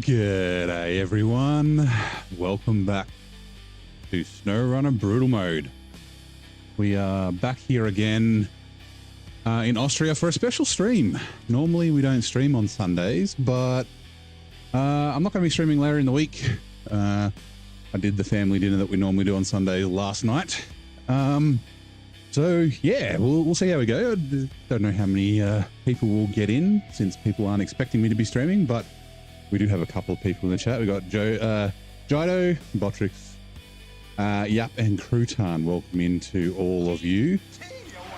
G'day everyone, welcome back to SnowRunner Brutal Mode. We are back here again in Austria for a special stream. Normally we don't stream on Sundays, but I'm not going to be streaming later in the week. I did the family dinner that we normally do on Sundays last night. So yeah, we'll see how we go. I don't know how many people will get in since people aren't expecting me to be streaming, but we do have a couple of people in the chat. We got Joe, Jido, Botrix, Yap, and Crouton. Welcome into all of you.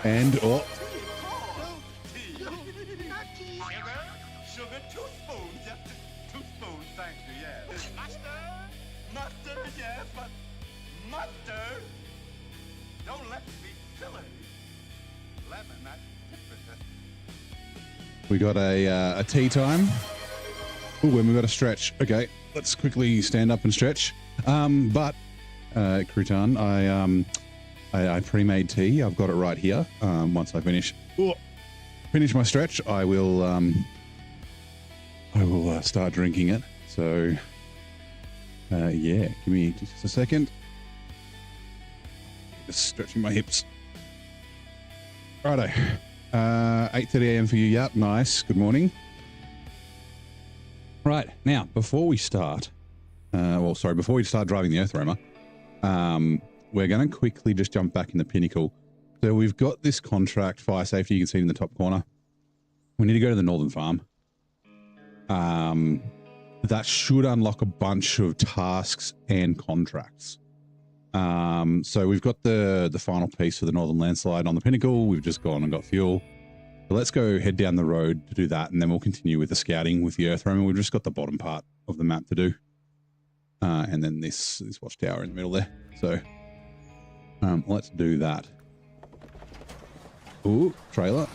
And Sugar, 2 spoons, just 2 spoons, thank you, yeah. Mustard, yes, but mustard, don't let me be silly. Lemon, that's we got a tea time. Ooh, and we got a stretch. Okay, let's quickly stand up and stretch. Crouton, I pre-made tea. I've got it right here. Once I finish my stretch, I will start drinking it. So yeah, give me just a second. Just stretching my hips. Righto. 8:30 a.m. for you. Yep, nice. Good morning. Right, now, before we start driving the Earth Roamer, we're going to quickly just jump back in the Pinnacle. So we've got this contract, fire safety, you can see it in the top corner. We need to go to the Northern Farm. That should unlock a bunch of tasks and contracts. So we've got the final piece for the Northern Landslide on the Pinnacle. We've just gone and got fuel. So let's go head down the road to do that, and then we'll continue with the scouting with the Earth Roamer. We've just got the bottom part of the map to do. And then this watchtower in the middle there. So let's do that. Ooh, trailer.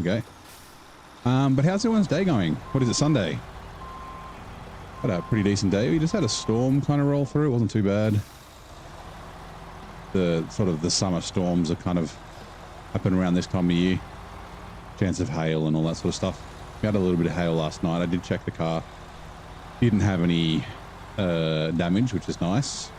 Okay. But how's everyone's day going? What is it, Sunday? Had a pretty decent day. We just had a storm kind of roll through. It wasn't too bad. The summer storms are kind of happen around this time of year. Chance of hail and all that sort of stuff. We had a little bit of hail last night. I did check the car. Didn't have any damage, which is nice.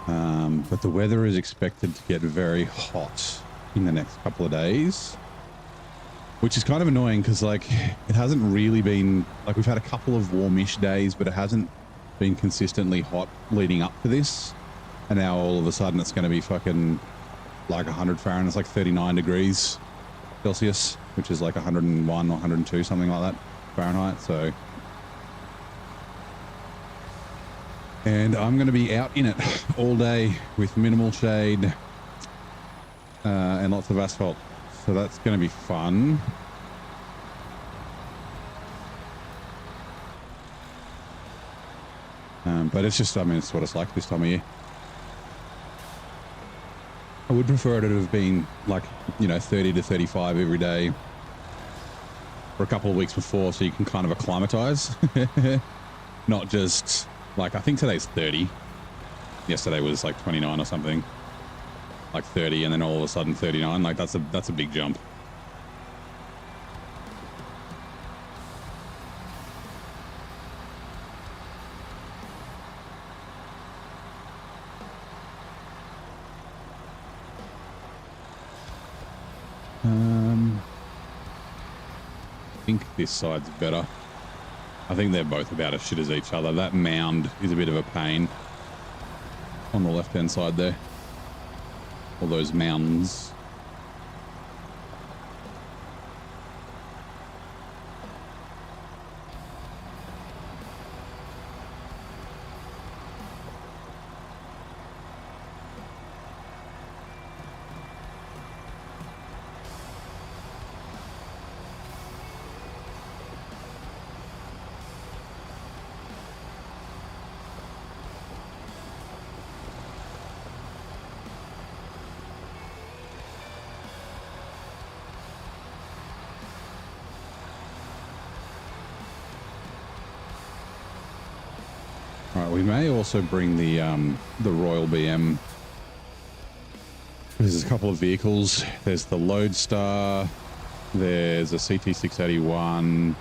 But the weather is expected to get very hot in the next couple of days, which is kind of annoying because, like, it hasn't really been, like, we've had a couple of warmish days, but it hasn't been consistently hot leading up to this. And now all of a sudden it's going to be fucking like 100 Fahrenheit. It's like 39 degrees Celsius, which is like 101 or 102, something like that Fahrenheit. So, and I'm going to be out in it all day with minimal shade and lots of asphalt. So that's going to be fun. But it's just, I mean, it's what it's like this time of year. I would prefer it to have been like, 30 to 35 every day for a couple of weeks before, so you can kind of acclimatize. Not just like, I think today's 30. Yesterday was like 29 or something, like 30, and then all of a sudden 39. Like that's a big jump. I think this side's better. I think they're both about as shit as each other. That mound is a bit of a pain on the left-hand side there. All those mounds. Right, we may also bring the Royal BM. There's a couple of vehicles. There's the Lodestar, There's a CT681.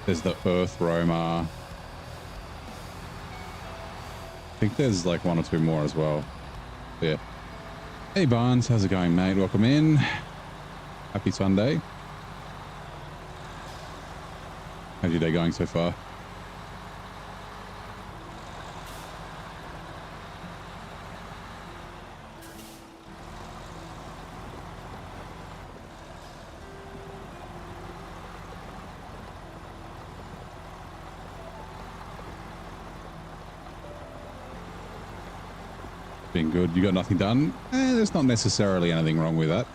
There's the Earth Roamer. I think there's like one or two more as well. Yeah. Hey Barnes, how's it going, mate? Welcome in. Happy Sunday. How's your day going so far? Been good. You got nothing done? There's not necessarily anything wrong with that.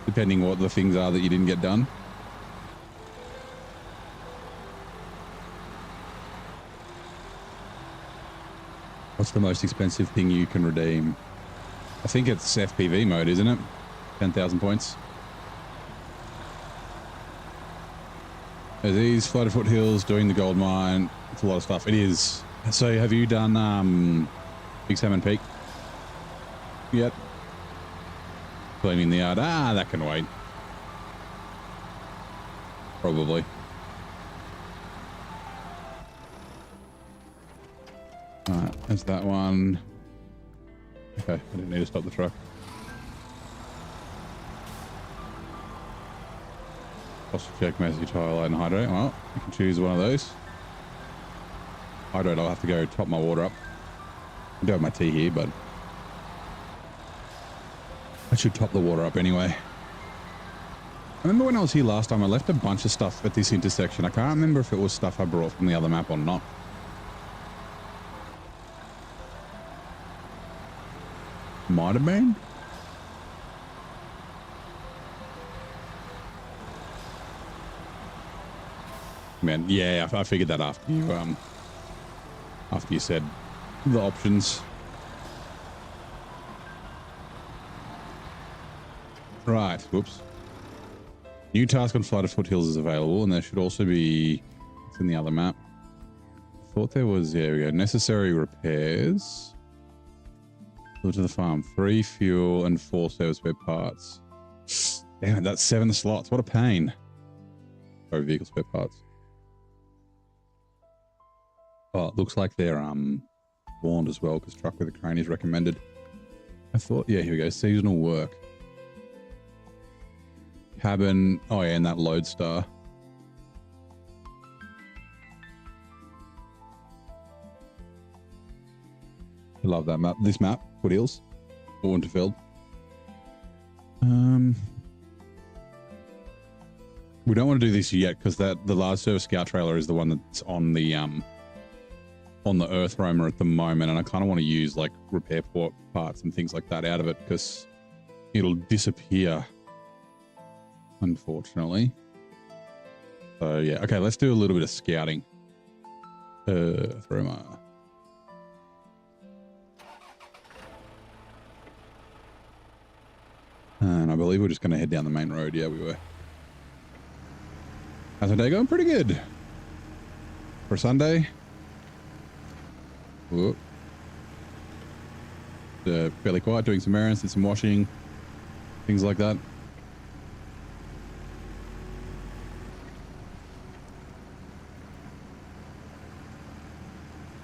Depending what the things are that you didn't get done. What's the most expensive thing you can redeem? I think it's FPV mode, isn't it? 10,000 points. There's these Floated Foothills, doing the gold mine. It's a lot of stuff. It is. So have you done Big Salmon Peak yet? Cleaning the yard. Ah, that can wait. Probably. Alright, there's that one. Okay, I didn't need to stop the truck. Posture check, message, highlight, and hydrate. Well, you can choose one of those. Hydrate, I'll have to go top my water up. I do have my tea here, but I should top the water up anyway. I remember when I was here last time, I left a bunch of stuff at this intersection. I can't remember if it was stuff I brought from the other map or not. Might have been. Man, yeah, I figured that after you said the options. Right, whoops. New task on Floated Foothills is available, and there should also be, it's in the other map. I thought there was, there we go, necessary repairs. Go to the farm, 3 fuel and 4 service spare parts. Damn it, that's 7 slots, what a pain. Oh, vehicle spare parts. Oh, it looks like they're warned as well, because truck with a crane is recommended. I thought, yeah, here we go, seasonal work. Cabin, oh yeah, and that Lodestar. I love that map. This map, Foothills, or Unterfeld. We don't want to do this yet because the large service scout trailer is the one that's on the Earth Roamer at the moment, and I kind of want to use like repair parts and things like that out of it because it'll disappear, unfortunately. So yeah, okay, let's do a little bit of scouting. Earth Roamer. And I believe we're just going to head down the main road. Yeah, we were. How's my day going? Pretty good. For Sunday. Whoop. Fairly quiet, doing some errands, did some washing, things like that.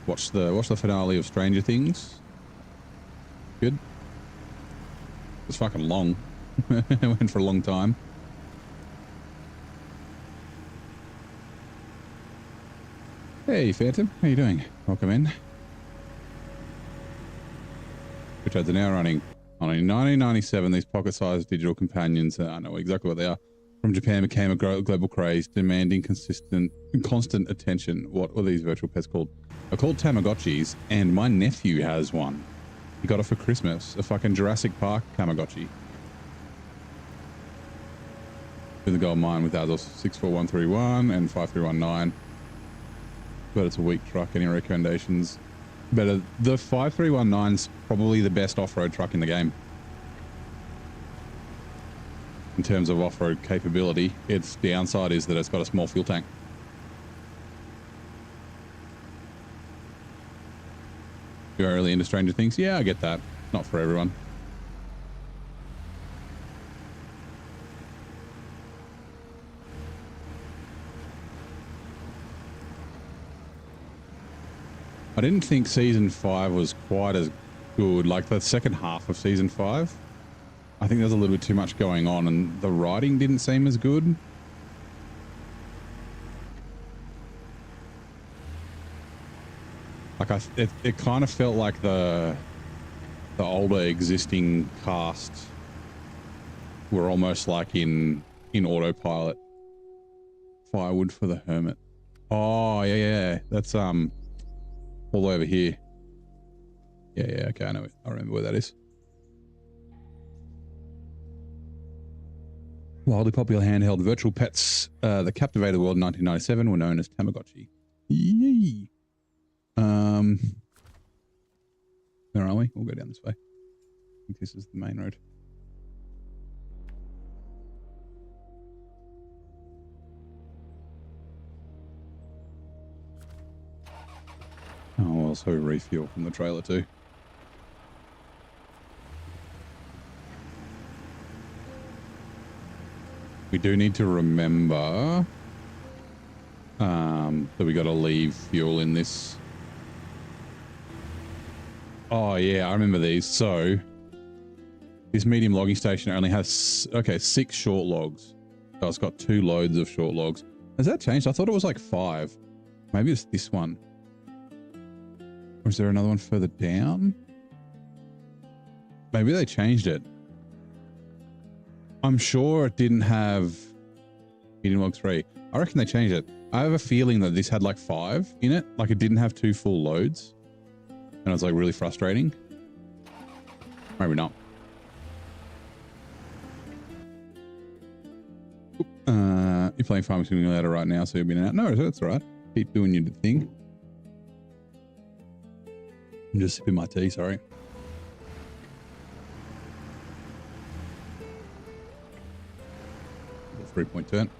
Watch the finale of Stranger Things. Good. It's fucking long. It went for a long time. Hey Phantom, how you doing? Welcome in. Which ads are now running on in 1997. These pocket-sized digital companions, I know exactly what they are, from Japan became a global craze, demanding constant attention. What are these virtual pets called? They're called Tamagotchis, and my nephew has one. He got it for Christmas, a fucking Jurassic Park Tamagotchi. In the gold mine with Azos 64131 and 5319. But it's a weak truck. Any recommendations? Better. The 5319 is probably the best off-road truck in the game. In terms of off-road capability, its downside is that it's got a small fuel tank. You're really into Stranger Things? Yeah, I get that. Not for everyone. I didn't think season 5 was quite as good. Like the second half of season 5, I think there's a little bit too much going on, and the writing didn't seem as good. Like it kind of felt like the older existing cast were almost like in autopilot. Firewood for the hermit. Oh yeah, that's all the way over here. Yeah, okay, I know it. I remember where that is. Wildly popular handheld virtual pets that captivated the world in 1997 were known as Tamagotchi. Yay! Where are we? We'll go down this way. I think this is the main road. Oh, also refuel from the trailer too. We do need to remember that we got to leave fuel in this. Oh yeah, I remember these. So this medium logging station only has 6 short logs. So it's got 2 loads of short logs. Has that changed? I thought it was like 5. Maybe it's this one. Or is there another one further down? Maybe they changed it. I'm sure it didn't have medium log 3. I reckon they changed it. I have a feeling that this had like 5 in it. Like it didn't have 2 full loads. And it was like really frustrating. Maybe not. You're playing Farming Simulator right now, so you'll be out. No, that's all right. Keep doing your thing. I'm just sipping my tea, sorry. A 3-point turn.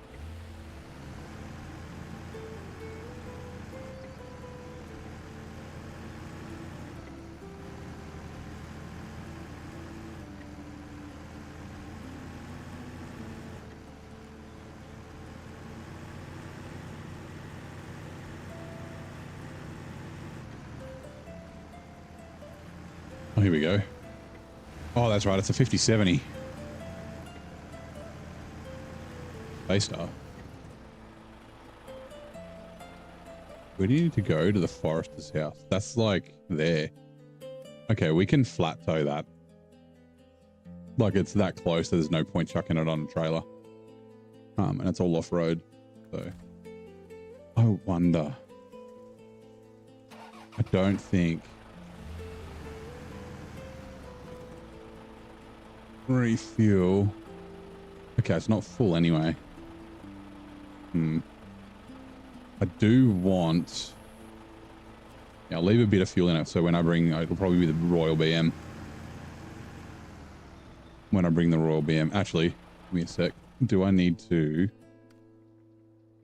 Oh, here we go. Oh, that's right. It's a 5070. Star. Where do you need to go to the forester's house? That's like there. Okay, we can flat tow that. Like it's that close that there's no point chucking it on a trailer. And it's all off road. So I wonder. I don't think refuel. Okay, it's not full anyway. I do want... Yeah, I'll leave a bit of fuel in it, so when I bring... It'll probably be the Royal BM. When I bring the Royal BM... Actually, give me a sec. Do I need to...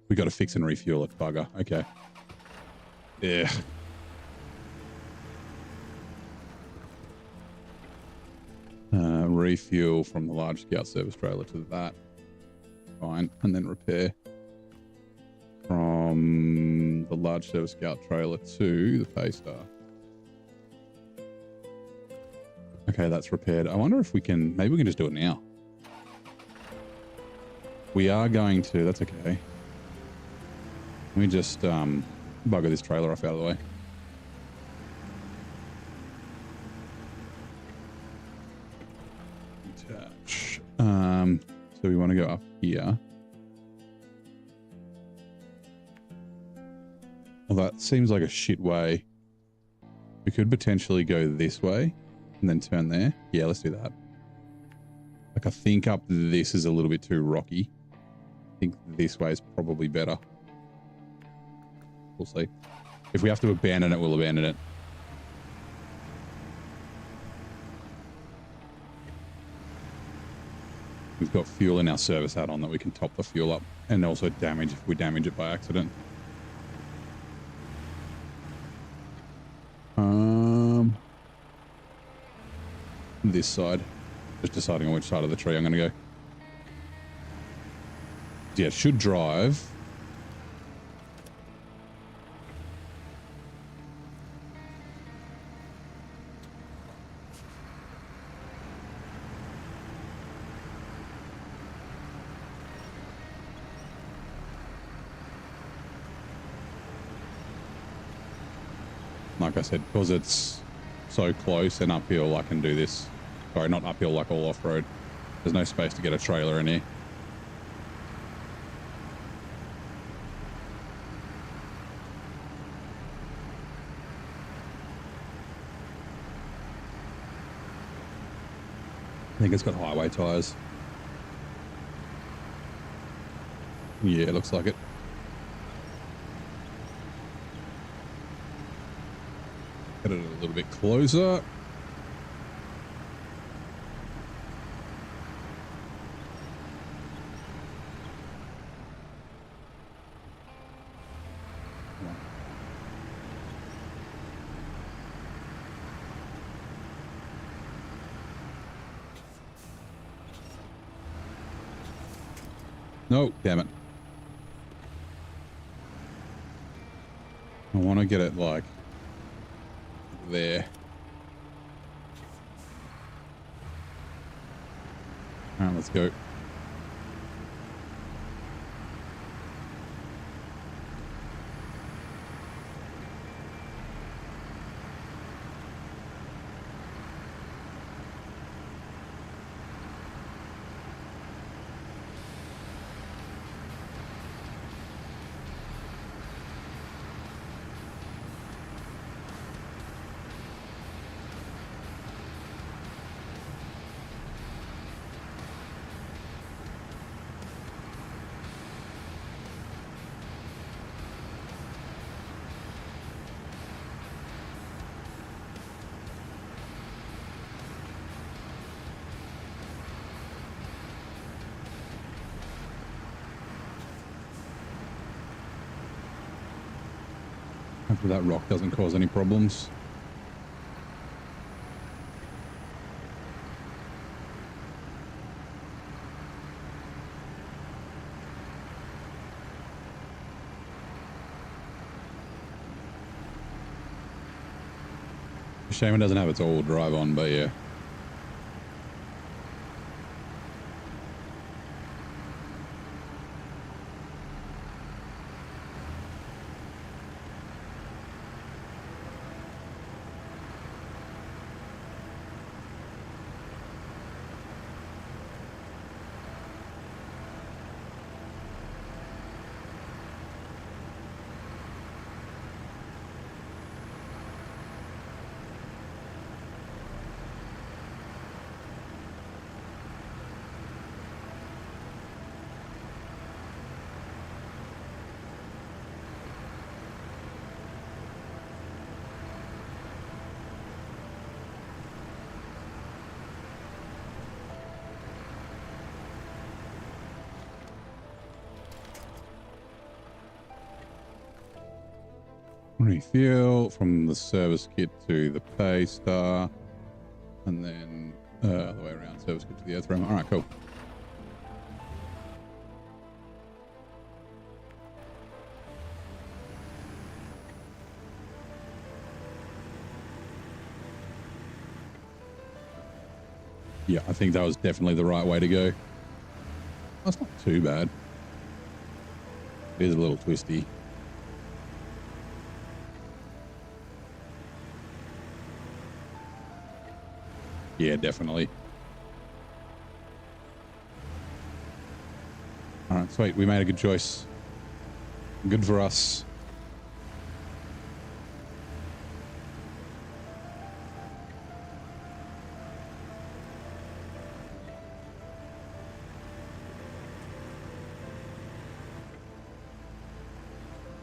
We got to fix and refuel it, bugger. Okay. Yeah. Refuel from the large scout service trailer to that. Fine. And then repair from the large service scout trailer to the Paystar. Okay, that's repaired. I wonder if we can, maybe we can just do it now. We are going to, that's okay. Let me just bugger this trailer off out of the way. Attach. So we want to go up here. Well, that seems like a shit way. We could potentially go this way and then turn there. Yeah, let's do that. Like, I think up this is a little bit too rocky. I think this way is probably better. We'll see. If we have to abandon it, we'll abandon it. We've got fuel in our service add-on that we can top the fuel up and also damage if we damage it by accident. This side. Just deciding on which side of the tree I'm going to go. Yeah, it should drive. Like I said, because it's so close and uphill, I can do this. Sorry, not uphill, like all off-road. There's no space to get a trailer in here. I think it's got highway tires. Yeah, it looks like it. Get it a little bit closer. No, damn it. I want to get it like there. All right, let's go. Hopefully that rock doesn't cause any problems. Shame it doesn't have its all drive on, but yeah. Refuel from the service kit to the pay star, and then the way around, service kit to the earth room. All right, cool. Yeah, I think that was definitely the right way to go. That's not too bad. It is a little twisty. Yeah, definitely. All right, sweet. We made a good choice. Good for us.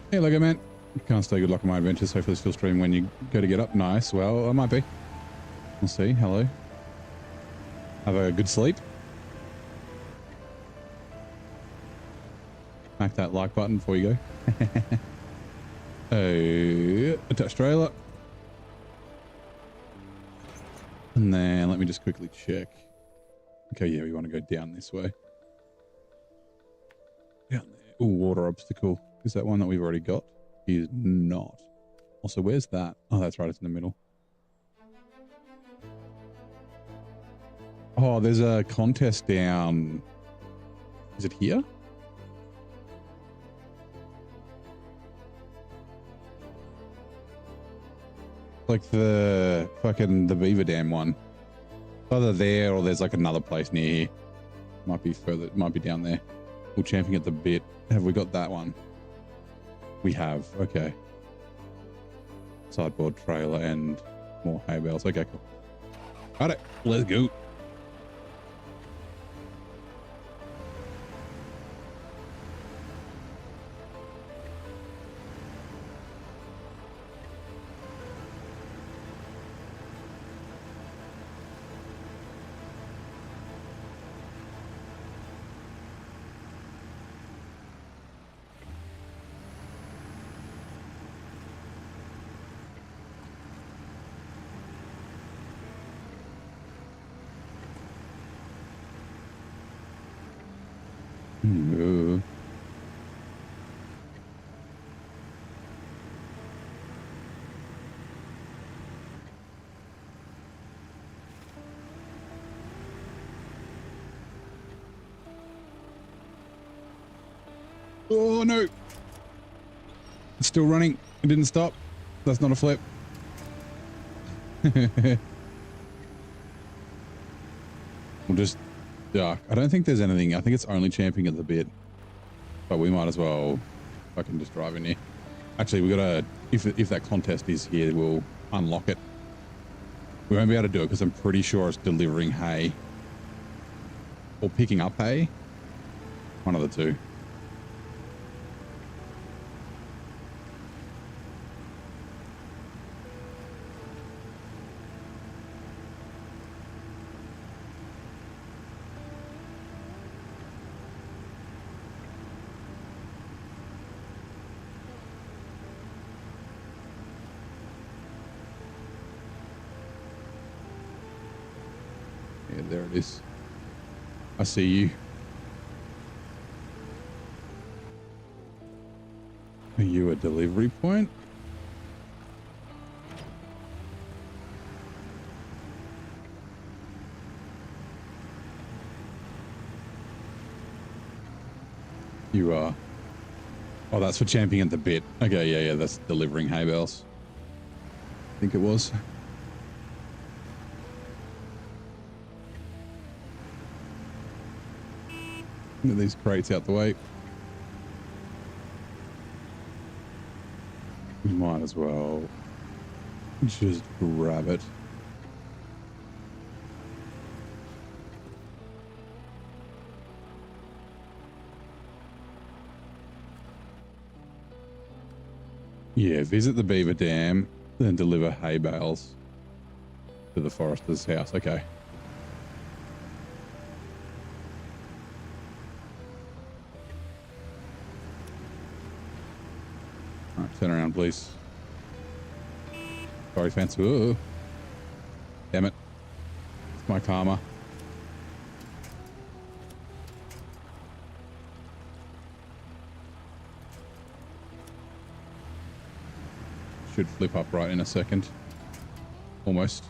Hey, Lego man. Can't stay good luck on my adventures. Hopefully still stream when you go to get up. Nice. Well, I might be. We'll see. Hello. Have a good sleep. Smack that like button before you go. Attach trailer. And then let me just quickly check. Okay, yeah, we want to go down this way. Down there. Ooh, water obstacle. Is that one that we've already got? Is not. Also, where's that? Oh, that's right. It's in the middle. Oh, there's a contest down. Is it here? Like the fucking the Beaver Dam one. Either there or there's like another place near here. Might be further, might be down there. We're champing at the bit. Have we got that one? We have. Okay. Sideboard trailer and more hay bales. Okay, cool. All right, let's go. No. Oh no! It's still running. It didn't stop. That's not a flip. We'll just duck. I don't think there's anything. I think it's only champing at the bit. But we might as well fucking just drive in here. Actually, we gotta, if that contest is here, we'll unlock it. We won't be able to do it because I'm pretty sure it's delivering hay. Or picking up hay. One of the two. Yeah, there it is. I see you. Are you a delivery point? You are. Oh, that's for champing at the bit. Okay, yeah, that's delivering hay bales. I think it was. Get these crates out the way. We might as well just grab it. Yeah, visit the beaver dam, then deliver hay bales to the forester's house. Okay. All right, turn around, please. Sorry, fence. Ooh. Damn it. It's my karma. Should flip up right in a second. Almost.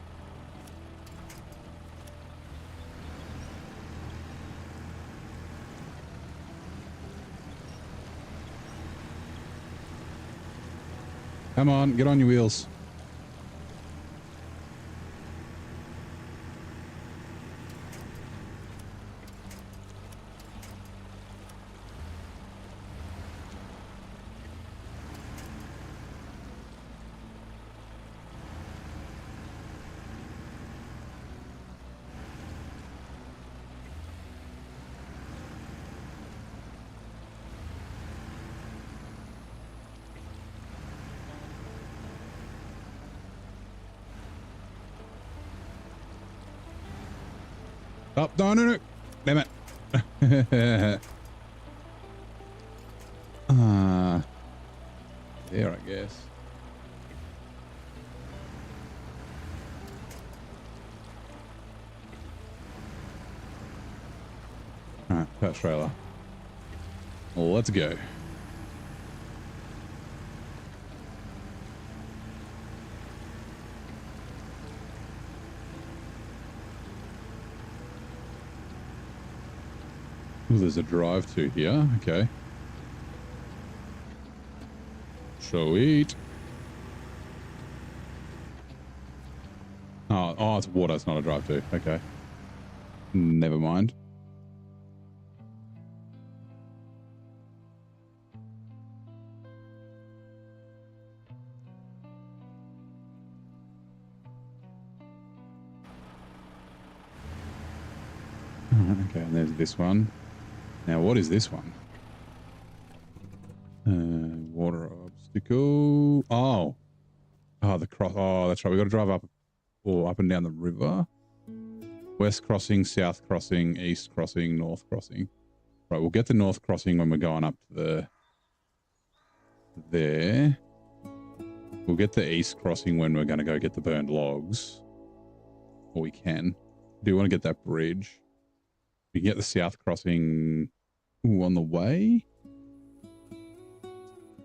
Come on, get on your wheels. Oh, no. Damn it. There, I guess. All right, that trailer. Let's go. Ooh, there's a drive-through here. Okay. Sweet. Oh, it's water. It's not a drive-to. Okay. Never mind. Okay, and there's this one. Now, what is this one? Water obstacle. Oh, the cross. Oh, that's right. We got to drive up or up and down the river. West crossing, south crossing, east crossing, north crossing. Right, we'll get the north crossing when we're going up to there. We'll get the east crossing when we're going to go get the burned logs. Or we can. Do you want to get that bridge? We can get the south crossing on the way.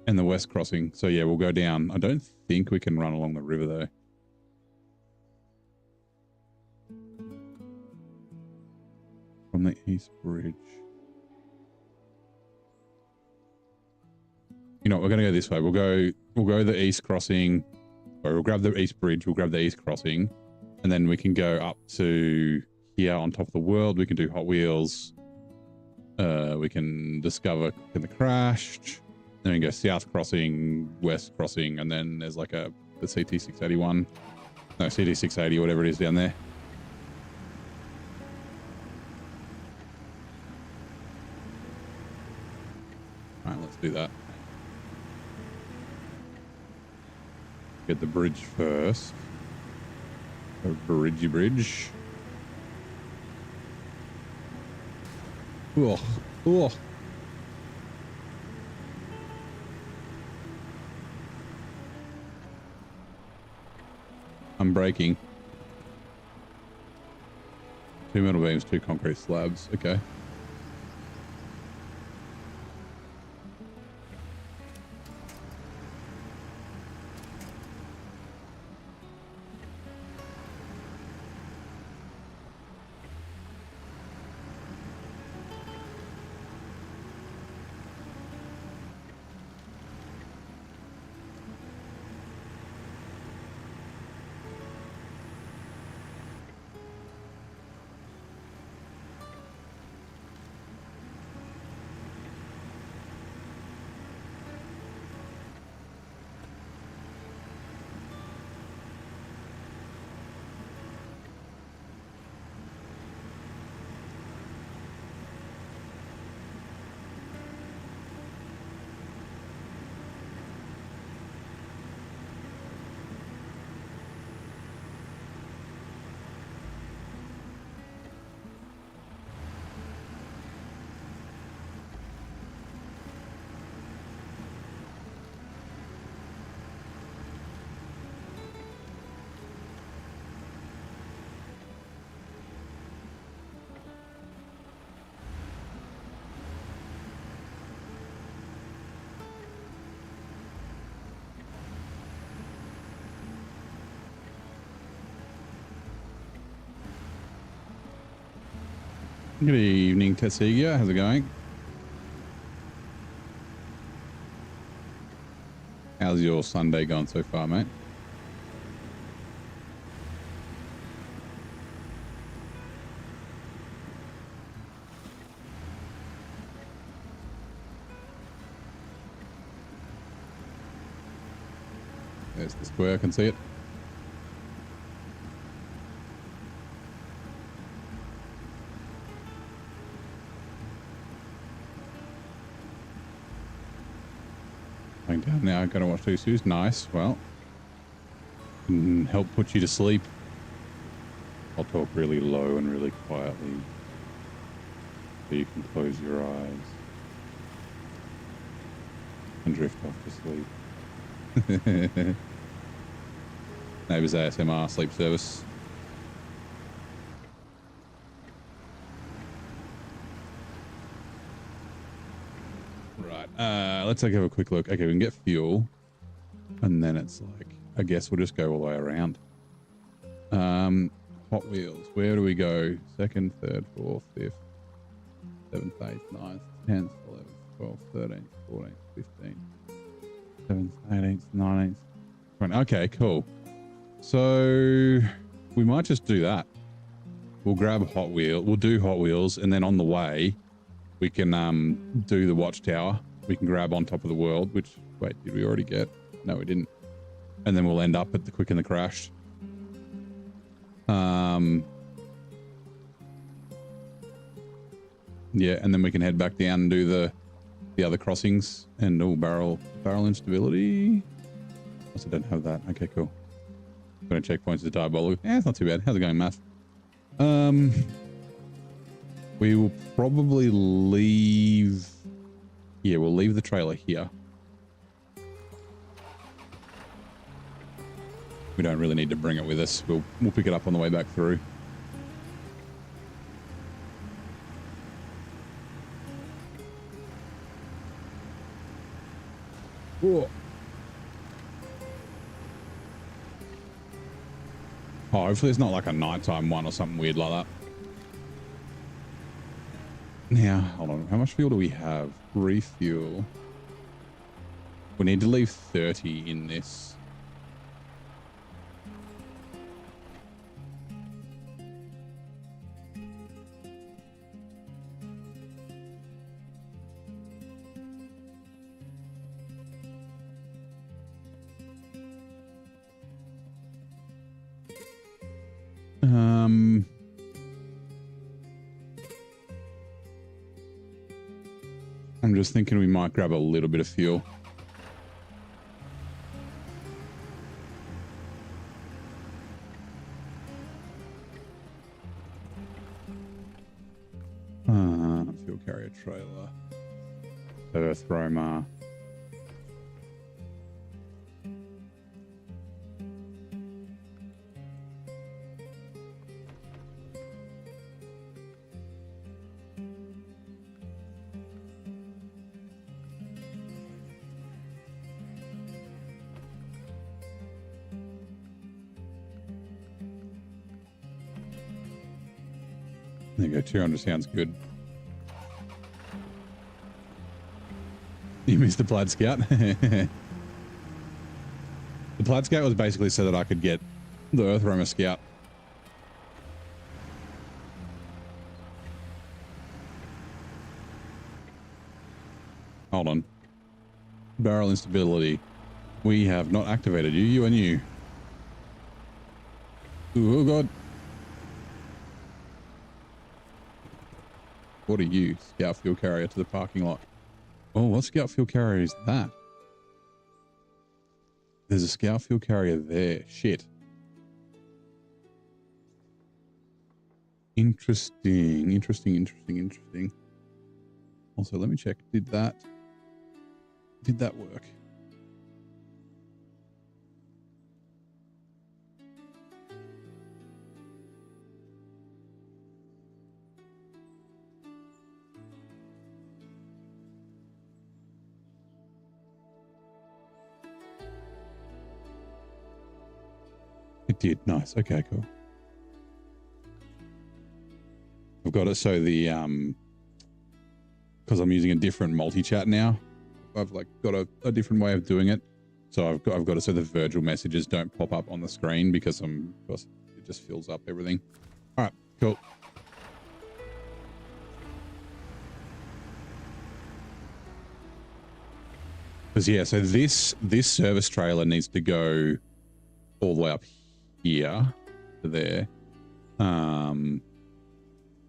And the west crossing. So yeah, we'll go down. I don't think we can run along the river though. From the east bridge. You know what, we're going to go this way. We'll go the east crossing. Or we'll grab the east bridge. We'll grab the east crossing. And then we can go up to here on top of the world. We can do Hot Wheels. We can discover in the crashed. Then we can go south crossing, west crossing, and then there's like the CT681. No, CT680, whatever it is down there. All right, let's do that. Get the bridge first. A bridgey bridge. Oh, oh. I'm breaking. 2 metal beams, 2 concrete slabs. Okay. Good evening, Tessiga. How's it going? How's your Sunday gone so far, mate? There's the square. I can see it. Down now, I'm going to watch these shoes. Nice. Well, help put you to sleep. I'll talk really low and really quietly so you can close your eyes and drift off to sleep. Neighbours ASMR sleep service. Let's have a quick look. Okay, we can get fuel. And then it's like, I guess we'll just go all the way around. Hot Wheels. Where do we go? 2nd, 3rd, 4th, 5th, 7th, 8th, 9th, 10th, 11th, 12th, 13th, 14th, 15th, 7th, 18th, 19th, 20th. Okay, cool. So We might just do that. We'll grab Hot Wheel. We'll do Hot Wheels, and then on the way, we can do the watchtower. We can grab on top of the world, which, wait, did we already get? No, we didn't. And then we'll end up at the Quick and the Crash. Yeah, and then we can head back down and do the other crossings. And barrel instability. Also don't have that. Okay, cool. Going to checkpoints is diabolical. Yeah, it's not too bad. How's it going, Matt? We will probably leave. Yeah, we'll leave the trailer here. We don't really need to bring it with us. We'll pick it up on the way back through. Whoa. Oh, hopefully it's not like a nighttime one or something weird like that. Now, hold on. How much fuel do we have? Refuel. We need to leave 30 in this. I'm just thinking we might grab a little bit of fuel. Fuel carrier trailer. Earth roamer. There you go, 200 sounds good. You missed the Plaid Scout? The Plaid Scout was basically so that I could get the Earth Roamer Scout. Hold on. Barrel instability. We have not activated you. You and you. Ooh, oh god. What are you? Scout fuel carrier to the parking lot. Oh, what scout fuel carrier is that? There's a scout fuel carrier there. Shit. Interesting. Also, let me check. Did that work? It did. Nice. Okay, cool. I've got it so the because I'm using a different multi-chat now. I've like got a different way of doing it. So I've got it so the Virgil messages don't pop up on the screen because it just fills up everything. All right, cool. Because yeah, so this service trailer needs to go all the way up here to there. And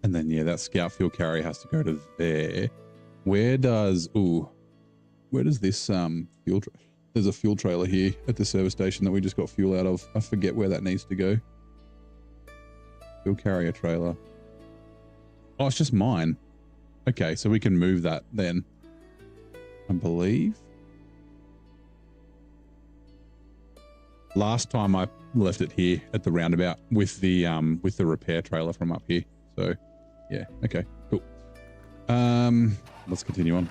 then yeah, that scout fuel carrier has to go to there. Where does this fuel there's a fuel trailer here at the service station that we just got fuel out of. I forget where that needs to go. Fuel carrier trailer. Oh, it's just mine. Okay, so we can move that then, I believe. Last time I left it here at the roundabout with the repair trailer from up here. So yeah, okay, cool. Let's continue on.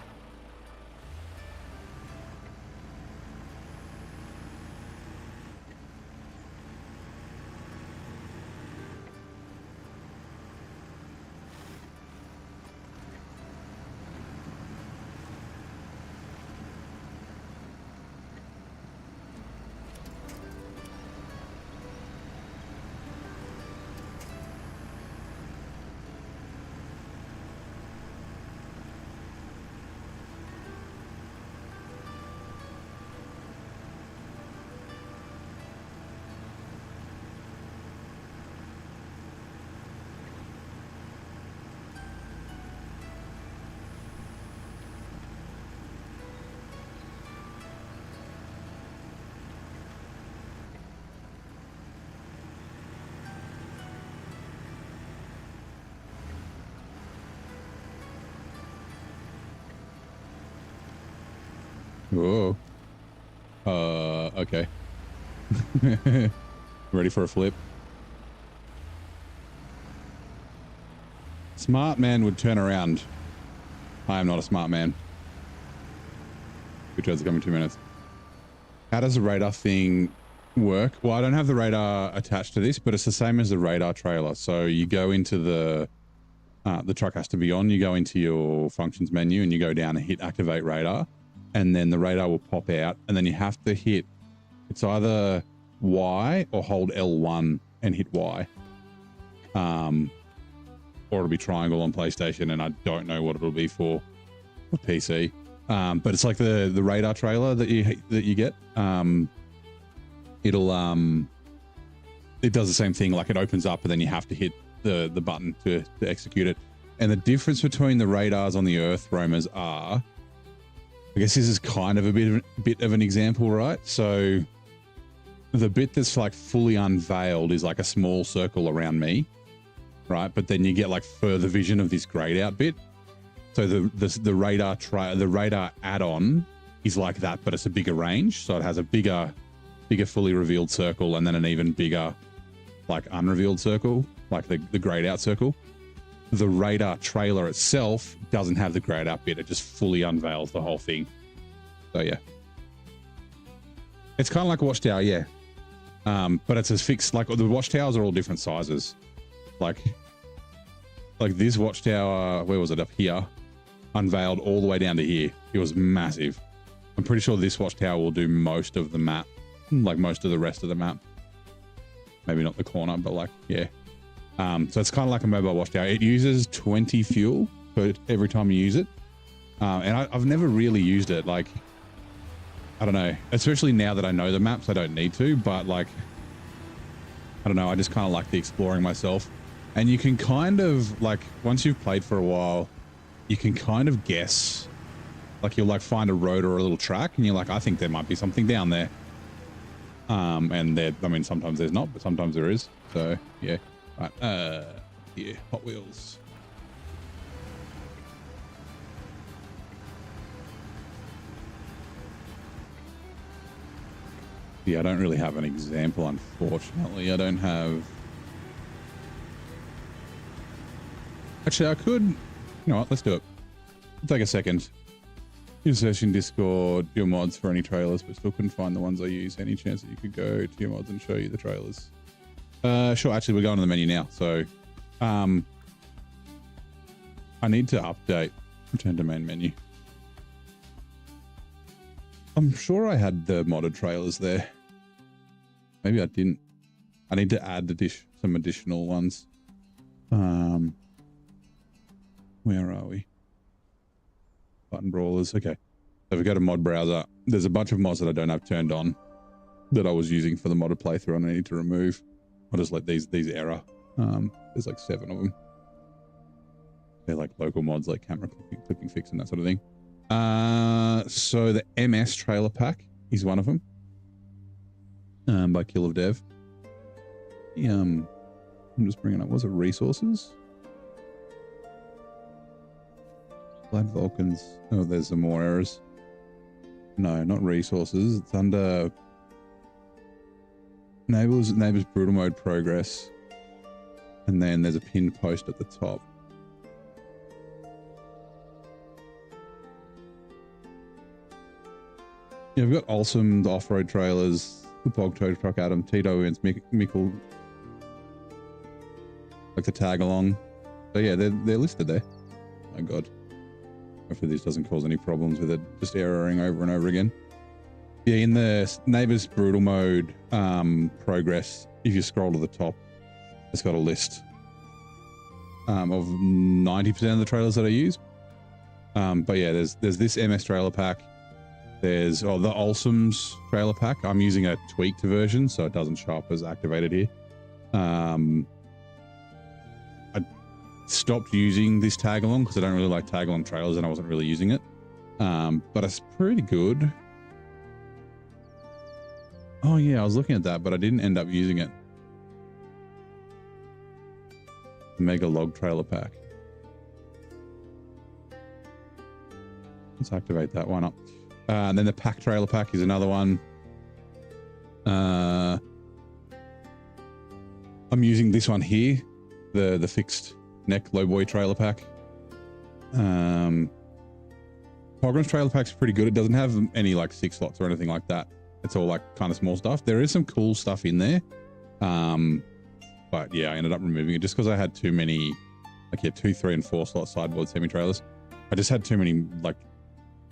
Whoa. Okay. Ready for a flip? Smart man would turn around. I am not a smart man. Good turns are coming 2 minutes. How does the radar thing work? Well, I don't have the radar attached to this, but it's the same as the radar trailer. So you go into the truck has to be on. You go into your functions menu and you go down and hit activate radar, and then the radar will pop out, and then you have to hit, it's either Y or hold L1 and hit Y. Or it'll be triangle on PlayStation, and I don't know what it'll be for PC. But it's like the radar trailer that you get. It does the same thing. Like, it opens up and then you have to hit the button to execute it. And the difference between the radars on the Earth roamers are, I guess this is kind of a bit of an example, right? So the bit that's like fully unveiled is like a small circle around me, right? But then you get like further vision of this grayed out bit. So the radar add-on is like that, but it's a bigger range. So it has a bigger fully revealed circle, and then an even bigger like unrevealed circle, like the grayed out circle. The radar trailer itself doesn't have the grayed out bit. It just fully unveils the whole thing. So yeah, it's kind of like a watchtower, yeah. But it's as fixed, like the watchtowers are all different sizes. Like this watchtower, where was it, up here, unveiled all the way down to here. It was massive. I'm pretty sure this watchtower will do most of the map, like most of the rest of the map. Maybe not the corner, but like, yeah. So it's kind of like a mobile watchtower. It uses 20 fuel for every time you use it. And I've never really used it. Like, I don't know, especially now that I know the maps, I don't need to, but like, I don't know, I just kind of like the exploring myself. And you can kind of like, once you've played for a while, you can kind of guess, like you'll like find a road or a little track and you're like, I think there might be something down there. And there, I mean, sometimes there's not, but sometimes there is. So yeah. Right, yeah, Hot Wheels. Yeah, I don't really have an example, unfortunately. I don't have... Actually, I could... You know what, let's do it. Take a second. You're searching Discord, your mods for any trailers, but still couldn't find the ones I use. Any chance that you could go to your mods and show you the trailers? Sure, actually, we're going to the menu now. So, I need to update. Return to main menu. I'm sure I had the modded trailers there. Maybe I didn't. I need to add some additional ones. Where are we? Button brawlers. Okay. So if we go to mod browser, there's a bunch of mods that I don't have turned on that I was using for the modded playthrough and I need to remove. I'll just let these error. There's like 7 of them. They're like local mods like camera clipping fix and that sort of thing. So the MS trailer pack is one of them. By Kill of Dev. I'm just bringing up, was it resources? Glad Vulcans. Oh, there's some more errors. No, not resources. It's under Neighbors brutal mode progress. And then there's a pinned post at the top. Yeah, we've got awesome off-road trailers, the Bog Tow Truck Adam, Tito and Mickle, like the tag along. So yeah, they're listed there. Oh my God. Hopefully this doesn't cause any problems with it just erroring over and over again. Yeah, in the Neighbors Brutal Mode progress, if you scroll to the top, it's got a list of 90% of the trailers that I use. But yeah, there's this MS trailer pack. There's the Awesom's trailer pack. I'm using a tweaked version, so it doesn't show up as activated here. I stopped using this tag along because I don't really like tag along trailers and I wasn't really using it. But it's pretty good. Oh yeah, I was looking at that, but I didn't end up using it. Mega Log trailer pack. Let's activate that. Why not? And then the pack trailer pack is another one. I'm using this one here, the fixed neck lowboy trailer pack. Pogram's trailer pack's pretty good. It doesn't have any like 6 slots or anything like that. It's all like kind of small stuff. There is some cool stuff in there. But yeah, I ended up removing it just because I had too many, like, yeah, 2, 3, and 4 slot sideboard semi-trailers. I just had too many like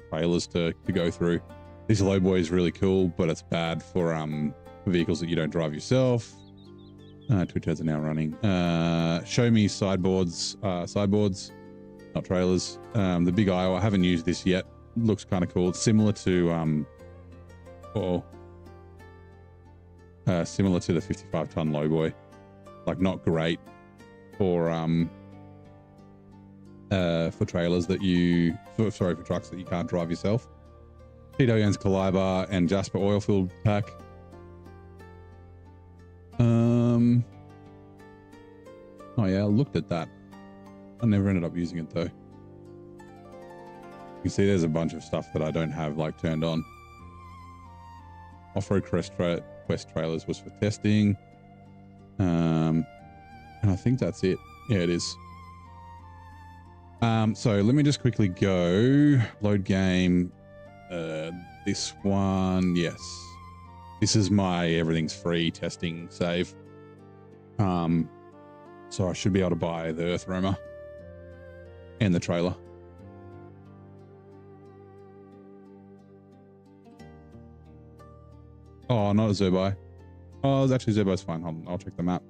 trailers to go through. This lowboy is really cool, but it's bad for vehicles that you don't drive yourself. Twitch ads are now running. Show me sideboards, not trailers. The Big Iowa, I haven't used this yet. Looks kind of cool. It's similar to similar to the 55-ton lowboy. Like, not great for trailers that you, for trucks that you can't drive yourself. Tito Jans Caliber and Jasper oil-filled pack. Oh yeah, I looked at that. I never ended up using it though. You can see there's a bunch of stuff that I don't have like turned on. Off-road quest trailers was for testing. And I think that's it. Yeah, it is. So let me just quickly go load game. This one, yes. This is my everything's free testing save. So I should be able to buy the Earth Roamer and the trailer. Oh, not a Zerbai. Oh, actually Zerbai's fine. Hold on, I'll check the map.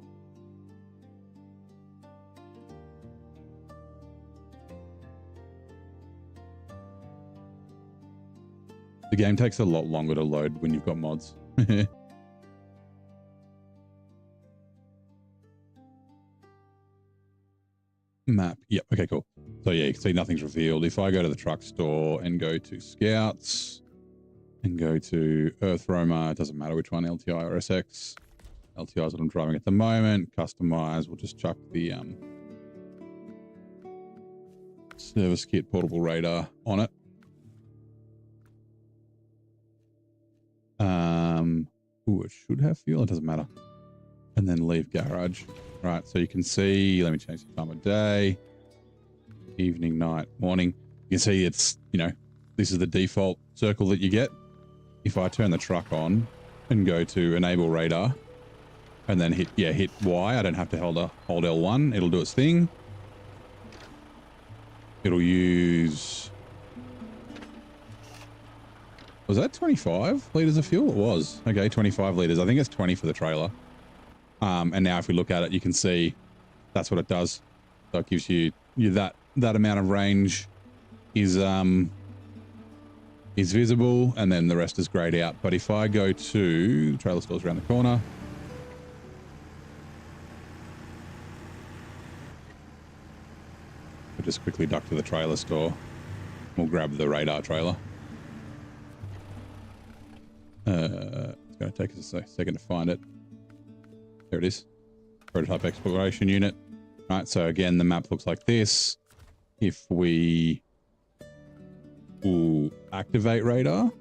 The game takes a lot longer to load when you've got mods. Map. Yep. Okay, cool. So yeah, you can see nothing's revealed. If I go to the truck store and go to Scouts and go to Earth Roamer, it doesn't matter which one, LTI or SX. LTI is what I'm driving at the moment. Customize, we'll just chuck the service kit portable radar on it. Ooh, it should have fuel. It doesn't matter. And then leave garage. Right, so you can see, let me change the time of day. Evening, night, morning. You can see it's, you know, this is the default circle that you get. If I turn the truck on and go to enable radar and then hit Y, I don't have to hold L1. It'll do its thing. It'll use... Was that 25 litres of fuel? It was. Okay, 25 litres. I think it's 20 for the trailer. And now if we look at it, you can see that's what it does. So it gives you that amount of range is visible, and then the rest is grayed out. But if I go to the trailer stores around the corner, we'll just quickly duck to the trailer store. We'll grab the radar trailer. It's going to take us a second to find it. There it is. Prototype exploration unit. Right, so again, the map looks like this. If we activate radar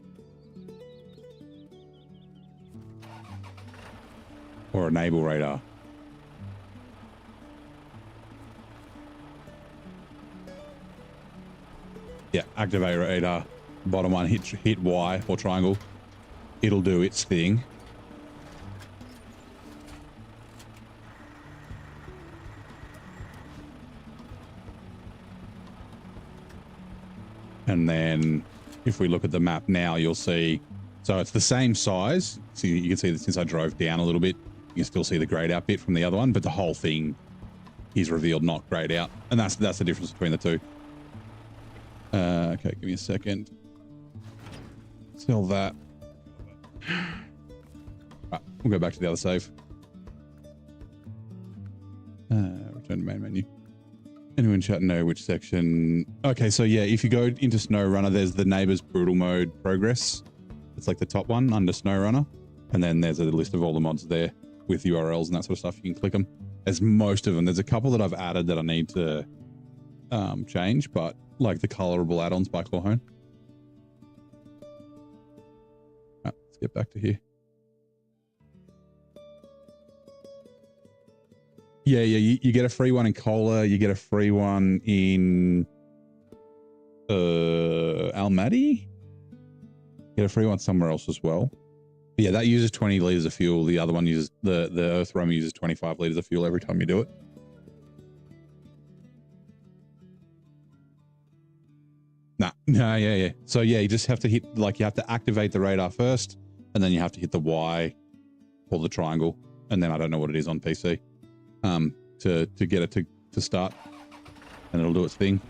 or enable radar. Yeah, activate radar. Bottom one, hit Y or triangle. It'll do its thing. And then if we look at the map now, you'll see, so it's the same size. So you can see that since I drove down a little bit, you can still see the grayed out bit from the other one, but the whole thing is revealed, not grayed out. And that's the difference between the two. Okay, give me a second. Sell that. Right, we'll go back to the other save. Return to main menu. Anyone chat know which section? Okay, so yeah, if you go into SnowRunner, there's the neighbors brutal mode progress. It's like the top one under SnowRunner. And then there's a list of all the mods there with URLs and that sort of stuff. You can click them. There's most of them. There's a couple that I've added that I need to change, but like the colorable add-ons by Clawhone. Let's get back to here. Yeah, you get a free one in Cola. You get a free one in Almaty. You get a free one somewhere else as well. But yeah, that uses 20 liters of fuel. The other one uses the Earth Roamer uses 25 liters of fuel every time you do it. Yeah. So yeah, you just have to hit, like, you have to activate the radar first, and then you have to hit the Y or the triangle, and then I don't know what it is on PC, to get it to start, and it'll do its thing.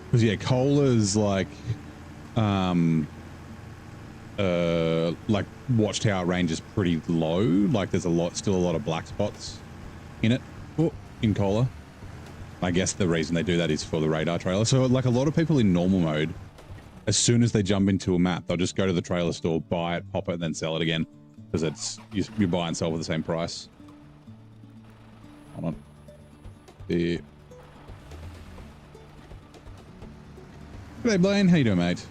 Because yeah, Cola's like watchtower range is pretty low. Like there's still a lot of black spots in it. In Cola. I guess the reason they do that is for the radar trailer. So like a lot of people in normal mode, as soon as they jump into a map, they'll just go to the trailer store, buy it, pop it, and then sell it again. Because it's you buy and sell for the same price. Hold on. G'day, Blaine. How you doing, mate?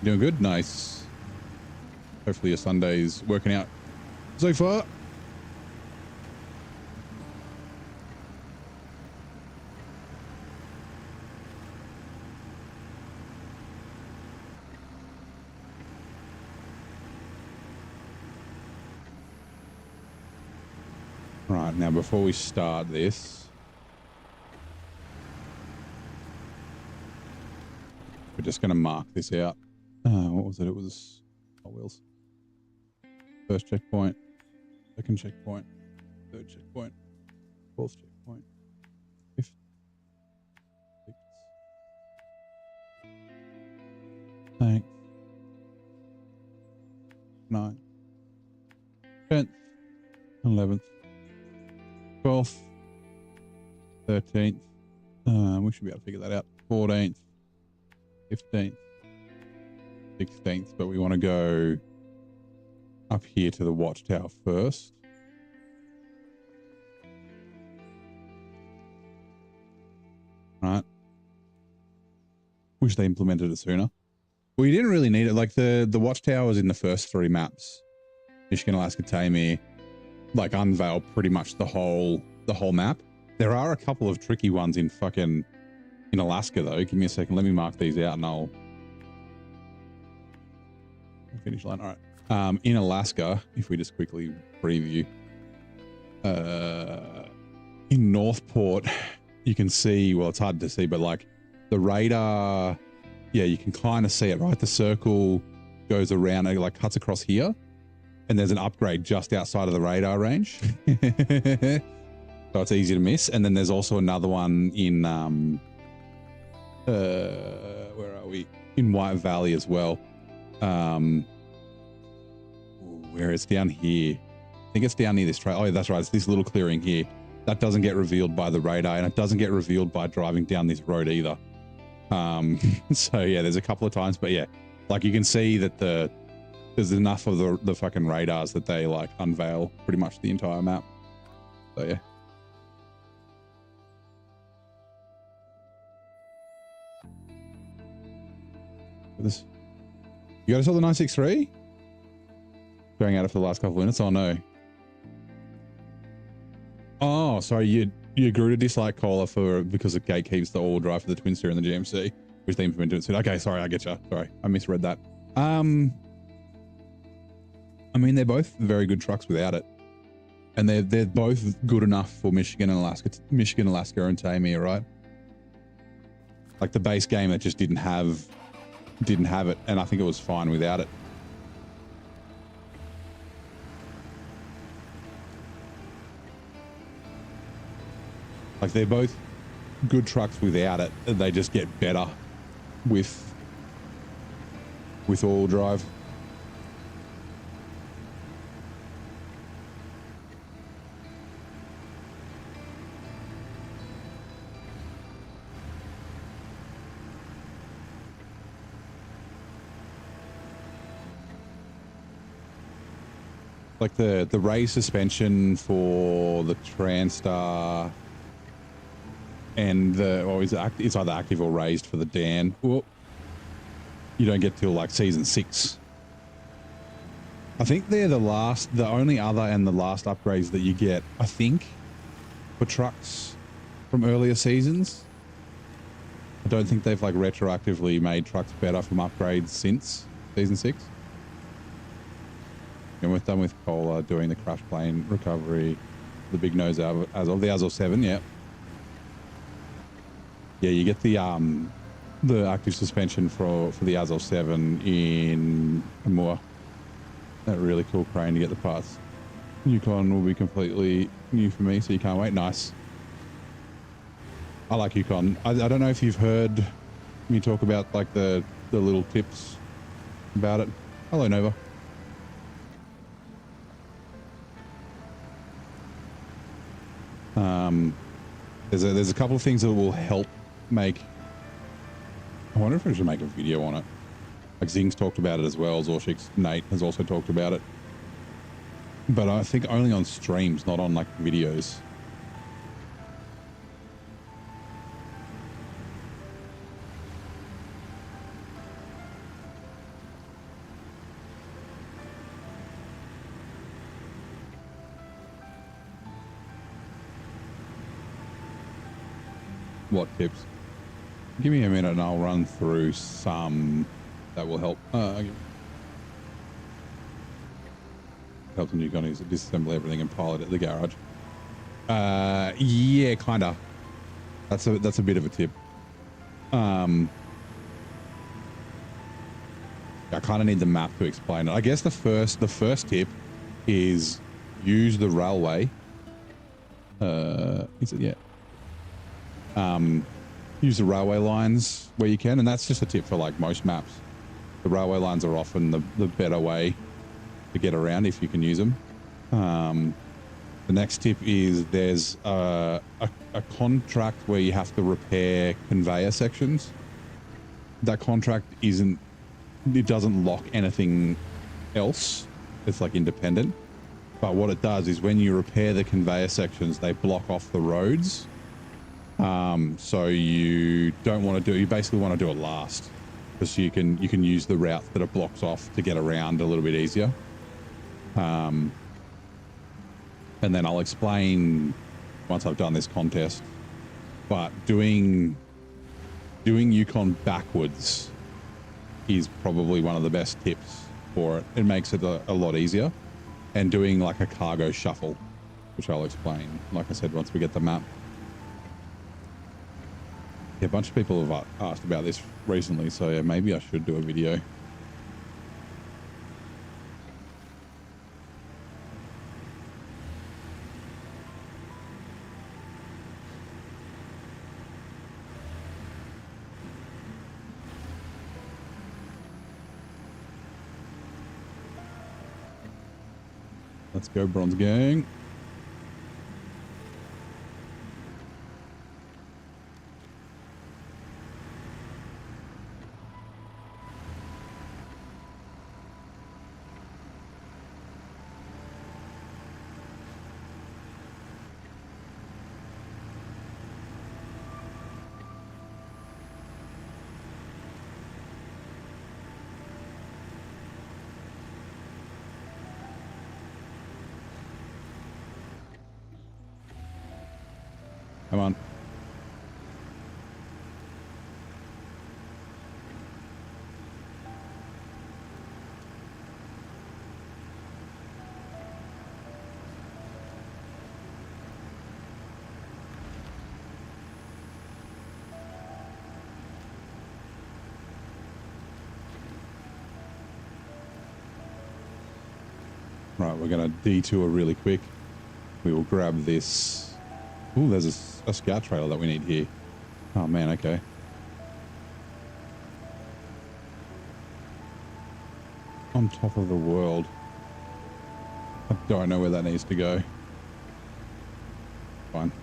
Doing good? Nice. Hopefully your Sunday's working out so far. Right, now before we start this, we're just going to mark this out. What was it? It was Hot Wheels. First checkpoint, second checkpoint, third checkpoint, fourth checkpoint, fifth, sixth, ninth, 9th, 10th, 11th, 12th, 13th. We should be able to figure that out. 14th, 15th, 16th, but we want to go up here to the watchtower first. Right. Wish they implemented it sooner. Well, you didn't really need it. Like the watchtower was in the first 3 maps. Michigan, Alaska, Tamir, like unveil pretty much the whole map. There are a couple of tricky ones in Alaska though. Give me a second. Let me mark these out and I'll finish line. All right. In Alaska, if we just quickly preview, in Northport, you can see, well, it's hard to see, but like the radar, yeah, you can kind of see it, right? The circle goes around, it like cuts across here, and there's an upgrade just outside of the radar range. So it's easy to miss. And then there's also another one in, where are we? In White Valley as well. Where it's down here. I think it's down near this trail. Oh, yeah, that's right. It's this little clearing here. That doesn't get revealed by the radar, and it doesn't get revealed by driving down this road either. So yeah, there's a couple of times, but yeah, like you can see that there's enough of the fucking radars that they like unveil pretty much the entire map. So yeah. This, you got to sell the 963? Going at it for the last couple of minutes. Oh no. Oh, sorry. You grew to dislike Cola because it gatekeeps the all-wheel drive for the Twin Steer and the GMC, which they implemented soon. Okay, sorry, I get you. Sorry, I misread that. I mean, they're both very good trucks without it, and they're both good enough for Michigan, Alaska, and Tamir, right? Like the base game, it just didn't have it, and I think it was fine without it. Like they're both good trucks without it. They just get better with all drive. like the raised suspension for the Transtar and it's either active or raised for the Dan. Well, you don't get till like season 6. I think they're the only other and the last upgrades that you get, I think, for trucks from earlier seasons. I don't think they've like retroactively made trucks better from upgrades since season 6. And we're done with Cola doing the crash plane recovery, the big nose as of the Azov 7. Yeah. Yeah, you get the active suspension for the Azov 7 in Amur. That really cool crane to get the parts. Yukon will be completely new for me, so you can't wait. Nice. I like Yukon. I don't know if you've heard me talk about like the little tips about it. Hello, Nova. There's a couple of things that will help make. I wonder if I should make a video on it. Like Zing's talked about it as well. Zorshik's Nate has also talked about it, but I think only on streams, not on like videos. What tips? Give me a minute and I'll run through some that will help. Help the new Yukon disassemble everything and pile it at the garage. Yeah, kinda. That's a bit of a tip. I kind of need the map to explain it. I guess the first tip is use the railway. Is it yet? Use the railway lines where you can, and that's just a tip for like most maps. The railway lines are often the better way to get around if you can use them. The next tip is there's a contract where you have to repair conveyor sections. That contract doesn't lock anything else. It's like independent. But what it does is when you repair the conveyor sections, they block off the roads. So you don't want to you basically want to do it last, because you can use the route that it blocks off to get around a little bit easier. And then I'll explain once I've done this contest, but doing Yukon backwards is probably one of the best tips for it. It makes it a lot easier, and doing like a cargo shuffle, which I'll explain, like I said, once we get the map. Yeah, a bunch of people have asked about this recently, so yeah, maybe I should do a video. Let's go, Bronze Gang. Come on. Right, we're going to detour really quick. We will grab this. Ooh, there's a scout trailer that we need here. Oh man, okay. On top of the world. I don't know where that needs to go. Fine.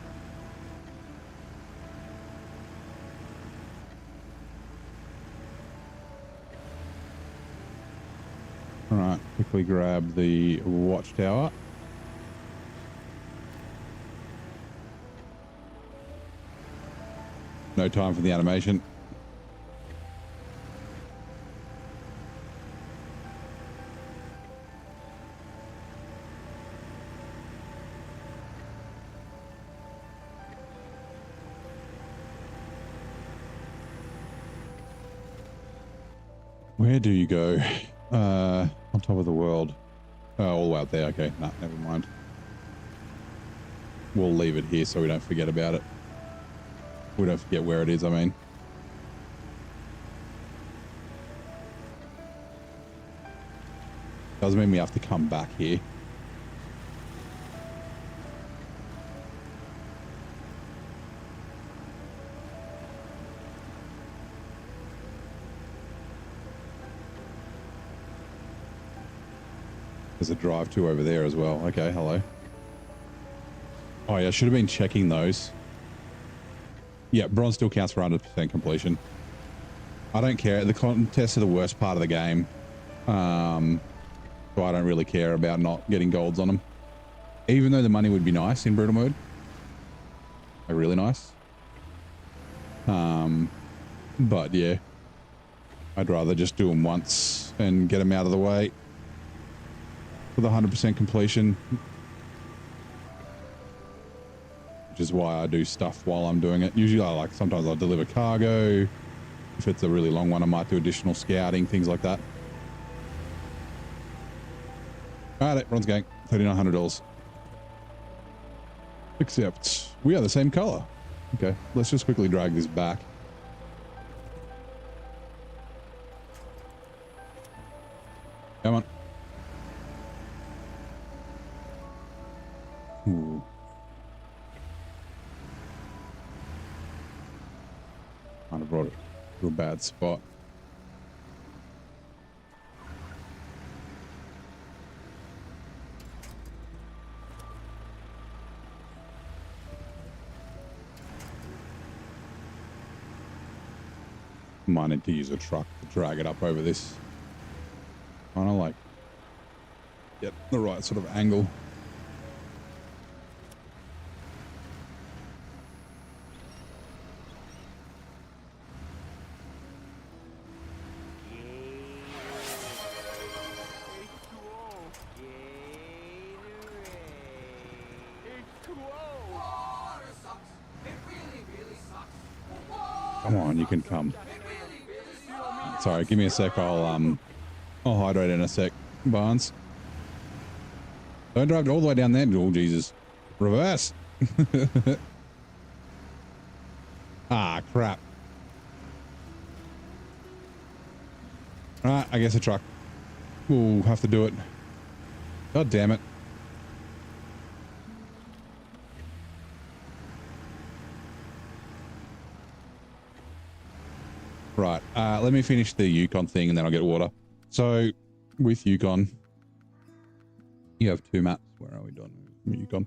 Alright, quick quickly grab the watchtower. No time for the animation. Where do you go? On top of the world. All the way up there. Okay, nah, never mind. We'll leave it here so we don't forget about it. We don't forget where it is, I mean. Doesn't mean we have to come back here. There's a drive-to over there as well. Okay, hello. Oh yeah, I should have been checking those. Yeah, bronze still counts for 100% completion. I don't care. The contests are the worst part of the game. So I don't really care about not getting golds on them. Even though the money would be nice in brutal mode. Like really nice. But yeah. I'd rather just do them once and get them out of the way. For the 100% completion. Which is why I do stuff while I'm doing it. Usually sometimes I'll deliver cargo. If it's a really long one, I might do additional scouting, things like that. All right, bronze gang, $3,900. Except we are the same color. Okay, let's just quickly drag this back. Come on. Ooh. Kind of brought it to a bad spot. Might need to use a truck to drag it up over this. Kind of like get the right sort of angle. Come on, you can come. Sorry, give me a sec. I'll hydrate in a sec, Barnes. Don't drive all the way down there. Oh, Jesus. Reverse. Ah, crap. Alright, I guess a truck. We'll have to do it. God damn it. Right, let me finish the Yukon thing and then I'll get water. So, with Yukon, you have two maps. Where are we doing? Yukon.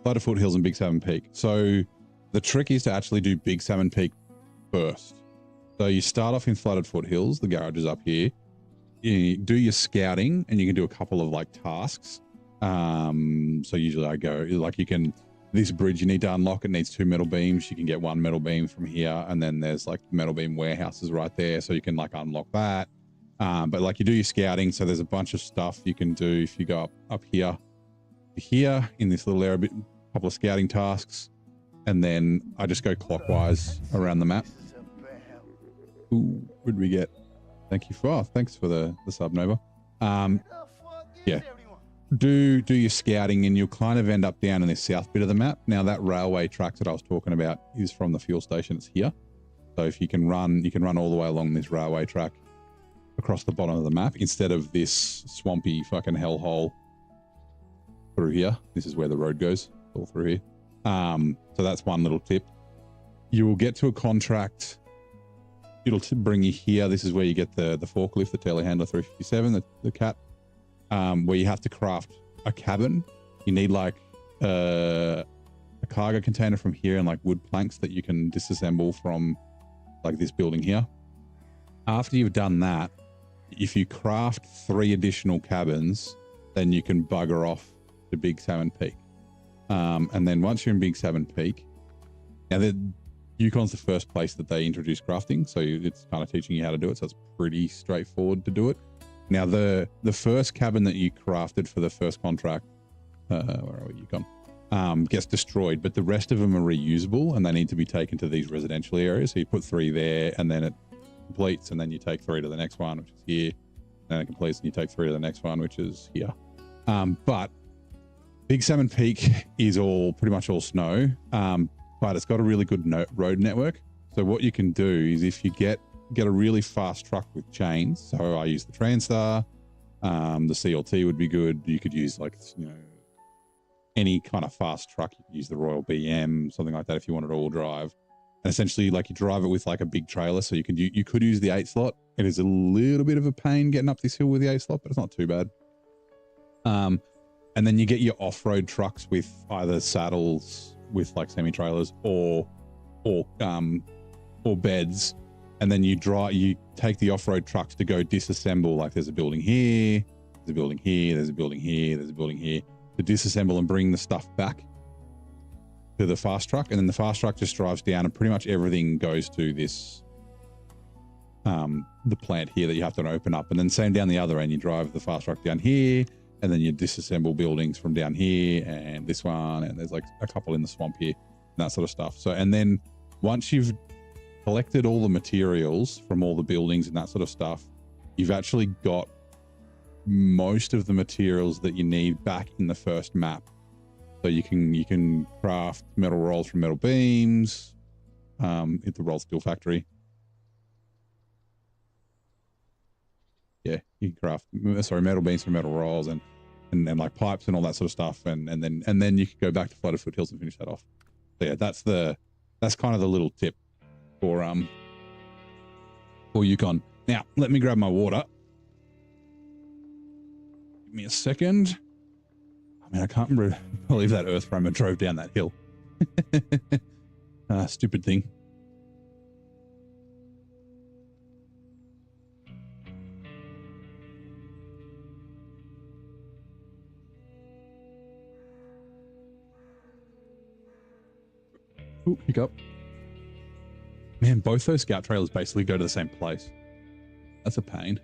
Flooded Foothills and Big Salmon Peak. So, the trick is to actually do Big Salmon Peak first. So, you start off in Flooded Foothills. The garage is up here. You do your scouting and you can do a couple of like tasks. So, usually I go, like you can... This bridge you need to unlock, it needs 2 metal beams. You can get 1 metal beam from here, and then there's like metal beam warehouses right there, so you can like unlock that. But like you do your scouting, so there's a bunch of stuff you can do if you go up here in this little area, a couple of scouting tasks, and then I just go clockwise around the map. Ooh, what did we get? Thanks for the sub, Nova. Yeah. Do your scouting and you'll kind of end up down in this south bit of the map. Now that railway track that I was talking about is from the fuel station. It's here. So if you can run all the way along this railway track across the bottom of the map instead of this swampy fucking hellhole through here. This is where the road goes, all through here. So that's one little tip. You will get to a contract. It'll bring you here. This is where you get the forklift, the telehandler 357, the cat. Where you have to craft a cabin. You need like a cargo container from here and like wood planks that you can disassemble from like this building here. After you've done that, if you craft 3 additional cabins, then you can bugger off to Big Salmon Peak. And then once you're in Big Salmon Peak, now the Yukon's the first place that they introduced crafting, so it's kind of teaching you how to do it. So it's pretty straightforward to do it. Now the first cabin that you crafted for the first contract, where are we, Yukon, gets destroyed, but the rest of them are reusable and they need to be taken to these residential areas. So you put 3 there, and then it completes, and then you take 3 to the next one, which is here. And then it completes, and you take 3 to the next one, which is here. But Big Salmon Peak is pretty much all snow, but it's got a really good road network. So what you can do is, if you get a really fast truck with chains, so I use the Transtar, the CLT would be good. You could use, like, any kind of fast truck. You could use the Royal BM, something like that, if you wanted all drive. And essentially, like, you drive it with like a big trailer, so you could use the 8 slot. It is a little bit of a pain getting up this hill with the 8 slot, but it's not too bad. And then you get your off-road trucks with either saddles with like semi-trailers or beds, and then you take the off-road trucks to go disassemble. Like, there's a building here, there's a building here, there's a building here, there's a building here, to disassemble and bring the stuff back to the fast truck. And then the fast truck just drives down, and pretty much everything goes to this the plant here that you have to open up. And then same down the other end, you drive the fast truck down here, and then you disassemble buildings from down here and this one, and there's like a couple in the swamp here and that sort of stuff. So, and then once you've collected all the materials from all the buildings and that sort of stuff, you've actually got most of the materials that you need back in the first map. So you can craft metal rolls from metal beams, at the roll steel factory. Yeah, you can craft metal beams from metal rolls and then like pipes and all that sort of stuff, and then you can go back to Flooded Foothills and finish that off. So yeah, that's kind of the little tip for Yukon. Now let me grab my water. Give me a second. I mean, I can't believe that earth framer drove down that hill. Stupid thing. Ooh, hiccup. Man, both those scout trailers basically go to the same place. That's a pain.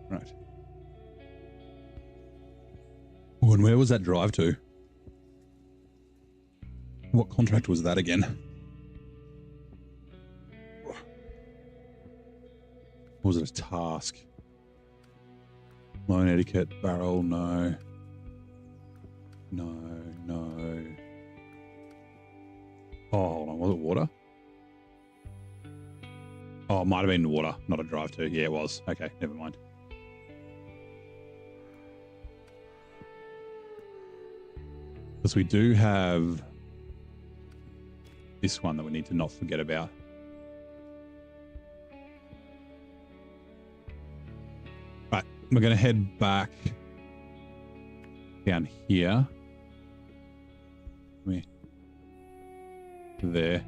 Right. Oh, and where was that drive to? What contract was that again? Or was it a task? Loan etiquette, barrel, no. No. Oh, hold on, was it water? Oh, it might have been water, not a drive to. Yeah, it was. Okay, never mind. Because we do have this one that we need to not forget about. Right, we're going to head back down here. There.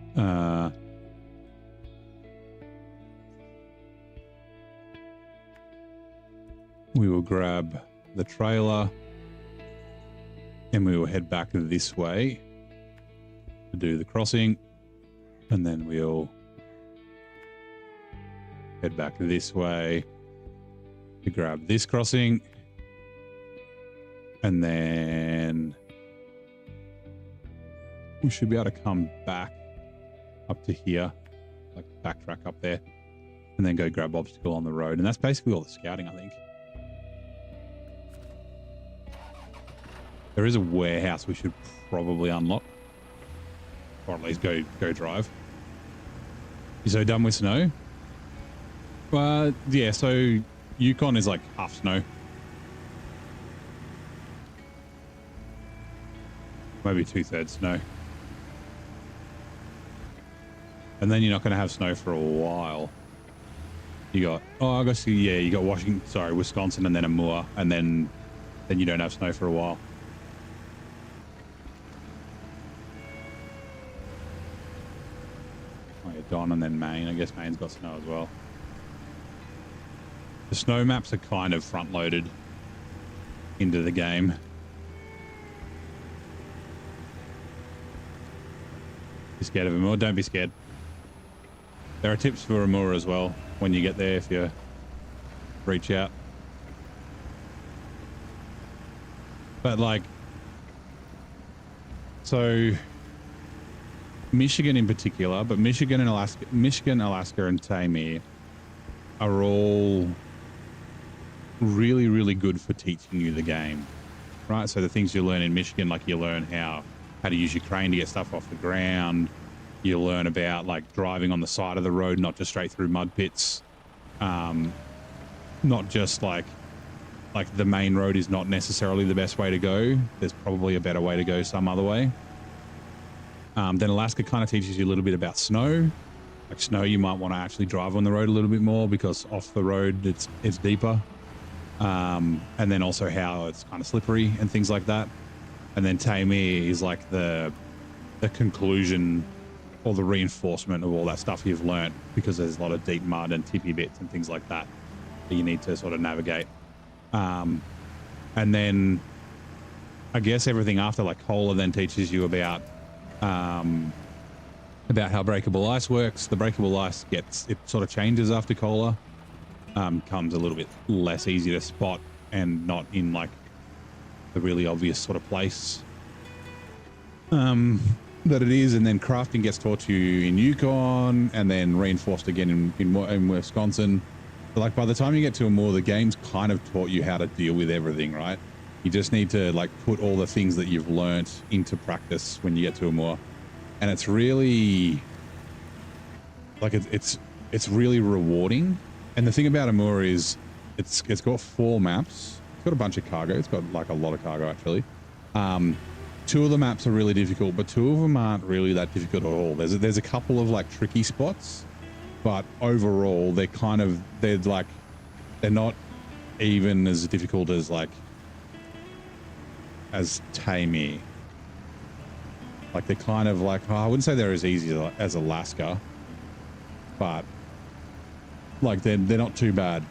We will grab the trailer and we will head back this way to do the crossing, and then we'll head back this way to grab this crossing, and then we should be able to come back up to here, like backtrack up there, and then go grab obstacle on the road. And that's basically all the scouting, I think. There is a warehouse we should probably unlock, or at least go drive. You so done with snow? Yeah, so Yukon is like half snow. Maybe 2/3 snow. And then you're not going to have snow for a while. You got, oh, I guess, yeah, you got Wisconsin, and then Amur, and then you don't have snow for a while. Oh, yeah, Don, and then Maine. I guess Maine's got snow as well. The snow maps are kind of front-loaded into the game. Be scared of Amur? Don't be scared. There are tips for Amur as well when you get there if you reach out. But like, so Michigan in particular, but Michigan, Alaska, and Tamir are all really, really good for teaching you the game, right? So the things you learn in Michigan, like you learn how to use your crane to get stuff off the ground. You learn about like driving on the side of the road, not just straight through mud pits. Not just like the main road is not necessarily the best way to go. There's probably a better way to go some other way. Then Alaska kind of teaches you a little bit about snow. Like snow, you might want to actually drive on the road a little bit more because off the road it's deeper. And then also how it's kind of slippery and things like that. And then Tamir is like the conclusion or the reinforcement of all that stuff you've learnt, because there's a lot of deep mud and tippy bits and things like that you need to sort of navigate. And then I guess everything after, like Cola, then teaches you about how breakable ice works. The breakable ice it sort of changes after Cola. Comes a little bit less easy to spot and not in like the really obvious sort of place that it is. And then crafting gets taught to you in Yukon and then reinforced again in Wisconsin. But like by the time you get to Amur, the game's kind of taught you how to deal with everything, right? You just need to like put all the things that you've learnt into practice when you get to Amur. And it's really like it's really rewarding. And the thing about Amur is it's got 4 maps. It's got a bunch of cargo. It's got like a lot of cargo actually. 2 of the maps are really difficult, but 2 of them aren't really that difficult at all. There's a couple of like tricky spots, but overall they're not even as difficult as Tamir. Like they're kind of like, I wouldn't say they're as easy as Alaska, but like they're not too bad,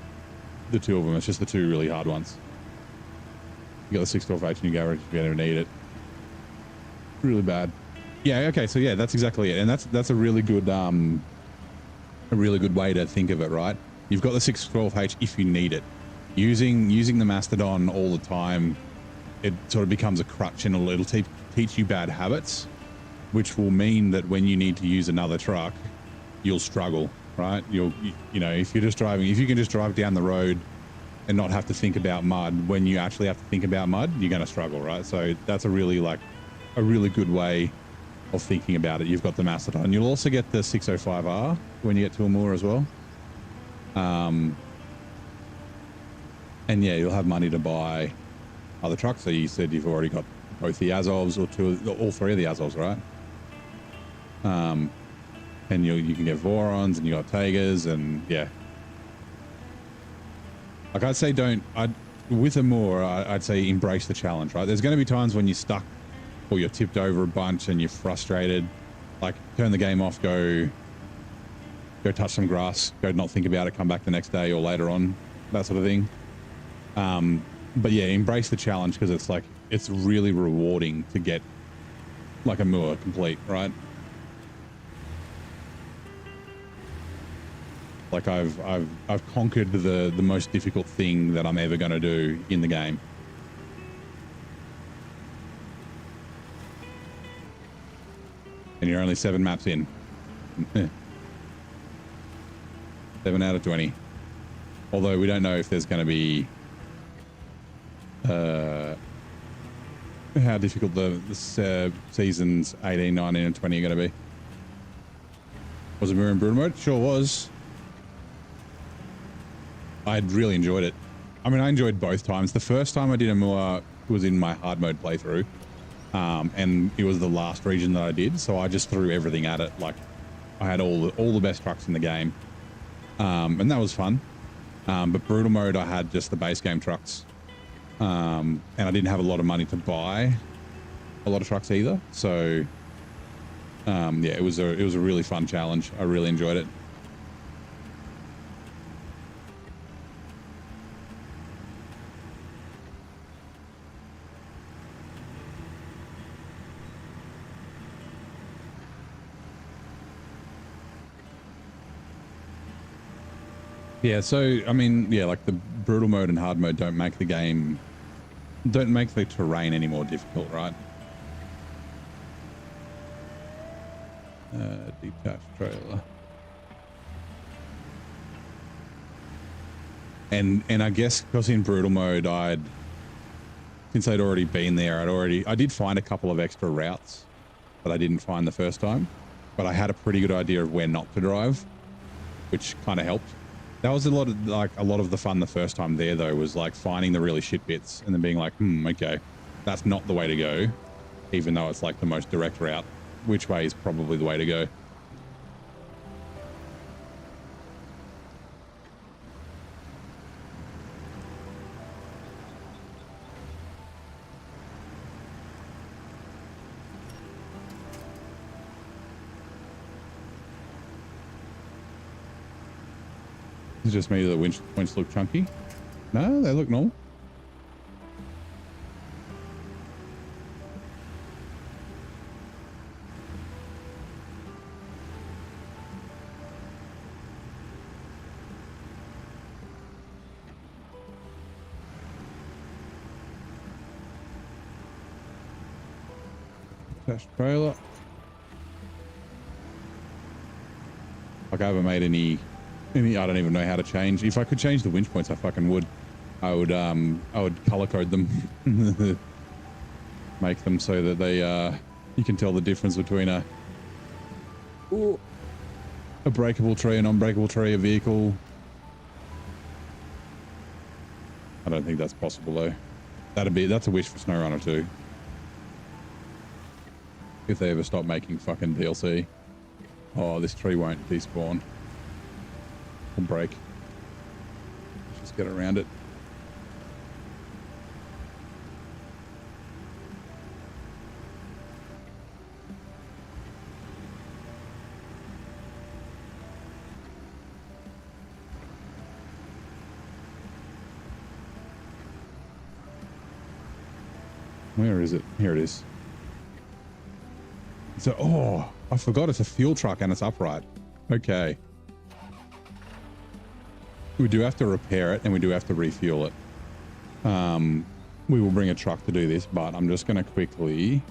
the 2 of them. It's just the 2 really hard ones. You got the 612H in your garage if you ever need it. Really bad. Yeah, okay, so yeah, that's exactly it. And that's a really good way to think of it, right? You've got the 612H if you need it. Using the Mastodon all the time, it sort of becomes a crutch, and it'll teach you bad habits, which will mean that when you need to use another truck, you'll struggle, right? You know, if you can just drive down the road and not have to think about mud, when you actually have to think about mud, you're going to struggle, right? So that's a really good way of thinking about it. You've got the Mastodon. You'll also get the 605R when you get to Amur as well. And yeah, you'll have money to buy other trucks. So you said you've already got both the Azovs all 3 of the Azovs, right? And you can get Vorons and you got Tigers, and yeah. Like I'd say with Amur, I'd say embrace the challenge, right? There's going to be times when you're stuck or you're tipped over a bunch and you're frustrated. Like turn the game off, go touch some grass, go not think about it, come back the next day or later on, that sort of thing. But yeah, embrace the challenge, because it's really rewarding to get like Amur complete, right? Like I've conquered the most difficult thing that I'm ever going to do in the game. And you're only 7 maps in. 7 out of 20. Although we don't know if there's going to be how difficult the seasons 18, 19, and 20 are going to be. Was it Mirror and Brutal mode? Sure was. I really enjoyed it. I mean, I enjoyed both times. The first time I did Amur was in my hard mode playthrough. And it was the last region that I did, so I just threw everything at it. Like I had all the best trucks in the game. And that was fun. But brutal mode, I had just the base game trucks. And I didn't have a lot of money to buy a lot of trucks either. So yeah, it was a really fun challenge. I really enjoyed it. Yeah, so I mean, yeah, like the brutal mode and hard mode don't make the terrain any more difficult, right? Detached trailer. And I guess because in brutal mode since I'd already been there, I did find a couple of extra routes that I didn't find the first time, but I had a pretty good idea of where not to drive, which kind of helped. That was a lot of the fun the first time there, though, was like finding the really shit bits and then being like, okay, that's not the way to go, even though it's like the most direct route. Which way is probably the way to go? It's just me, the winch look chunky. No, they look normal. Attached trailer. Like I haven't made any, I don't even know how to change. If I could change the winch points, I fucking would. I would color code them, make them so that they you can tell the difference between a breakable tree, an unbreakable tree, a vehicle. I don't think that's possible though. That's a wish for SnowRunner too. If they ever stop making fucking DLC. Oh, this tree won't despawn. Or break. Let's just get around it. Where is it? Here it is. So, oh, I forgot it's a fuel truck and it's upright. Okay. We do have to repair it and we do have to refuel it. We will bring a truck to do this, but I'm just going to quickly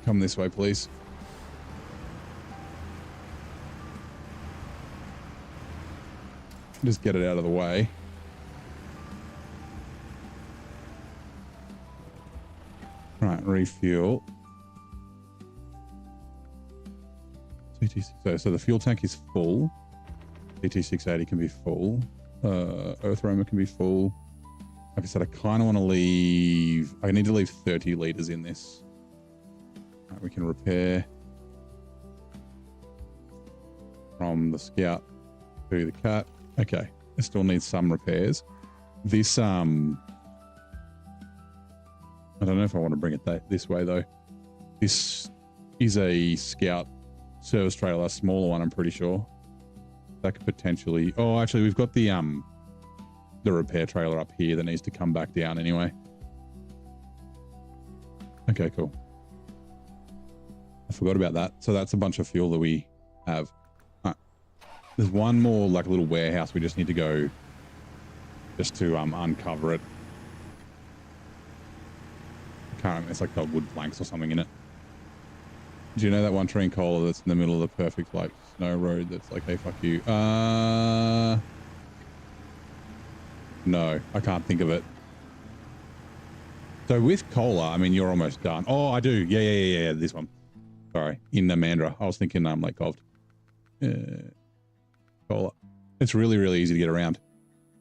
come this way, please. Just get it out of the way. Right, refuel. So the fuel tank is full. CT680 can be full. Earth Roamer can be full. Like I said, I kind of want to leave. I need to leave 30 liters in this. Right, we can repair from the Scout to the Cat. Okay, it still needs some repairs. This I don't know if I want to bring it this way though. This is a Scout service trailer, a smaller one, I'm pretty sure. That could potentially... Oh, actually, we've got the repair trailer up here that needs to come back down anyway. Okay, cool. I forgot about that. So that's a bunch of fuel that we have. All right. There's one more like little warehouse we just need to go just to uncover it. I can't remember. It's like got wood planks or something in it. Do you know that one tree in Cola that's in the middle of the perfect like snow road that's like, hey, fuck you? No, I can't think of it. So with Cola, I mean, you're almost done. Oh, I do. Yeah. This one. Sorry. In the Mandra. I was thinking Lake Gold. Cola. It's really, really easy to get around.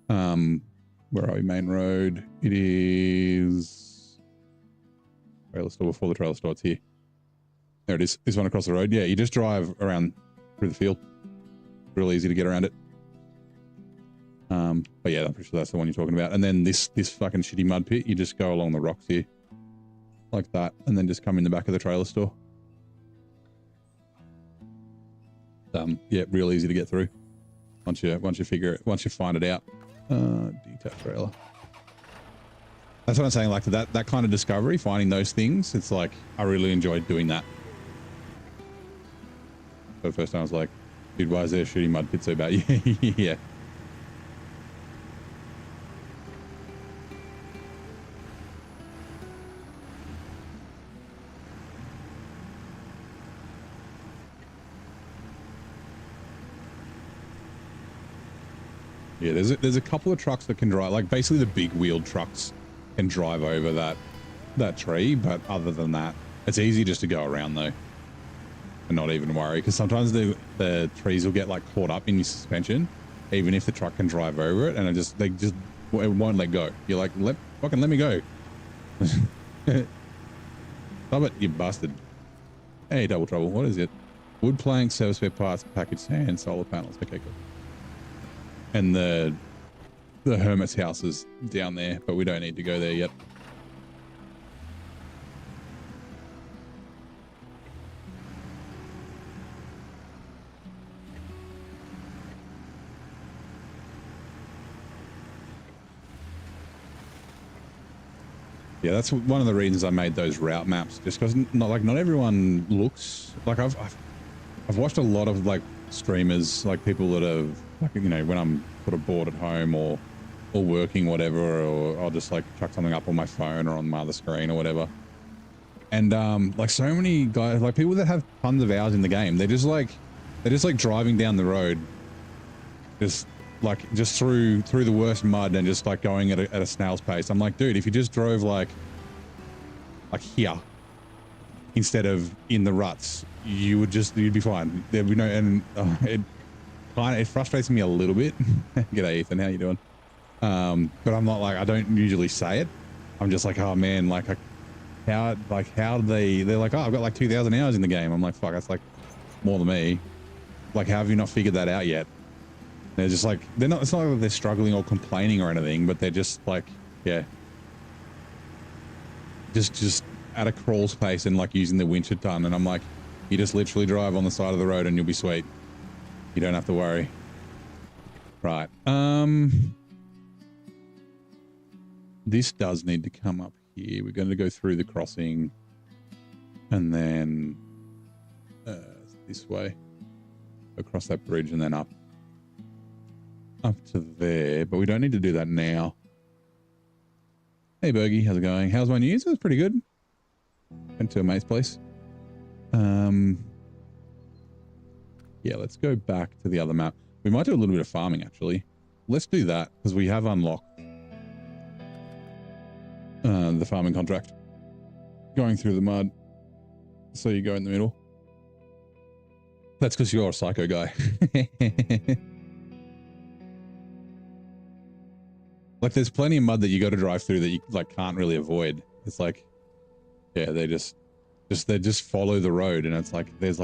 Where are we? Main road. It is... Trailer store. Before the trailer store, it's here. There it is. This one across the road. Yeah, you just drive around through the field. real easy to get around it. But yeah, I'm pretty sure that's the one you're talking about. And then this fucking shitty mud pit, you just go along the rocks here like that, and then just come in the back of the trailer store. Yeah, real easy to get through once you find it out. Detached trailer. That's what I'm saying. Like that kind of discovery, finding those things. It's like I really enjoyed doing that. For the first time, I was like, dude, why is there a shitty mud pit so bad? Yeah. Yeah, there's a couple of trucks that can drive, like basically the big wheeled trucks can drive over that tree, but other than that, it's easy just to go around though and not even worry, because sometimes the trees will get like caught up in your suspension, even if the truck can drive over it, and it won't let go. You're like, fucking let me go. Stop it, you bastard. Hey, double trouble. What is it? Wood planks, service spare parts, packaged sand, solar panels. Okay, cool. And the hermit's house is down there, but we don't need to go there yet. Yeah, that's one of the reasons I made those route maps, just because not everyone looks like I've watched a lot of like streamers, like people that have, like, you know, when I'm sort of bored at home or working, whatever, or I'll just like chuck something up on my phone or on my other screen or whatever. And like so many guys, like people that have tons of hours in the game, they're just like driving down the road, just through the worst mud and just like going at a snail's pace. I'm like, dude, if you just drove like here instead of in the ruts, you'd be fine. There'd be no, and it frustrates me a little bit. G'day, Ethan, how you doing? But I'm not like, I don't usually say it. I'm just like, oh man, like how do they're like, oh, I've got like 2,000 hours in the game. I'm like, fuck, that's like more than me. Like, how have you not figured that out yet? They're just like, it's not like they're struggling or complaining or anything, but they're just like, yeah, just at a crawl's pace and like using the winch a ton. And I'm like, you just literally drive on the side of the road and you'll be sweet. You don't have to worry. Right. This does need to come up here. We're going to go through the crossing and then this way, across that bridge and then up to there, but we don't need to do that now. Hey Bergie, how's it going? How's my news? It was pretty good. Went to a mate's place. Yeah, let's go back to the other map. We might do a little bit of farming actually. Let's do that because we have unlocked the farming contract. Going through the mud. So you go in the middle. That's because you're a psycho guy. Like there's plenty of mud that you got to drive through that you like can't really avoid. It's like, yeah, they just follow the road, and it's like there's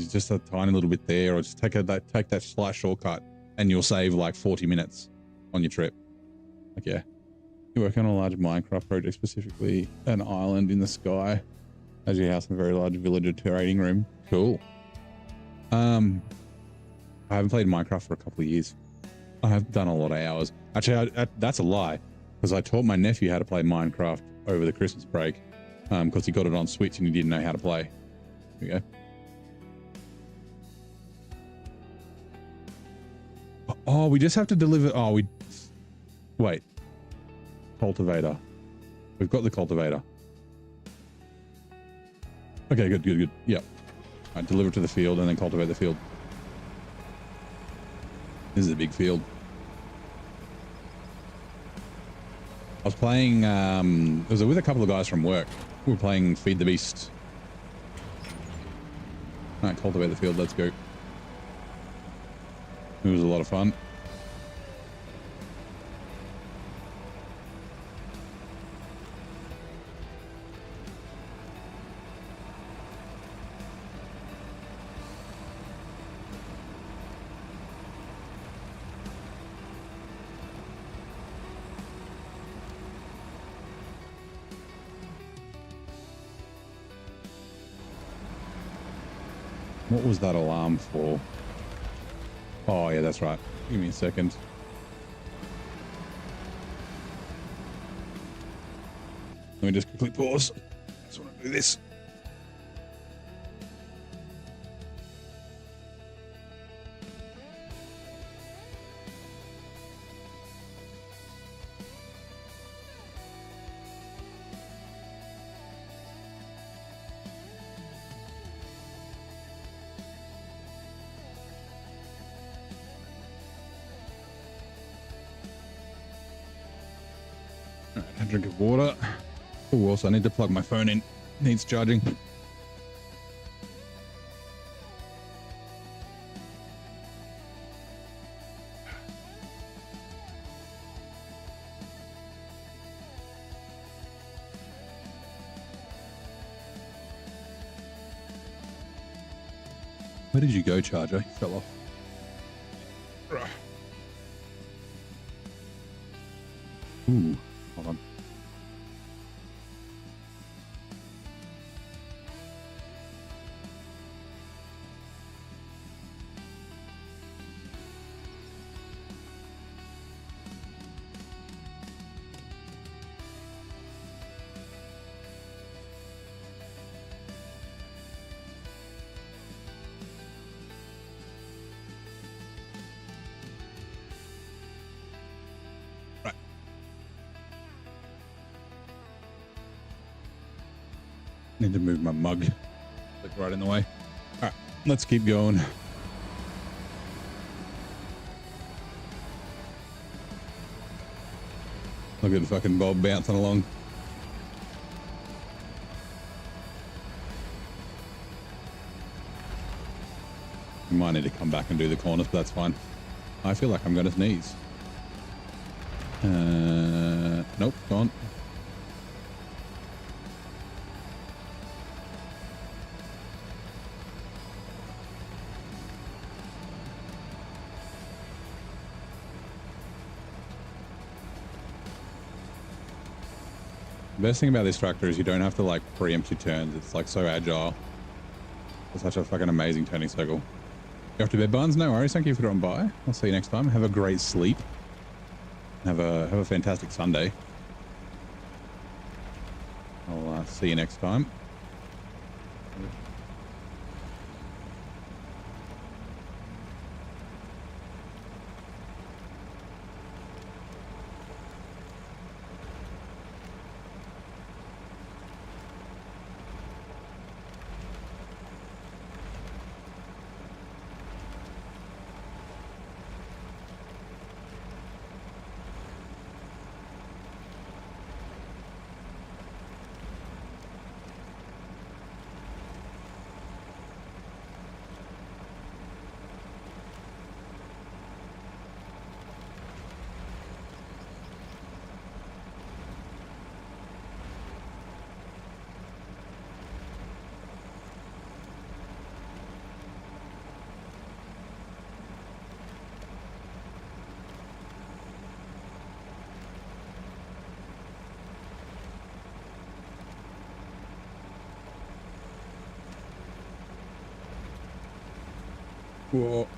just a tiny little bit there, or just take that slight shortcut, and you'll save like 40 minutes on your trip. Like, yeah, you work on a large Minecraft project, specifically an island in the sky as your house and a very large villager trading room. Cool. I haven't played Minecraft for a couple of years. I have done a lot of hours. Actually, that's a lie, because I taught my nephew how to play Minecraft over the Christmas break, because he got it on Switch and he didn't know how to play. Here we go. Oh, we just have to deliver. Oh, wait. Cultivator. We've got the cultivator. Okay, good. Yep. All right, deliver to the field and then cultivate the field. This is a big field. I was playing, it was with a couple of guys from work. We were playing Feed the Beast. All right, cultivate the field, let's go. It was a lot of fun. What was that alarm for? Oh, yeah, that's right. Give me a second. Let me just quickly pause. Just want to do this. All right, a drink of water. Oh, also I need to plug my phone in. Needs charging. Where did you go, charger? You fell off. Ooh, hold on. Need to move my mug. Like right in the way. All right, let's keep going. Look at the fucking Bob bouncing along. You might need to come back and do the corners, but that's fine. I feel like I'm going to sneeze. Nope, gone. The best thing about this tractor is you don't have to like preempt your turns. It's like so agile. It's such a fucking amazing turning circle. You off to bed, Barnes? No worries. Thank you for dropping by. I'll see you next time. Have a great sleep. Have a fantastic Sunday. I'll see you next time. Whoa.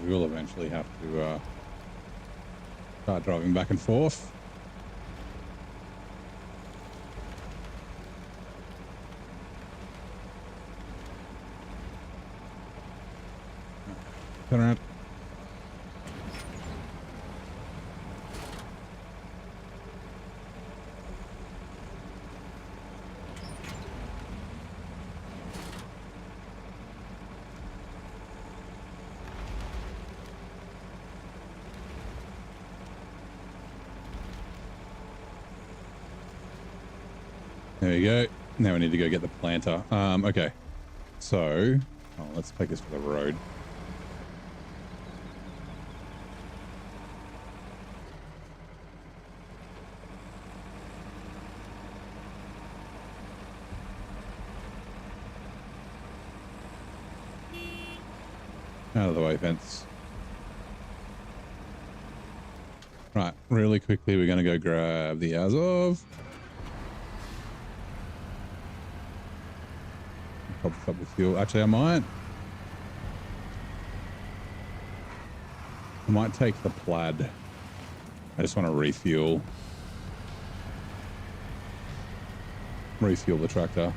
We will eventually have to start driving back and forth. Turn around. There you go. Now we need to go get the planter. Okay. So, let's take this for the road. Out of the way, fence. Right, really quickly, we're going to go grab the Azov. Top this up with fuel. Actually, I might take the plaid. I just want to refuel the tractor.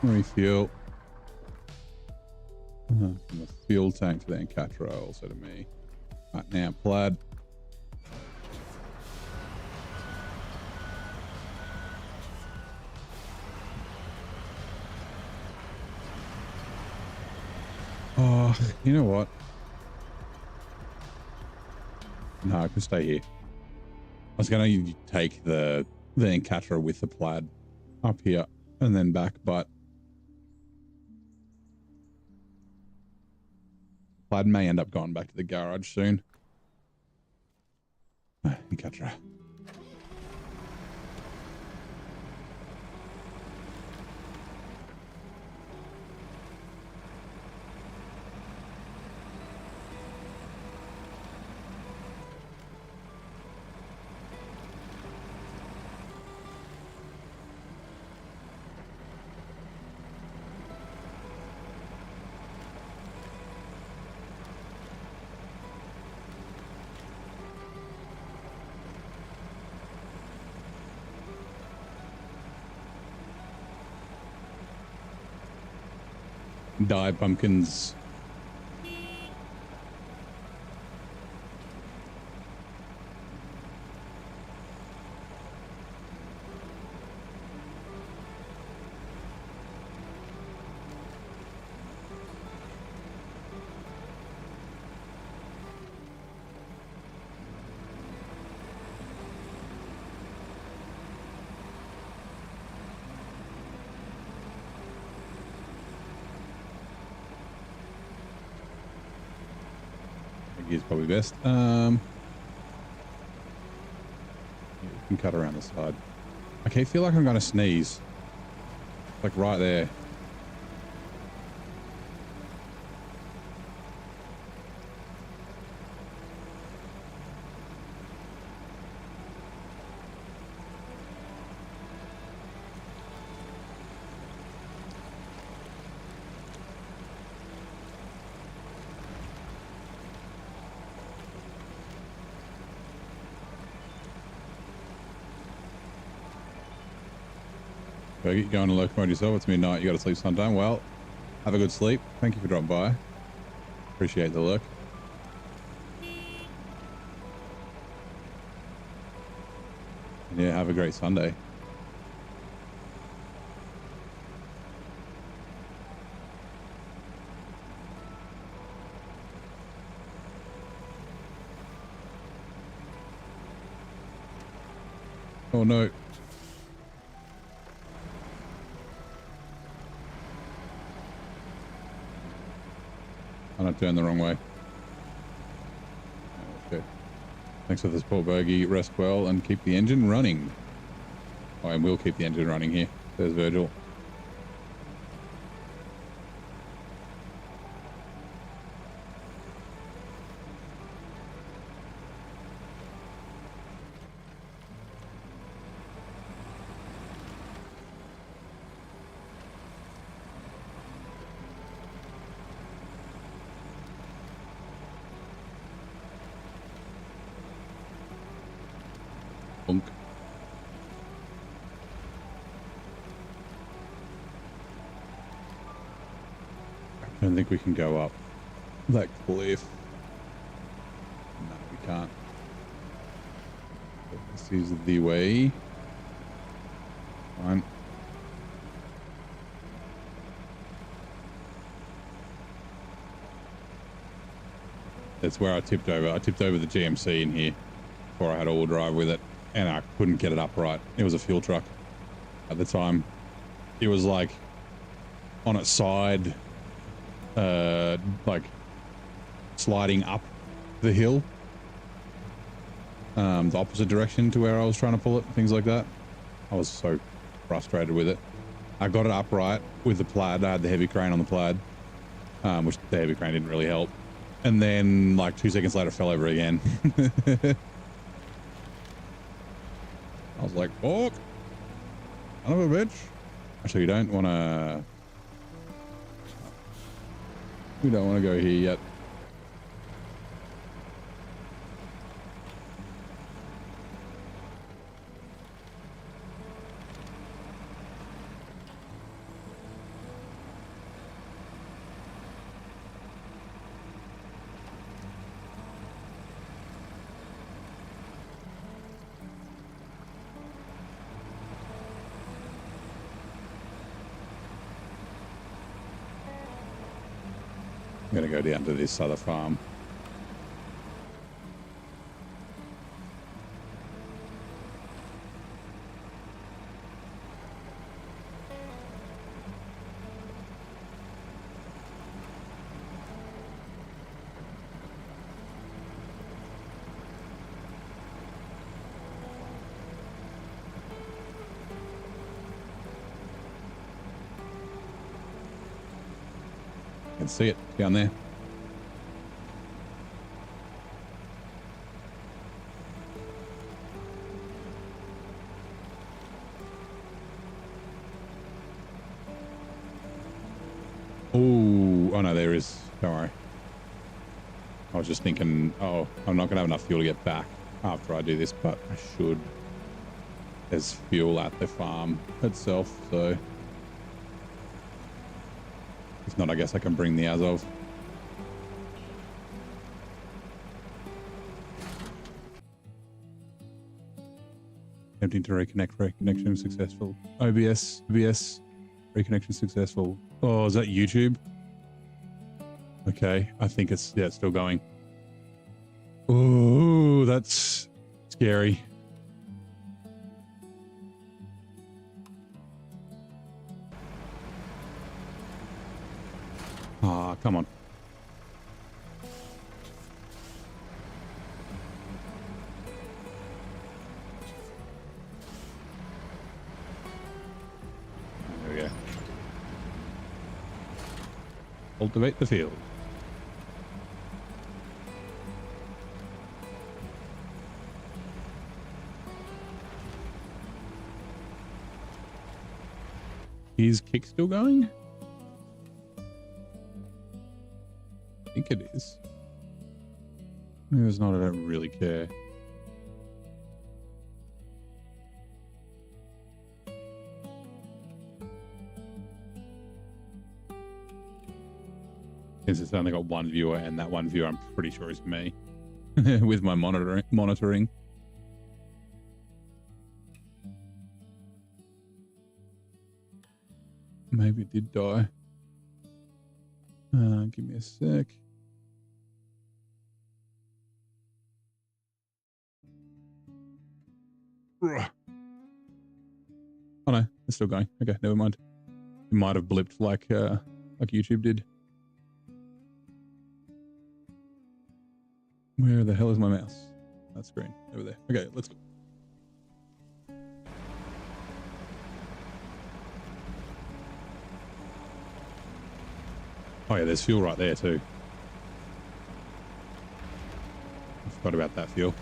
Refuel. From the fuel tank to the Ankatra, also to me. Right now, plaid. Oh, you know what? No, I can stay here. I was going to take the Ankatra with the plaid up here and then back, but plaid may end up going back to the garage soon. Ankatra. Die pumpkins. Is probably best. Yeah, we can cut around the side. Okay, I feel like I'm gonna sneeze. Like right there. Go get going to locomotive yourself. It's midnight. You got to sleep sometime. Well, have a good sleep. Thank you for dropping by. Appreciate the look. And yeah, have a great Sunday. Oh no. I'm not turning the wrong way. Okay. Thanks for the support, Bogey. Rest well and keep the engine running. Oh, and we'll keep the engine running here. There's Virgil. Bunk. I don't think we can go up that cliff. can't. But this is the way. Fine. That's where I tipped over. I tipped over the GMC in here before I had all-wheel drive with it, and I couldn't get it upright. It was a fuel truck at the time. It was like on its side, like sliding up the hill, the opposite direction to where I was trying to pull it, things like that. I was so frustrated with it. I got it upright with the plaid. I had the heavy crane on the plaid, which the heavy crane didn't really help. And then like 2 seconds later, fell over again. I was like, fuck, son of a bitch. Actually, we don't want to go here yet. I'm going to go down to this other farm. Can see it down there. Oh no, there is. Don't worry. I was just thinking, oh, I'm not gonna have enough fuel to get back after I do this, but I should. There's fuel at the farm itself, so if not, I guess I can bring the Azov. Attempting to reconnect. Reconnection successful. OBS. Reconnection successful. Oh, is that YouTube? Okay, I think it's, yeah, it's still going. Oh, that's scary. Ah, come on. There we go. Cultivate the field. Is Kick still going? I think it is. Maybe it's not, I don't really care. Since it's only got one viewer, and that one viewer I'm pretty sure is me with my monitoring. Maybe it did die. Give me a sec. Oh no, it's still going. Okay, never mind. It might have blipped like YouTube did. Where the hell is my mouse? That screen over there. Okay, let's go. Oh yeah, there's fuel right there too. I forgot about that fuel.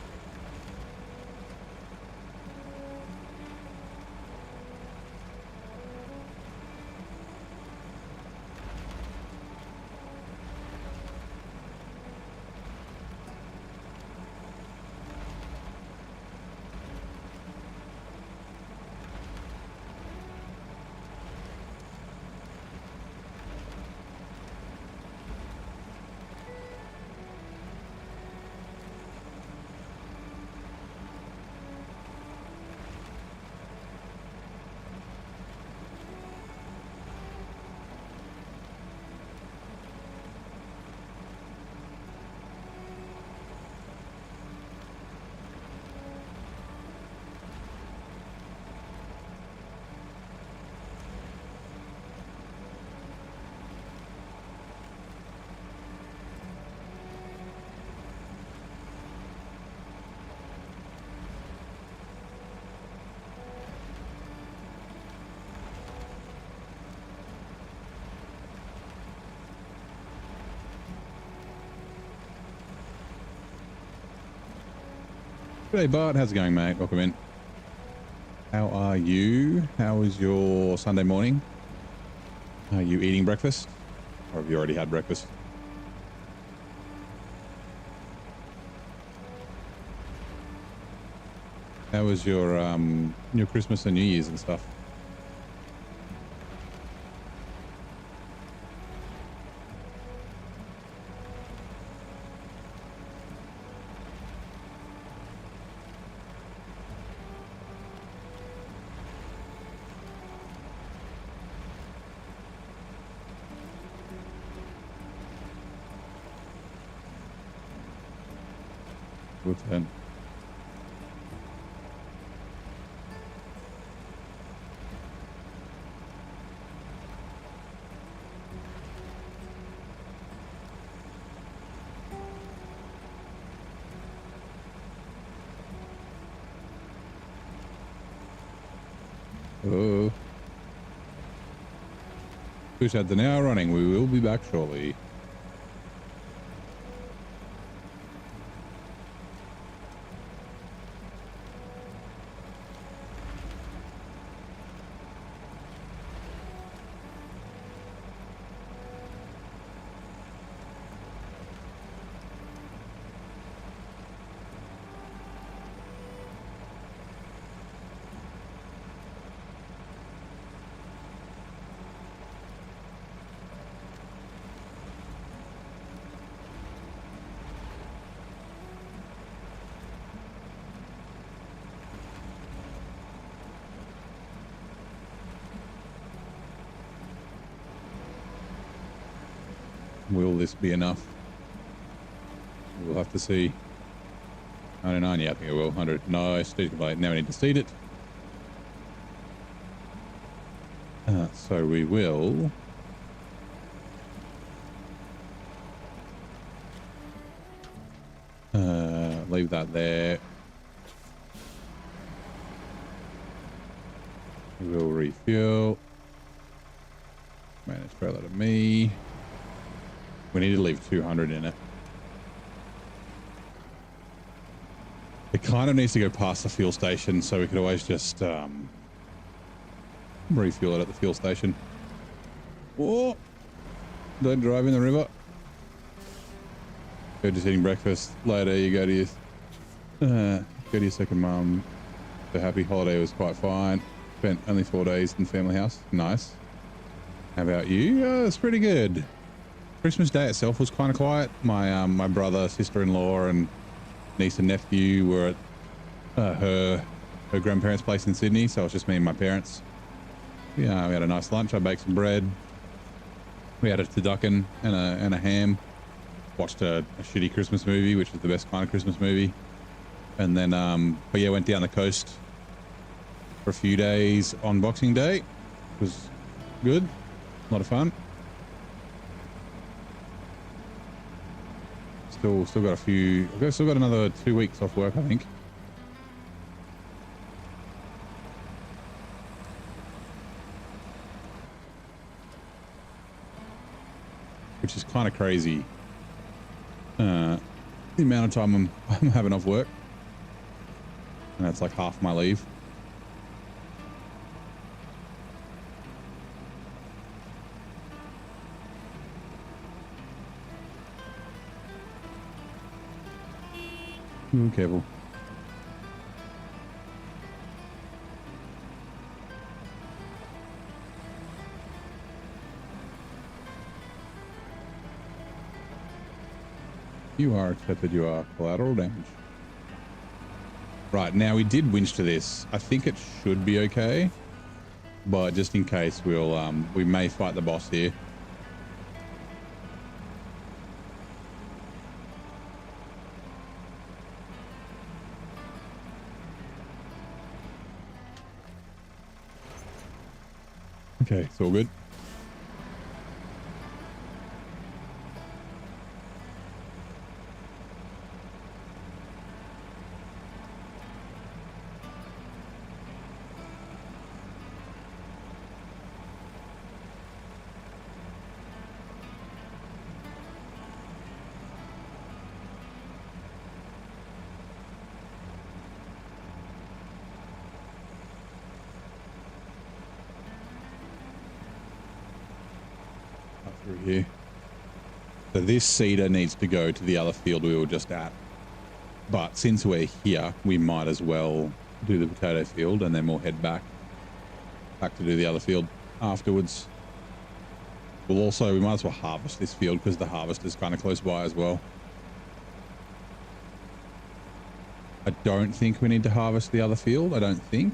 G'day, Bart. How's it going, mate? Welcome in. How are you? How was your Sunday morning? Are you eating breakfast? Or have you already had breakfast? How was your Christmas and New Year's and stuff? Good then. Oh. Push out the now running. We will be back shortly. Will this be enough? We'll have to see. 99, yeah, I think it will. 100, no, stage complete. Now we need to seed it. So we will. Leave that there. We will refuel. Manage trailer to me. We need to leave 200 in it. It kind of needs to go past the fuel station, so we could always just refuel it at the fuel station. Oh, don't drive in the river. Go just eating breakfast. Later, you go to your second mum. The happy holiday was quite fine. Spent only 4 days in the family house. Nice. How about you? It's pretty good. Christmas Day itself was kind of quiet. My brother, sister-in-law, and niece and nephew were at her grandparents' place in Sydney, so it was just me and my parents. Yeah, we had a nice lunch. I baked some bread. We had a turducken and a ham. Watched a shitty Christmas movie, which was the best kind of Christmas movie. And then, but yeah, went down the coast for a few days on Boxing Day. It was good. A lot of fun. Still got a few. I've still got another 2 weeks off work, I think. Which is kind of crazy. The amount of time I'm having off work, and that's like half my leave. Ooh, careful. You are accepted. You are collateral damage. Right, now we did winch to this. I think it should be okay, but just in case, we may fight the boss here. Okay, it's all good. here. So this seeder needs to go to the other field we were just at. But since we're here, we might as well do the potato field and then we'll head back to do the other field afterwards. We might as well harvest this field because the harvest is kind of close by as well. I don't think we need to harvest the other field. I don't think.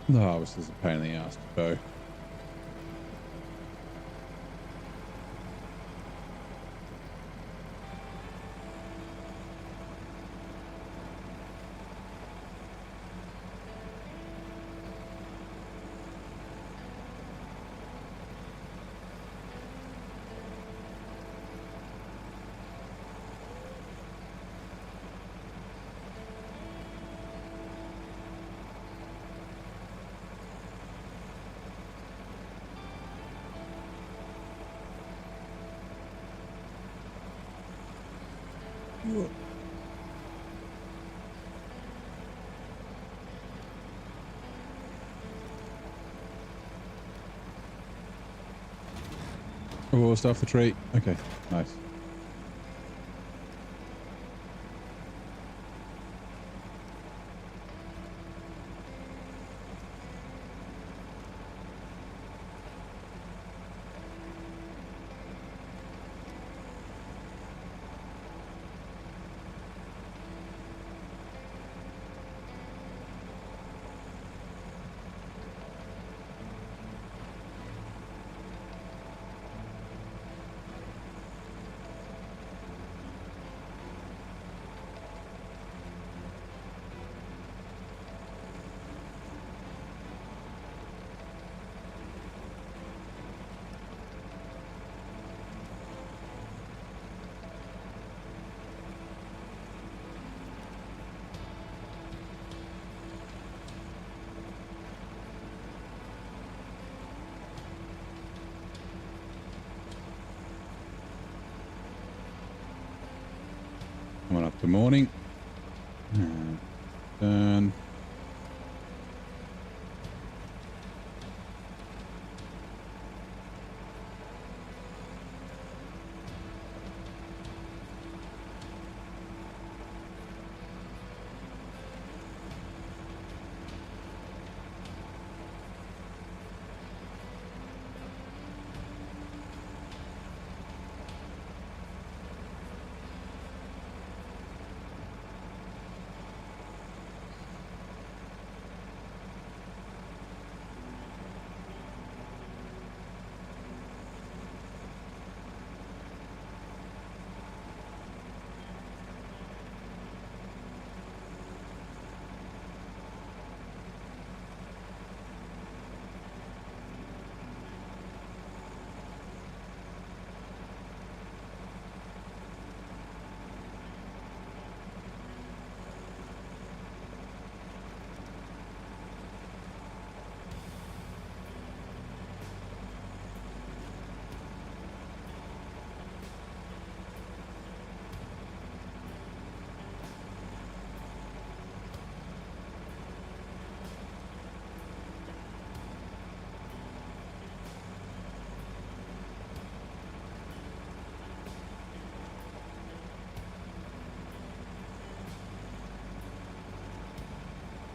The harvest is a pain in the ass to go. Oh, stuff the tree. Okay, nice. Coming up to morning. Turn.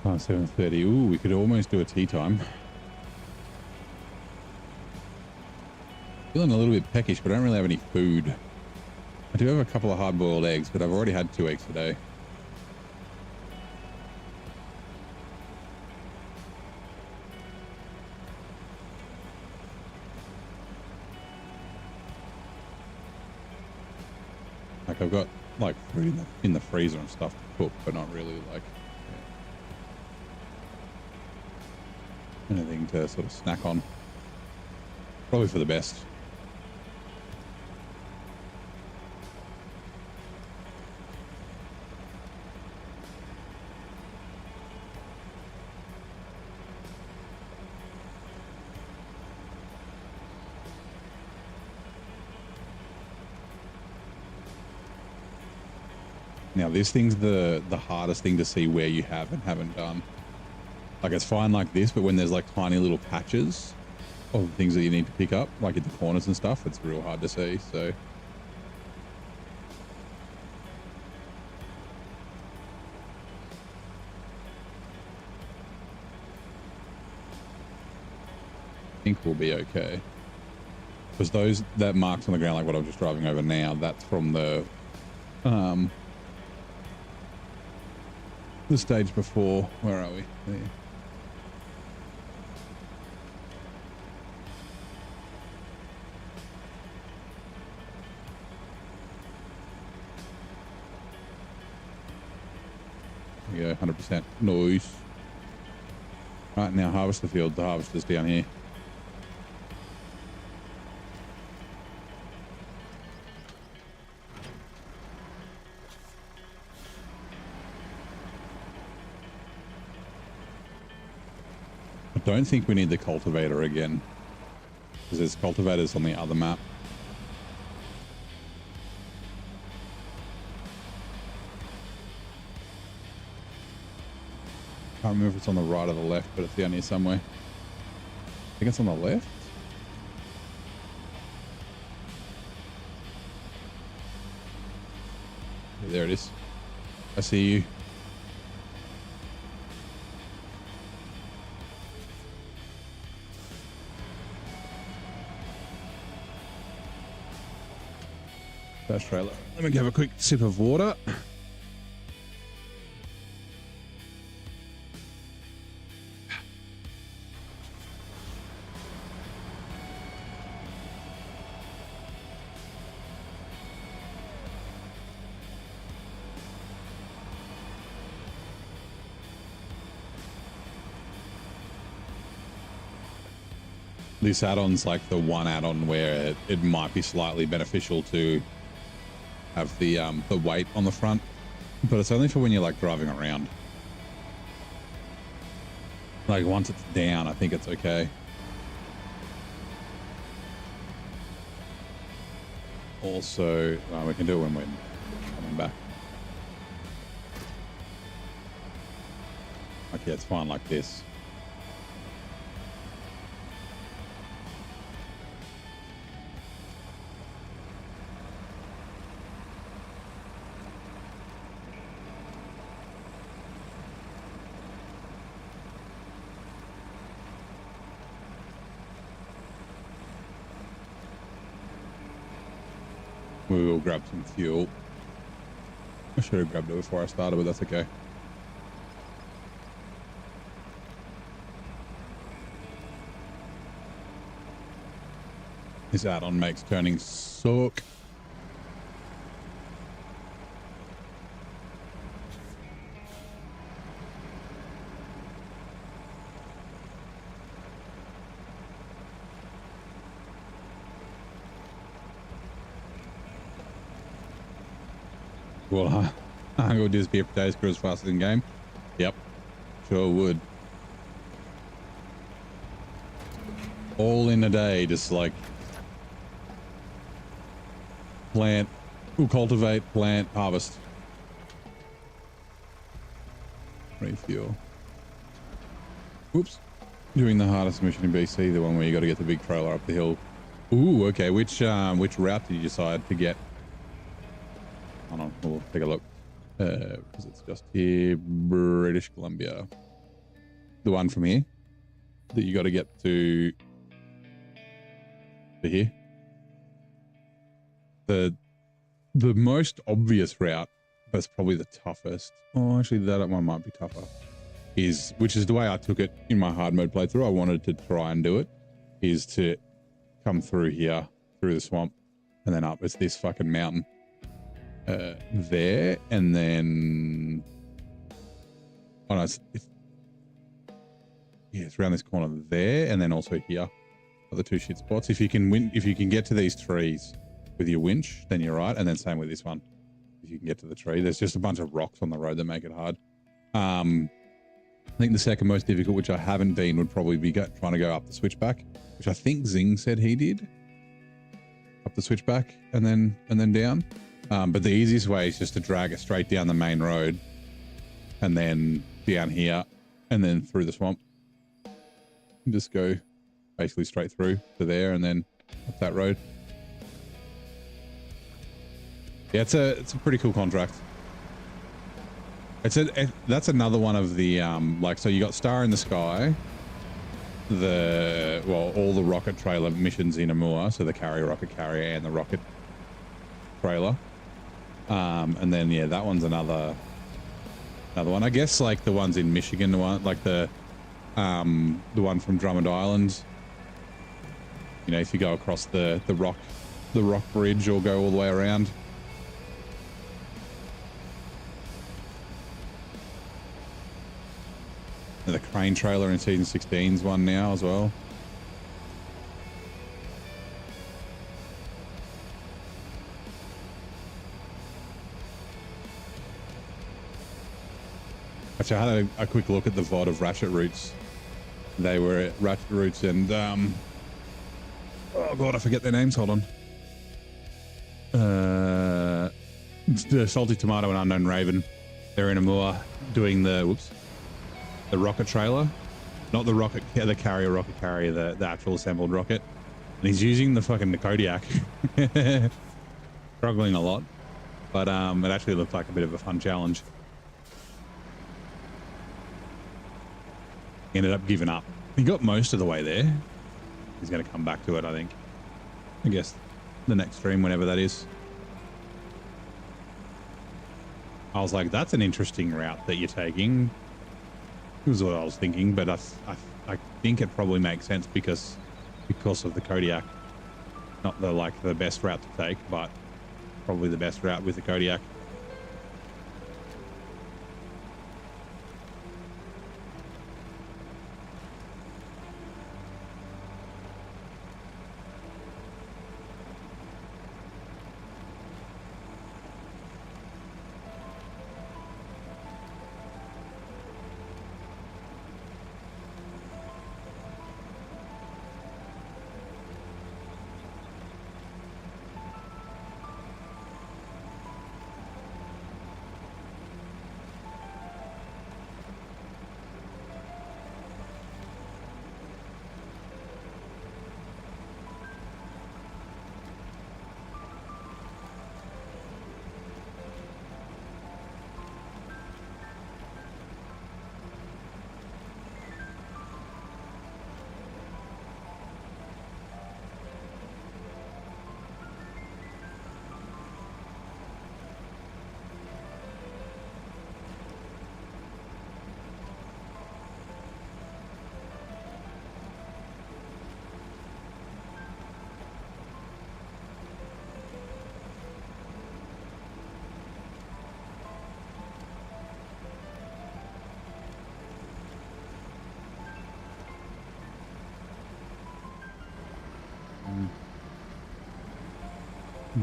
Oh, 7:30. Ooh, we could almost do a tea time. Feeling a little bit peckish, but I don't really have any food. I do have a couple of hard-boiled eggs, but I've already had 2 eggs today. Like I've got like food in the freezer and stuff to cook, but not really like anything to sort of snack on. Probably for the best. Now this thing's the hardest thing to see where you have and haven't done. Like it's fine like this, but when there's like tiny little patches of things that you need to pick up, like at the corners and stuff, it's real hard to see. So I think we'll be okay. Because that marks on the ground, like what I'm just driving over now, that's from the stage before. Where are we? There. There we go, 100% noise. Right, now harvest the field. The harvester's down here. I don't think we need the cultivator again, because there's cultivators on the other map. Can't remember if it's on the right or the left, but it's down here somewhere. I think it's on the left. Yeah, there it is. I see you. Dash trailer. Let me have a quick sip of water. This add-on's like the one add-on where it might be slightly beneficial to have the weight on the front, but it's only for when you're like driving around. Like once it's down, I think it's okay. Also, we can do it when we're coming back. Okay, it's fine like this. We will grab some fuel. I should have grabbed it before I started, but that's okay. This add-on makes turning suck. Well, I'm going to do this beer potatoes cruise faster than game. Yep, sure would. All in a day, just like plant, cultivate, plant, harvest. Refuel. Whoops. Doing the hardest mission in BC, the one where you got to get the big trailer up the hill. Ooh, okay. Which route did you decide to get? Hold on, we'll take a look. Because it's just here, British Columbia. The one from here that you got to get to here. The most obvious route, but it's probably the toughest. Oh, actually, that one might be tougher. Which is the way I took it in my hard mode playthrough. I wanted to try and do it. Is to come through here, through the swamp, and then up. It's this fucking mountain. There, and then oh no, it's around this corner there, and then also here are the two shit spots. If you can get to these trees with your winch, then you're right, and then same with this one. If you can get to the tree, there's just a bunch of rocks on the road that make it hard. I think the second most difficult, which I haven't been, would probably be trying to go up the switchback, which I think Zing said he did. Up the switchback and then down. But the easiest way is just to drag it straight down the main road and then down here and then through the swamp. And just go basically straight through to there and then up that road. Yeah, it's a pretty cool contract. That's another one of the like, so you got Star in the Sky, all the rocket trailer missions in Amur, so the rocket carrier and the rocket trailer. And then yeah, that one's another one. I guess like the ones in Michigan, the one like the one from Drummond Island. You know, if you go across the rock bridge or go all the way around. And the crane trailer in season 16's one now as well. Actually, I had a quick look at the VOD of Ratchet Roots. They were at Ratchet Roots and oh god, I forget their names. Hold on. The Salty Tomato and Unknown Raven. They're in Amur doing the rocket trailer, not the rocket, the carrier rocket carrier, the actual assembled rocket. And he's using the Kodiak. Struggling a lot, but it actually looked like a bit of a fun challenge. He ended up giving up. He got most of the way there. He's going to come back to it, I think. I guess the next stream, whenever that is. I was like, that's an interesting route that you're taking. Was what I was thinking, but I think it probably makes sense because of the Kodiak. Not the best route to take, but probably the best route with the Kodiak.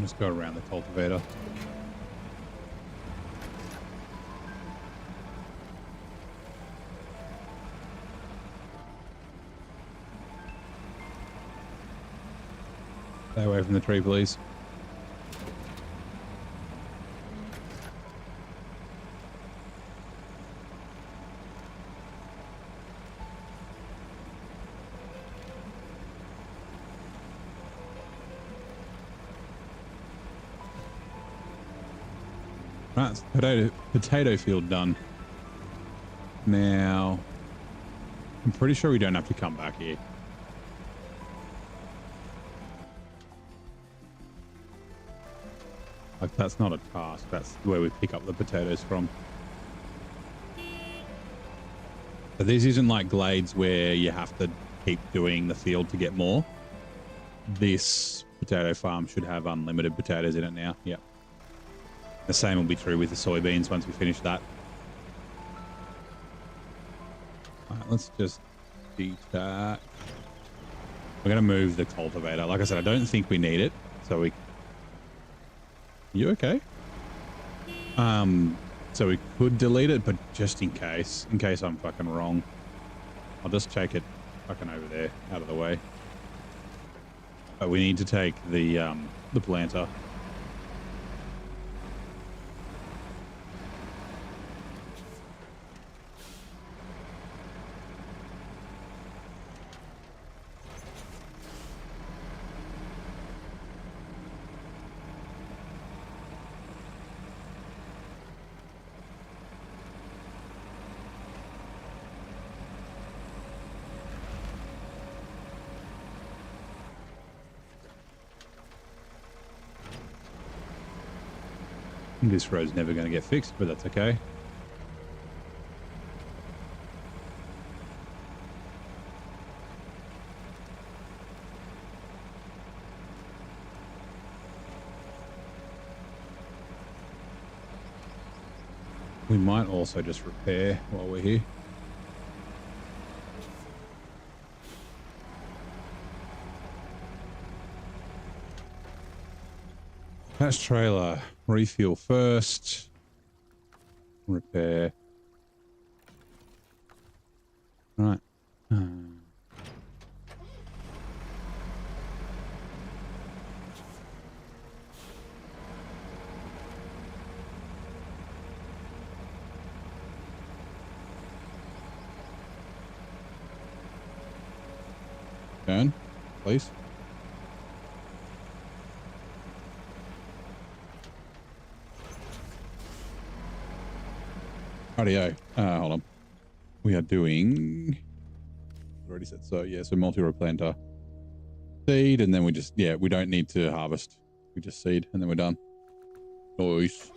Just go around the cultivator. Stay away from the tree, please. Right, potato field done. Now, I'm pretty sure we don't have to come back here. Like, that's not a task. That's where we pick up the potatoes from. But this isn't like Glades where you have to keep doing the field to get more. This potato farm should have unlimited potatoes in it now. Yep. The same will be true with the soybeans once we finish that. All right, let's just detach. We're going to move the cultivator. Like I said, I don't think we need it. So we... You okay? So we could delete it, but just in case I'm fucking wrong, I'll just check it fucking over there, out of the way. But we need to take the planter. This road's never going to get fixed, but that's okay. We might also just repair while we're here. Patch trailer, refuel first, repair. Right. Turn, please. Rightio. Hold on. We are doing. Already said so. Yeah. So multi-row planter, seed, and then we just we don't need to harvest. We just seed, and then we're done. Nice.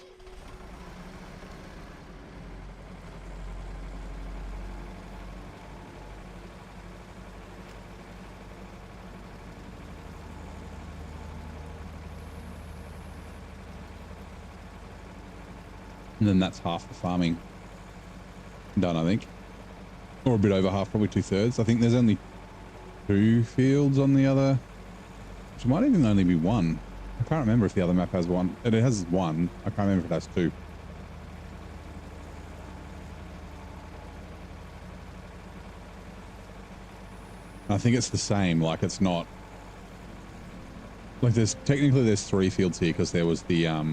And then that's half the farming done, I think. Or a bit over half, probably 2/3. I think there's only 2 fields on the other. Which might even only be 1. I can't remember if the other map has 1. It has 1. I can't remember if it has 2. I think it's the same, like it's not. Like there's 3 fields here because there was the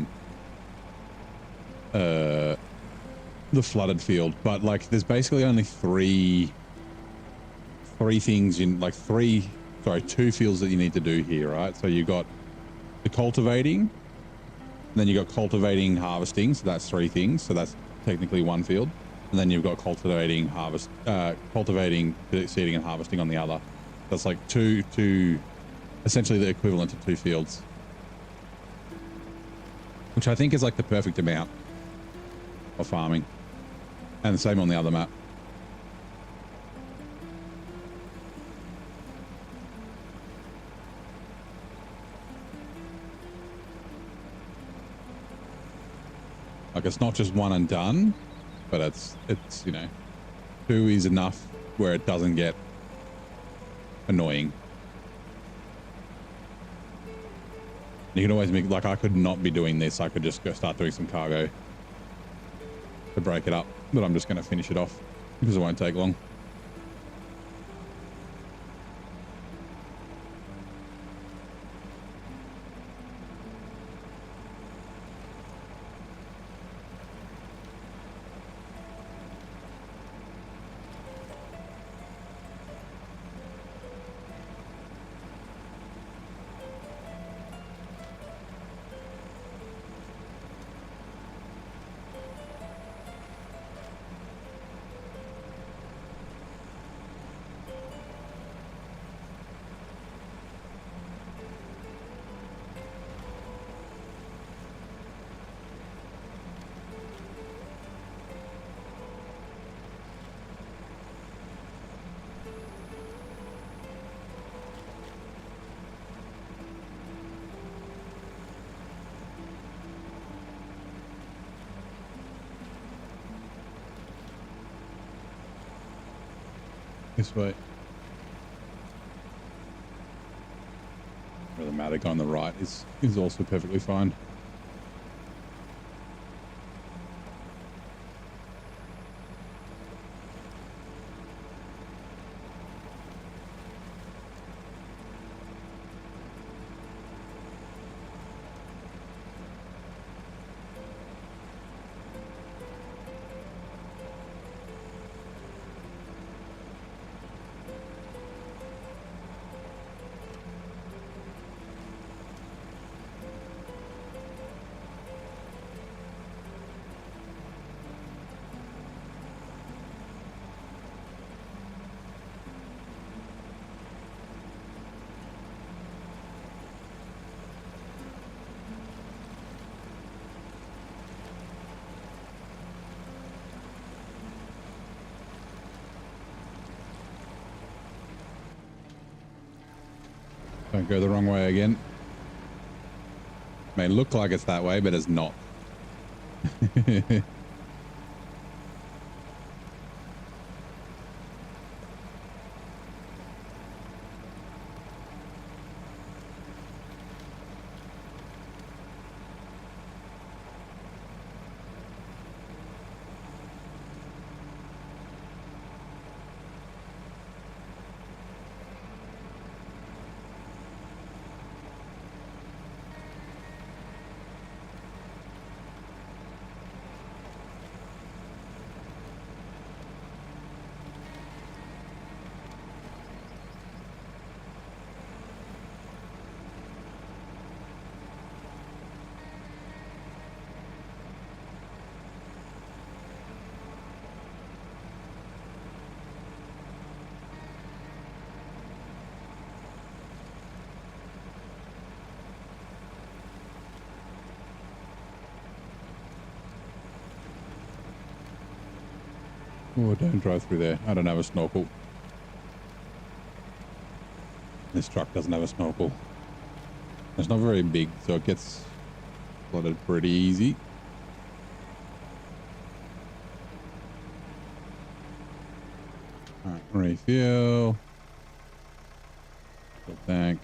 flooded field, but like there's basically only 3 things in like 2 fields that you need to do here, right? So you got the cultivating, and then you got cultivating, harvesting, so that's 3 things, so that's technically 1 field, and then you've got cultivating, cultivating, seeding and harvesting on the other. That's like two essentially the equivalent of 2 fields, which I think is like the perfect amount of farming. And the same on the other map. Like it's not just 1 and done, but it's you know, 2 is enough where it doesn't get annoying. You can always make, like I could not be doing this, I could just go start doing some cargo to break it up, but I'm just going to finish it off because it won't take long. This way. Or the Matic on the right is also perfectly fine. Don't go the wrong way again. May look like it's that way, but it's not. Oh, don't drive through there. I don't have a snorkel. This truck doesn't have a snorkel. It's not very big, so it gets flooded pretty easy. Alright, refuel. Full tank.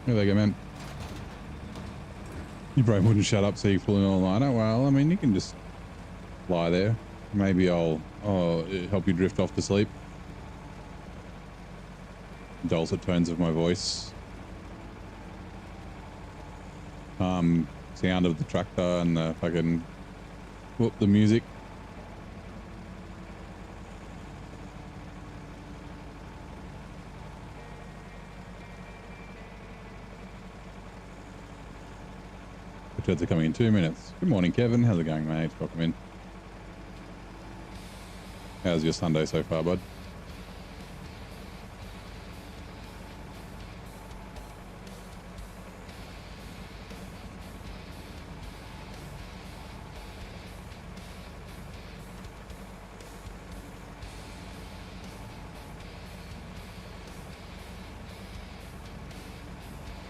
Here they go, man. You probably wouldn't shut up so you pull in all liner. Well, I mean, you can just lie there. Maybe I'll help you drift off to sleep. Dulcet tones of my voice. Sound of the tractor and the fucking whoop, the music. Jets are coming in 2 minutes. Good morning, Kevin. How's it going, mate? Welcome in. How's your Sunday so far, bud?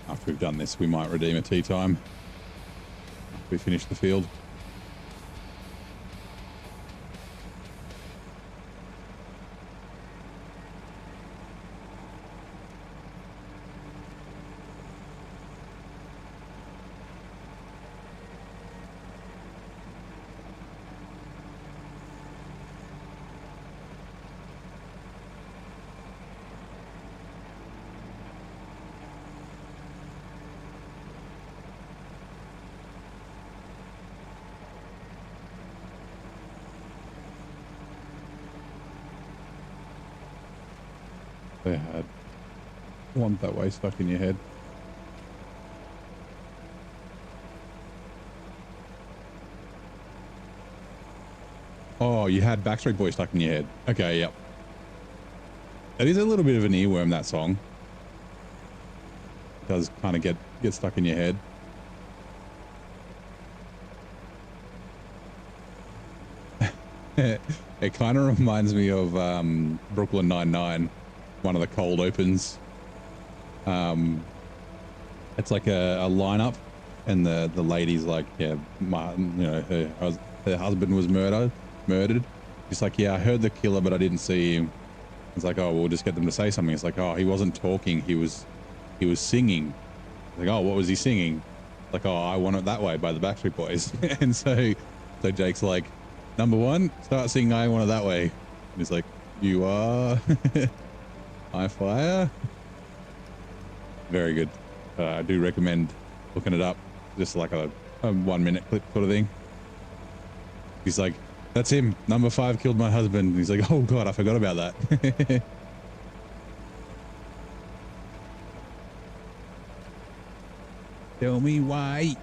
After we've done this, we might redeem a tea time. We finish the field. They had one that way stuck in your head. Oh, you had Backstreet Boys stuck in your head. Okay, yep. It is a little bit of an earworm, that song. It does kind of get stuck in your head. It kind of reminds me of Brooklyn Nine-Nine. One of the cold opens. It's like a lineup, and the lady's like, yeah, her husband was murdered. She's like, yeah, I heard the killer, but I didn't see him. It's like, oh, we'll just get them to say something. It's like, oh, he wasn't talking, he was singing. It's like, oh, what was he singing? Like, oh, I Want It That Way by the Backstreet Boys. And so Jake's like, number one, start singing I Want It That Way. And he's like, you are. High fire. Very good. I do recommend looking it up. Just like a 1 minute clip sort of thing. He's like, that's him. Number 5 killed my husband. And he's like, oh God, I forgot about that. Tell me why.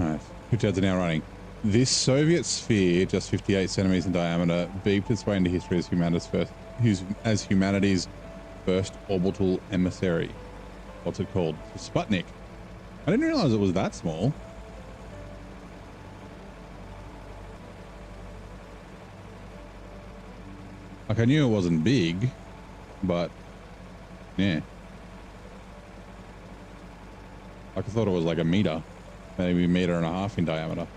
right, two jets are now running. This Soviet sphere, just 58 centimeters in diameter, beeped its way into history as humanity's first orbital emissary. What's it called? Sputnik. I didn't realize it was that small. Like, I knew it wasn't big, but yeah. Like, I thought it was like a meter, maybe a meter and a half in diameter.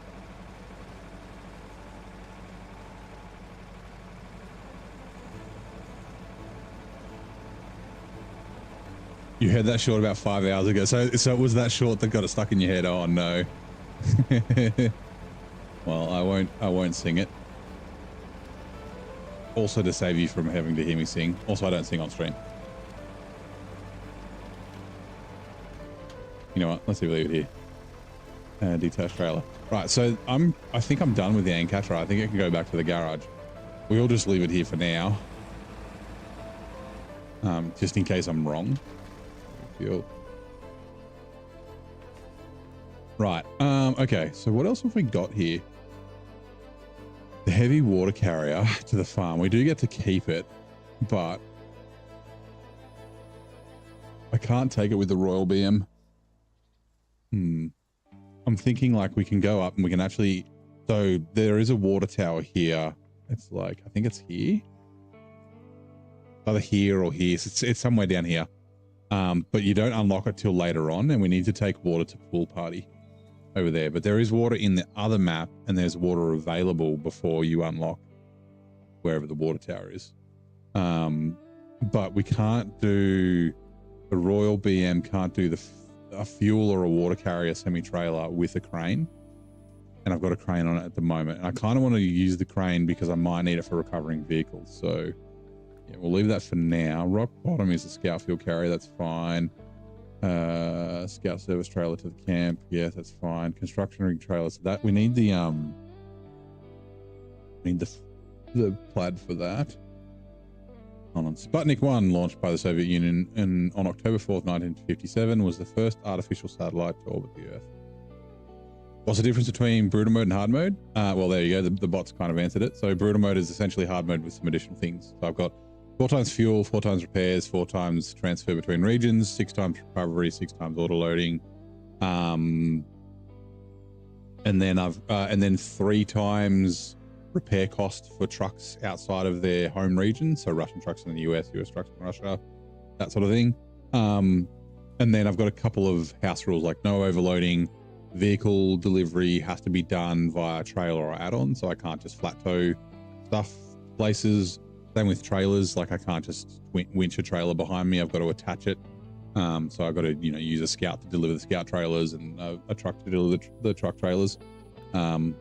You heard that short about 5 hours ago. So it was that short that got it stuck in your head. Oh no. Well, I won't sing it. Also to save you from having to hear me sing. Also, I don't sing on stream. You know what? Let's leave it here. Detached trailer. Right, so I think I'm done with the Ankatra. I think I can go back to the garage. We'll just leave it here for now. Just in case I'm wrong. Right. Okay. So what else have we got here? The heavy water carrier to the farm. We do get to keep it, but I can't take it with the Royal BM. I'm thinking like we can go up and we can actually. So there is a water tower here. It's like, I think it's here. Either here or here. So it's somewhere down here. But you don't unlock it till later on, and we need to take water to pool party over there. But there is water in the other map, and there's water available before you unlock wherever the water tower is. But we can't do the Royal BM, can't do a fuel or a water carrier semi-trailer with a crane. And I've got a crane on it at the moment. And I kind of want to use the crane because I might need it for recovering vehicles. So yeah, we'll leave that for now. Rock bottom is a scout fuel carrier. That's fine. Scout service trailer to the camp. Yeah, that's fine. Construction rig trailer. So that we need the plaid for that. Hold on. Sputnik 1, launched by the Soviet Union on October 4th, 1957, was the first artificial satellite to orbit the Earth. What's the difference between brutal mode and hard mode? Well, there you go. The bots kind of answered it. So brutal mode is essentially hard mode with some additional things. So I've got 4 times fuel, 4 times repairs, 4 times transfer between regions, 6 times recovery, 6 times auto loading, and then 3 times repair cost for trucks outside of their home region. So Russian trucks in the US, US trucks in Russia, that sort of thing. And then I've got a couple of house rules like no overloading. Vehicle delivery has to be done via trailer or add-on, so I can't just flat tow stuff places. Same with trailers, like I can't just winch a trailer behind me. I've got to attach it. So I've got to, use a scout to deliver the scout trailers and a truck to deliver the truck trailers. So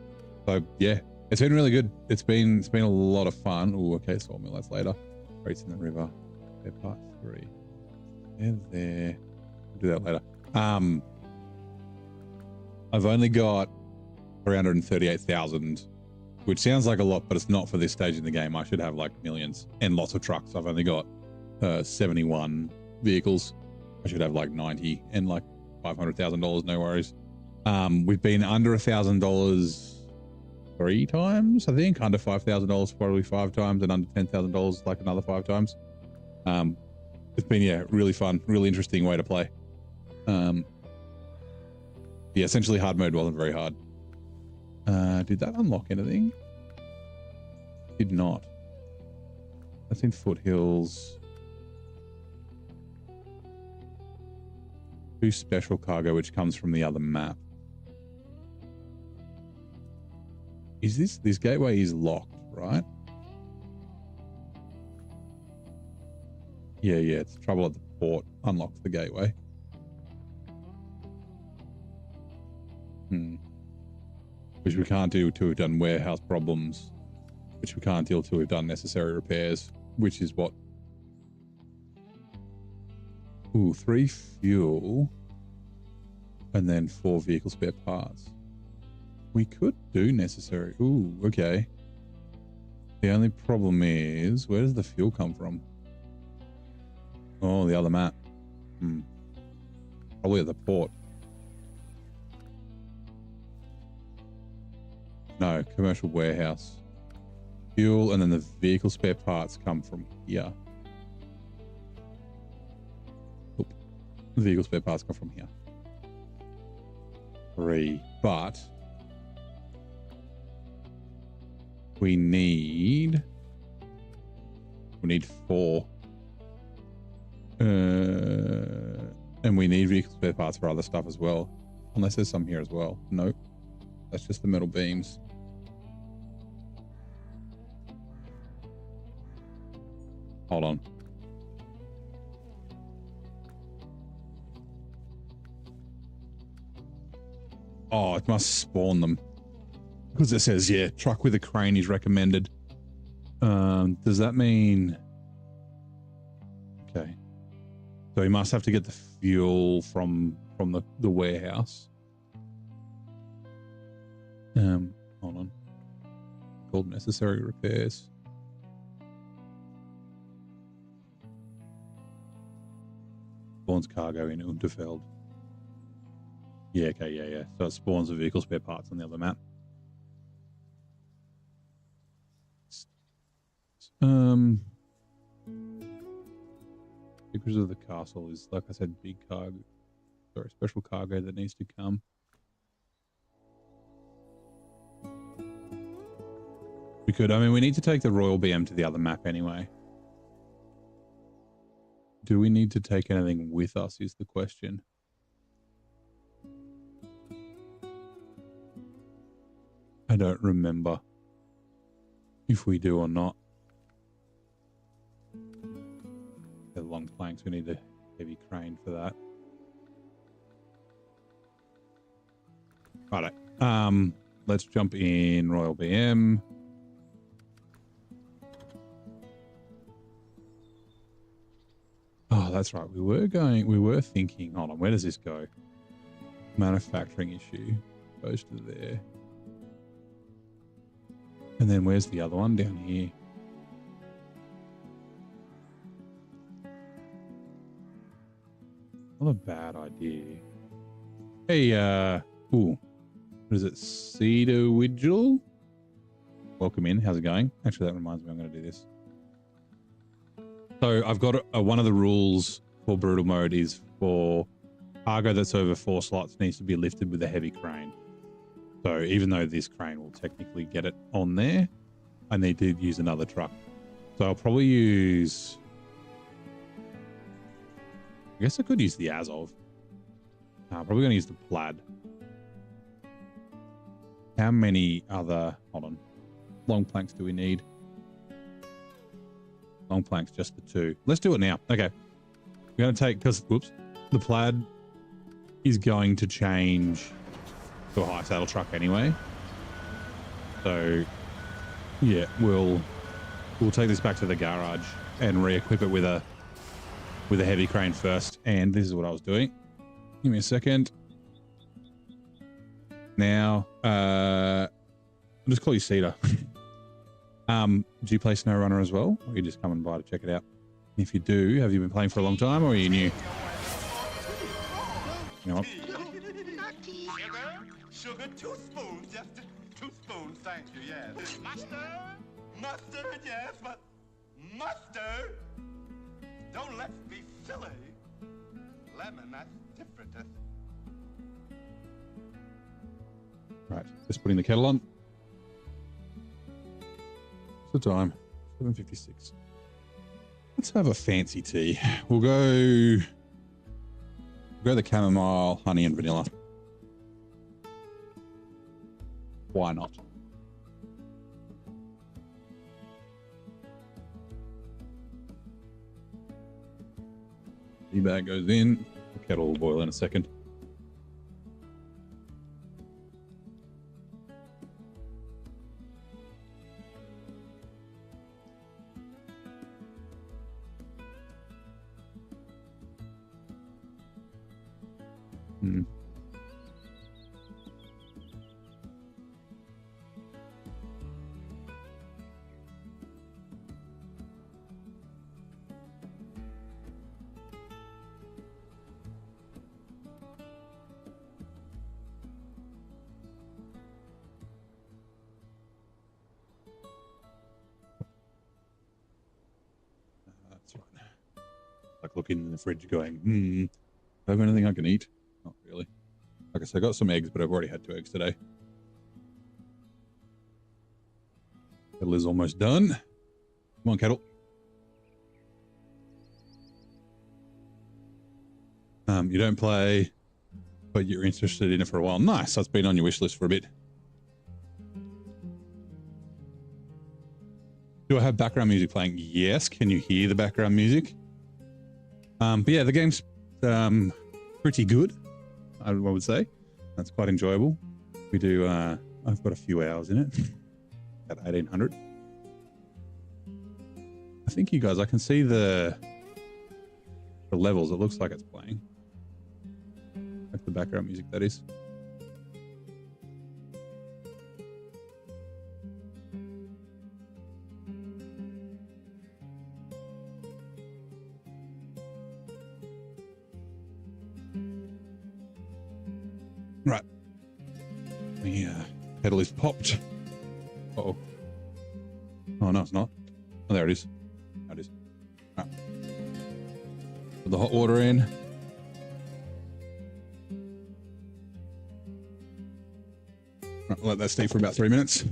yeah, it's been really good. It's been a lot of fun. Oh, okay, sawmill, that's later. Rates in the river. They're part 3. They're there. We'll do that later. I've only got 338,000, which sounds like a lot, but it's not for this stage in the game. I should have like millions and lots of trucks. I've only got 71 vehicles. I should have like 90 and like $500,000. No worries. We've been under $1,000 3 times, I think. Under $5,000 probably 5 times, and under $10,000 like another 5 times. It's been really fun, really interesting way to play. Yeah, essentially hard mode wasn't very hard. Did that unlock anything? Did not. That's in Foothills. 2 special cargo, which comes from the other map. Is this gateway is locked, right? Yeah, it's trouble at the port. Unlocks the gateway. Which we can't do till we've done warehouse problems, which we can't deal till we've done necessary repairs, which is what? Ooh, 3 fuel and then 4 vehicle spare parts. We could do necessary. Ooh, okay. The only problem is, where does the fuel come from? Oh, the other map. Probably at the port. No, commercial warehouse. Fuel, and then the vehicle spare parts come from here. Oop. The vehicle spare parts come from here. 3, but we need 4. And we need vehicle spare parts for other stuff as well. Unless there's some here as well. Nope. That's just the metal beams. Hold on. Oh, it must spawn them. Because it says, yeah, truck with a crane is recommended. Does that mean... Okay. So he must have to get the fuel from the warehouse. Hold on. Called necessary repairs. Spawns cargo in Unterfeld. Yeah, okay, yeah. So it spawns the vehicle spare parts on the other map. Secrets of the castle is, like I said, big cargo. Sorry, special cargo that needs to come. We could, I mean, we need to take the Royal BM to the other map anyway. Do we need to take anything with us is the question. I don't remember if we do or not. The long planks, we need a heavy crane for that. Righto. Let's jump in Royal BM. Oh, that's right. We were thinking, hold on, where does this go? Manufacturing issue goes to there. And then where's the other one? Down here. Not a bad idea. Hey, ooh. What is it? Cedar Widgel? Welcome in. How's it going? Actually, that reminds me, I'm going to do this. So I've got one of the rules for brutal mode is for cargo that's over 4 slots needs to be lifted with a heavy crane. So even though this crane will technically get it on there, I need to use another truck. So I'll probably use... I guess I could use the Azov. I'm probably going to use the Plaid. How many other... Hold on. Long planks do we need? Long planks, just the 2. Let's do it now. Okay. We're going to take... Because, whoops. The Plaid is going to change to a high saddle truck anyway. So, yeah, we'll take this back to the garage and re-equip it with a heavy crane first. And this is what I was doing. Give me a second. Now, I'll just call you Cedar. Do you play SnowRunner as well? Or are you just coming by to check it out? If you do, have you been playing for a long time or are you new? You know what? Sugar, 2 spoons, just 2 spoons, thank you, yes. Mustard, yes, but mustard? Don't let's be silly. Lemon, that's different. Right, just putting the kettle on. What's the time? 7:56. Let's have a fancy tea. We'll go the chamomile, honey, and vanilla. Why not? Tea bag goes in. The kettle will boil in a second. that's right. Like looking in the fridge going, do I have anything I can eat? Not really. Like I said, I got some eggs, but I've already had 2 eggs today. Kettle is almost done. Come on, kettle. You don't play, but you're interested in it for a while. Nice. So it's been on your wish list for a bit. Do I have background music playing? Yes. Can you hear the background music? But yeah, the game's pretty good, I would say. That's quite enjoyable. We do, I've got a few hours in it, at 1800. I think you guys, I can see the levels. It looks like it's playing. Like the background music, that is. Right. The pedal is popped. Uh-oh. Oh, no, it's not. Oh, there it is. There it is. Right. Put the hot water in. Right, let that steep for about 3 minutes.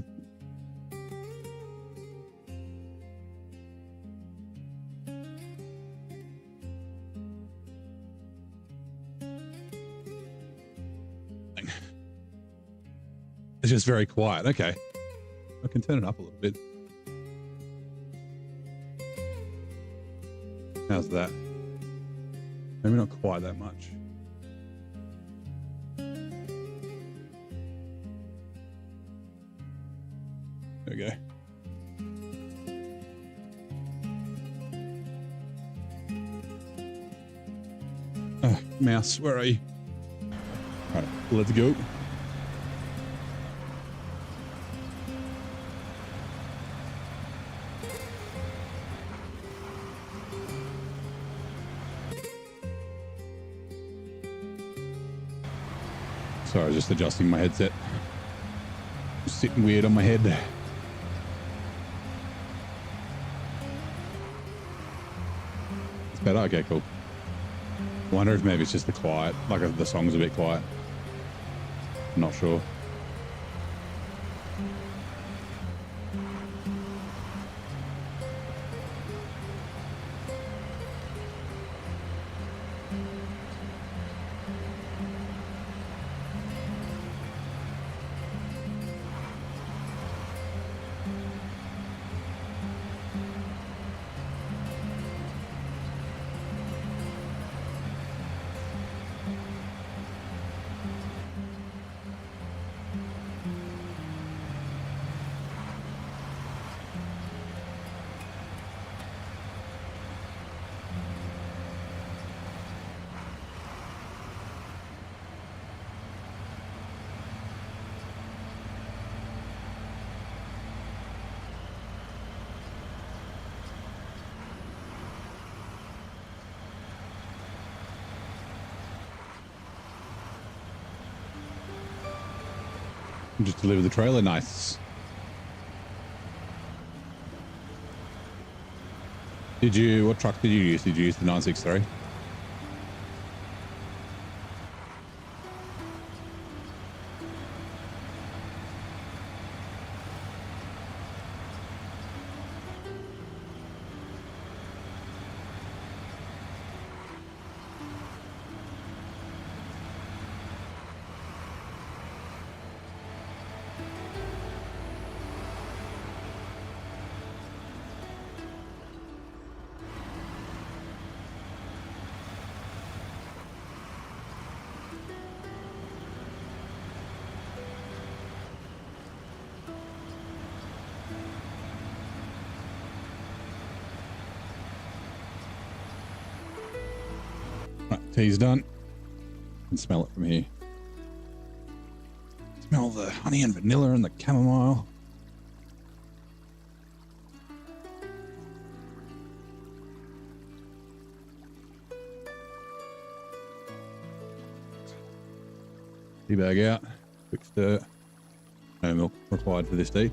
It's just very quiet. Okay. I can turn it up a little bit. How's that? Maybe not quite that much. There we go. Oh, mouse, where are you? All right, let's go. Sorry, I was just adjusting my headset. Just sitting weird on my head. It's better? Okay, cool. I wonder if maybe it's just the quiet, like the song's a bit quiet. I'm not sure. Just deliver the trailer. Nice. What truck did you use? Did you use the 963? Tea's done. You can smell it from here. Smell the honey and vanilla and the chamomile. Tea bag out. Quick stir. No milk required for this tea.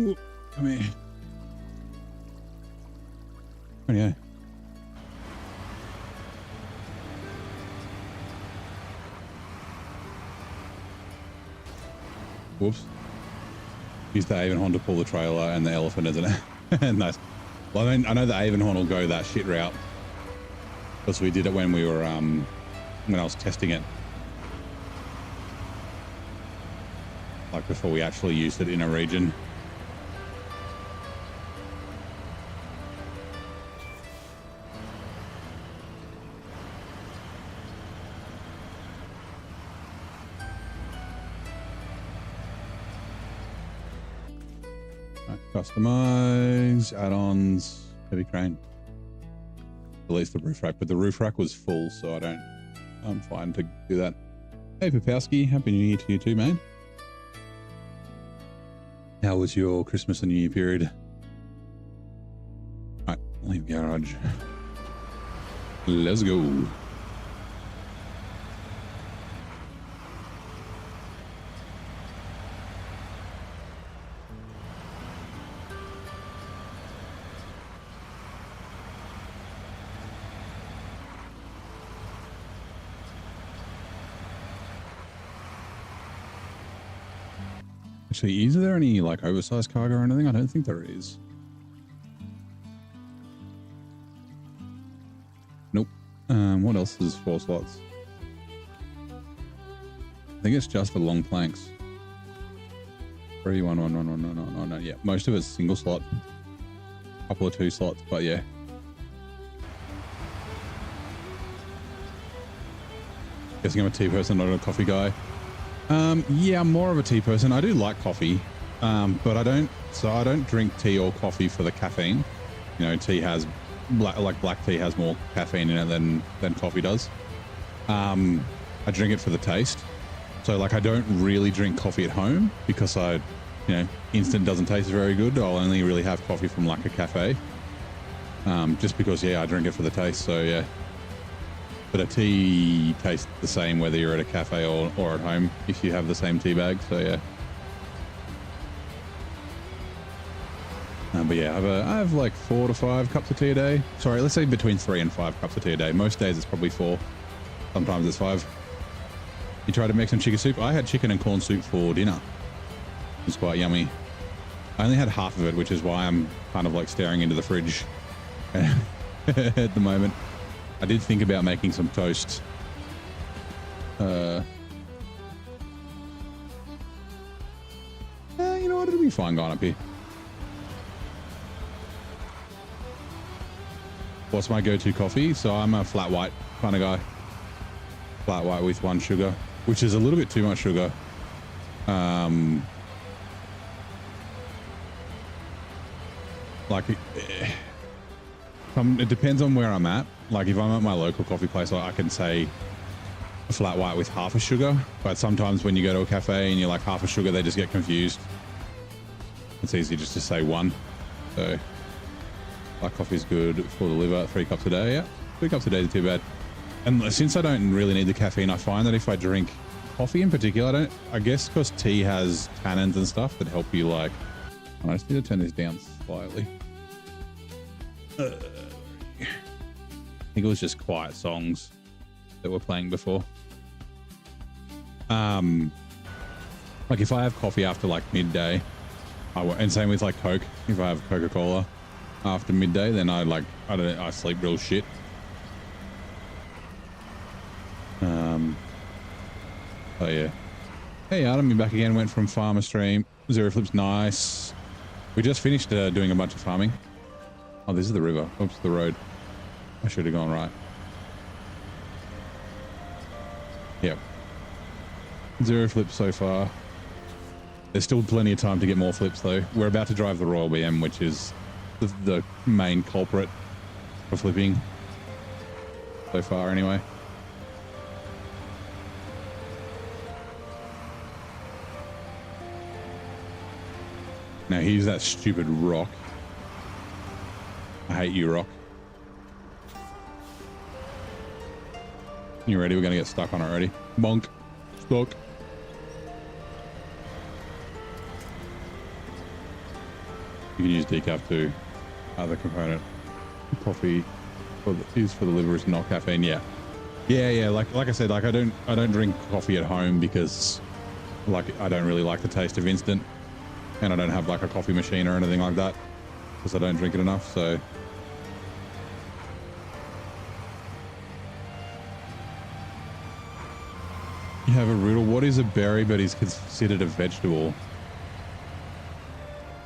Ooh, come here. Oh, yeah. Whoops. Use the Avonhorn to pull the trailer and the elephant, isn't it? Nice. Well, I know the Avonhorn will go that shit route because we did it when we were when I was testing it, like before we actually used it in a region. Customize add-ons, heavy crane. At least the roof rack, but the roof rack was full, so I'm fine to do that. Hey Papowski, happy New Year to you too, mate. How was your Christmas and New Year period? Right, leave garage. Let's go. Actually, is there any like oversized cargo or anything? I don't think there is. Nope. What else is 4 slots? I think it's just for long planks. 3, 1, 1, 1, 1, 1, 1, 1, 1. Yeah, most of it's single slot. Couple of 2 slots, but yeah. Guessing I'm a tea person, not a coffee guy. Yeah, I'm more of a tea person. I do like coffee, but I don't drink tea or coffee for the caffeine. You know, tea has black tea has more caffeine in it than coffee does. I drink it for the taste. So like I don't really drink coffee at home because instant doesn't taste very good. I'll only really have coffee from like a cafe. Just because, yeah, I drink it for the taste. So yeah. But a tea tastes the same whether you're at a cafe or at home if you have the same tea bag. So yeah. But yeah, I have like 4 to 5 cups of tea a day. Sorry, let's say between 3 and 5 cups of tea a day. Most days it's probably 4. Sometimes it's 5. You tried to make some chicken soup? I had chicken and corn soup for dinner. It was quite yummy. I only had half of it, which is why I'm kind of like staring into the fridge at the moment. I did think about making some toast. You know what? It'll be fine going up here. What's my go-to coffee? So I'm a flat white kind of guy. Flat white with 1 sugar, which is a little bit too much sugar. It depends on where I'm at. Like if I'm at my local coffee place, I can say a flat white with half a sugar. But sometimes when you go to a cafe and you're like half a sugar, they just get confused. It's easy just to say 1. So black coffee is good for the liver. 3 cups a day. Yeah, 3 cups a day is too bad. And since I don't really need the caffeine, I find that if I drink coffee in particular, I guess because tea has tannins and stuff that help you like. I just need to turn this down slightly. I think it was just quiet songs that were playing before. Like if I have coffee after like midday, and same with like Coke. If I have Coca-Cola after midday, then I sleep real shit. Oh yeah. Hey Adam, you're back again. Went from farmer stream. 0 flips, nice. We just finished doing a bunch of farming. Oh, this is the river. Oops, the road. I should have gone right. Yep. 0 flips so far. There's still plenty of time to get more flips though. We're about to drive the Royal BM, which is the main culprit for flipping. So far anyway. Now here's that stupid rock. I hate you, rock. You ready? We're gonna get stuck on it already. Bonk. Stuck. You can use decaf too. Other component. Coffee is for the liver is not caffeine. Yeah. Yeah. Like I said, like I don't drink coffee at home because like I don't really like the taste of instant, and I don't have like a coffee machine or anything like that because I don't drink it enough. So you have a riddle. What is a berry but is considered a vegetable?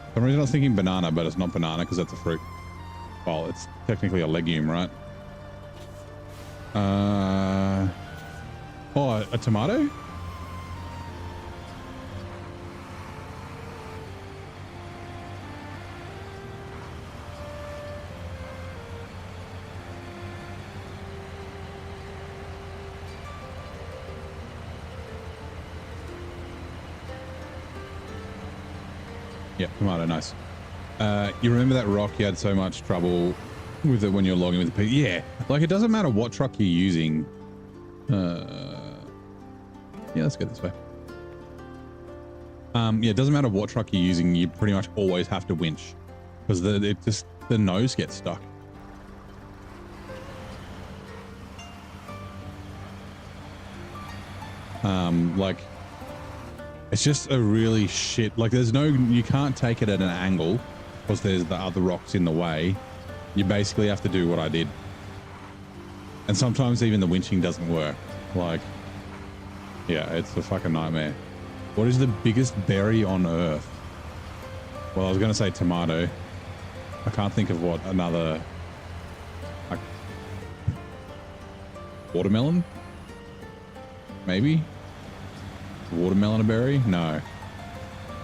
For some reason I was thinking banana, but it's not banana because that's a fruit. Well, it's technically a legume, right? Oh, a tomato? Yeah, tomato, nice. You remember that rock you had so much trouble with it when you're logging with the people? Yeah, like it doesn't matter what truck you're using. Yeah, let's go this way. Yeah, it doesn't matter what truck you're using. You pretty much always have to winch because the nose gets stuck. Like it's just a really shit. Like you can't take it at an angle because there's the other rocks in the way. You basically have to do what I did. And sometimes even the winching doesn't work. Like, yeah, it's a fucking nightmare. What is the biggest berry on earth? Well, I was going to say tomato. I can't think of what another, like, watermelon? Maybe? Watermelon a berry? No.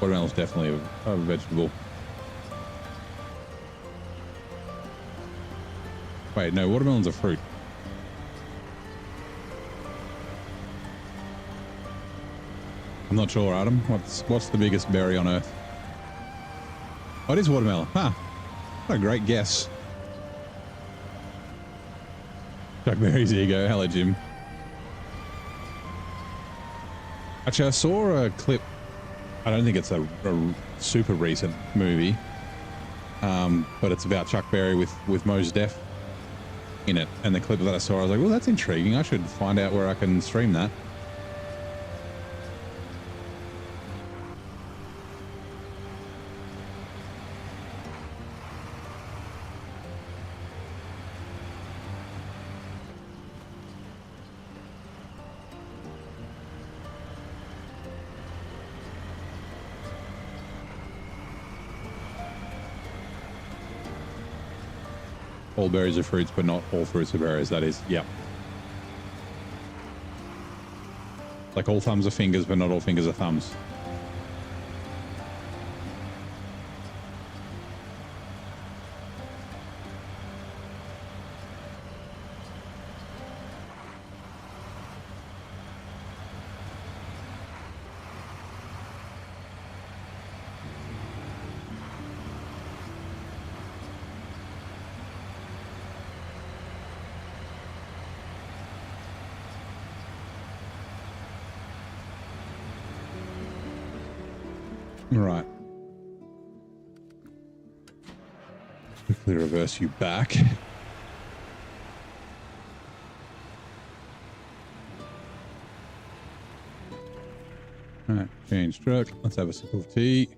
Watermelon's definitely a vegetable. Wait, no, watermelon's a fruit. I'm not sure, Adam. What's the biggest berry on earth? Oh, it is watermelon. Huh. What a great guess. Chuckberry's ego. Hello, Jim. Actually, I saw a clip. I don't think it's a super recent movie, but it's about Chuck Berry with Mos Def in it. And the clip that I saw, I was like, well, that's intriguing. I should find out where I can stream that. All berries are fruits, but not all fruits are berries. That is, yep. Like all thumbs are fingers, but not all fingers are thumbs. Right. Quickly reverse you back. All right, change truck. Let's have a sip of tea.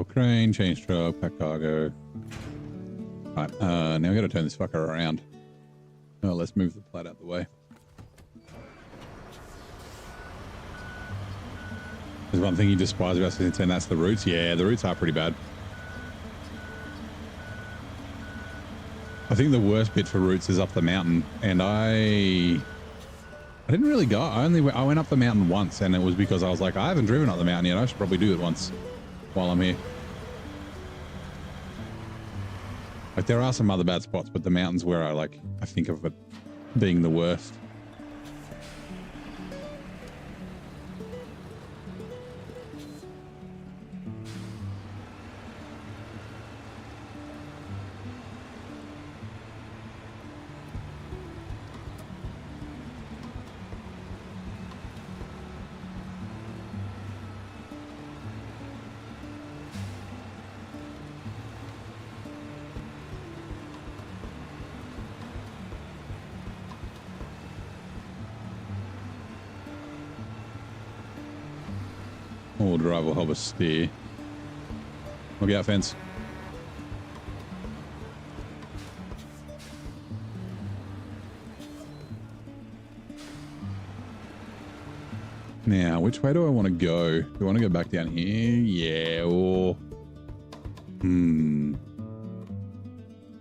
Crane, change truck, pack cargo. Right, now we gotta turn this fucker around. Oh, let's move the plat out the way. There's one thing you despise about Season 10, that's the roots. Yeah, the roots are pretty bad. I think the worst bit for roots is up the mountain, and I I didn't really go. I went up the mountain once, and it was because I was like, I haven't driven up the mountain yet. I should probably do it once while I'm here. Like, there are some other bad spots, but the mountain's where I think of it being the worst. All-wheel drive will help us steer. Look out, fence. Now, which way do I want to go? Do I want to go back down here? Yeah, or...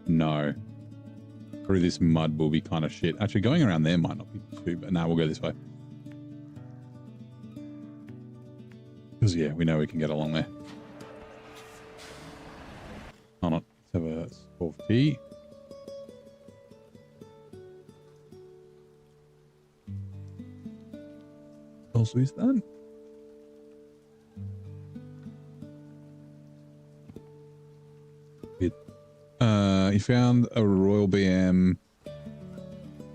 No. Through this mud will be kind of shit. Actually, going around there might not be too bad. Nah, we'll go this way. Because, yeah, we know we can get along there. Hold on. Let's have a small tea. Also is that? He found a Royal BM.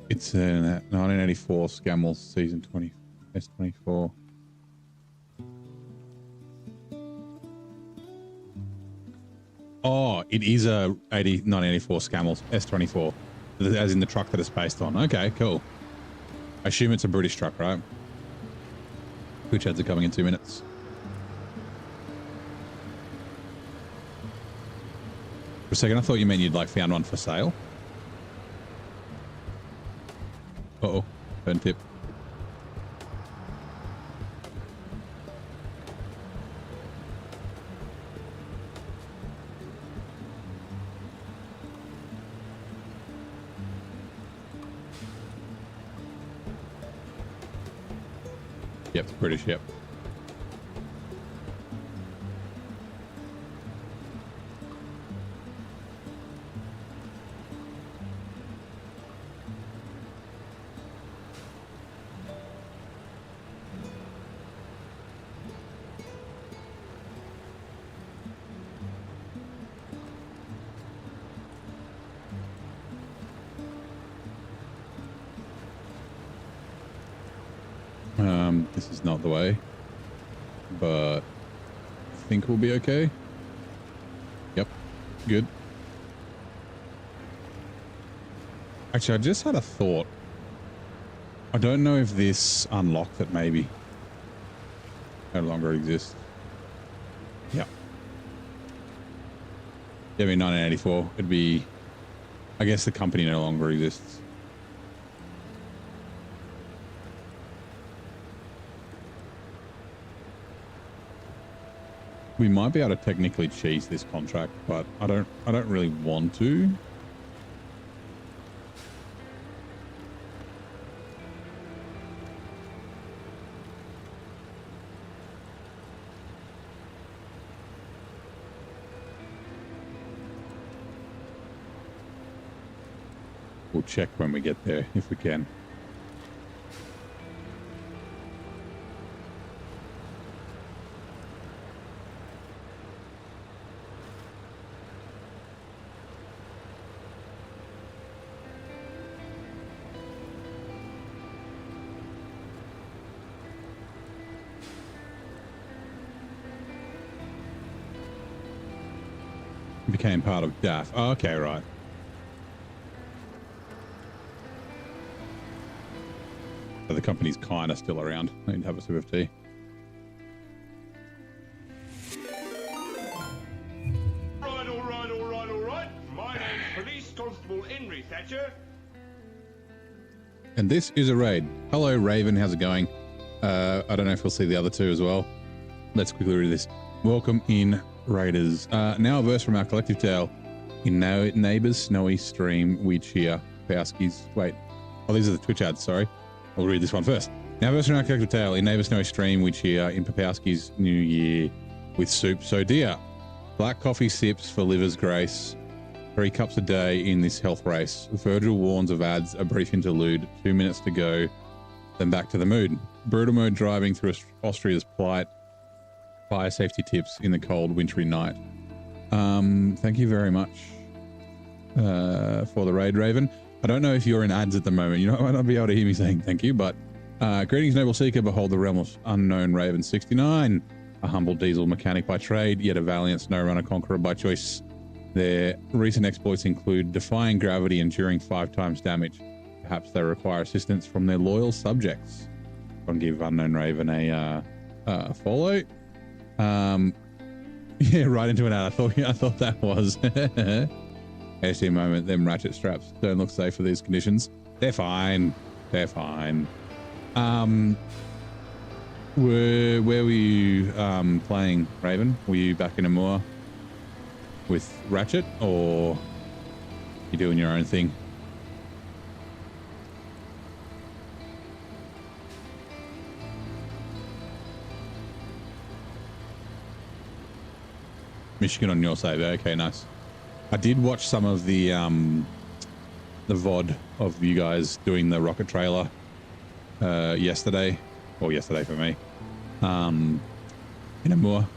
It's a 1984 Scammell Season 20 S24. Oh, it is a 1984 Scammell S24, as in the truck that it's based on. Okay, cool. I assume it's a British truck, right? Which ads are coming in 2 minutes. For a second, I thought you meant you'd found one for sale. Uh-oh, burn tip. Yep, it's British, yep. This is not the way, but I think we'll be okay. Yep, good. Actually, I just had a thought. I don't know if this unlocked it, maybe. No longer exists. Yeah. Yeah, I mean, 1984. It'd be... I guess the company no longer exists. We might be able to technically cheese this contract, but I don't really want to. We'll check when we get there if we can. Became part of DAF. Oh, okay, right. So the company's kind of still around. I need to have a sip of tea. All right. My name's Police Constable Henry Thatcher. And this is a raid. Hello, Raven. How's it going? I don't know if we'll see the other two as well. Let's quickly read this. Welcome in, Raiders. Now a verse from our collective tale. In neighbors' snowy stream, we cheer. Bowski's. Wait. Oh, these are the Twitch ads, sorry. I'll read this one first. Now, versus an architectural tale. In neighbour snowy stream, we cheer in Papowski's New Year with soup so dear. Black coffee sips for liver's grace. 3 cups a day in this health race. Virgil warns of ads, a brief interlude. 2 minutes to go, then back to the mood. Brutal mode driving through Austria's plight. Fire safety tips in the cold, wintry night. Thank you very much for the raid, Raven. I don't know if you're in ads at the moment. You might not be able to hear me saying thank you, but greetings, noble seeker. Behold the realm of unknown Raven 69. A humble diesel mechanic by trade, yet a valiant SnowRunner conqueror by choice. Their recent exploits include defying gravity, enduring 5 times damage. Perhaps they require assistance from their loyal subjects. I'll give Unknown Raven a follow. Yeah, right into an ad. I thought that was. Actually, a moment. Them ratchet straps don't look safe for these conditions. They're fine. They're fine. Where were you playing, Raven? Were you back in Amur with Ratchet, or you doing your own thing? Michigan on your save. Okay, nice. I did watch some of the VOD of you guys doing the rocket trailer yesterday, or yesterday for me. In Amur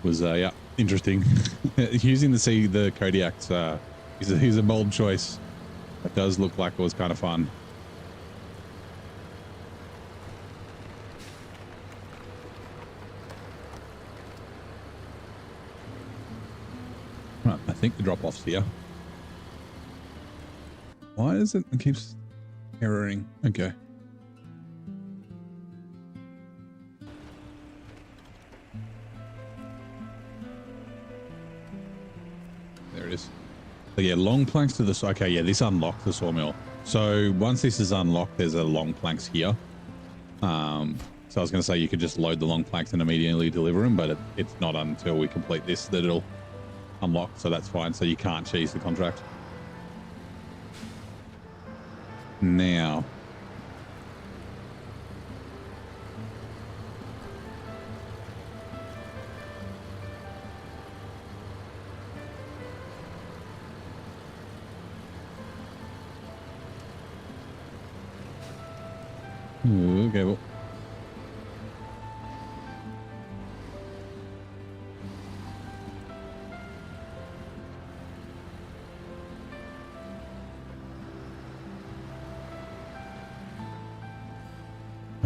was yeah, interesting. Using the Kodiak's he's a bold choice. It does look like it was kind of fun. Right, I think the drop-off's here. Why is it? It keeps erroring. Okay. There it is. So yeah, long planks to the... Okay, yeah, this unlocked the sawmill. So once this is unlocked, there's a long planks here. So I was going to say you could just load the long planks and immediately deliver them, but it's not until we complete this that it'll unlock, so that's fine. So you can't cheese the contract. Now, okay, well.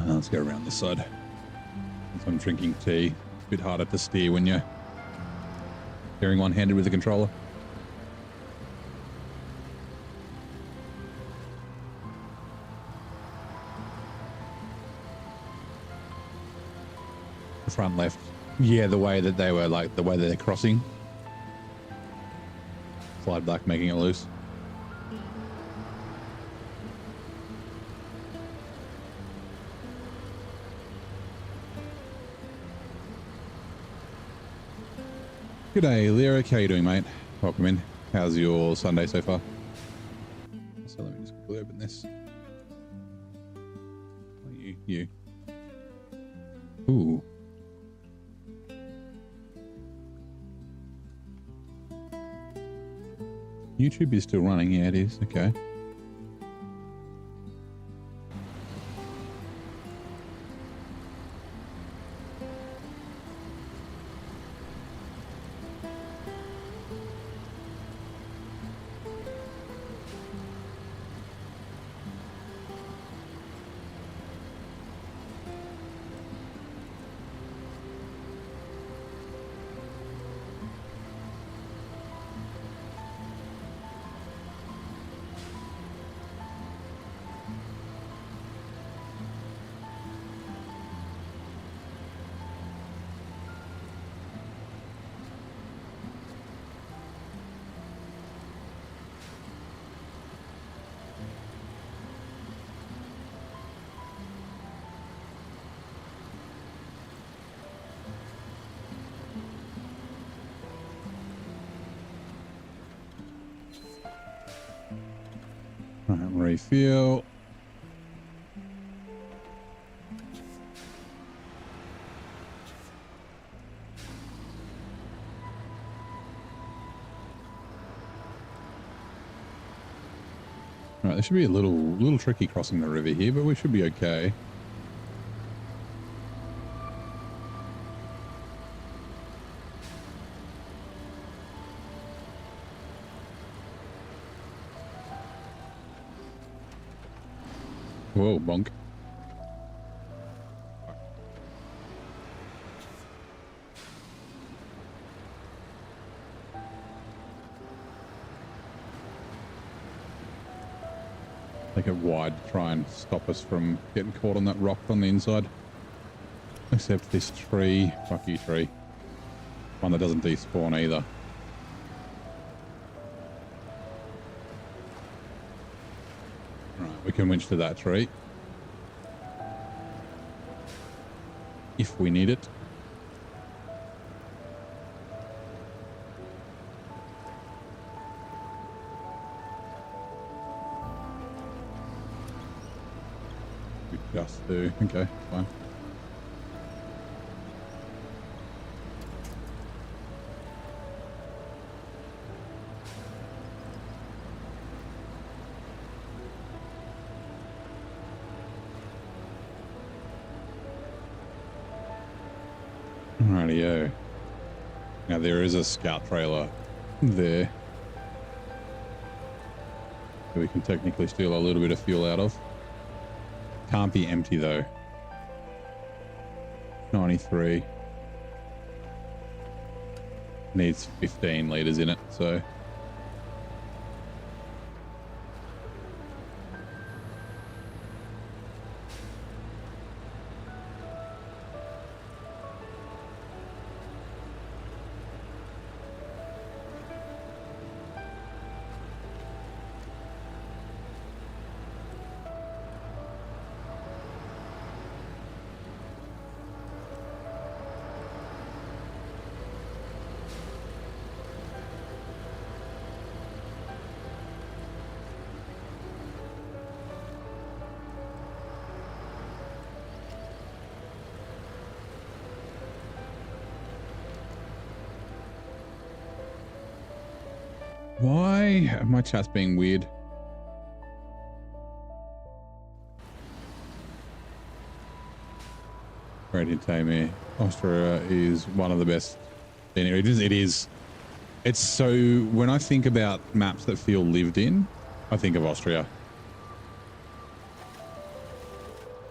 Let's go around this side. So I'm drinking tea. It's a bit harder to steer when you're steering one-handed with the controller. The front left. Yeah, the way that they were, like, the way that they're crossing. Slide back, making it loose. G'day, Lyric. How you doing, mate? Welcome in. How's your Sunday so far? So let me just quickly open this. Oh, you. Ooh. YouTube is still running. Yeah, it is. Okay. Right, refuel. All right, there should be a little tricky crossing the river here, but we should be okay. Whoa, bonk. Make it wide to try and stop us from getting caught on that rock on the inside. Except this tree. Fuck you, tree. One that doesn't despawn either. Right, we can winch to that tree. If we need it. We just do. Okay, fine. Rightio. Now there is a scout trailer there that we can technically steal a little bit of fuel out of. Can't be empty though. 93. Needs 15 liters in it, so. Why? My chat's being weird. Ready to tell me, Austria is one of the best. It is. It's so, when I think about maps that feel lived in, I think of Austria.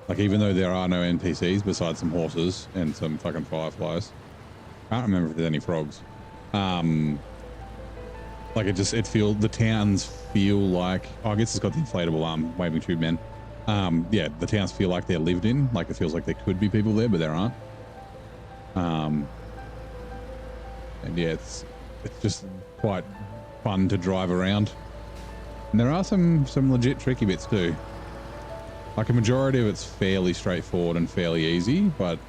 Like, even though there are no NPCs besides some horses and some fucking fireflies. I can't remember if there's any frogs. Like the towns feel like, oh, I guess it's got the inflatable waving tube men. Yeah, the towns feel like they're lived in, like it feels like there could be people there, but there aren't. And yeah, it's just quite fun to drive around. And there are some legit tricky bits too. Like a majority of it's fairly straightforward and fairly easy, but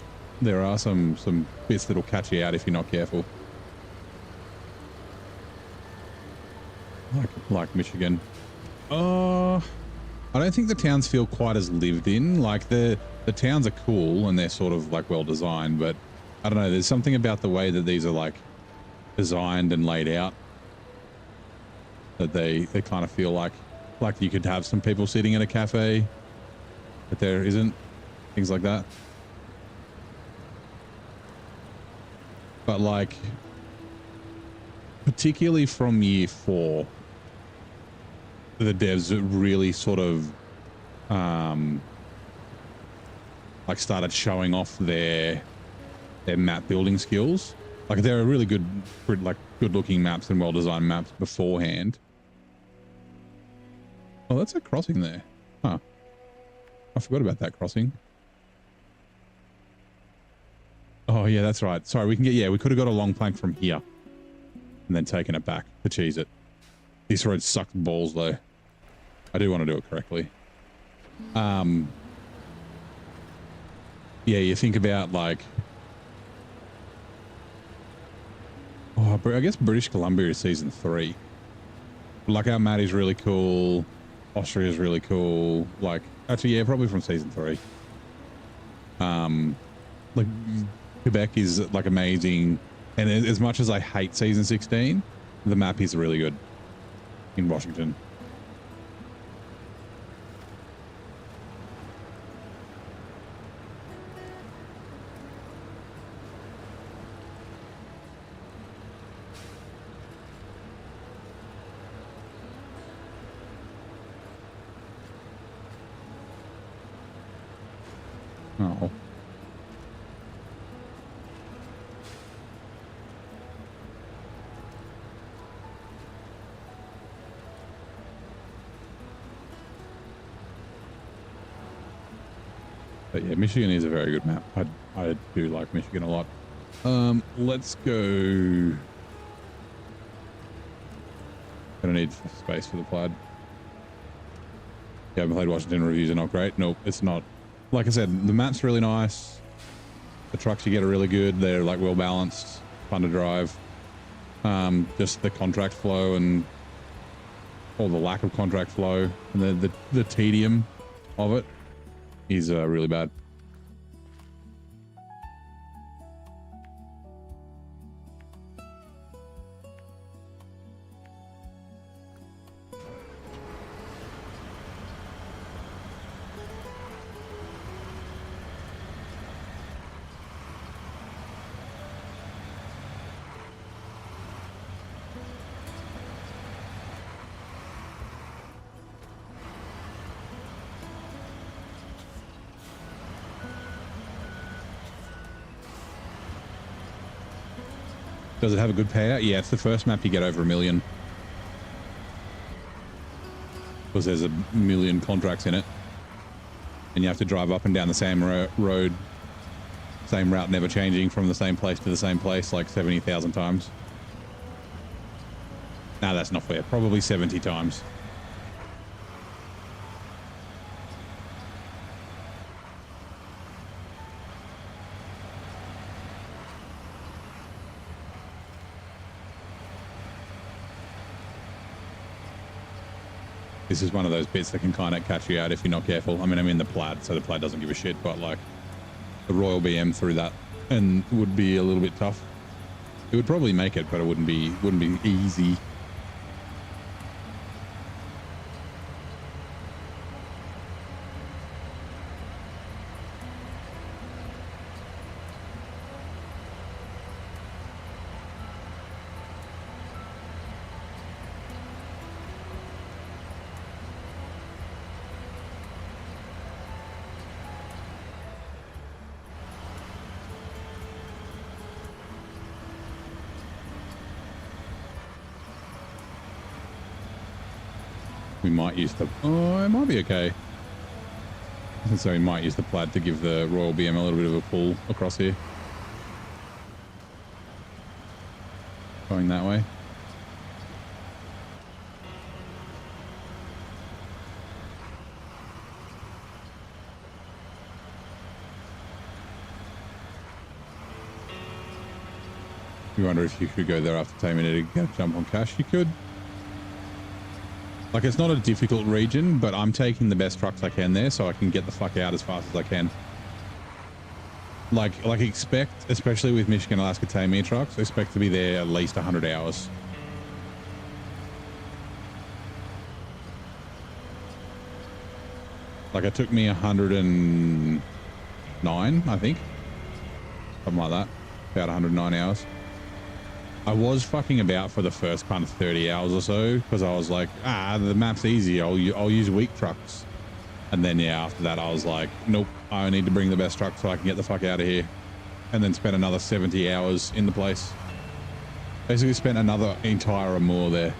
there are some bits that'll catch you out if you're not careful. Like Michigan. I don't think the towns feel quite as lived in. Like the towns are cool and they're sort of like well designed, but I don't know, there's something about the way that these are like designed and laid out that they kind of feel like you could have some people sitting at a cafe, but there isn't. Things like that. But like, particularly from year 4, the devs really sort of like started showing off their map building skills. Like there are really good looking maps and well designed maps beforehand. Oh, that's a crossing there. Huh. I forgot about that crossing. Oh yeah, that's right. Sorry, we could have got a long plank from here and then taken it back to cheese it. This road sucks balls though. I do want to do it correctly. Yeah, you think about like, oh, I guess British Columbia is season 3. Like our Matt is really cool. Austria is really cool. Like, actually, yeah, probably from season 3. Like Quebec is like amazing. And as much as I hate season 16, the map is really good in Washington. Oh. But yeah, Michigan is a very good map. I do like Michigan a lot. Let's go. Gonna need space for the plaid. Yeah, I haven't played Washington. Reviews are not great. Nope, it's not. Like I said, the map's really nice. The trucks you get are really good. They're like well balanced, fun to drive. Just the contract flow and or the lack of contract flow and the tedium of it is really bad. Does it have a good payout? Yeah, it's the first map you get over 1 million. Because there's 1 million contracts in it. And you have to drive up and down the same road, same route, never changing from the same place to the same place like 70,000 times. Nah, that's not fair. Probably 70 times. This is one of those bits that can kind of catch you out if you're not careful. I mean, I'm in the plaid, so the plaid doesn't give a shit, but like the Royal BM through that and would be a little bit tough. It would probably make it, but it wouldn't be easy. We might use the... Oh, it might be okay. So we might use the plaid to give the Royal BM a little bit of a pull across here. Going that way. You wonder if you could go there after taming it to get a jump on cash. You could. Like, it's not a difficult region, but I'm taking the best trucks I can there so I can get the fuck out as fast as I can. Like expect, especially with Michigan, Alaska taming trucks, expect to be there at least 100 hours. Like, it took me 109, I think. Something like that. About 109 hours. I was fucking about for the first kind of 30 hours or so because I was like, the map's easy. I'll use weak trucks. And then, yeah, after that, I was like, nope, I need to bring the best truck so I can get the fuck out of here. And then spent another 70 hours in the place. Basically spent another entire or more there.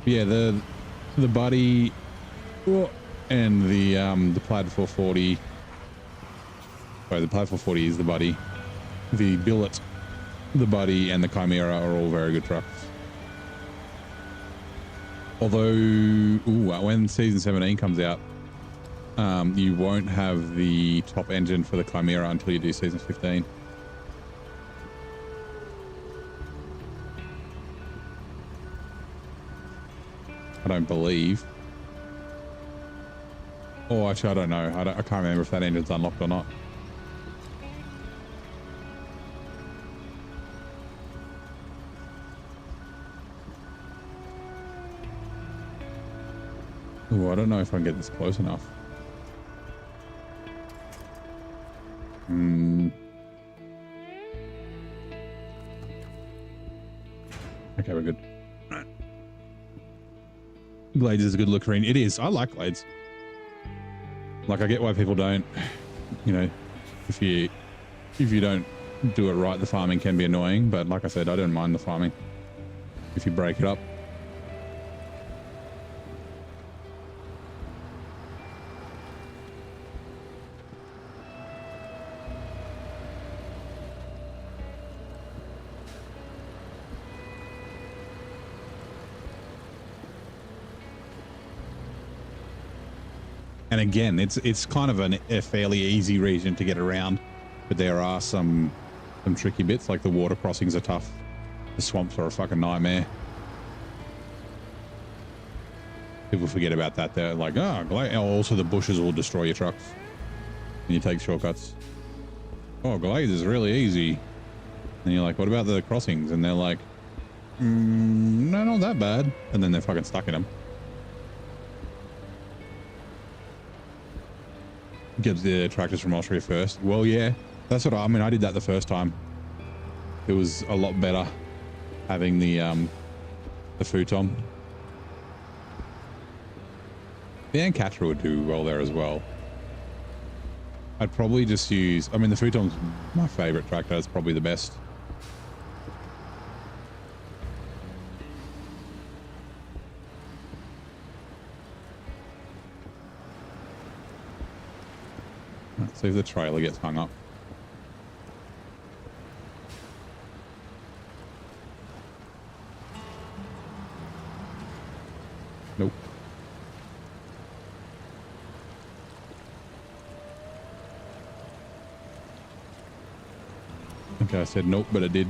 Yeah, the buddy and the Plaid 440. Sorry, the Plaid 440 is the buddy. The Billet, the buddy, and the Chimera are all very good trucks. Although, when season 17 comes out, you won't have the top engine for the Chimera until you do season 15. I don't believe. Oh, actually, I don't know. I can't remember if that engine's unlocked or not. Oh, I don't know if I can get this close enough. Okay, we're good. Right. Glades is a good look green. It is. I like Glades. Like, I get why people don't. You know, if you don't do it right, the farming can be annoying. But like I said, I don't mind the farming if you break it up. And again, it's kind of a fairly easy region to get around, but there are some tricky bits, like the water crossings are tough. The swamps are a fucking nightmare. People forget about that. They're like, oh, also the bushes will destroy your trucks and you take shortcuts. Oh, Glades is really easy. And you're like, what about the crossings? And they're like, no, not that bad. And then they're fucking stuck in them. Get the tractors from Austria first. Well, yeah, that's what I mean. I did that the first time. It was a lot better having the futon. The Ankatra would do well there as well. I'd probably just use, I mean, the futon's my favorite tractor. It's probably the best. Let's see if the trailer gets hung up. Nope. Okay, I said nope, but I did.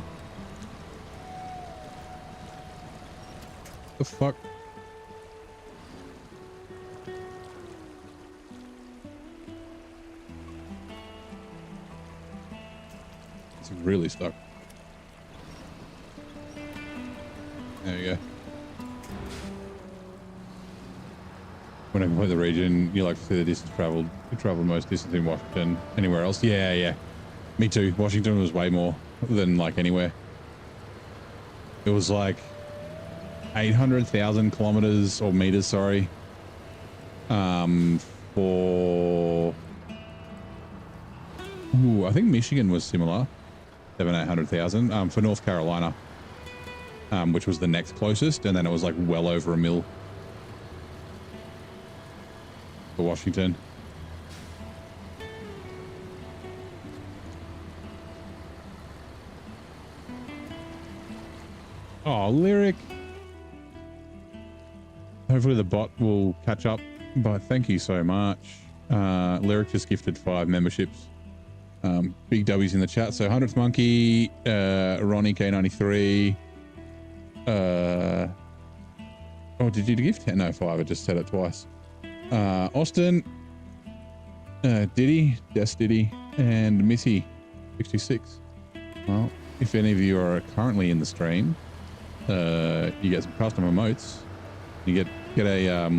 The fuck? It's really stuck. There you go. When I play the region, you like to see the distance traveled. You traveled most distance in Washington. Anywhere else? Yeah, yeah. Me too. Washington was way more than like anywhere. It was like 800,000 kilometers or meters, sorry. For... Ooh, I think Michigan was similar. 700,000-800,000. For North Carolina, which was the next closest. And then it was like well over a mil. For Washington. Oh, Lyric. Hopefully the bot will catch up, but thank you so much. Lyric just gifted 5 memberships. Big W's in the chat. So 100th Monkey, Ronnie K93. Oh, did you gift 10? No, 5. I just said it twice. Austin, Diddy, Des Diddy, and Missy 66. Well, if any of you are currently in the stream, you get some custom emotes. You get a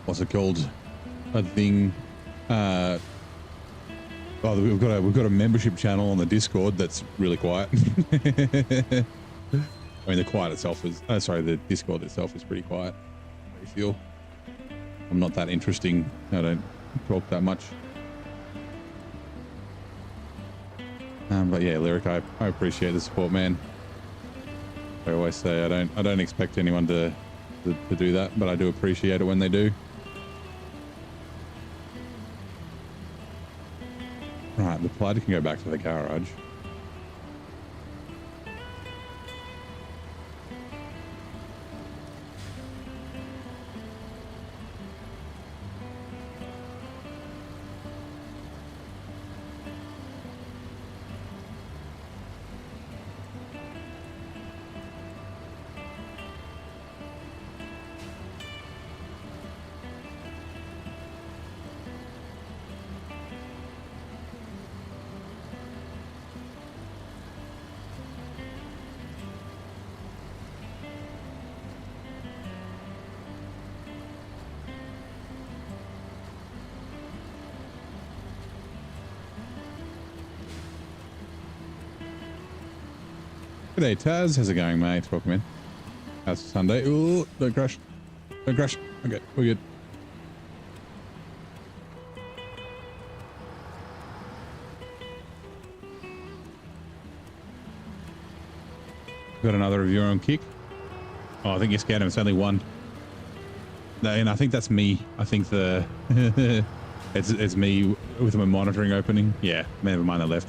what's it called? A thing. Oh, we've got a membership channel on the Discord that's really quiet. I mean, the quiet itself is the Discord itself is pretty quiet. I feel I'm not that interesting. I don't talk that much. But yeah, Lyric, I appreciate the support, man. I always say I don't expect anyone to do that, but I do appreciate it when they do. Right, the Plaid can go back to the garage. G'day Taz, how's it going, mate? Welcome in. That's Sunday. Ooh, don't crash. Don't crash. Okay, we're good. Got another reviewer on Kick. Oh, I think you scared him. It's only one. No, and I think that's me. I think the it's me with my monitoring opening. Yeah, never mind. I left.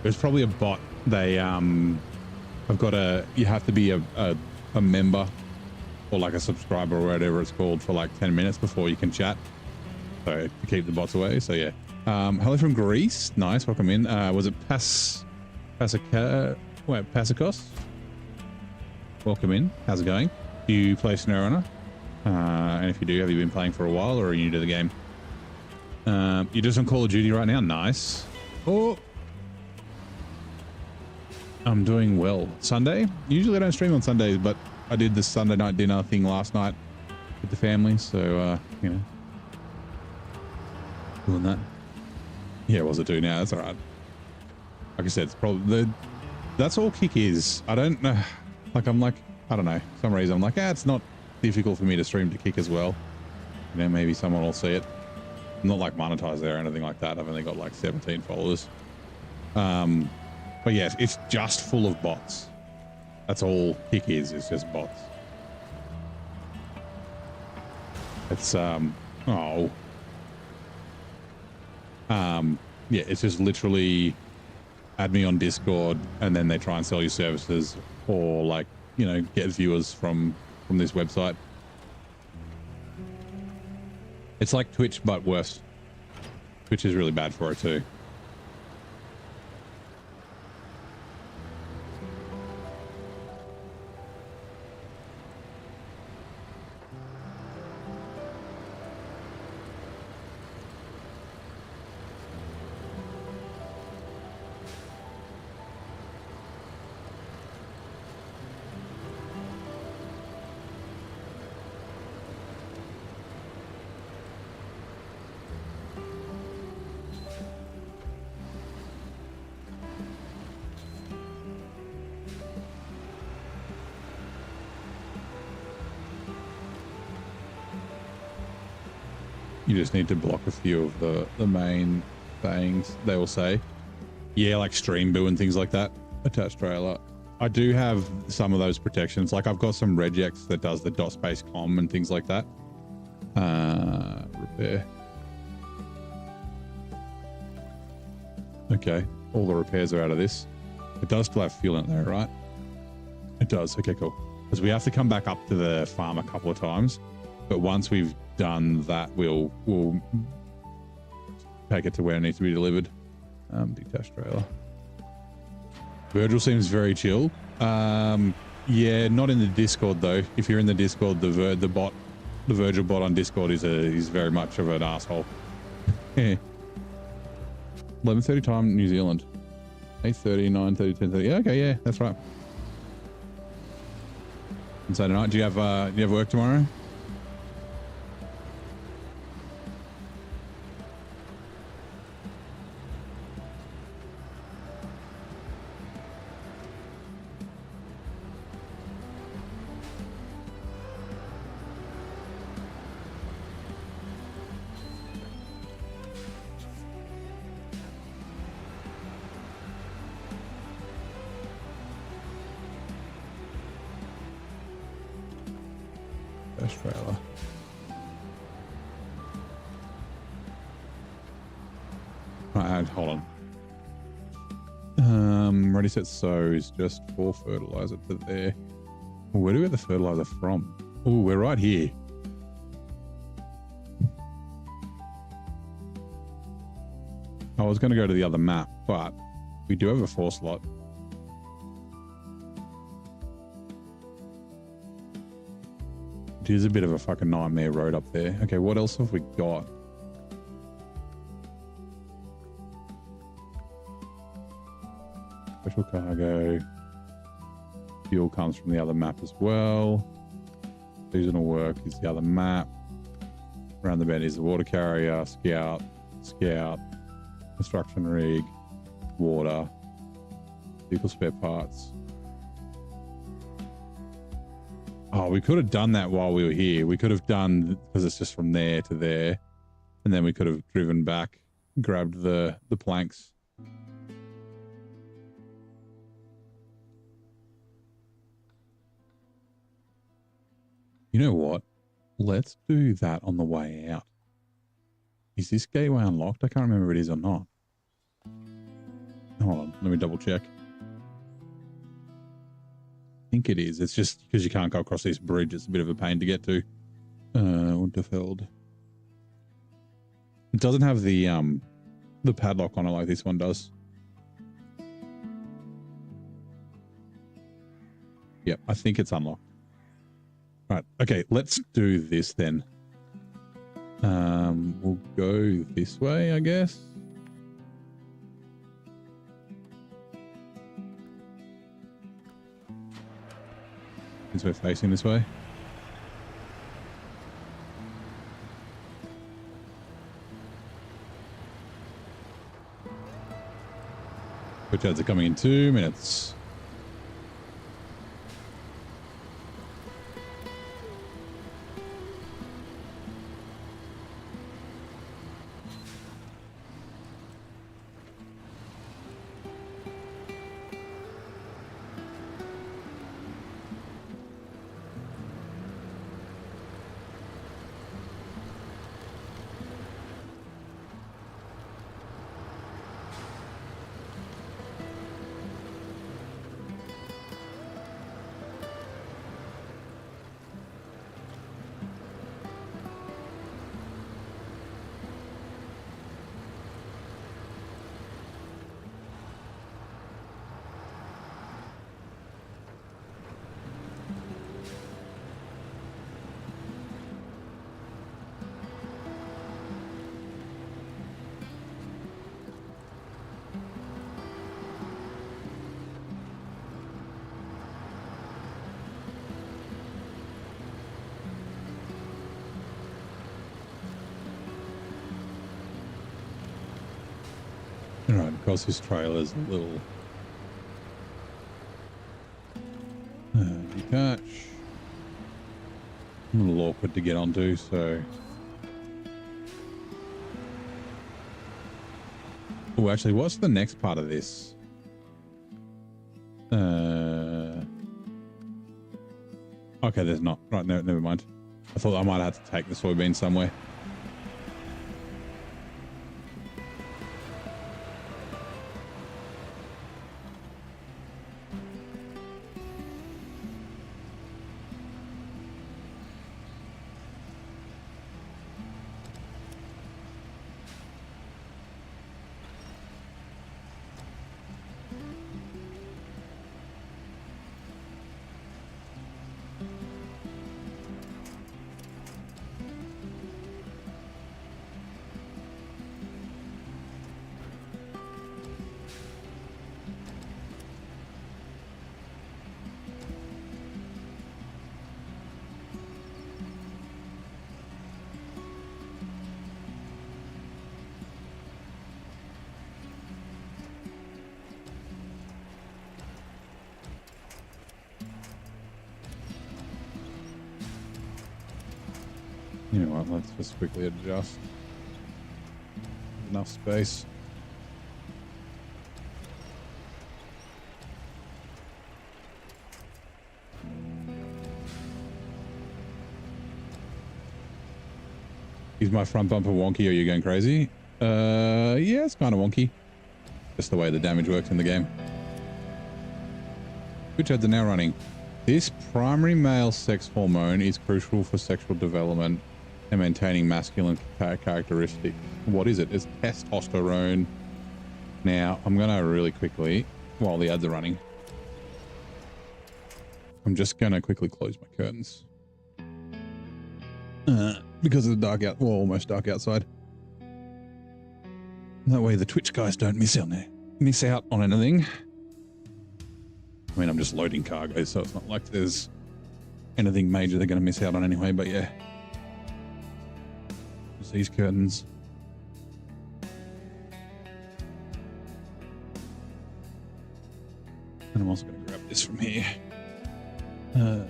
It was probably a bot. They I've got you have to be a member or like a subscriber or whatever it's called for like 10 minutes before you can chat. So to keep the bots away. So yeah. Hello from Greece. Nice. Welcome in. Was it Pasicos? Welcome in. How's it going? Do you play SnowRunner? And if you do, have you been playing for a while or are you new to the game? You're just on Call of Duty right now? Nice. Oh, I'm doing well. Sunday? Usually I don't stream on Sundays, but I did the Sunday night dinner thing last night with the family. So, you know, doing that. Yeah, what's it do now? That's all right. Like I said, it's probably that's all Kick is. I don't know. Like, I'm like, I don't know. For some reason I'm like, it's not difficult for me to stream to Kick as well. You know, maybe someone will see it. I'm not like monetized there or anything like that. I've only got like 17 followers. But yeah, it's just full of bots. That's all Kick is. It's just bots. It's yeah, it's just literally add me on Discord and then they try and sell you services or like, you know, get viewers from this website. It's like Twitch but worse. Twitch is really bad for it too. You just need to block a few of the main things. They will say, yeah, like stream boo and things like that. Attached trailer. I do have some of those protections. Like I've got some regex that does the dot space com and things like that. Repair. Okay, all the repairs are out of this. It does still have fuel in there, right? It does. Okay, cool. Because we have to come back up to the farm a couple of times, but once we've done that, we'll take it to where it needs to be delivered. Detached trailer. Virgil seems very chill. Yeah, not in the Discord though. If you're in the Discord, the Virgil bot on Discord is very much of an asshole. 11:30 time New Zealand. 8:30, 9:30, 10:30. Yeah, okay, yeah, that's right. And Saturday night. Do you have work tomorrow? Trailer. Right, hold on. Ready, set, sow is just for fertilizer to there. Where do we get the fertilizer from? Oh, we're right here. I was going to go to the other map, but we do have a 4 slot. It is a bit of a fucking nightmare road up there. Okay, what else have we got? Special cargo. Fuel comes from the other map as well. Seasonal work is the other map. Around the bend is the water carrier, scout, construction rig, water, vehicle spare parts. Oh, we could have done that while we were here. We could have done, because it's just from there to there. And then we could have driven back, grabbed the planks. You know what? Let's do that on the way out. Is this gateway unlocked? I can't remember if it is or not. Hold on, let me double check. I think it is. It's just because you can't go across this bridge. It's a bit of a pain to get to. Unterfeld. It doesn't have the padlock on it like this one does. Yep, I think it's unlocked. Right, okay, let's do this then. We'll go this way, I guess. Since we're facing this way. Which ads are coming in 2 minutes. Right, because his trailer's a little detach. A little awkward to get onto, so. Oh, actually, what's the next part of this? Okay, there's not. Right, no, never mind. I thought I might have to take the soybean somewhere. You know what, let's just quickly adjust. Enough space. Is my front bumper wonky or are you going crazy? Yeah, it's kind of wonky. Just the way the damage works in the game. Which ads are now running? This primary male sex hormone is crucial for sexual development and maintaining masculine characteristics. What is it? It's testosterone. Now, I'm going to really quickly, while the ads are running, I'm just going to quickly close my curtains. Because of the dark out, well, almost dark outside. That way the Twitch guys don't miss out on anything. I mean, I'm just loading cargo, so it's not like there's anything major they're going to miss out on anyway, but yeah. Just these curtains. And I'm also going to grab this from here. Yeah.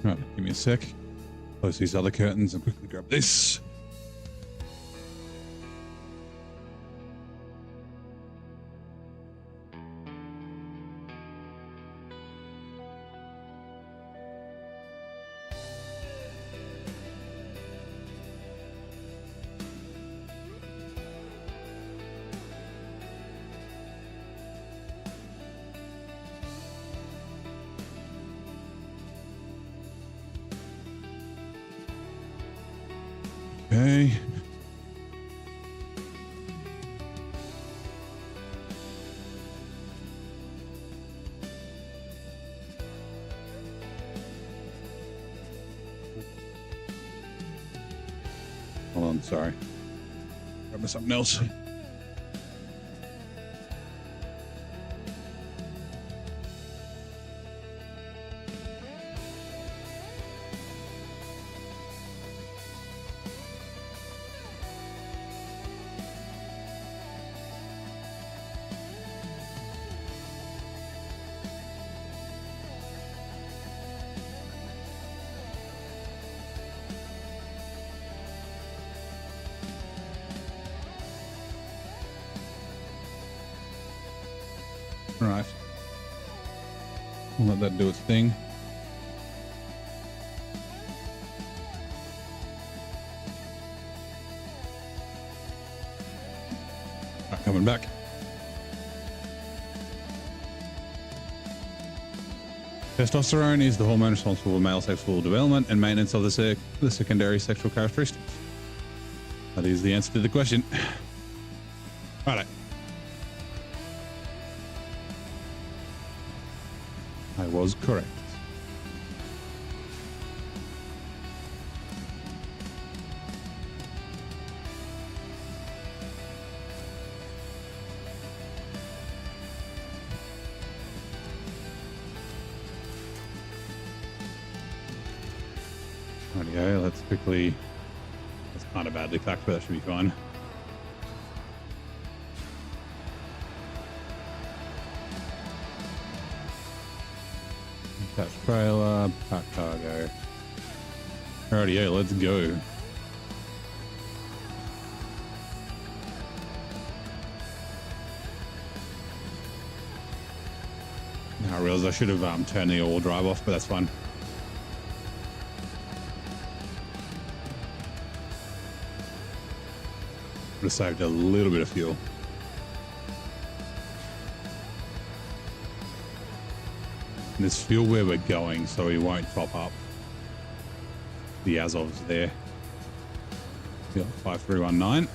Right, give me a sec. Close these other curtains and quickly grab this. Okay. Hold on, sorry. Grab me something else. All right. We'll let that do its thing. Right, coming back. Testosterone is the hormone responsible for male sexual development and maintenance of the secondary sexual characteristics. That is the answer to the question. Righto. I was correct. Rightio, let's quickly... That's kind of badly packed, but that should be fine. Attach trailer, pack cargo. Rightio, let's go. Now I realize I should have turned the all drive off, but that's fine. Would have saved a little bit of fuel. And there's fuel where we're going, so we won't top up. The Azov's there. Yeah, 5319.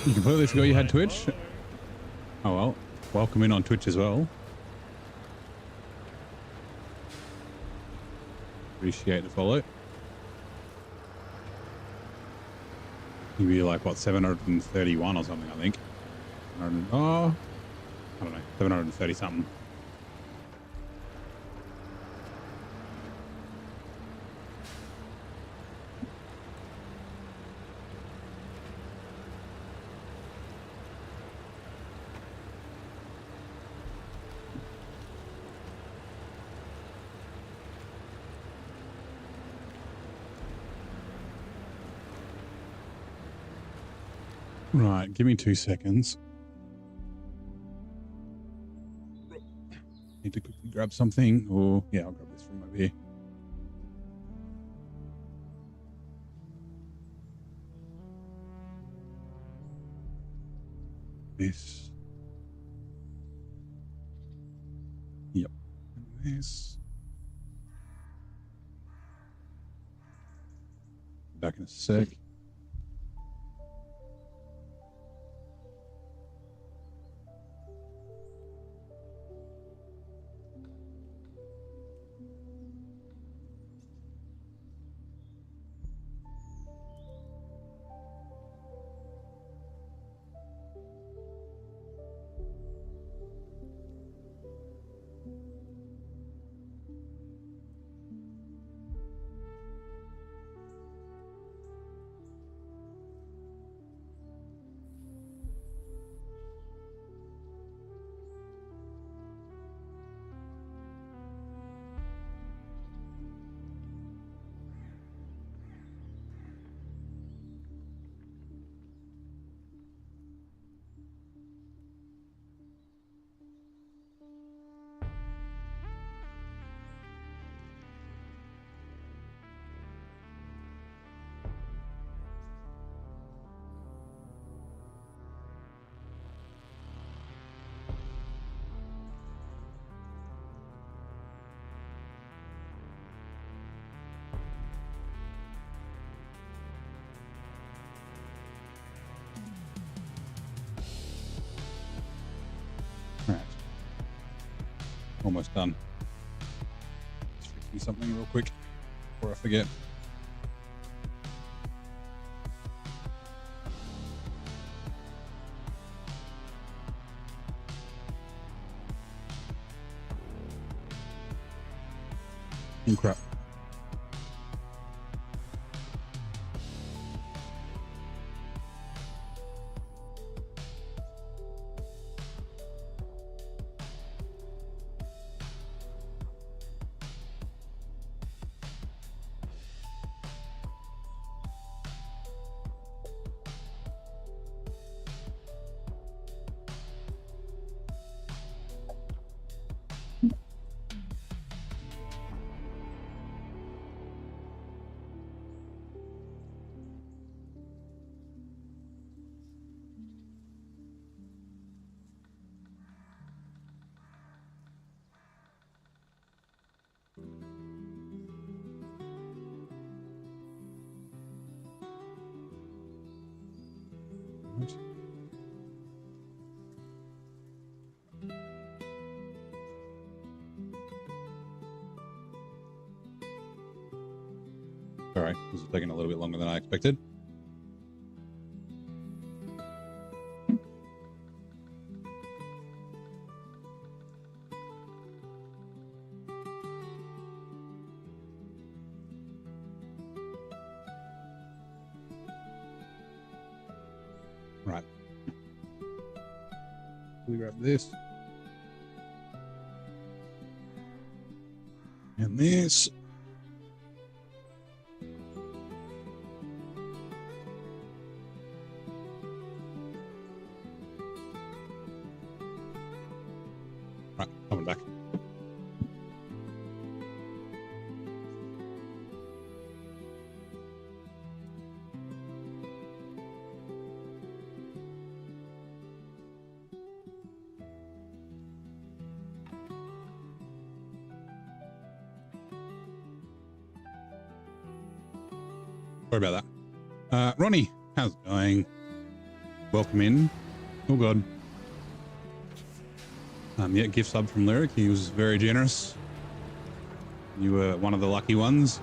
You completely forgot you had Twitch? Oh well, welcome in on Twitch as well. Appreciate the follow. You'd be like, what, 731 or something, I think. Oh, I don't know, 730 something. Right, give me 2 seconds. Need to quickly grab something. Or yeah, I'll grab this from over here. This. this. Back in a sec. Right. Almost done. Just fixing something real quick before I forget. Oh, crap. Right. Sorry, this is taking a little bit longer than I expected. Right. We grab this. And this. Right, coming back. Sorry about that. Ronnie, how's it going? Welcome in. Oh, God. Yeah, gift sub from Lyric. He was very generous. You were one of the lucky ones.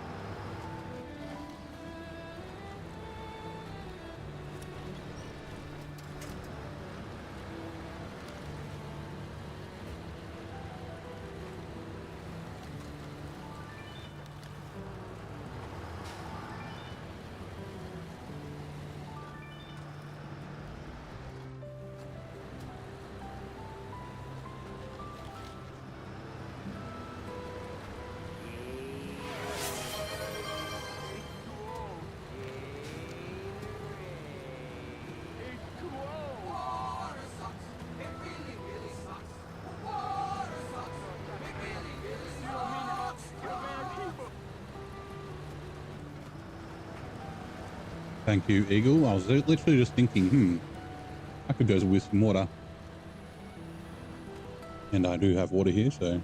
Thank you, Eagle. I was literally just thinking, I could go with some water. And I do have water here, so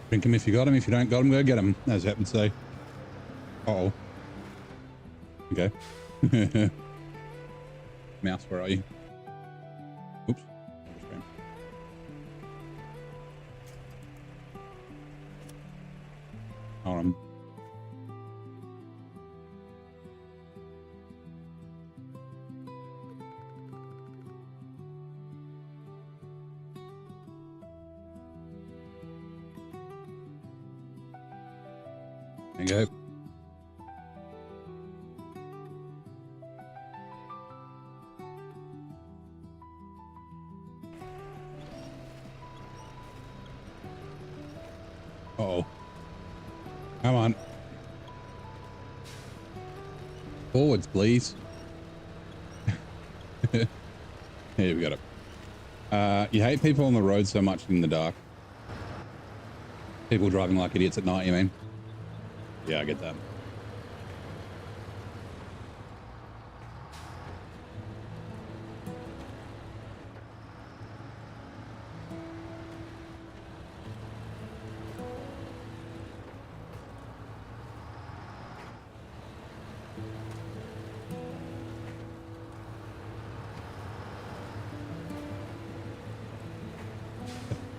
Drink him if you got him. If you don't got him, go get him, as Hep would say. Uh-oh. Okay. Mouse, where are you? Oops. Hold on. There you go. Uh-oh. Come on. Forwards, please. Here, we got it. You hate people on the road so much in the dark. People driving like idiots at night, you mean? Yeah, I get that.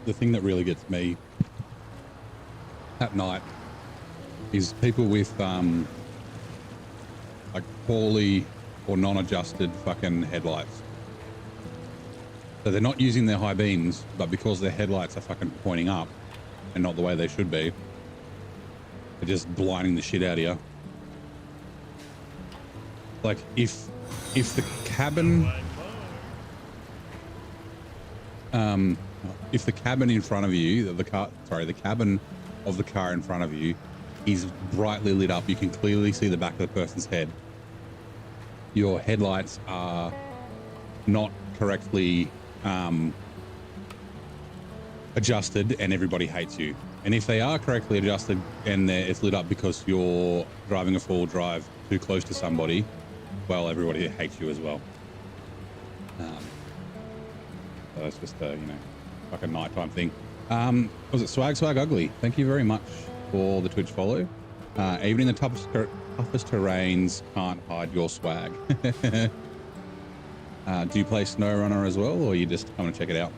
The thing that really gets me at night is people with like poorly or non-adjusted fucking headlights. So they're not using their high beams, but because their headlights are fucking pointing up and not the way they should be, they're just blinding the shit out of you. Like if the cabin if the cabin in front of you, the cabin of the car in front of you is brightly lit up, you can clearly see the back of the person's head. Your headlights are not correctly adjusted and everybody hates you. And if they are correctly adjusted and it's lit up because you're driving a full drive too close to somebody, well, everybody hates you as well. So it's just a, you know, like a nighttime thing. Was it Swag Ugly? Thank you very much for the Twitch follow. Even in the toughest terrains, can't hide your swag. Do you play SnowRunner as well, or you just come and check it out?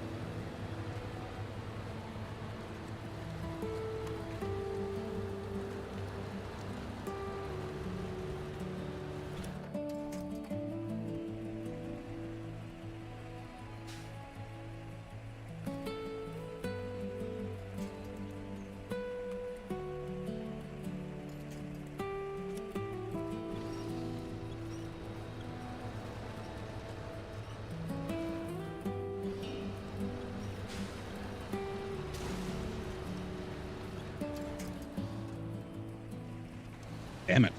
Damn it.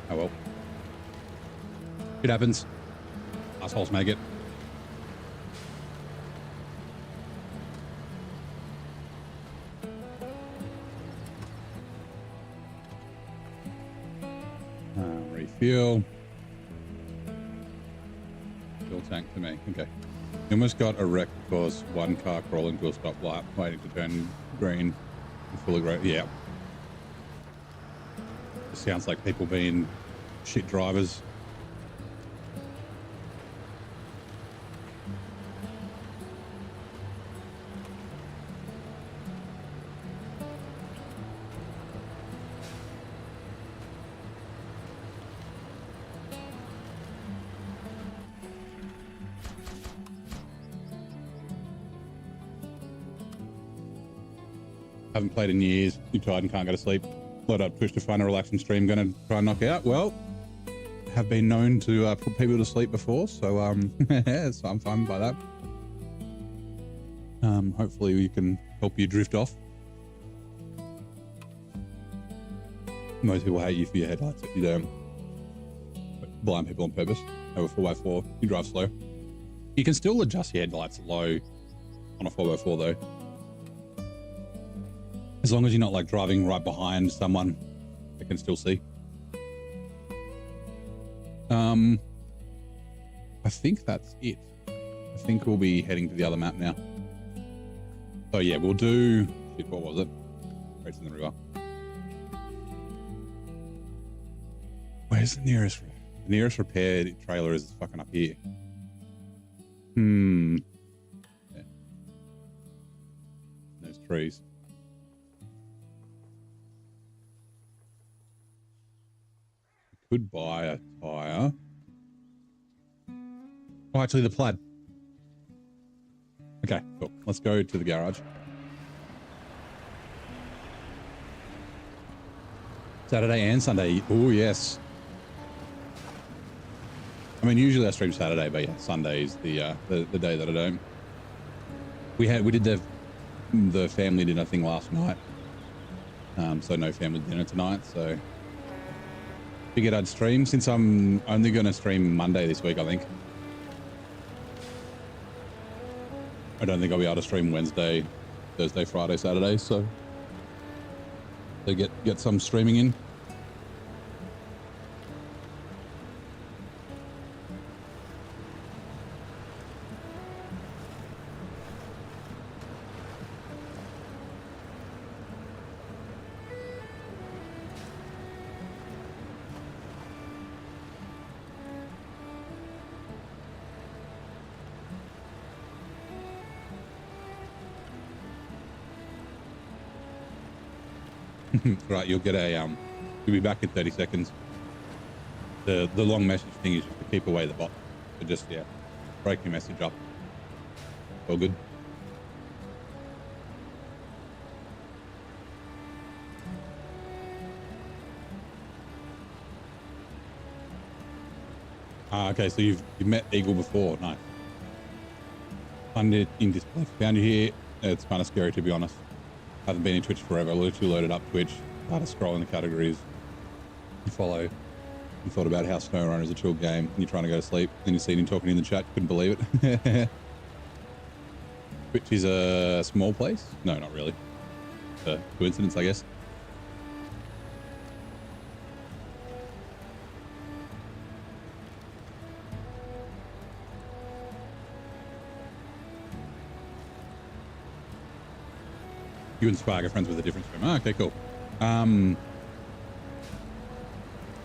Oh well. It happens. Assholes make it. Refuel. Fuel tank to me. Okay. You almost got a wreck because one car crawling to a stoplight, waiting to turn green and fully grey. Yeah. It sounds like people being shit drivers. Haven't played in years. You're tired and can't go to sleep. Load up Twitch to find a relaxing stream. Gonna try and knock out. Well, have been known to put people to sleep before, so so I'm fine by that. Hopefully we can help you drift off. Most people hate you for your headlights if you don't blind people on purpose. Over 4x4, you drive slow. You can still adjust your headlights low on a 4x4 though. As long as you're not like driving right behind someone that can still see. I think that's it. I think we'll be heading to the other map now. So yeah, we'll do, shit, what was it? Race in the river. Where's the nearest? The nearest repaired trailer is fucking up here. Yeah. Those trees. Could buy a tire. Oh, actually, the plaid. Okay, cool. Let's go to the garage. Saturday and Sunday. Oh, yes. I mean, usually I stream Saturday, but yeah, Sunday is the day that I don't. We did the family dinner thing last night. So no family dinner tonight. So figured I'd stream since I'm only going to stream Monday this week, I think. I don't think I'll be able to stream Wednesday, Thursday, Friday, Saturday. So they get some streaming in. Right, you'll get a you'll be back in 30 seconds. The long message thing is just to keep away the bot. So just break your message up. All good. Okay, so you've met Eagle before. Nice. Found it in display. Found you here. It's kind of scary, to be honest. Haven't been in Twitch forever. Literally loaded up Twitch, started scrolling the categories you follow. You thought about how SnowRunner is a chill game and you're trying to go to sleep. Then you see him talking in the chat. Couldn't believe it. Twitch is a small place? No, not really. A coincidence, I guess. You and Swag are friends with a different streamer. Oh, okay, cool.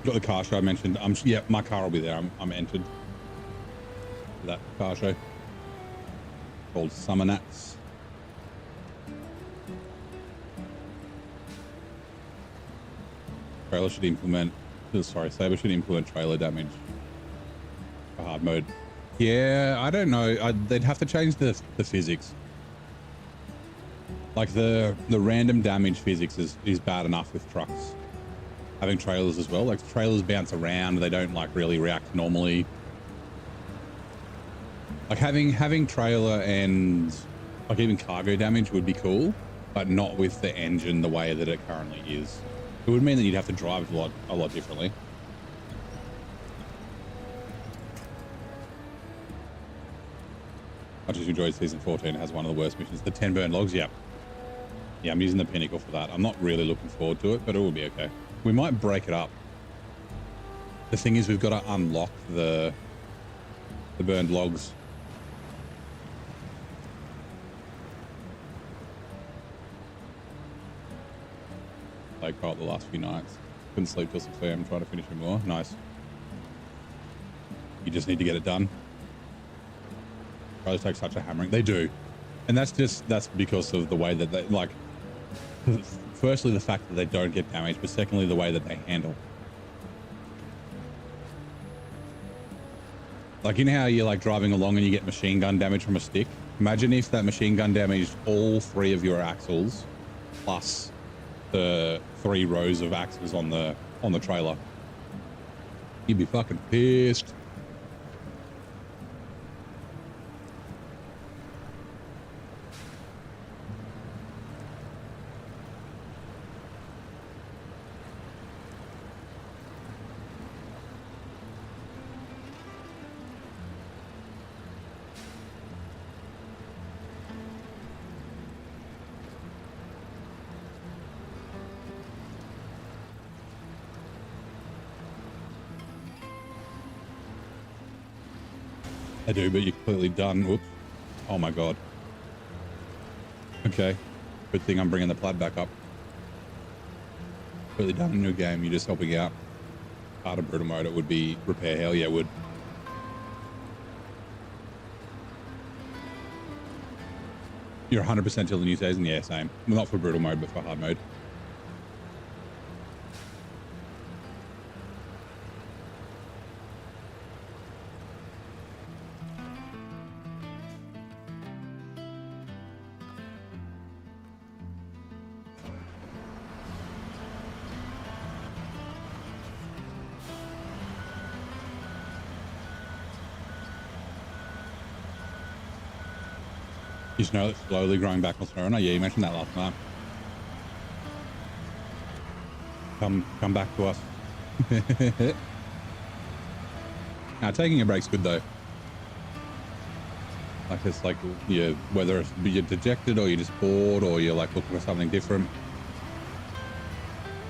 Got the car show I mentioned. Yeah, my car will be there. I'm entered for that car show called Summer Nats. Trailer should implement. Sorry, Saber should implement trailer damage for hard mode. Yeah, I don't know. They'd have to change the physics. Like the random damage physics is bad enough with trucks. Having trailers as well. Like trailers bounce around. They don't like really react normally. Like having trailer and like even cargo damage would be cool, but not with the engine the way that it currently is. It would mean that you'd have to drive a lot differently. I just enjoyed season 14. It has one of the worst missions. The 10 burn logs. Yeah, I'm using the Pinnacle for that. I'm not really looking forward to it, but it will be okay. We might break it up. The thing is, we've got to unlock the burned logs. Like out the last few nights. Couldn't sleep till 6 AM trying to finish it more. Nice. You just need to get it done. Trailers take such a hammering. They do. And that's because of the way that they, like, firstly, the fact that they don't get damaged, but secondly, the way that they handle. Like, you know how you're like driving along and you get machine gun damage from a stick? Imagine if that machine gun damaged all 3 of your axles plus the 3 rows of axles on the trailer. You'd be fucking pissed. I do, but you're completely done. Whoops. Oh my god. Okay. Good thing I'm bringing the plaid back up. Completely done in your game. You're just helping out. Part of brutal mode, it would be repair. Hell yeah, it would. You're 100% till the new season? Yeah, same. Well, not for brutal mode, but for hard mode. You just know it's slowly growing back on SnowRunner. Yeah, you mentioned that last time. Come back to us. Now, taking a break's good though. Like it's like, yeah, whether it's you're dejected or you're just bored or you're like looking for something different,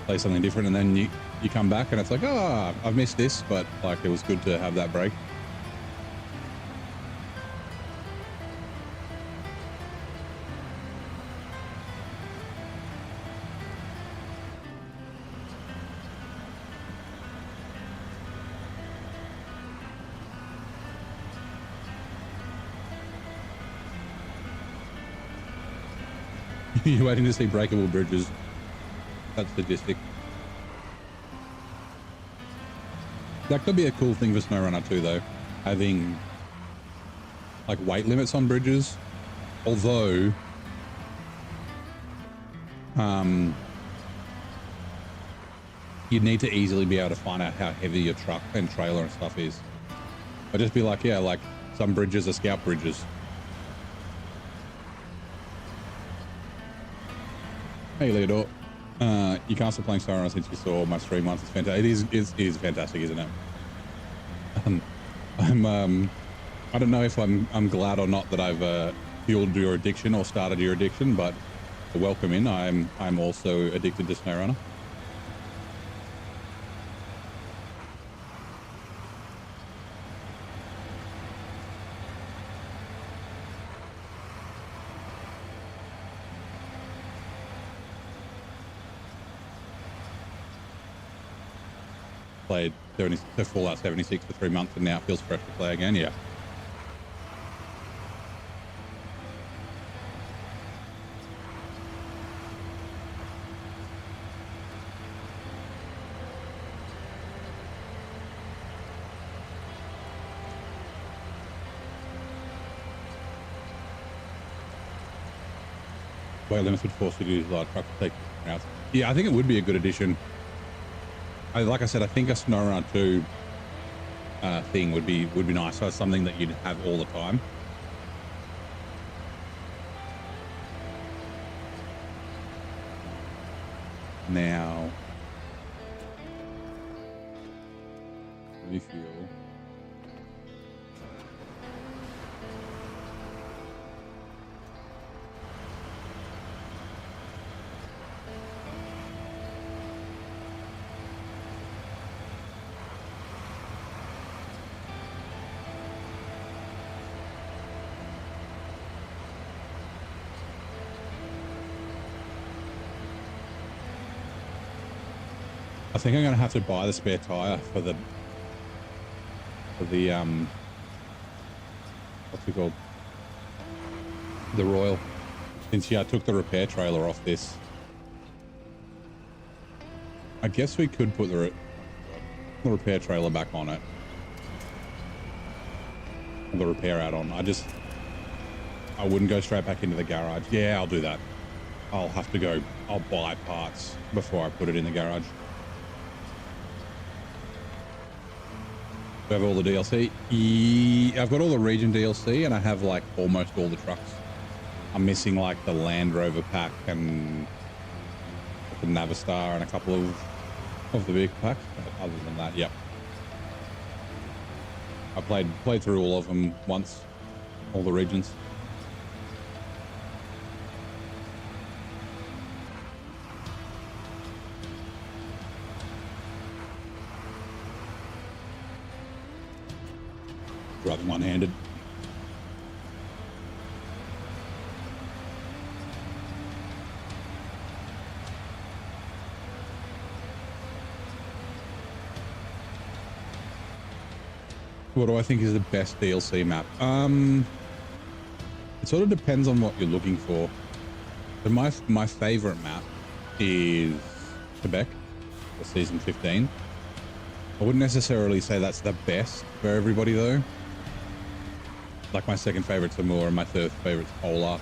play something different, and then you come back and it's like, oh, I've missed this, but like it was good to have that break. You're waiting to see breakable bridges. That's sadistic. That could be a cool thing for SnowRunner too, though. Having like weight limits on bridges. Although, you'd need to easily be able to find out how heavy your truck and trailer and stuff is. But just be like, yeah, like some bridges are scout bridges. Hey, Leodor. You can't stop playing SnowRunner since you saw my stream once. It's fantastic. It is fantastic, isn't it? I don't know if I'm glad or not that I've fueled your addiction or started your addiction, but welcome in. I'm also addicted to SnowRunner. Played Fallout 76 for 3 months and now it feels fresh to play again. Yeah. Weight limits would force you to use a large truck to take out. Yeah, I think it would be a good addition. Like I said, I think a SnowRunner 2 thing would be nice. So it's something that you'd have all the time. Now, refuel. I think I'm going to have to buy the spare tire for the what's it called? The Royal. Since I took the repair trailer off this. I guess we could put the repair trailer back on it. Or the repair add-on. I wouldn't go straight back into the garage. Yeah, I'll do that. I'll buy parts before I put it in the garage. Do I have all the DLC? I've got all the region DLC and I have like almost all the trucks. I'm missing like the Land Rover pack and the Navistar and a couple of the big packs. But other than that, yep. I played through all of them once, all the regions. Driving one-handed. What do I think is the best DLC map? It sort of depends on what you're looking for. But my favorite map is Quebec for season 15. I wouldn't necessarily say that's the best for everybody though. Like my second favorite's Amur and my third favorite's Polar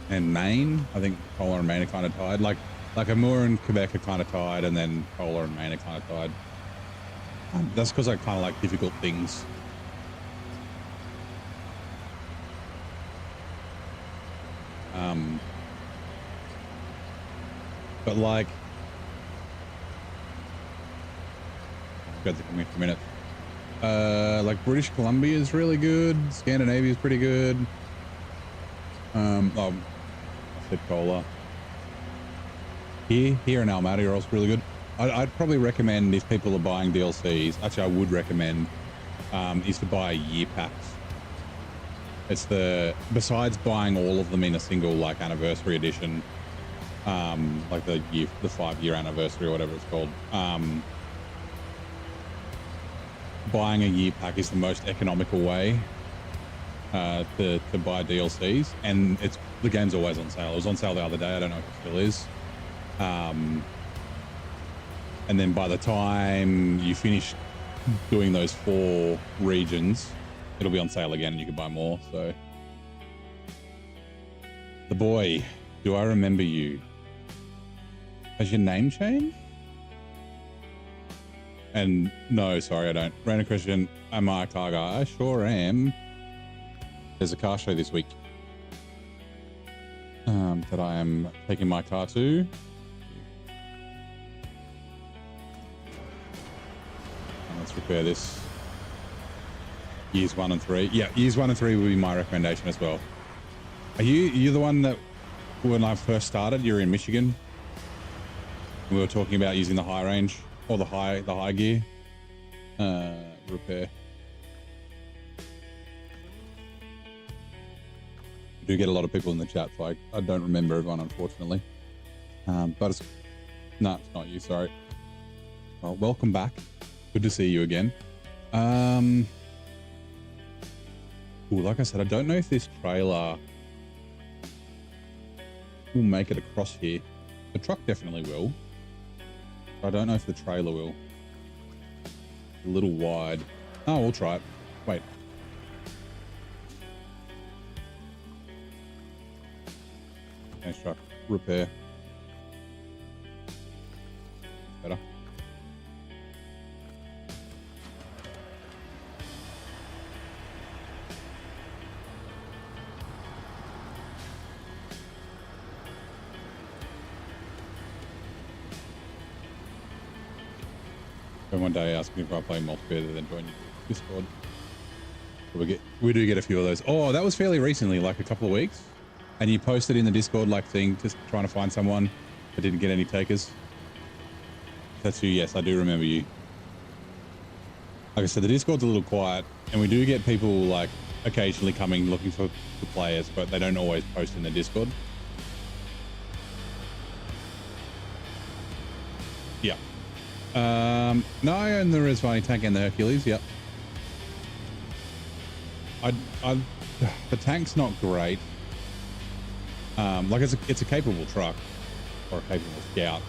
and Maine. I think Polar and Maine are kind of tied. Like Amur and Quebec are kind of tied, and then Polar and Maine are kind of tied. That's because I kind of like difficult things. But like, got to come in for a minute. Like British Columbia is really good. Scandinavia is pretty good. I said Cola. Here in Almaty are also really good. I'd probably recommend, if people are buying DLCs, actually I would recommend, is to buy year packs. It's besides buying all of them in a single like anniversary edition, like the 5-year anniversary or whatever it's called, buying a year pack is the most economical way to buy DLCs, and the game's always on sale. It was on sale the other day. I don't know if it still is. And then by the time you finish doing those 4 regions, it'll be on sale again and you can buy more. So the boy, do I remember you? Has your name changed? And no, sorry, I don't. Random question, am I a car guy? I sure am. There's a car show this week that I am taking my car to. Let's repair this. Years 1 and 3. Yeah, years 1 and 3 would be my recommendation as well. Are you the one that, when I first started, you're in Michigan? We were talking about using the high range or the high gear repair. I do get a lot of people in the chat, so I don't remember everyone, unfortunately. But it's not you. Sorry. Well, welcome back. Good to see you again. Like I said, I don't know if this trailer will make it across here. The truck definitely will. I don't know if the trailer will. A little wide. Oh, we'll try it. Wait. Nice truck. Repair. Better. One day ask me if I play multiplayer, then join Discord. We do get a few of those. Oh, that was fairly recently, like a couple of weeks. And you posted in the Discord like thing, just trying to find someone that didn't get any takers. That's you. Yes, I do remember you. Like I said, the Discord's a little quiet, and we do get people like occasionally coming looking for players, but they don't always post in the Discord. Yeah. No, I own the Resvani tank and the Hercules. Yep. The tank's not great. Like it's a capable truck or a capable scout.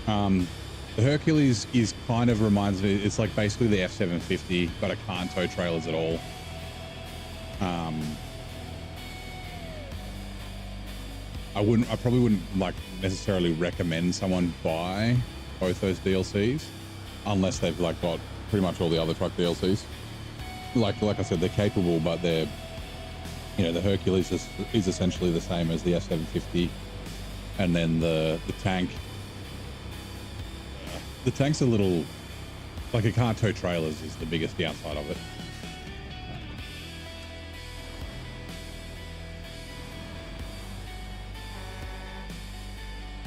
The Hercules is kind of reminds me. It's like basically the F750, but it can't tow trailers at all. I probably wouldn't like necessarily recommend someone buy both those DLCs unless they've like got pretty much all the other truck DLCs. Like I said, they're capable, but they're, you know, the Hercules is essentially the same as the F750, and then the tank. The tank's a little like it can't tow trailers is the biggest downside of it.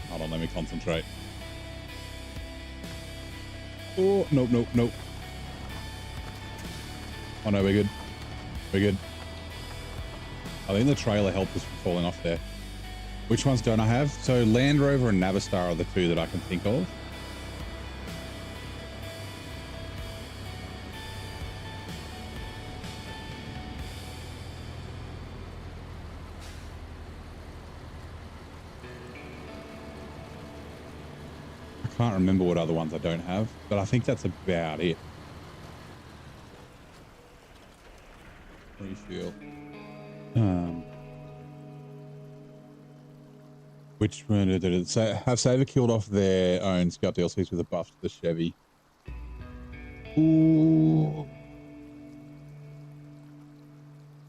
Hold on, let me concentrate. Oh, nope. Oh no, we're good. We're good. I think the trailer helped us from falling off there. Which ones don't I have? So Land Rover and Navistar are the two that I can think of. can't remember what other ones I don't have, but I think that's about it. Refuel. Which one? So have Saver killed off their own Scout DLCs with a buff to the Chevy? Ooh,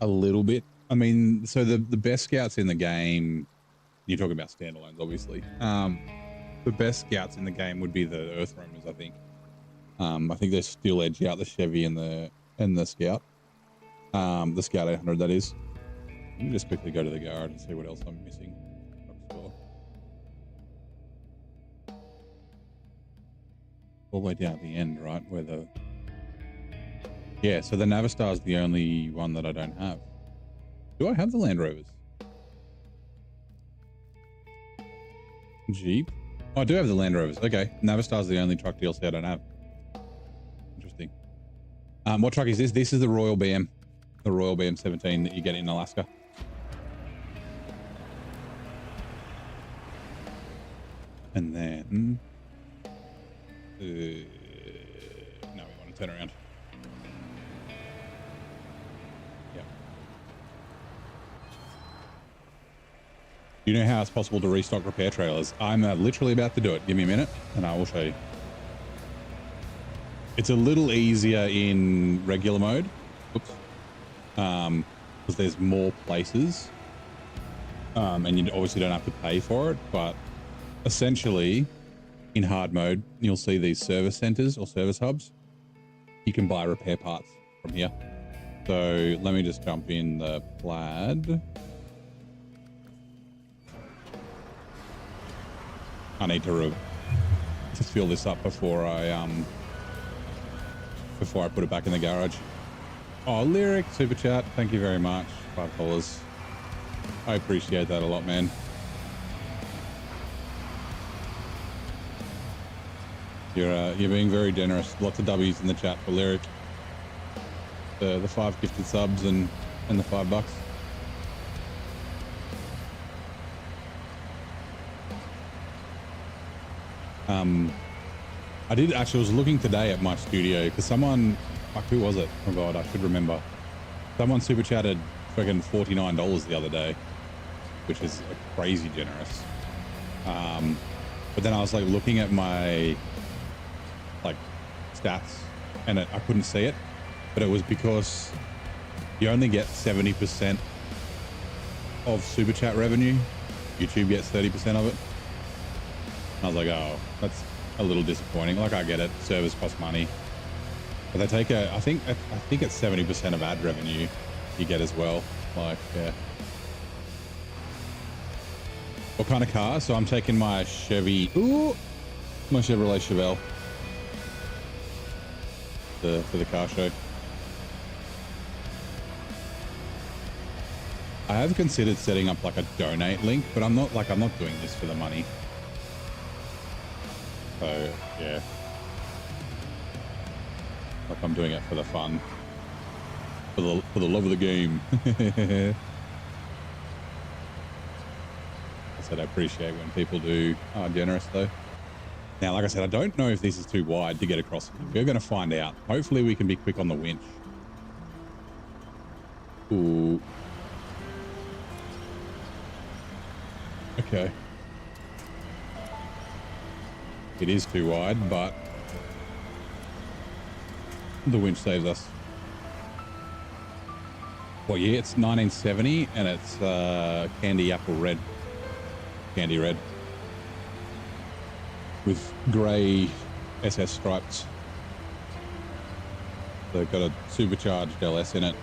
a little bit. I mean, so the best scouts in the game, you're talking about standalones, obviously. The best scouts in the game would be the Earth Roamers, I think. I think they still edge out the Chevy and the Scout. The Scout 800, that is. Let me just quickly go to the garage and see what else I'm missing. All the way down at the end, right? Where the... Yeah, so the Navistar is the only one that I don't have. Do I have the Land Rovers? Jeep? Oh, I do have the Land Rovers. Okay. Navistar is the only truck DLC I don't have. Interesting. What truck is this? This is the Royal BM. The Royal BM 17 that you get in Alaska. And then... no, we want to turn around. Yeah. Do you know how it's possible to restock repair trailers? I'm literally about to do it. Give me a minute and I will show you. It's a little easier in regular mode. Oops. Because there's more places. And you obviously don't have to pay for it, but essentially in hard mode, you'll see these service centers or service hubs. You can buy repair parts from here. So let me just jump in the plaid. I need to fill this up before I put it back in the garage. Oh, Lyric super chat, thank you very much. $5. I appreciate that a lot, man. You're being very generous. Lots of W's in the chat for Lyric. The 5 gifted subs and the $5. I was looking today at my studio because someone, fuck, who was it? Oh God, I should remember. Someone super chatted friggin' $49 the other day, which is crazy generous. But then I was like looking at my stats and I couldn't see it, but it was because you only get 70% of super chat revenue. YouTube gets 30% of it. I was like, oh, that's a little disappointing. Like, I get it, service costs money, but they take I think it's 70% of ad revenue you get as well. Like, yeah. What kind of car? So I'm taking my Chevy, my Chevrolet Chevelle for the car show. I have considered setting up like a donate link, but I'm not doing this for the money. So yeah, like I'm doing it for the fun, for the love of the game. I said I appreciate when people are generous though. Now, like I said, I don't know if this is too wide to get across. We're going to find out. Hopefully we can be quick on the winch. Ooh. Okay. It is too wide, but the winch saves us. Well, yeah, it's 1970 and it's candy apple red. Candy red. With grey SS stripes. They've got a supercharged LS in it.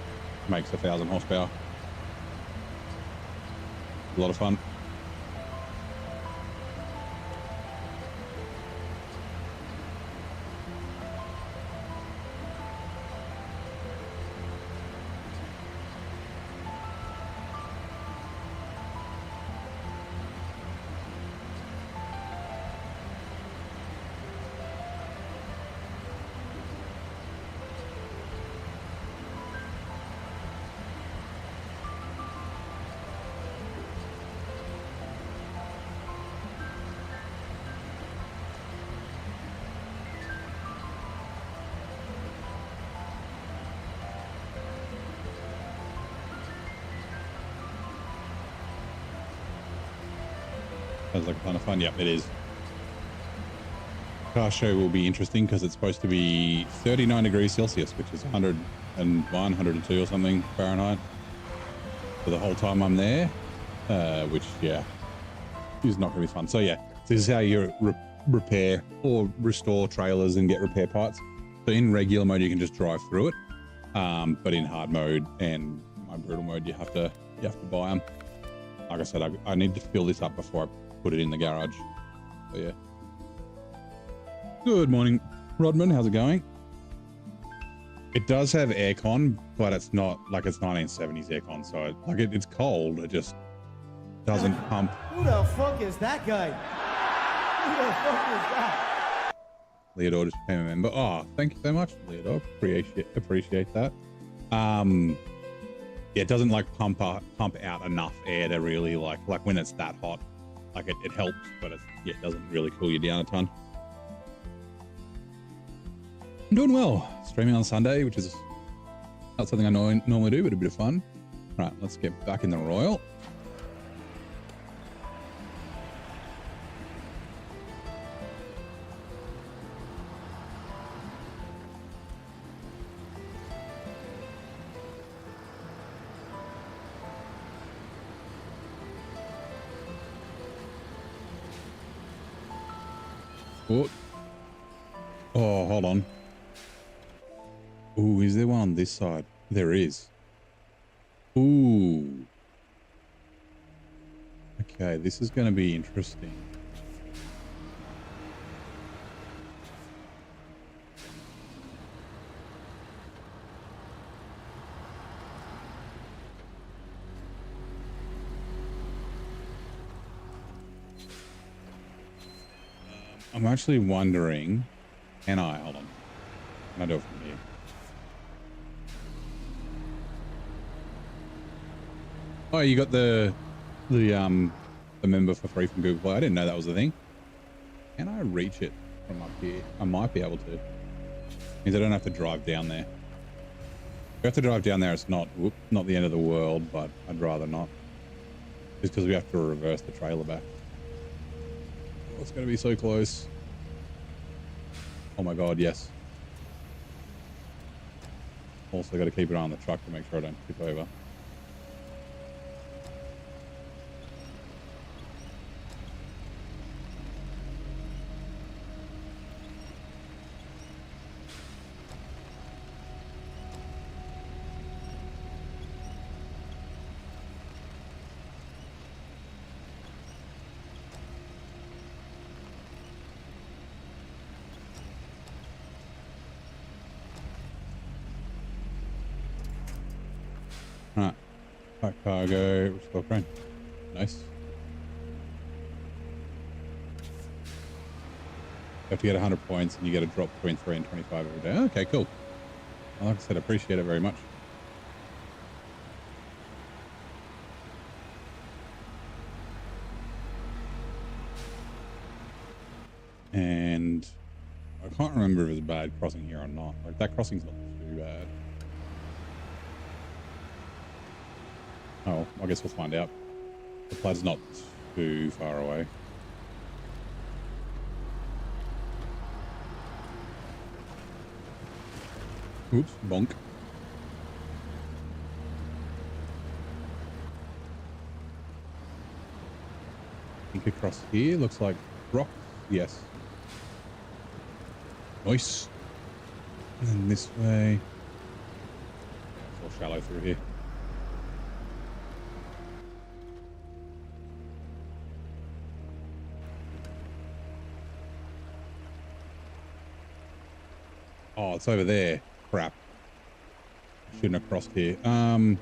Makes 1,000 horsepower. A lot of fun. Sounds like a ton of fun. Yep, it is. Car show will be interesting because it's supposed to be 39 degrees Celsius, which is 101, 102 or something Fahrenheit for the whole time I'm there, which, yeah, is not going to be fun. So, yeah, this is how you repair or restore trailers and get repair parts. So in regular mode, you can just drive through it. But in hard mode and my brutal mode, you have to buy them. Like I said, I need to fill this up before I put it in the garage. So, yeah. Good morning, Rodman. How's it going? It does have aircon, but it's not like it's 1970s aircon. So like it's cold. It just doesn't pump. Who the fuck is that guy? Who the fuck is that? Leodor just became a member. Oh, thank you so much, Leodor. Appreciate that. Yeah, it doesn't like pump out enough air to really like when it's that hot. Like it helps, but it doesn't really cool you down a ton. I'm doing well. Streaming on Sunday, which is not something I normally do, but a bit of fun. All right, let's get back in the Royal. Oh, hold on. Ooh, is there one on this side? There is. Ooh. Okay, this is going to be interesting. I'm actually wondering, hold on. Can I do it from here? Oh, you got the member for free from Google Play. I didn't know that was a thing. Can I reach it from up here? I might be able to. Means I don't have to drive down there. If I have to drive down there, it's not the end of the world, but I'd rather not. Just because we have to reverse the trailer back. Oh, it's going to be so close. Oh my God, yes. Also got to keep an eye on the truck to make sure I don't tip over. Right, pack cargo, restore crane. Nice. You have to get 100 points and you get a drop between 3 and 25 every day. Okay, cool. Well, like I said, I appreciate it very much. And I can't remember if it was a bad crossing here or not. Like that crossing's not too bad. Oh, I guess we'll find out. The plaid's not too far away. Oops, bonk. I think across here looks like rock. Yes. Nice. And then this way. It's all shallow through here. Oh, it's over there. Crap. Shouldn't have crossed here. I'm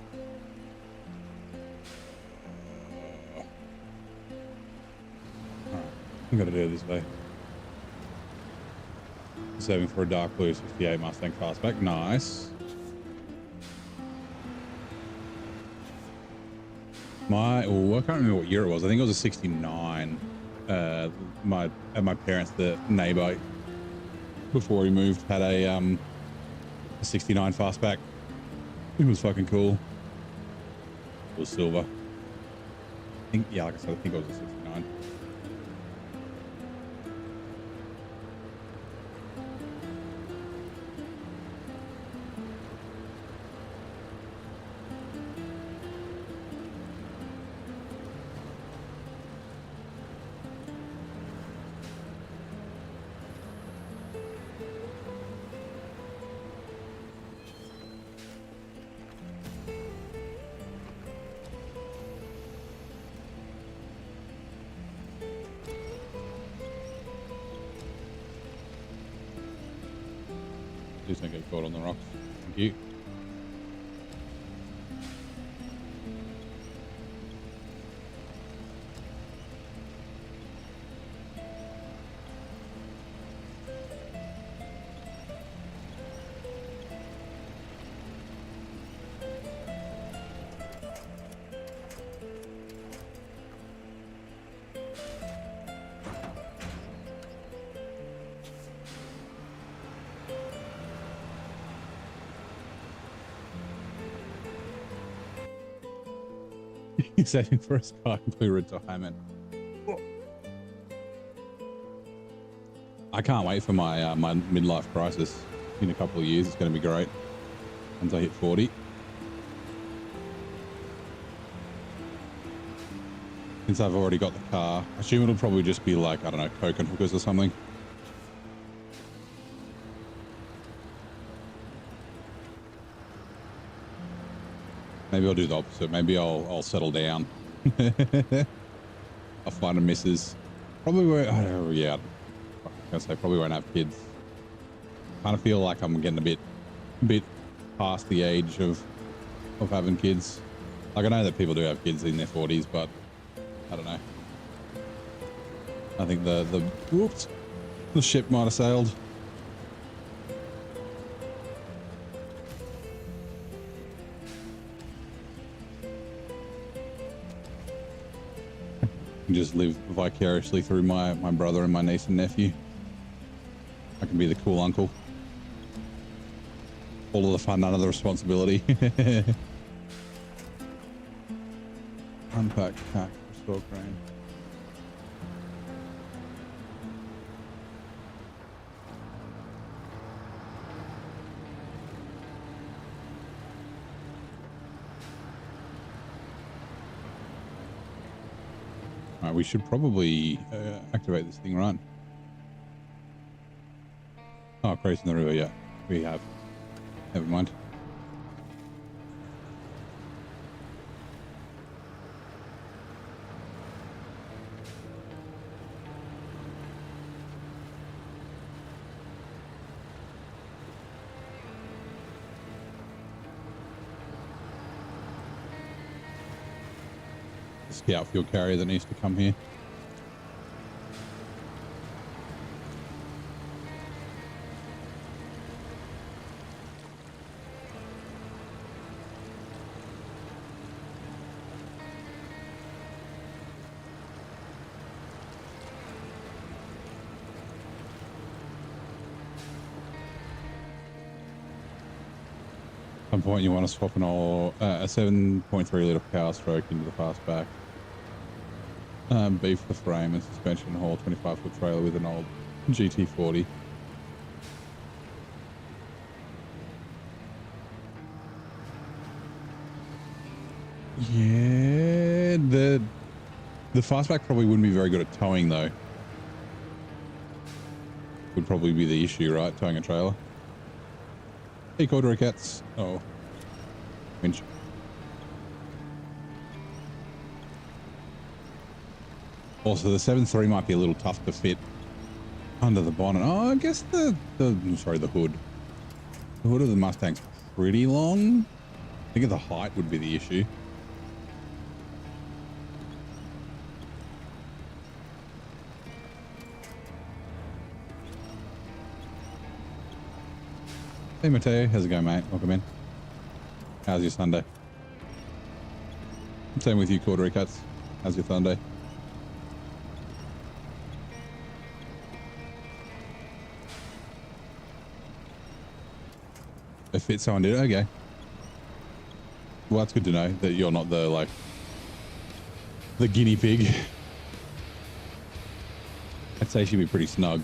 gonna do it this way. Saving for a dark blue 68 Mustang fastback. Nice. I can't remember what year it was. I think it was a 69. My parents, the neighbor, before he moved, had a 69 fastback. It was fucking cool. It was silver. I think, yeah, like I said, I think it was a 69. Please don't get caught on the rocks. Thank you. He's saving for a Sky Blue retirement. I can't wait for my my midlife crisis in a couple of years. It's going to be great once I hit 40. Since I've already got the car, I assume it'll probably just be like, I don't know, coke and hookers or something. Maybe I'll do the opposite. Maybe I'll settle down. I'll find a missus. Probably won't. I don't know, yeah. I was gonna say probably won't have kids. Kind of feel like I'm getting a bit past the age of having kids. Like I know that people do have kids in their 40s, but I don't know. I think the ship might have sailed. Just live vicariously through my brother and my niece and nephew. I can be the cool uncle. All of the fun, none of the responsibility. Unpack, pack, restore crane. Alright, we should probably activate this thing, right? Oh, crossing the river, yeah. We have. Never mind. Scout fuel carrier that needs to come here. At some point you want to swap a 7.3 litre power stroke into the fastback. Beef the frame and suspension, haul 25-foot trailer with an old GT40. Yeah, the fastback probably wouldn't be very good at towing though. Would probably be the issue, right? Towing a trailer. Hey, corduroy cats. Oh, winch. Also, the 7.3 might be a little tough to fit under the bonnet. Oh, I guess the hood. The hood of the Mustang's pretty long. I think the height would be the issue. Hey, Mateo. How's it going, mate? Welcome in. How's your Sunday? Same with you, corduroy cuts. How's your Sunday? If it's someone did, okay. Well, that's good to know that you're not the guinea pig. I'd say she'd be pretty snug.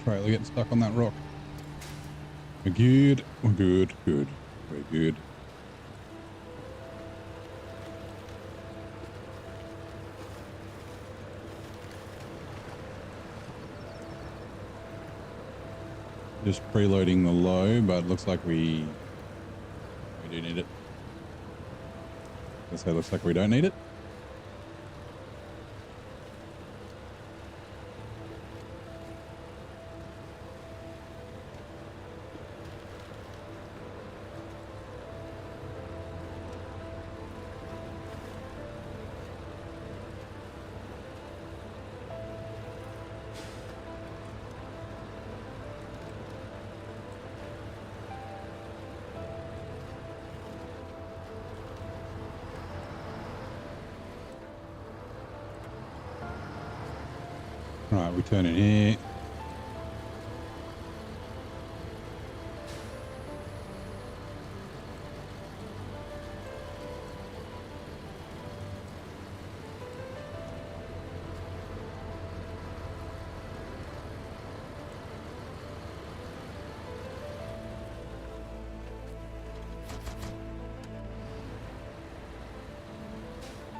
trailer getting stuck on that rock. We're good. We're good. Good. We're good. Just preloading the low, but it looks like we do need it. I say it looks like we don't need it. Right, we turn in here.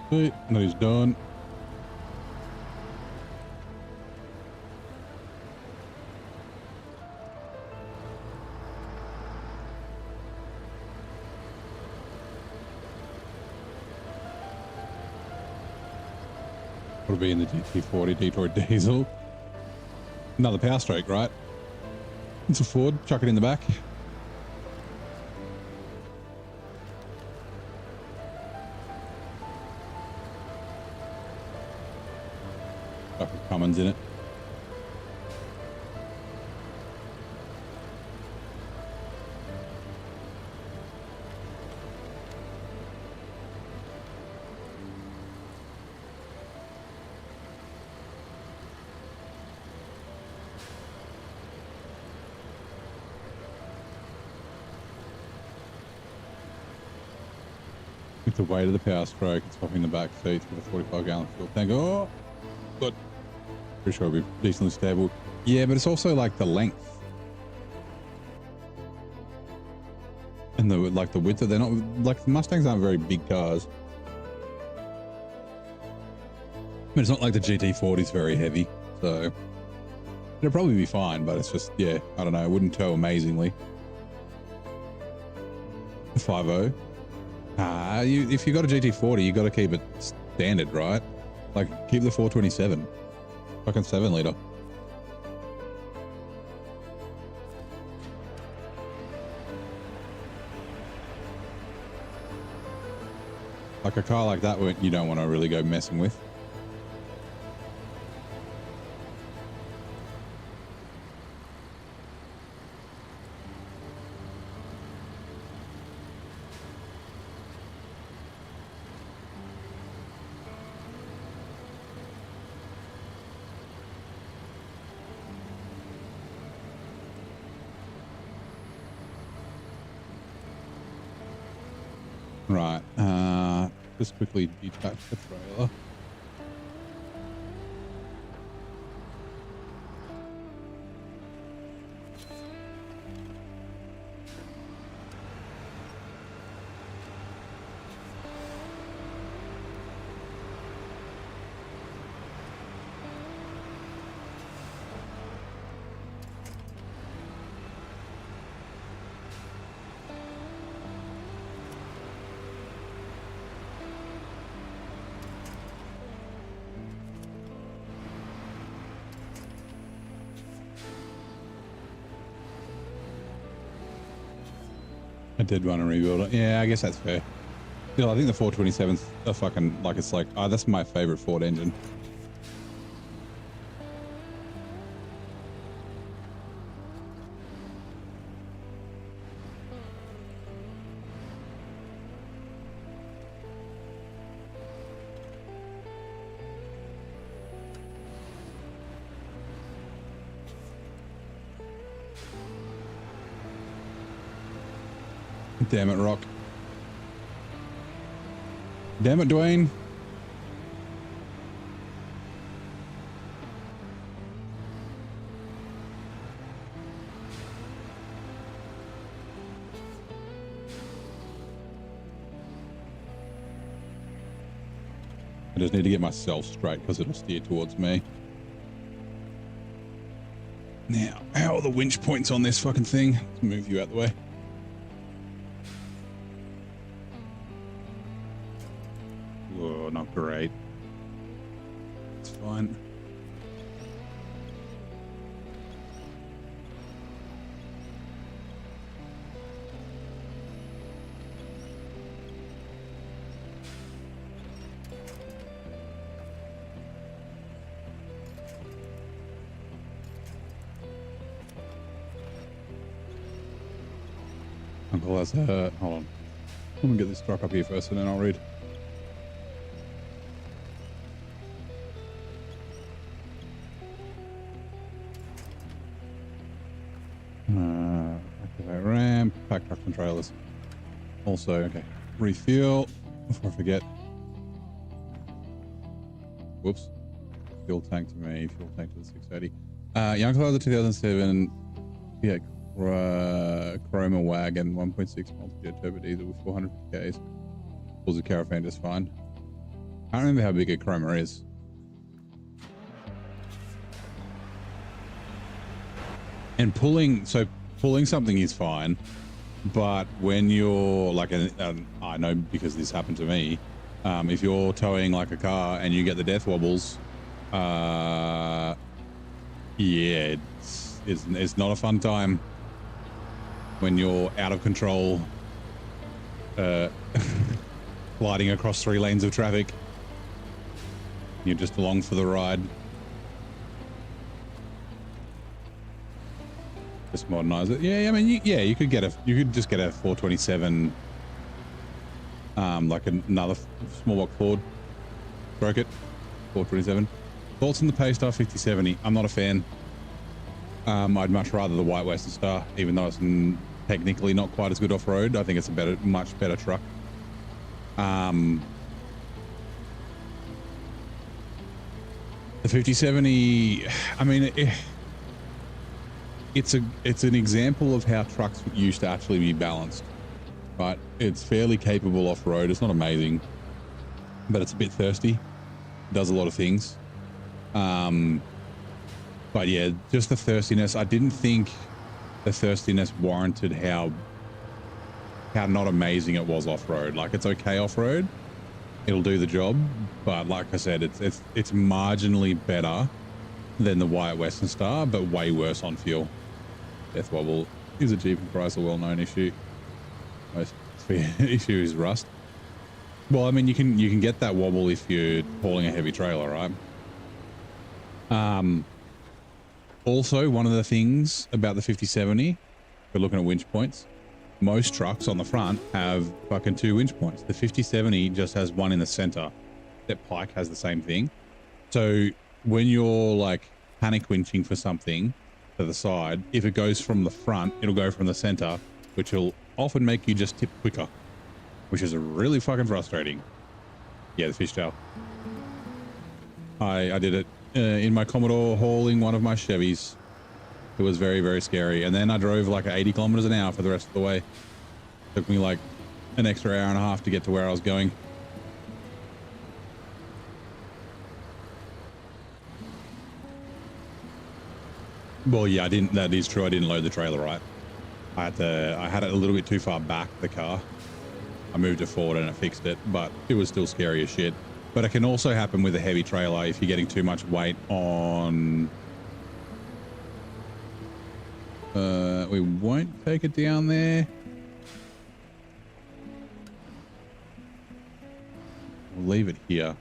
Sweet, that is done. Would be in the GT40 Detroit diesel. Another power stroke, right? It's a Ford. Chuck it in the back. Chuck a Cummins in it. With the weight of the power stroke, it's swapping the back seats with a 45-gallon fuel tank. Oh, good. Pretty sure it'll be decently stable. Yeah, but it's also like the length and the width. They're not like the Mustangs aren't very big cars. I mean, it's not like the GT40 is very heavy, so it'll probably be fine. But it's just, yeah, I don't know. It wouldn't tow amazingly. 5.0. If you got a GT40, you got to keep it standard, right? Like keep the 427, fucking 7-liter. Like a car like that, you don't want to really go messing with. Right, just quickly detach the trailer. I did want to rebuild it. Yeah, I guess that's fair. Still, I think the 427's a fucking, like, it's like, oh, that's my favorite Ford engine. Damn it, Rock. Damn it, Dwayne. I just need to get myself straight because it'll steer towards me. Now, how are the winch points on this fucking thing? Let's move you out the way. Whoa, not great. It's fine. Uncle has a... Hold on. Let me get this truck up here first and then I'll read. Activate ramp, pack trucks and trailers. Also, okay. Refuel before I forget. Whoops. Fuel tank to me, fuel tank to the 680. Young Cloud, the 2007 Fiat Chroma wagon, 1.6 multi-jet turbo diesel with 400 Ks. Pulls a caravan just fine. I don't remember how big a Chroma is. And pulling something is fine, but when you're like, I know because this happened to me, if you're towing like a car and you get the death wobbles, yeah, it's not a fun time when you're out of control, gliding across 3 lanes of traffic. You're just along for the ride. Just modernize it. Yeah, I mean, you could just get a 427, like another small block Ford. Broke it. 427. Thoughts on the Paystar 5070? I'm not a fan. I'd much rather the White Western Star, even though it's technically not quite as good off road. I think it's a much better truck. The 5070, I mean, it's an example of how trucks used to actually be balanced, right? It's fairly capable off road. It's not amazing, but it's a bit thirsty. It does a lot of things. But yeah, just the thirstiness. I didn't think the thirstiness warranted how not amazing it was off road. Like, it's okay off road. It'll do the job, but like I said, it's marginally better than the White Western Star, but way worse on fuel. Death wobble is a cheap price, a well-known issue. Most issue is rust. Well, I mean, you can get that wobble if you're hauling a heavy trailer, right? Also, one of the things about the 5070, we're looking at winch points. Most trucks on the front have fucking 2 winch points. The 5070 just has 1 in the center. That Pike has the same thing. So when you're like panic winching for something to the side, if it goes from the front, it'll go from the center, which will often make you just tip quicker, which is really fucking frustrating. Yeah, the fishtail. I did it in my Commodore hauling one of my Chevys. It was very, very scary. And then I drove like 80 kilometers an hour for the rest of the way. Took me like an extra hour and a half to get to where I was going. Well, yeah, that is true. I didn't load the trailer right. I had it a little bit too far back, the car. I moved it forward and it fixed it, but it was still scary as shit. But it can also happen with a heavy trailer if you're getting too much weight on... we won't take it down there. We'll leave it here.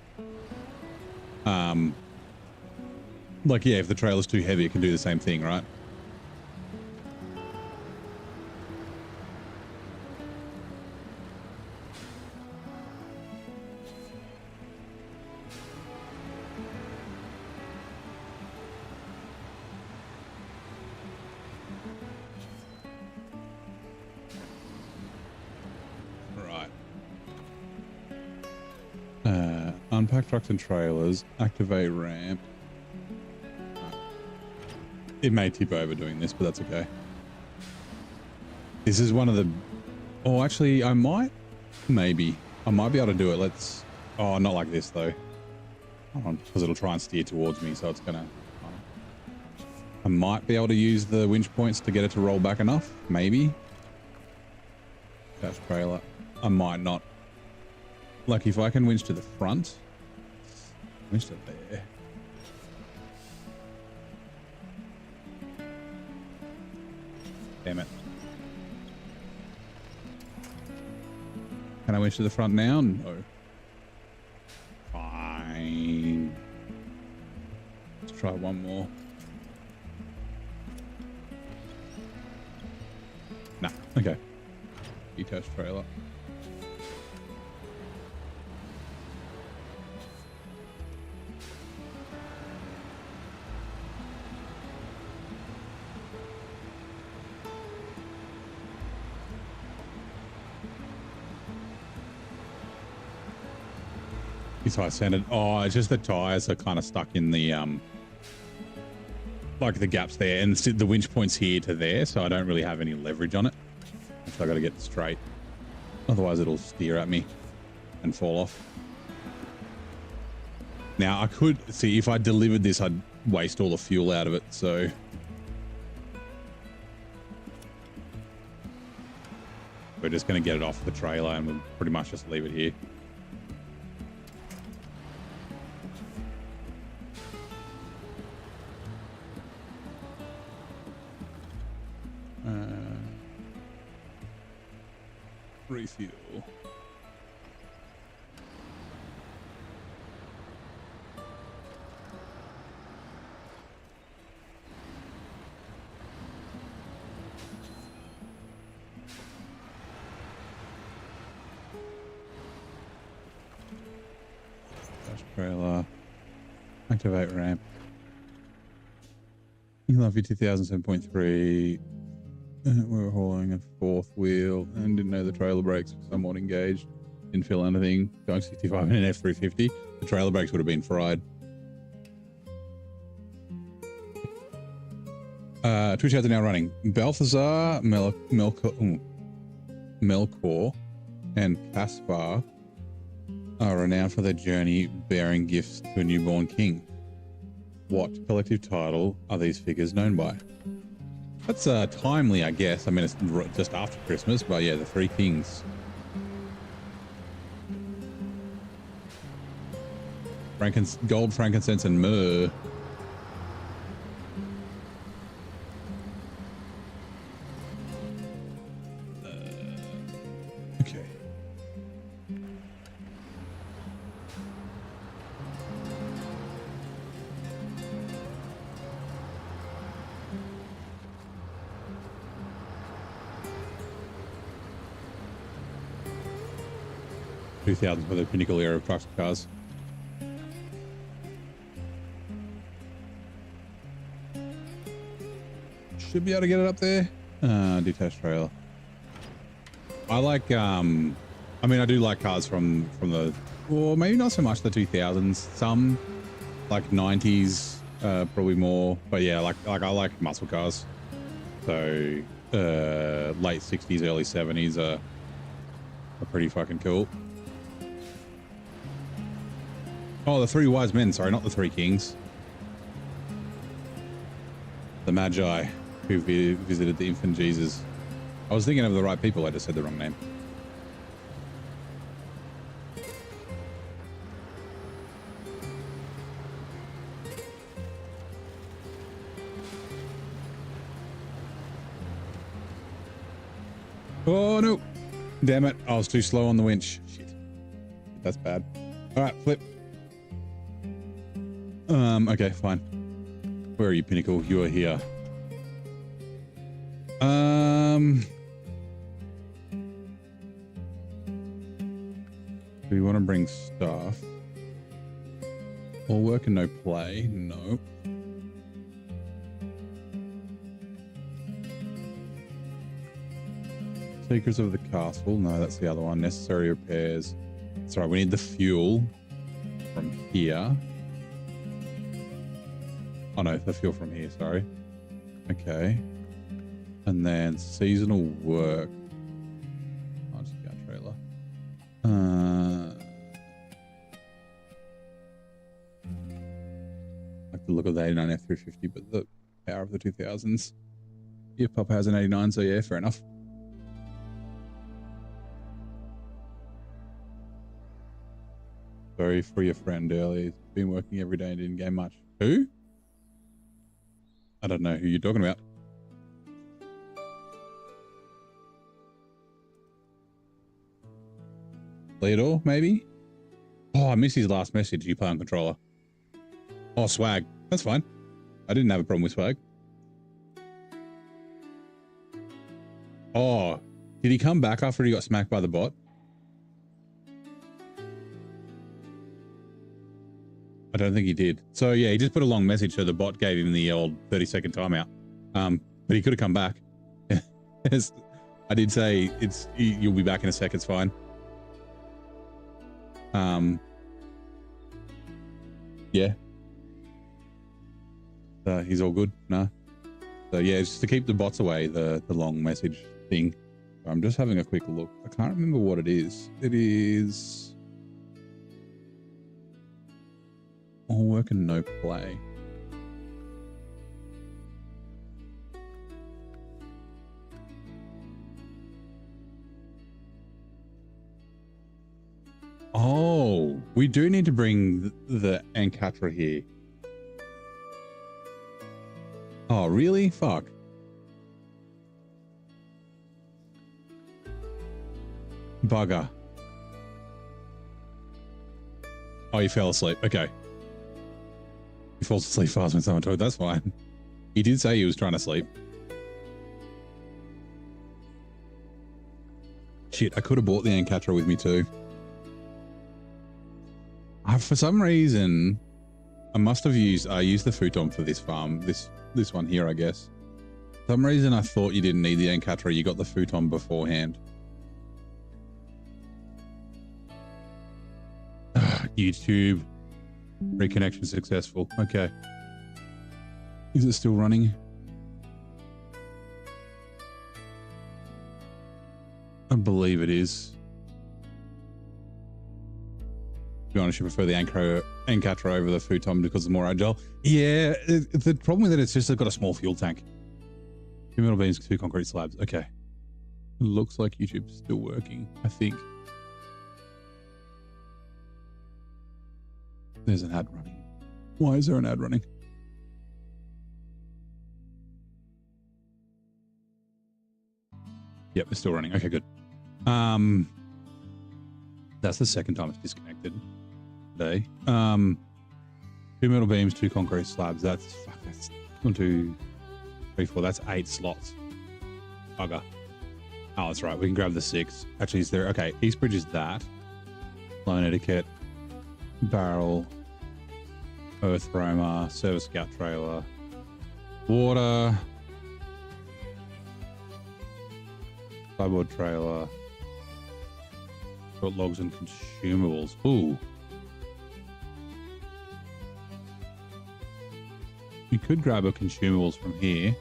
Like, yeah, if the trailer's too heavy, it can do the same thing, right? Unpack trucks and trailers, activate ramp. It may tip over doing this, but that's okay. This is one of the... Oh, actually, I might be able to do it. Let's... Oh, not like this, though. because it'll try and steer towards me, so it's gonna. I might be able to use the winch points to get it to roll back enough, maybe. Dash trailer. I might not. Like if I can winch to the front, winch to there. Damn it. Can I winch to the front now? No. Fine. Let's try one more. Nah, okay. Detached trailer. It's high centered. Oh, it's just the tires are kind of stuck in the like the gaps there, and the winch points here to there, so I don't really have any leverage on it. So I got to get it straight, otherwise it'll steer at me and fall off. Now I could see if I delivered this, I'd waste all the fuel out of it. So we're just going to get it off the trailer, and we'll pretty much just leave it here. Refuel. Dash trailer. Activate ramp. Luffy 2007.3. We were hauling a fourth wheel and didn't know the trailer brakes were somewhat engaged. Didn't feel anything. Going 65 in an F350. The trailer brakes would have been fried. Twitch ads are now running. Balthazar, Melkor, and Caspar are renowned for their journey bearing gifts to a newborn king. What collective title are these figures known by? That's timely, I guess. I mean, it's just after Christmas, but yeah, the Three Kings. Gold, frankincense, and myrrh. Okay. $2,000 for the pinnacle era of trucks and cars. Should be able to get it up there. Detached trailer. I like, I mean, I do like cars from the, well, maybe not so much the 2000s. Some, like 90s, probably more. But yeah, like I like muscle cars. So, late 60s, early 70s are pretty fucking cool. Oh, the Three Wise Men. Sorry, not the Three Kings. The Magi who visited the infant Jesus. I was thinking of the right people. I just said the wrong name. Oh, no. Damn it. I was too slow on the winch. Shit. That's bad. All right, flip. Okay, fine. Where are you, Pinnacle? You are here. Do we want to bring stuff? All work and no play? No. Secrets of the Castle? No, that's the other one. Necessary repairs. Sorry, we need the fuel from here. Oh no, the fuel from here, sorry. Okay. And then seasonal work. I'll just get a trailer. the look of the 89 F350, but the power of the 2000s. Yeah, Pop has an 89, so yeah, fair enough. Sorry for your friend earlier. He's been working every day and didn't game much. Who? I don't know who you're talking about. Theodore, maybe? Oh, I missed his last message. You play on controller. Oh, swag. That's fine. I didn't have a problem with swag. Oh, did he come back after he got smacked by the bot? I don't think he did. So yeah, he just put a long message, so the bot gave him the old 30-second timeout. But he could have come back. I did say you'll be back in a sec. It's fine. Yeah. He's all good. No. So yeah, it's just to keep the bots away, the long message thing. I'm just having a quick look. I can't remember what it is. It is all work and no play. Oh, we do need to bring the Ankatra here. Oh, really? Fuck. Bugger. Oh, you fell asleep. Okay. He falls asleep fast when someone told. That's fine. He did say he was trying to sleep. Shit, I could have bought the Ankatra with me too. For some reason, I used the futon for this farm. This one here, I guess. For some reason, I thought you didn't need the Ankatra. You got the futon beforehand. YouTube. Reconnection successful. Okay. Is it still running? I believe it is. To be honest, you prefer the Ankatra over the futon because it's more agile. Yeah, the problem with it is just they've got a small fuel tank. 2 metal beams, 2 concrete slabs. Okay. It looks like YouTube's still working, I think. There's an ad running. Why is there an ad running? Yep, it's still running. Okay, good. That's the second time it's disconnected today. 2 metal beams, 2 concrete slabs. That's 1, 2, 3, 4. That's 8 slots. Bugger. Oh, that's right. We can grab the 6. Actually, is there? Okay, East Bridge is that. Loan etiquette. Barrel. Earth roamer. Service scout trailer. Water. Plywood trailer. Got logs and consumables. Ooh. You could grab a consumables from here.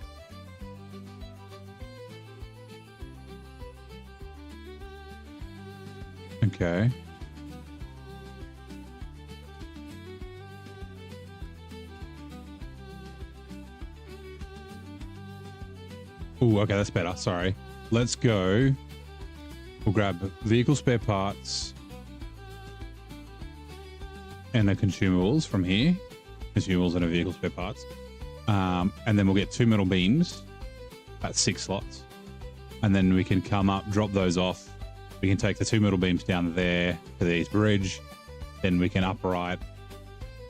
Okay. Ooh, okay, that's better. Sorry. Let's go. We'll grab vehicle spare parts and the consumables from here. Consumables and a vehicle spare parts. And then we'll get 2 metal beams. That's 6 slots. And then we can come up, drop those off. We can take the 2 metal beams down there to the East Bridge. Then we can upright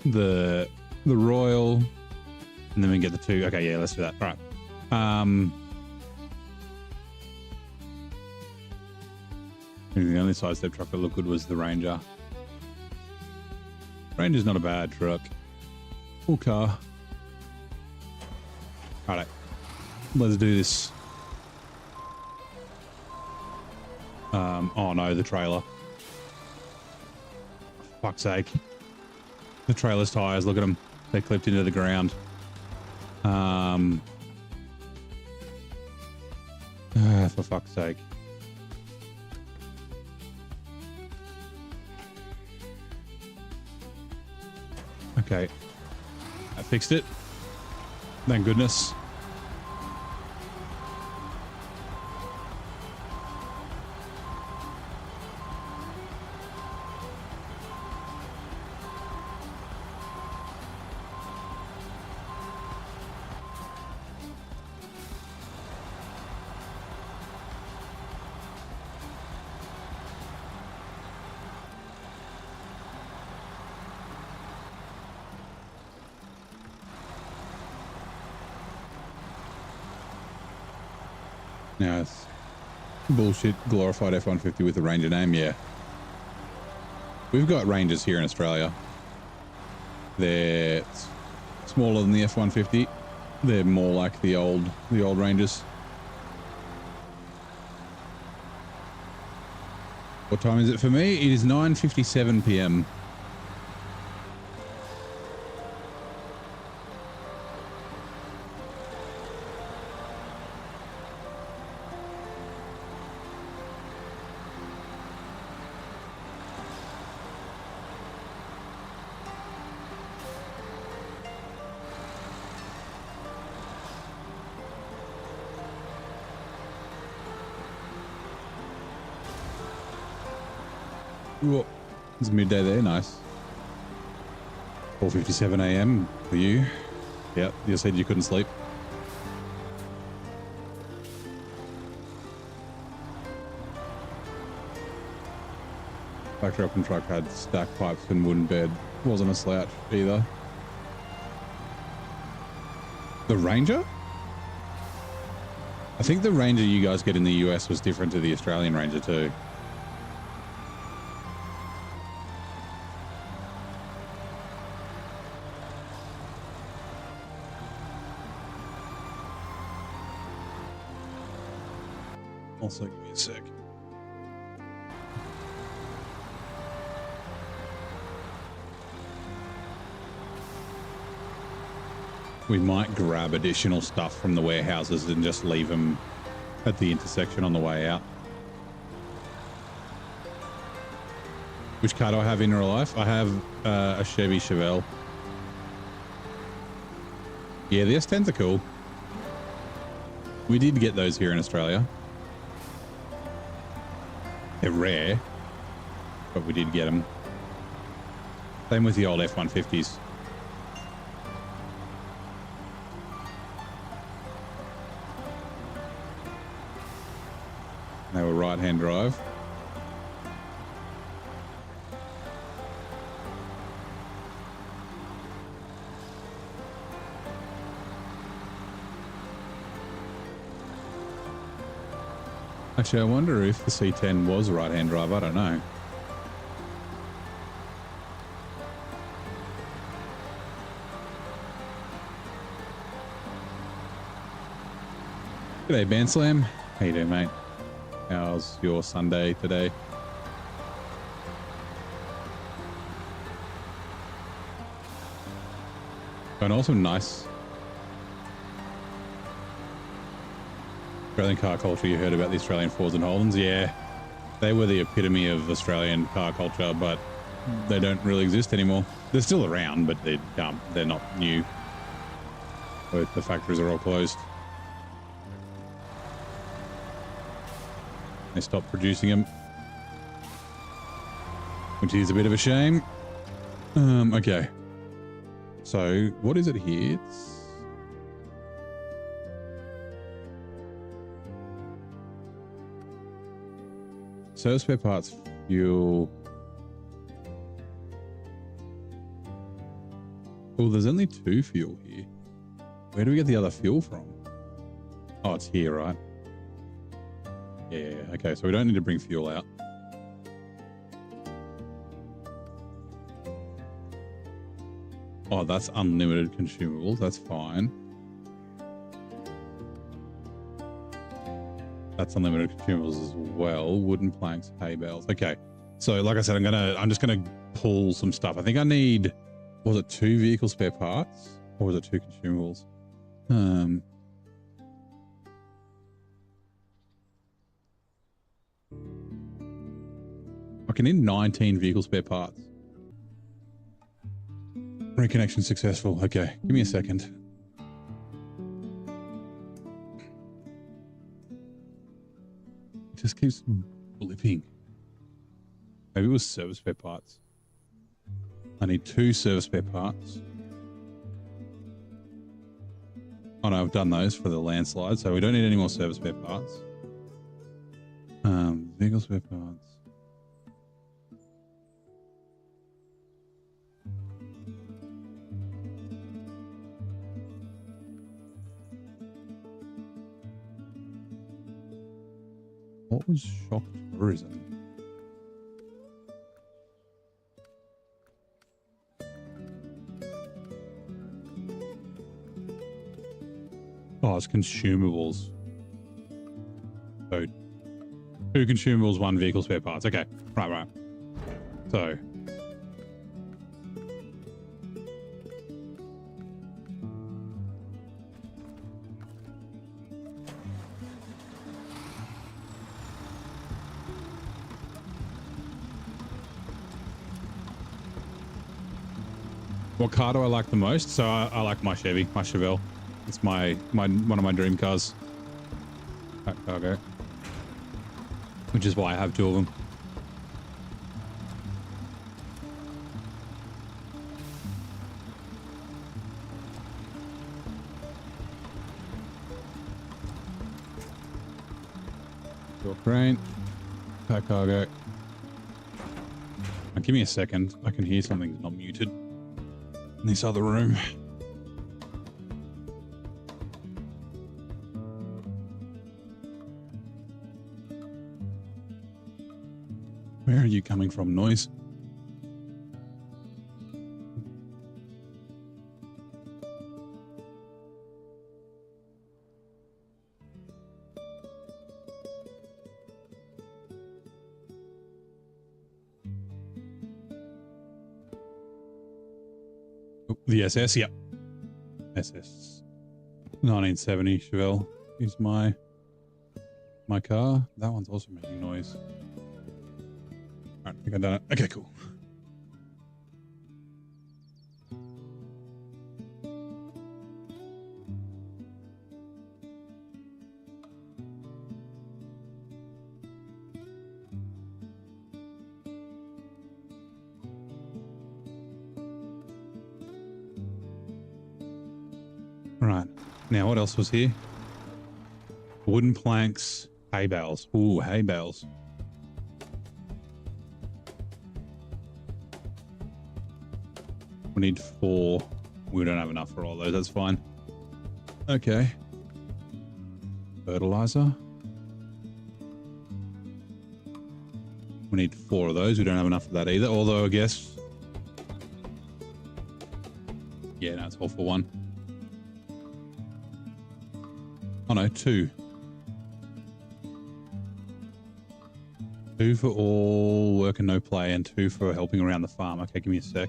the Royal. And then we can get the 2. Okay, yeah, let's do that. All right. The only sidestep truck that looked good was the Ranger. Ranger's not a bad truck. Cool car. Alright. Let's do this. Oh no, the trailer. For fuck's sake. The trailer's tires, look at them. They're clipped into the ground. For fuck's sake. Okay. I fixed it. Thank goodness. Now it's bullshit glorified F-150 with a Ranger name. Yeah. We've got Rangers here in Australia. They're smaller than the F-150. They're more like the old Rangers. What time is it for me? It is 9:57 p.m. Whoa. It's midday there, nice. 4:57 a.m. for you. Yep, you said you couldn't sleep. Factory open truck had stack pipes and wooden bed. Wasn't a slouch either. The Ranger? I think the Ranger you guys get in the US was different to the Australian Ranger too. Also, give me a sec. We might grab additional stuff from the warehouses and just leave them at the intersection on the way out. Which car do I have in real life? I have a Chevy Chevelle. Yeah, the S10s are cool. We did get those here in Australia. They're rare, but we did get them. Same with the old F-150s. They were right-hand drive. Actually, I wonder if the C10 was a right-hand drive. I don't know. G'day, Banslam. How you doing, mate? How's your Sunday today? And also nice Australian car culture. You heard about the Australian Fords and Holdens? Yeah, they were the epitome of Australian car culture, but they don't really exist anymore. They're still around, but they're not new. Both the factories are all closed. They stopped producing them, which is a bit of a shame. Okay. So what is it here? It's service, spare parts, fuel. Oh, there's only 2 fuel here. Where do we get the other fuel from? Oh, it's here, right? Yeah, okay, so we don't need to bring fuel out. Oh, that's unlimited consumables. That's fine. That's unlimited consumables as well. Wooden planks, hay bales. Okay, so like I said, I'm just gonna pull some stuff. I think I need, was it 2 vehicle spare parts or was it 2 consumables? I can need 19 vehicle spare parts. Reconnection successful. Okay, give me a second. It just keeps blipping. Maybe it was service spare parts. I need 2 service spare parts. Oh no, I've done those for the landslide, so we don't need any more service spare parts. Vehicle spare parts. What was shock tourism? Oh, it's consumables. So 2 consumables, 1 vehicle spare parts. Okay, right. So what car do I like the most? So I like my Chevy, my Chevelle. It's my one of my dream cars. Pack cargo. Which is why I have 2 of them. Door crane. Pack cargo. Now give me a second. I can hear something's not muted in this other room. Where are you coming from, noise? Oh, the SS, yep. SS 1970 Chevelle is my car. That one's also making noise. All right, I think I've done it. Okay, cool. Right. Now, what else was here? Wooden planks, hay bales. Ooh, hay bales. We need 4. We don't have enough for all those. That's fine. Okay. Fertilizer. We need 4 of those. We don't have enough of that either. Although, I guess... yeah, no, it's all for 1. Oh no, 2. 2 for all work and no play, and 2 for helping around the farm. Okay, give me a sec.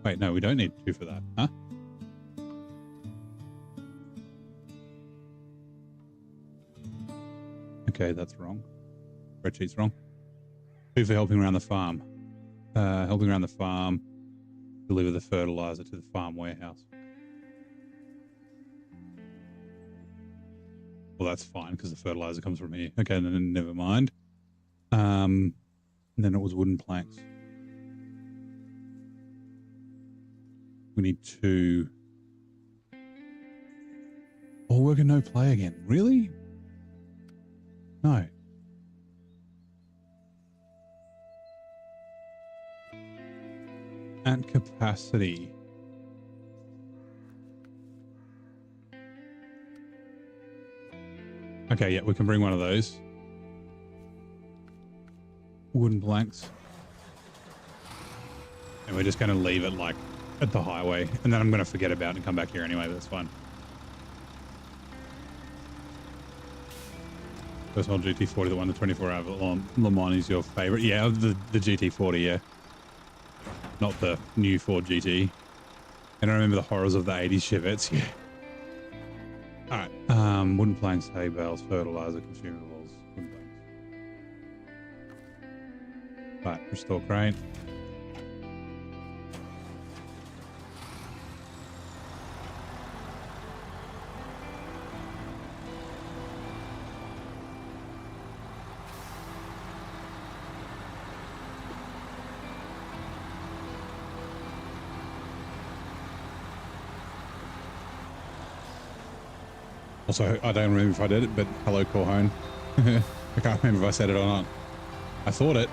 Wait, no, we don't need 2 for that, huh? Okay, that's wrong. Spreadsheet's wrong. 2 for helping around the farm. Helping around the farm, deliver the fertilizer to the farm warehouse. Well, that's fine because the fertilizer comes from here. Okay, then never mind. And then it was wooden planks. We need 2. All work and no play again. Really? No. At capacity. Okay, yeah, we can bring one of those. Wooden planks. And we're just going to leave it like at the highway. And then I'm going to forget about it and come back here anyway, but that's fine. Personal GT40, the one, the 24-hour Le Mans is your favorite. Yeah, the GT40, yeah. Not the new Ford GT. And I remember the horrors of the 80s Chevettes, yeah. Alright, wooden planks, hay bales, fertilizer, consumables, wooden planks. Right, restore crane. Also, I don't remember if I did it, but hello, Corhone. I can't remember if I said it or not. I thought it.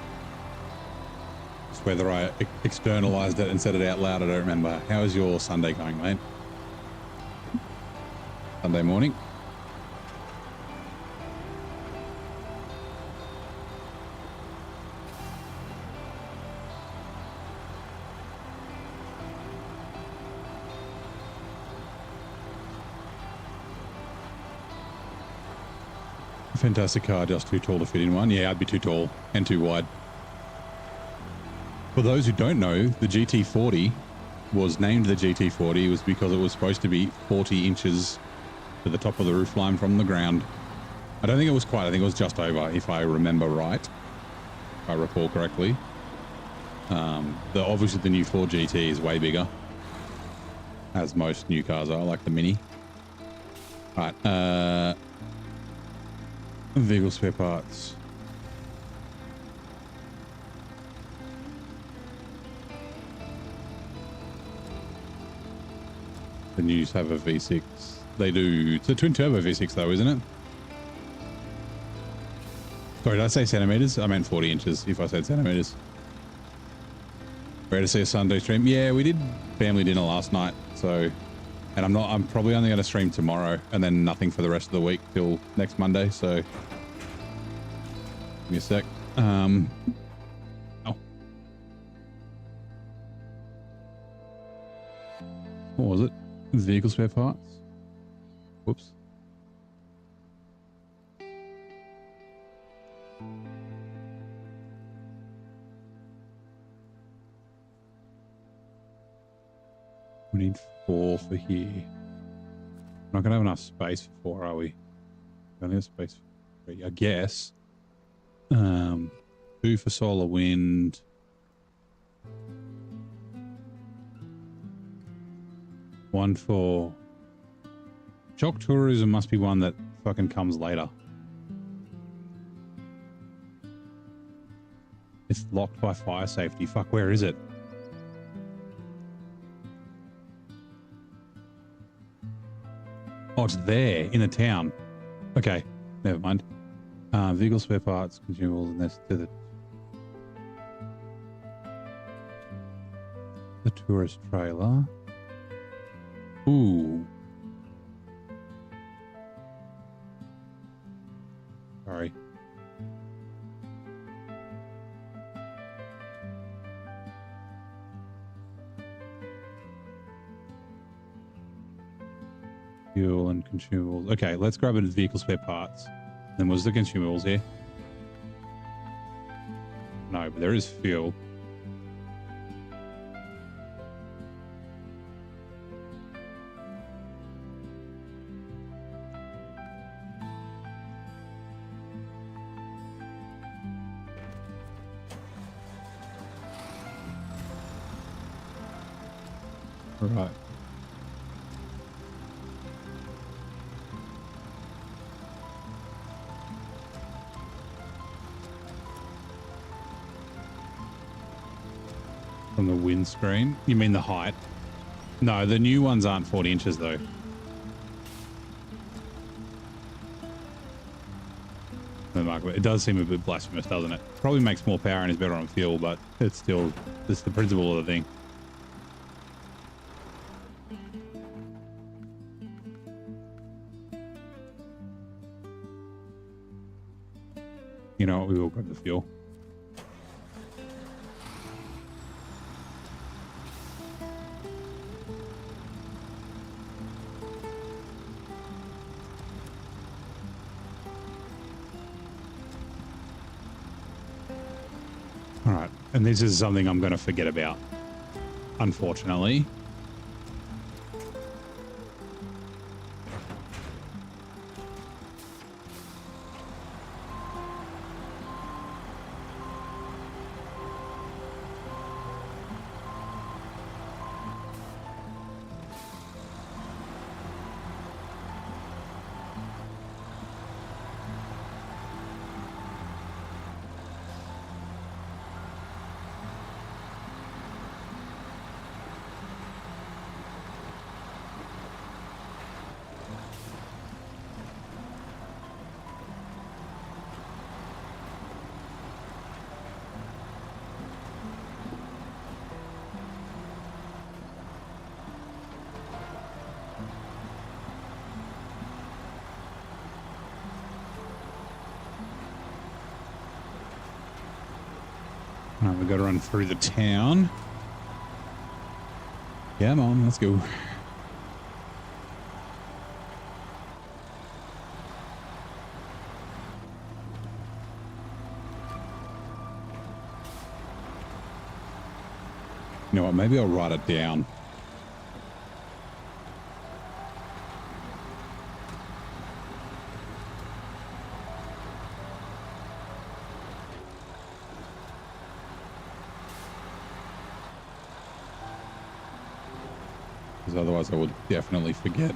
Just whether I externalized it and said it out loud, I don't remember. How is your Sunday going, mate? Sunday morning? Fantastic car, just too tall to fit in one. Yeah, I'd be too tall and too wide. For those who don't know, the GT40 was named the GT40 was because it was supposed to be 40 inches to the top of the roofline from the ground. I don't think it was quite. I think it was just over, if I remember right. If I recall correctly. Obviously the new Ford GT is way bigger, as most new cars are, like the Mini. Right. Vehicle spare parts. The news have a V6. They do. It's a twin turbo V6 though, isn't it? Sorry, did I say centimeters? I meant 40 inches if I said centimeters. Ready to see a Sunday stream? Yeah, we did family dinner last night. So, and I'm probably only going to stream tomorrow and then nothing for the rest of the week till next Monday. So, give me a sec. Oh. What was it? Vehicle spare parts? Whoops. We need 4 for here. We're not going to have enough space for 4, are we? We only have space for 3, I guess. 2 for solar wind. 1 for... Shock tourism must be one that fucking comes later. It's locked by fire safety. Fuck, where is it? Oh, it's there in the town. Okay, never mind. Vehicle spare parts, consumables, and that's to the tourist trailer. Ooh. Sorry. Fuel and consumables. Okay, let's grab it as vehicle spare parts. Then was the consumables here? No, but there is fuel. Right. From the windscreen? You mean the height? No, the new ones aren't 40 inches though. It does seem a bit blasphemous, doesn't it? Probably makes more power and is better on fuel, but it's still just the principle of the thing. You know what? We will grab the fuel. All right, and this is something I'm going to forget about, unfortunately. Alright, we've got to run through the town. Come on, let's go. You know what, maybe I'll write it down. Because otherwise I would definitely forget.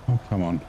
Oh, come on.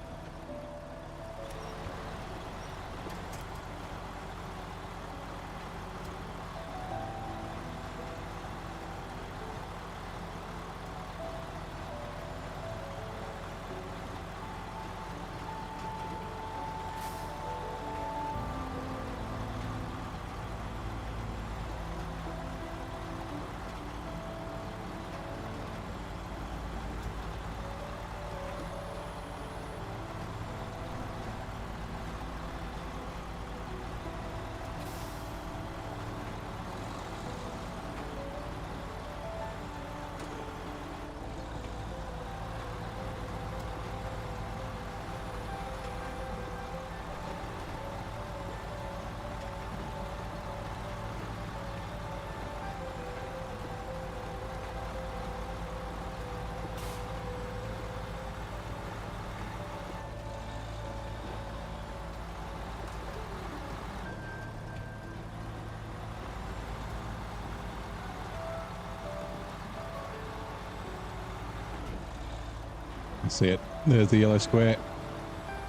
I see it. There's the yellow square.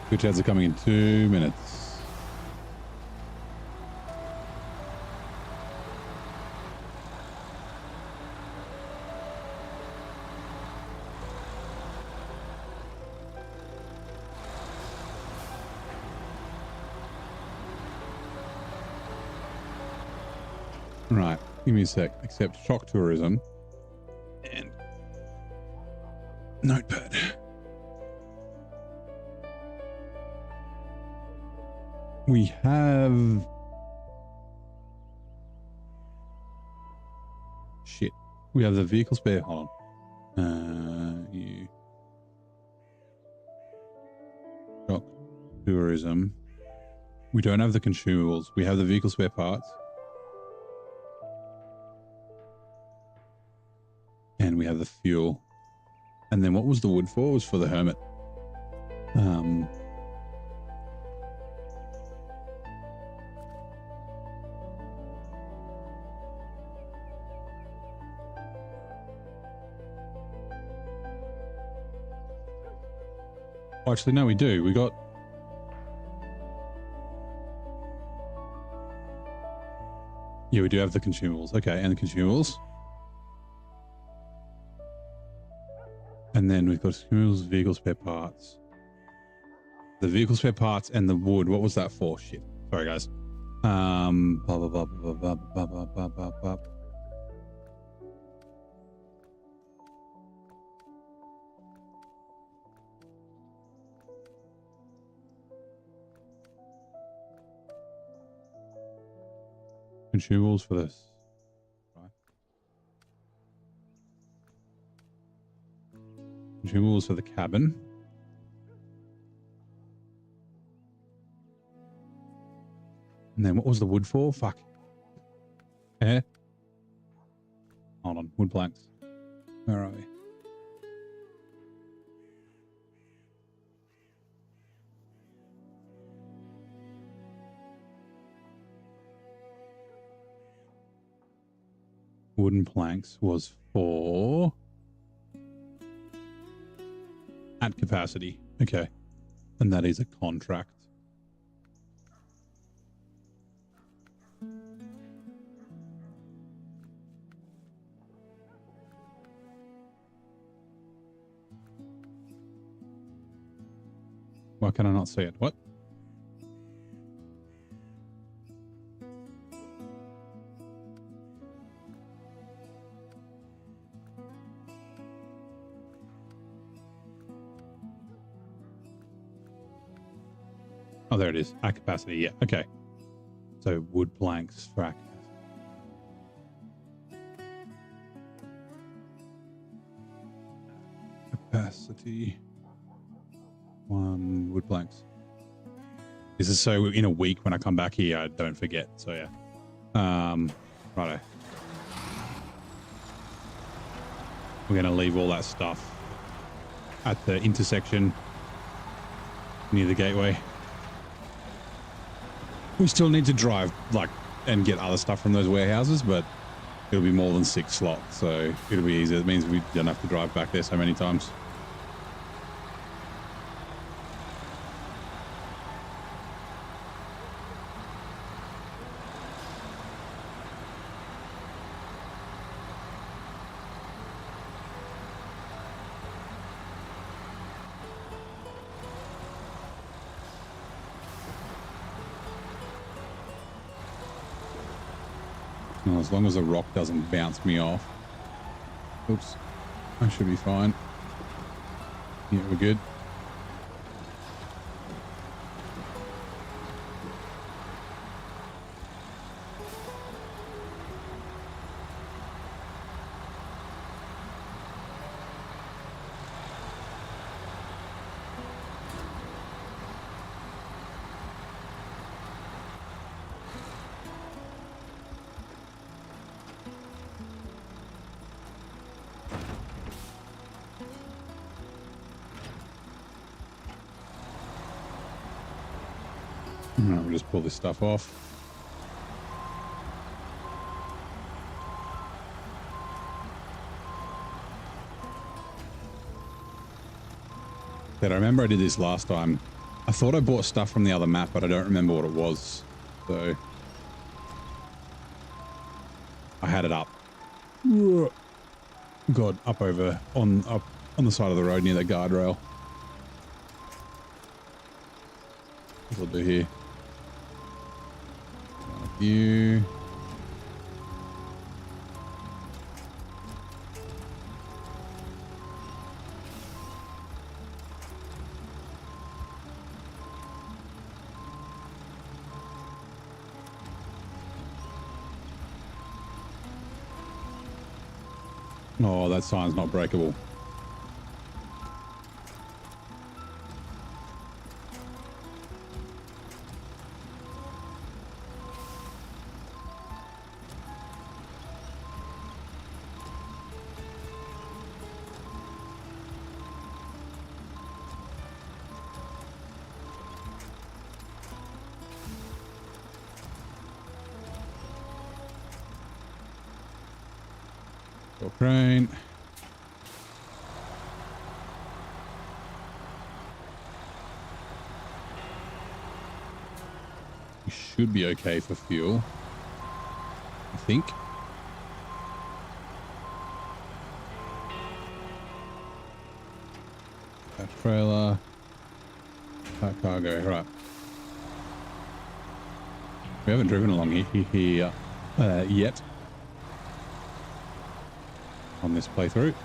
Which ads are coming in 2 minutes. Right, give me a sec. Accept shock tourism and notepad. We have shit. We have the vehicle spare. Hold on. You shock tourism. We don't have the consumables. We have the vehicle spare parts. And we have the fuel. And then what was the wood for? It was for the hermit. Actually, no, we do. We got... Yeah, we do have the consumables. Okay, and the consumables. And then we've got consumables, vehicle spare parts. The vehicle spare parts and the wood. What was that for? Shit. Sorry, guys. Blah, blah, blah, blah, blah, blah, blah, blah, blah, blah. Consumables for this. Right. Consumables for the cabin. And then what was the wood for? Fuck. Eh? Hold on. Wood planks. Where are we? Wooden planks was for at capacity. Okay. And that is a contract. Why can I not see it? What? Oh, there it is. At capacity. Yeah. Okay. So wood planks for at capacity. 1 wood planks. This is so in a week when I come back here, I don't forget. So yeah. Righto. We're going to leave all that stuff at the intersection near the gateway. We still need to drive like and get other stuff from those warehouses, but it'll be more than 6 slots, so it'll be easier. It means we don't have to drive back there so many times. Well, as long as the rock doesn't bounce me off. Oops. I should be fine. Yeah, we're good. All right, we'll just pull this stuff off. But I remember I did this last time. I thought I bought stuff from the other map, but I don't remember what it was. So I had it up. God, up on the side of the road near the guardrail. What we'll do here. You. Oh, that sign's not breakable. Crane. We should be okay for fuel, I think. That trailer, that cargo, right. We haven't driven along here yet. On this playthrough.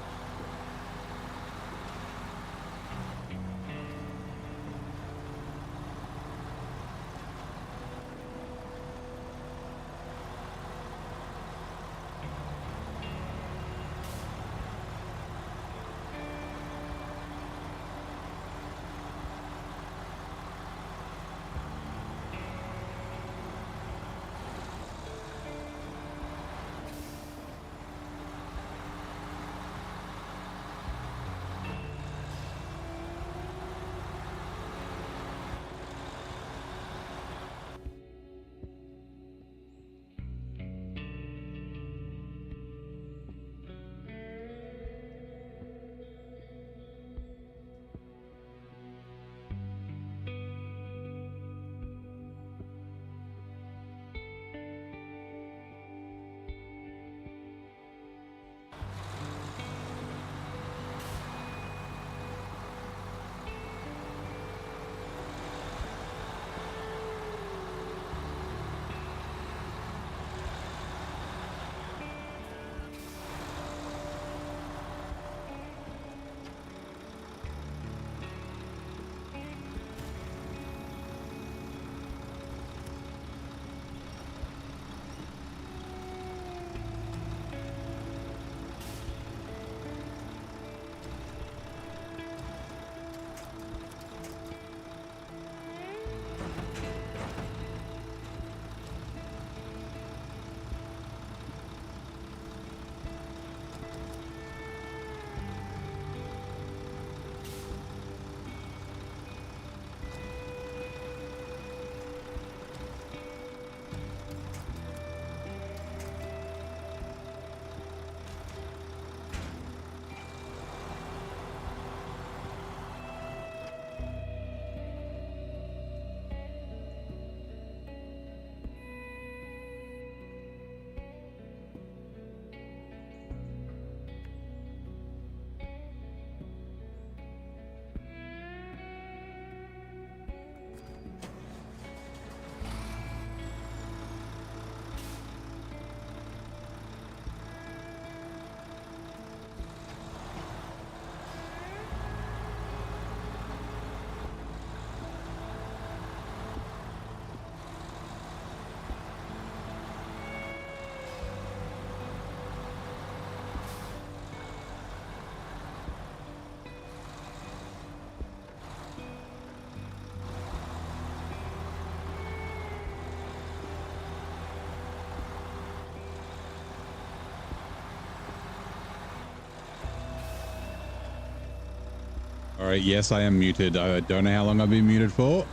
All right, yes, I am muted. I don't know how long I've been muted for.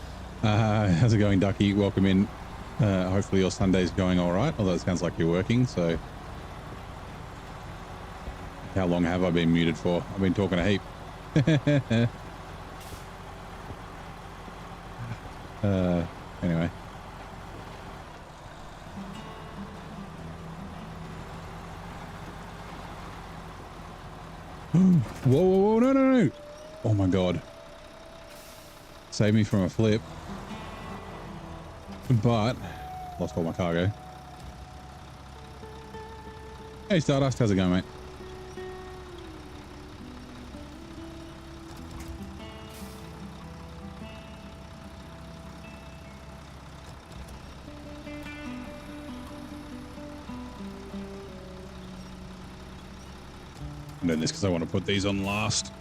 How's it going, Ducky? Welcome in. Hopefully your Sunday's going all right, although it sounds like you're working, so... How long have I been muted for? I've been talking a heap. Anyway. Whoa, whoa, whoa, no, no, no. Oh my God. Save me from a flip. But, lost all my cargo. Hey Stardust, how's it going, mate? I'm doing this because I want to put these on last.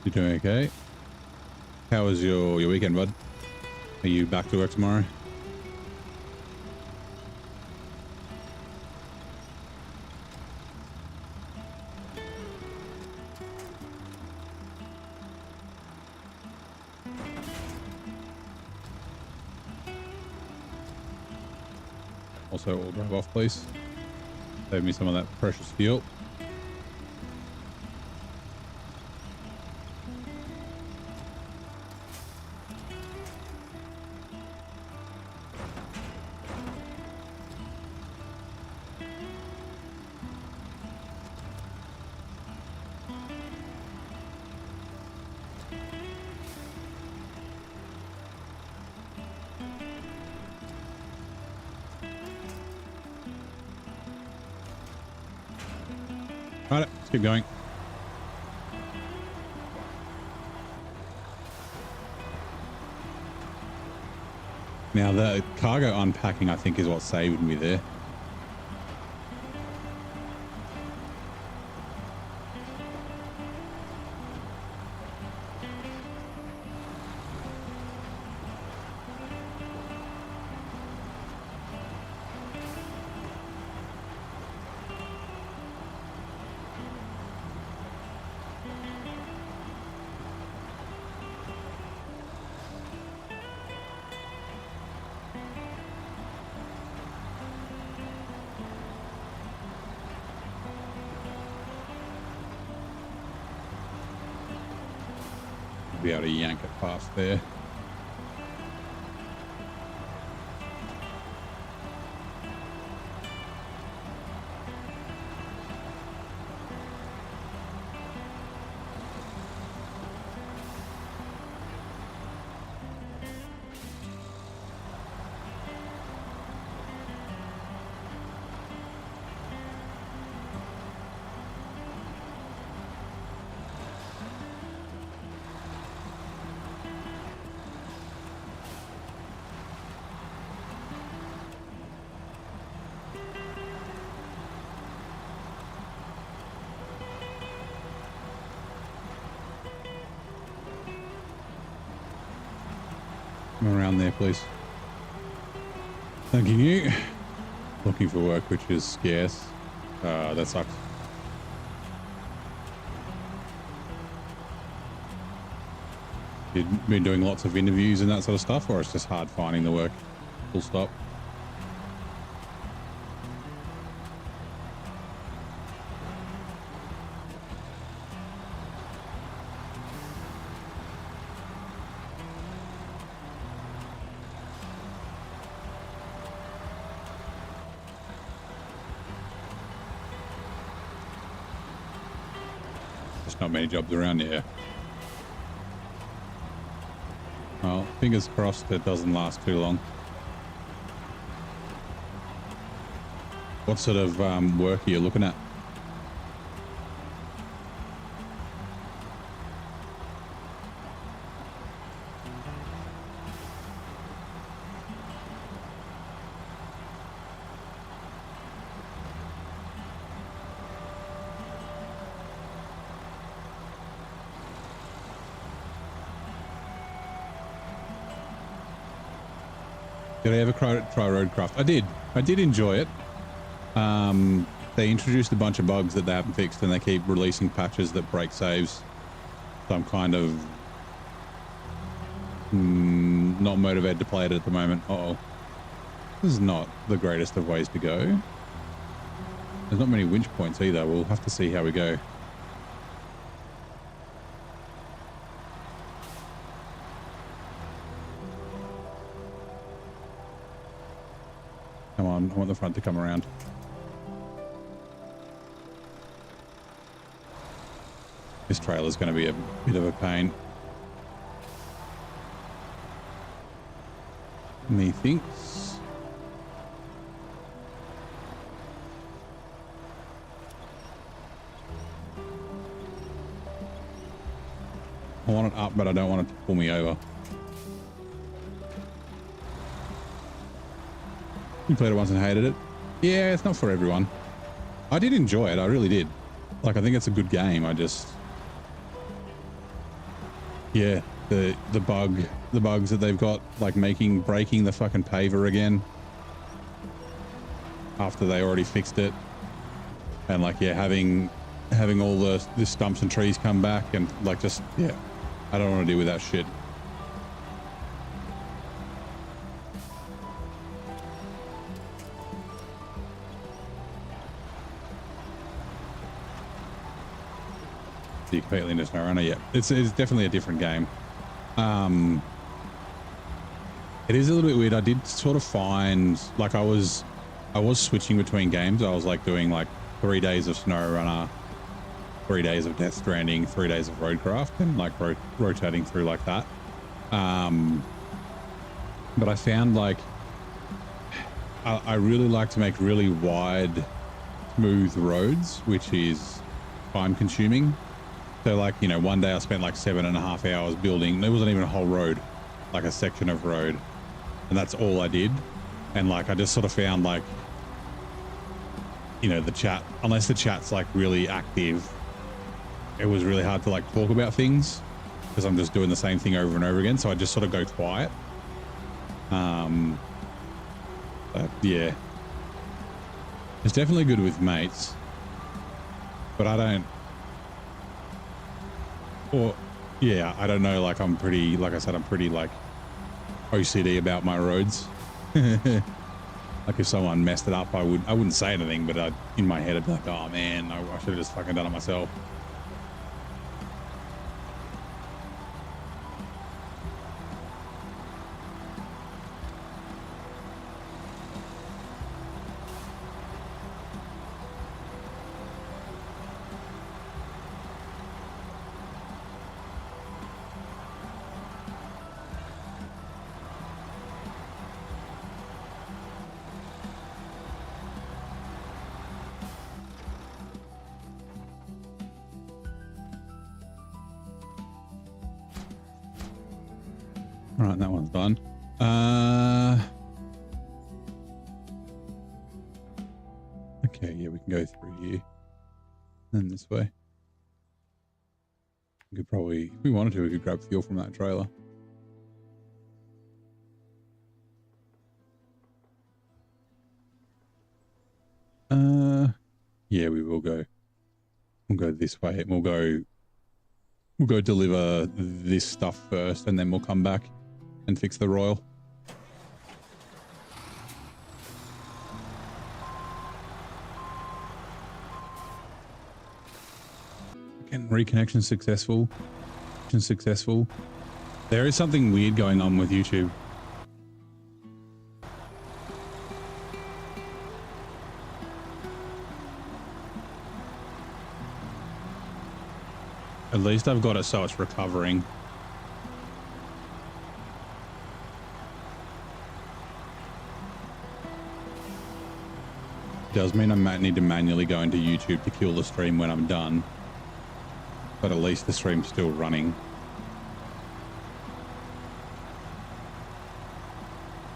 You doing okay? How was your weekend, bud? Are you back to work tomorrow? Also, we'll drive off, please. Save me some of that precious fuel. Right, let's keep going. Now the cargo unpacking, I think, is what saved me there. Be able to yank it past there. Come around there, please. Thanking you. Looking for work, which is scarce. That sucks. You've been doing lots of interviews and that sort of stuff, or it's just hard finding the work? Full stop. There's not many jobs around here. Well, fingers crossed it doesn't last too long. What sort of work are you looking at? Did I ever try Roadcraft? I did. I did enjoy it. They introduced a bunch of bugs that they haven't fixed, and they keep releasing patches that break saves. So I'm kind of not motivated to play it at the moment. Uh-oh. This is not the greatest of ways to go. There's not many winch points either. We'll have to see how we go. Come on, I want the front to come around. This trailer's going to be a bit of a pain. Methinks. I want it up, but I don't want it to pull me over. You played it once and hated it? Yeah, it's not for everyone. I did enjoy it. I really did. Like, I think it's a good game. I just... Yeah, the bugs that they've got, like breaking the fucking paver again after they already fixed it, and like, yeah, having all the stumps and trees come back, and like, just, yeah, I don't want to deal with that shit. You completely into SnowRunner, yeah. It's definitely a different game. It is a little bit weird. I did sort of find, like, I was switching between games. I was like doing like 3 days of SnowRunner, 3 days of Death Stranding, 3 days of Roadcraft, and like rotating through like that. But I found like I really like to make really wide, smooth roads, which is time consuming. So like, you know, one day I spent like 7.5 hours building, it wasn't even a whole road, like a section of road. And that's all I did. And like, I just sort of found like, you know, the chat, unless the chat's like really active, it was really hard to like talk about things because I'm just doing the same thing over and over again. So I just sort of go quiet. But yeah, it's definitely good with mates, but I don't, or yeah, I don't know, like I'm pretty, like I said, I'm pretty like OCD about my roads. Like if someone messed it up, I wouldn't say anything, but in my head I'd be like, oh man, I should have just fucking done it myself. Right, that one's done. Okay, yeah, we can go through here. And this way. We could probably, if we wanted to, we could grab fuel from that trailer. Yeah, we will go. We'll go this way. We'll go deliver this stuff first, and then we'll come back and fix the Royal. Again, reconnection successful. Successful. There is something weird going on with YouTube. At least I've got it so it's recovering. Does mean I might need to manually go into YouTube to kill the stream when I'm done, but at least the stream's still running.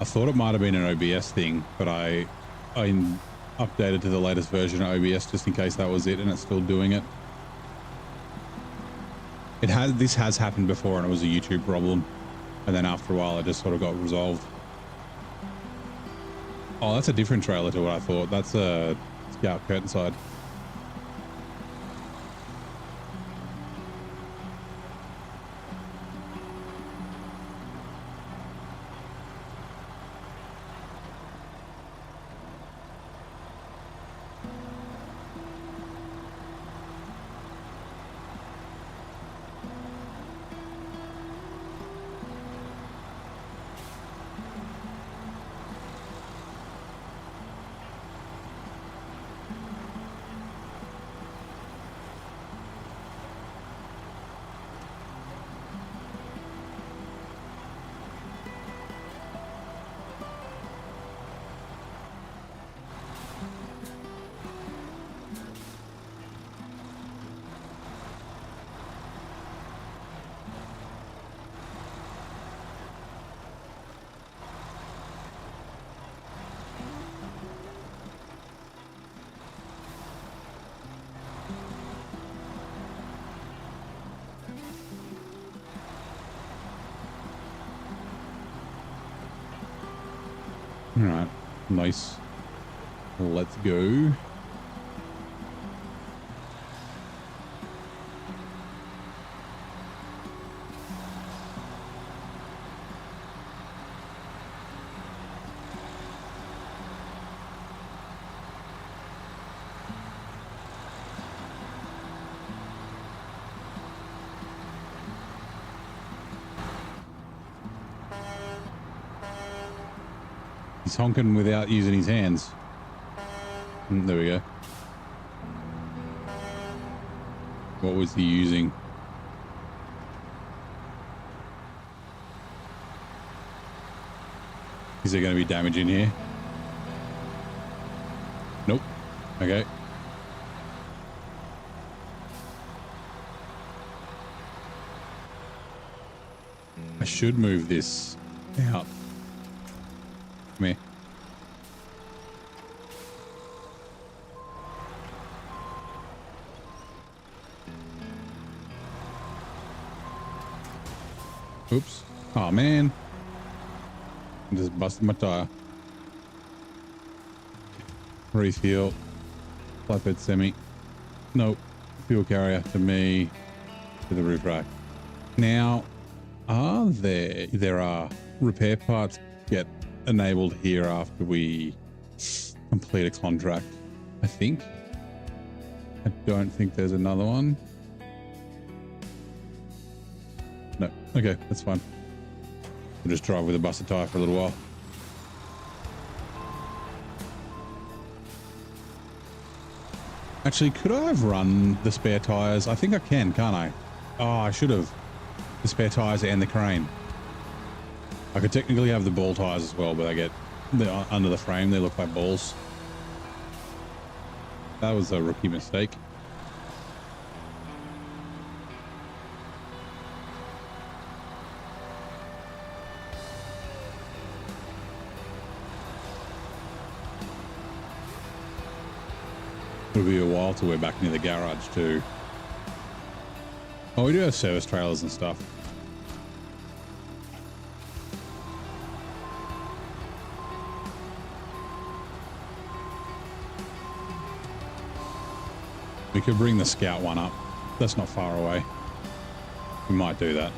I thought it might have been an OBS thing, but I updated to the latest version of OBS just in case that was it, and it's still doing it. This has happened before, and it was a YouTube problem, and then after a while it just sort of got resolved. Oh, that's a different trailer to what I thought. That's a Scout curtain side. All right, nice. Let's go. He's honking without using his hands. There we go. What was he using? Is there going to be damage in here? Nope. Okay. I should move this out. Come here. Oops. Oh man. I just busted my tire. Refuel. Flatbed semi. Nope. Fuel carrier to me. To the roof rack. Now, there are repair parts get enabled here after we complete a contract, I think. I don't think there's another one. No. Okay, that's fine. We'll just drive with a busted tire for a little while. Actually, could I have run the spare tires? I think I can, can't I? Oh, I should have. The spare tires and the crane. I could technically have the ball tires as well, but they're under the frame. They look like balls. That was a rookie mistake. It'll be a while till we're back near the garage too. Oh, we do have service trailers and stuff. We could bring the Scout one up. That's not far away. We might do that.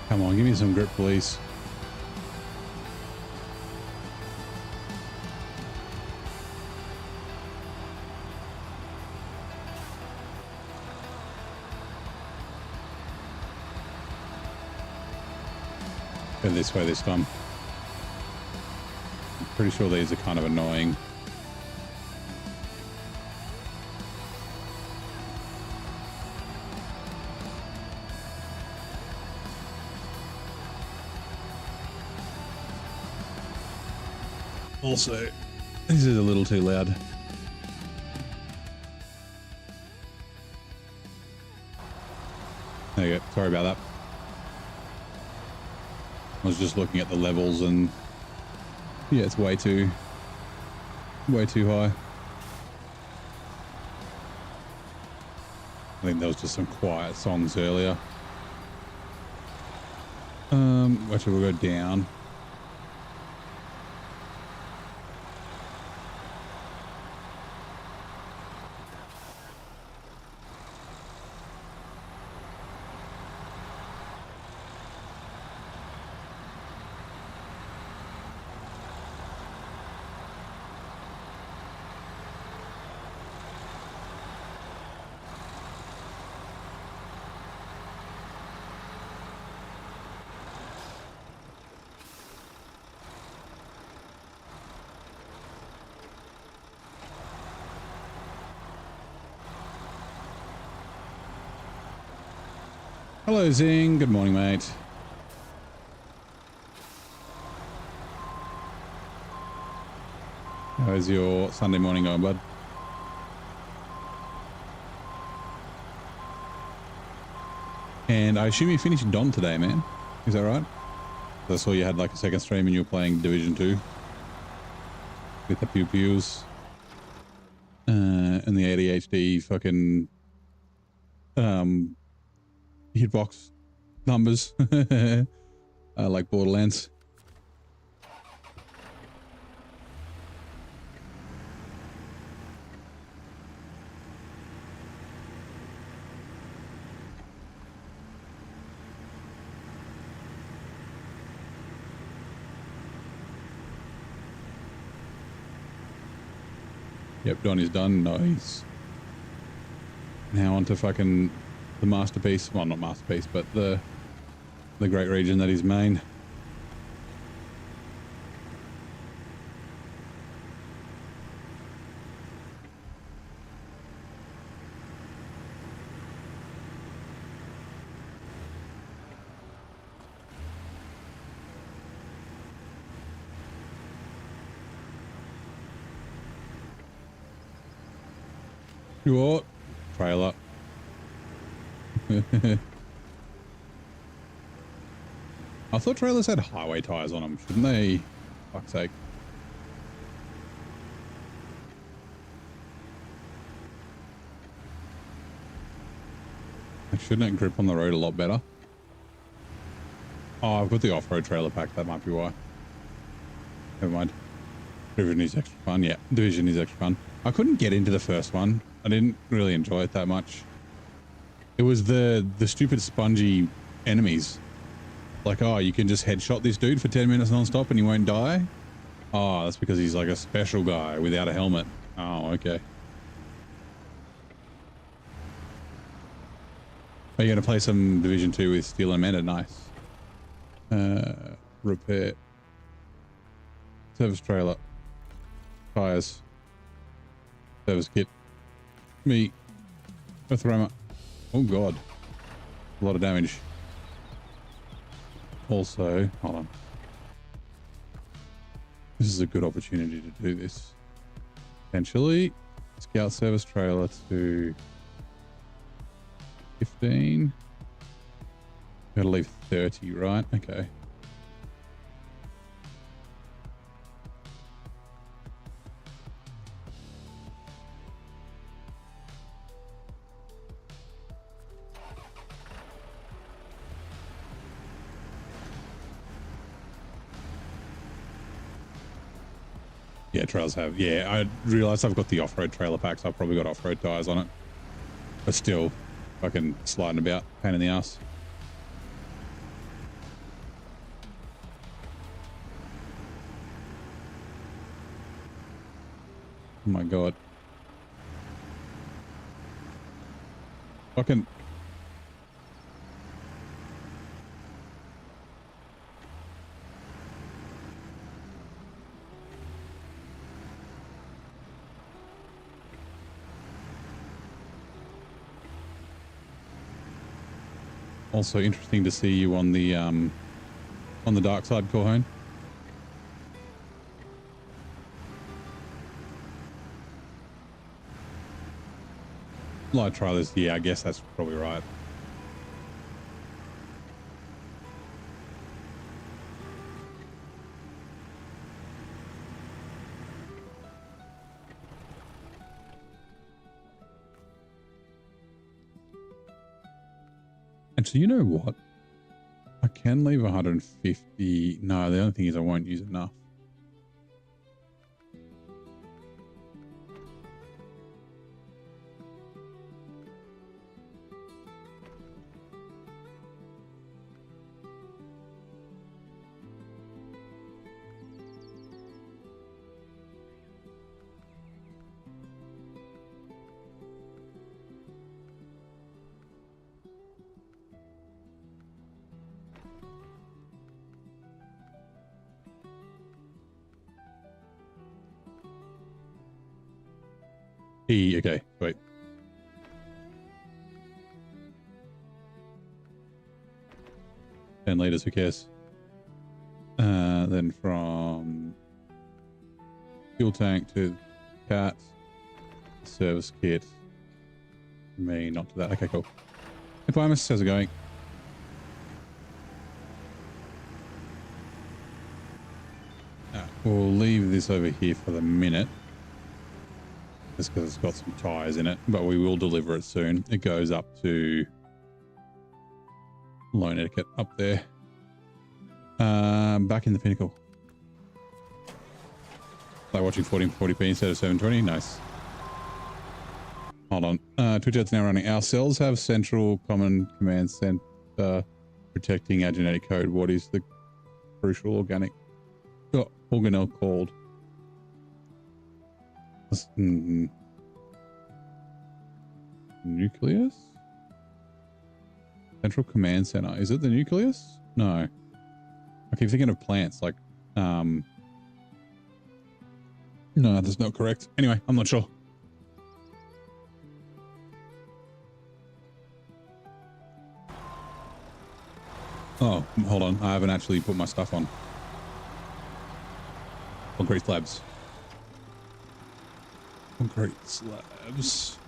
Come on, give me some grip, please. Go this way this time. I'm pretty sure these are kind of annoying. Also, this is a little too loud. There you go. Sorry about that. I was just looking at the levels and yeah, it's way too high. I think there was just some quiet songs earlier. Actually we'll go down. Hello, Zing. Good morning, mate. How's your Sunday morning going, bud? And I assume you finished Don today, man. Is that right? I saw you had like a second stream and you were playing Division 2 with the Pew Pews and the ADHD fucking hitbox numbers like Borderlands. Yep, Don is done. Nice. Now on to fucking the masterpiece. Well, not masterpiece, but the great region that is Maine. What? Trailer. I thought trailers had highway tires on them, shouldn't they? Fuck's sake. Shouldn't it grip on the road a lot better? Oh, I've got the off-road trailer pack. That might be why. Never mind. Division is extra fun. Yeah, Division is extra fun. I couldn't get into the first one. I didn't really enjoy it that much. It was the stupid spongy enemies. Like, oh, you can just headshot this dude for 10 minutes non-stop and he won't die? Oh, that's because he's like a special guy without a helmet. Oh, okay. Are you going to play some Division 2 with Steel and Amanda? Nice. Repair. Service trailer. Tires. Service kit. Me. Earthrama. Oh god. A lot of damage. Also, hold on. This is a good opportunity to do this. Potentially. Scout service trailer to 15. Gotta leave 30, right? Okay. Yeah, trails have. Yeah, I realized I've got the off-road trailer pack, so I've probably got off-road tires on it. But still, fucking sliding about, pain in the ass. Oh my god. Fucking. Also interesting to see you on the dark side, Corhone. Light trailers, yeah, I guess that's probably right. And so you know what? I can leave 150. No, the only thing is I won't use enough. Okay, wait. $10 who cares? Then from fuel tank to cat, service kit. Me, not to that. Okay, cool. Hey, Primus, how's it going? We'll leave this over here for the minute. Just because it's got some tyres in it, but we will deliver it soon. It goes up to Loan Etiquette up there. Back in the Pinnacle. Like watching 1440p instead of 720. Nice. Hold on. Twitch ads now running. Our cells have central common command center protecting our genetic code. What is the crucial organic organelle called? Nucleus? Central command center. Is it the nucleus? No. I keep thinking of plants like no, that's not correct. Anyway, I'm not sure. Oh, hold on. I haven't actually put my stuff on. Concrete slabs. Concrete slabs.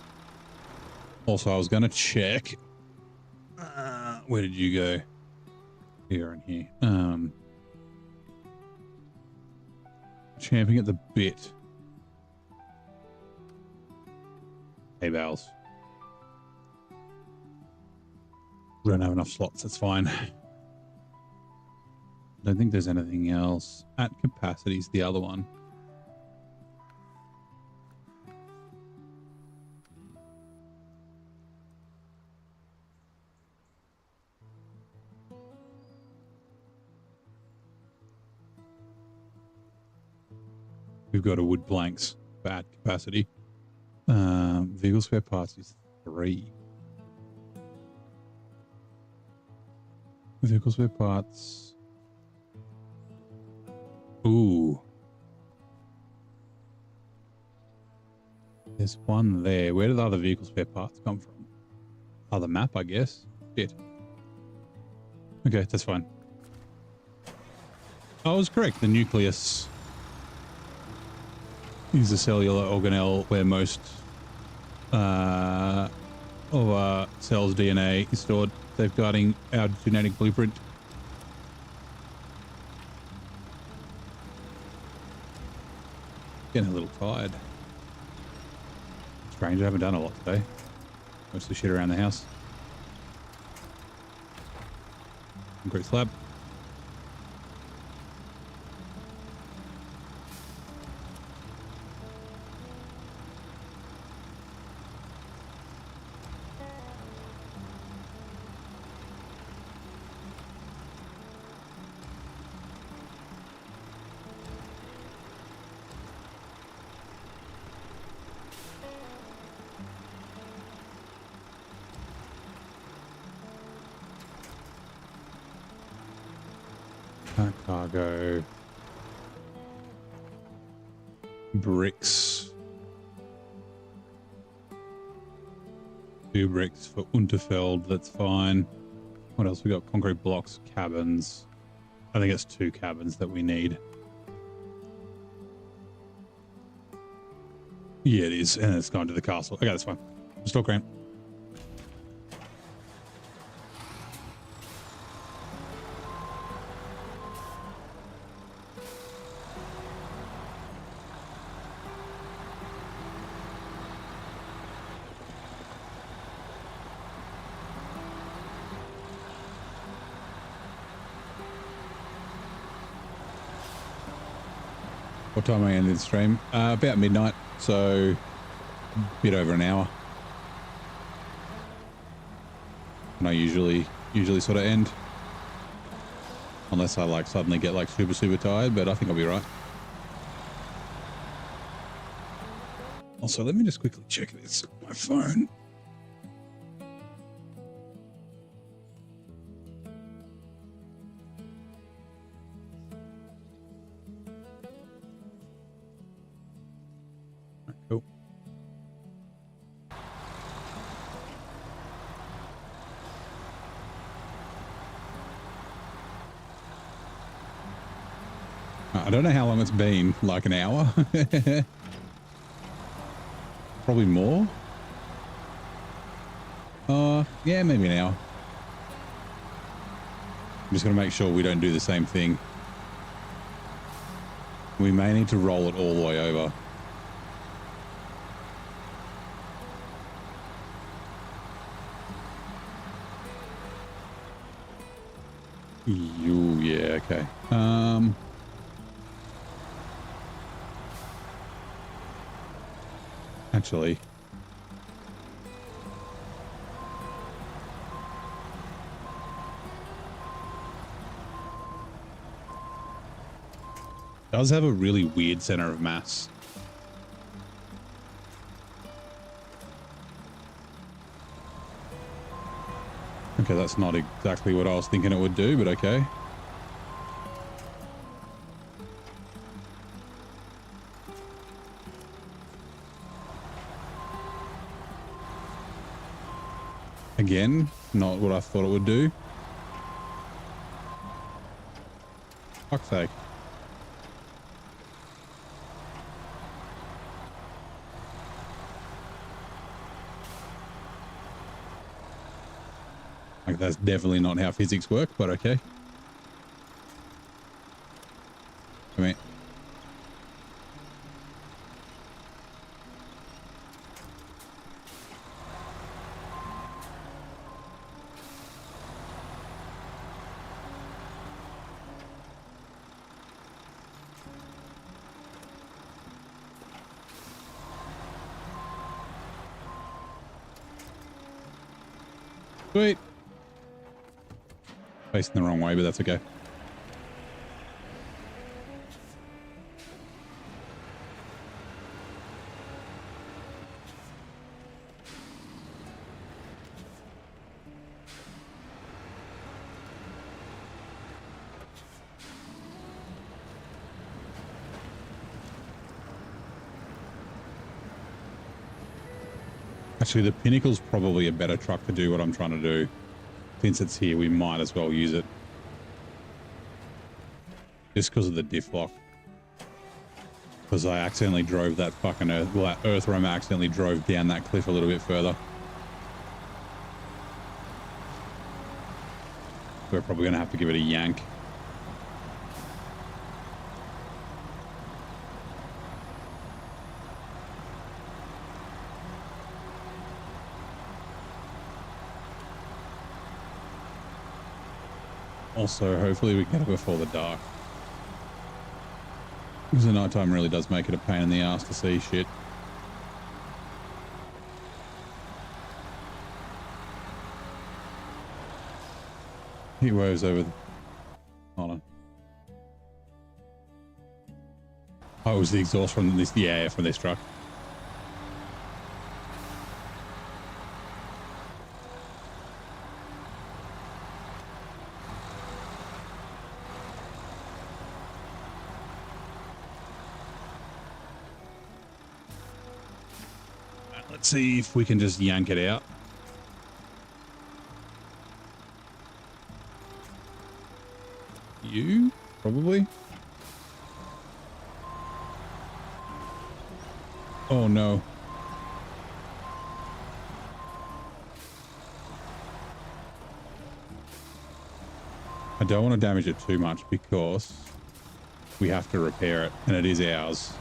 Also, I was going to check. Where did you go? Here and here. Champing at the bit. Hey, bowels. We don't have enough slots. That's fine. Don't think there's anything else. At capacity is the other one. We've got a wood planks for at capacity. Vehicle spare parts is 3. Vehicle spare parts. Ooh. There's one there. Where do the other vehicle spare parts come from? Other map, I guess. Shit. Okay, that's fine. I was correct. The nucleus is a cellular organelle where most of our cell's DNA is stored, safeguarding our genetic blueprint. Getting a little tired. Strange, I haven't done a lot today. Most of the shit around the house. Concrete slab. Cargo. Bricks. 2 bricks for Unterfeld, that's fine. What else we got? Concrete blocks, cabins. I think it's 2 cabins that we need. Yeah, it is, and it's going to the castle. Okay, that's fine. Still Grant. What time I ended the stream? About midnight, so a bit over an hour. And I usually sort of end. Unless I like suddenly get like super tired, but I think I'll be right. Also, let me just quickly check this on my phone. Cool. I don't know how long it's been, like an hour. Probably more. Yeah, maybe an hour. I'm just going to make sure we don't do the same thing. We may need to roll it all the way over. Yeah, okay. Actually, does have a really weird center of mass. Okay, that's not exactly what I was thinking it would do, but okay. Again, not what I thought it would do. Fuck's sake. Like, that's definitely not how physics work, but okay. I mean, sweet. Facing the wrong way, but that's okay. Actually, the Pinnacle's probably a better truck to do what I'm trying to do. Since it's here, we might as well use it. Just because of the diff lock. Because I accidentally drove that fucking earth. Well, that earth roam accidentally drove down that cliff a little bit further. We're probably going to have to give it a yank. Also, hopefully we can get it before the dark. Because the nighttime really does make it a pain in the ass to see shit. Heat waves over the... Hold on. Oh, it was the exhaust from this... Yeah, from this truck. Let's see if we can just yank it out. You? Probably? Oh no. I don't want to damage it too much because we have to repair it and it is ours.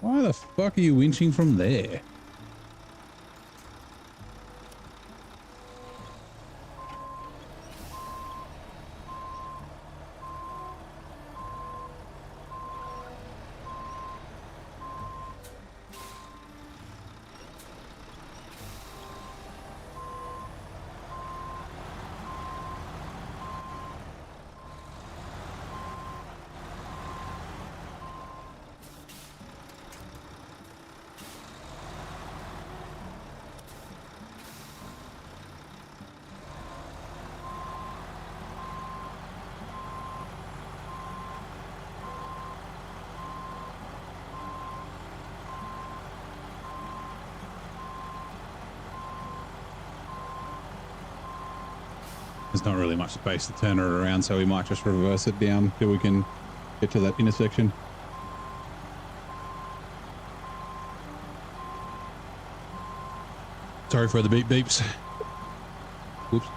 Why the fuck are you winching from there? There's not really much space to turn it around, so we might just reverse it down till we can get to that intersection. Sorry for the beep beeps. Whoops.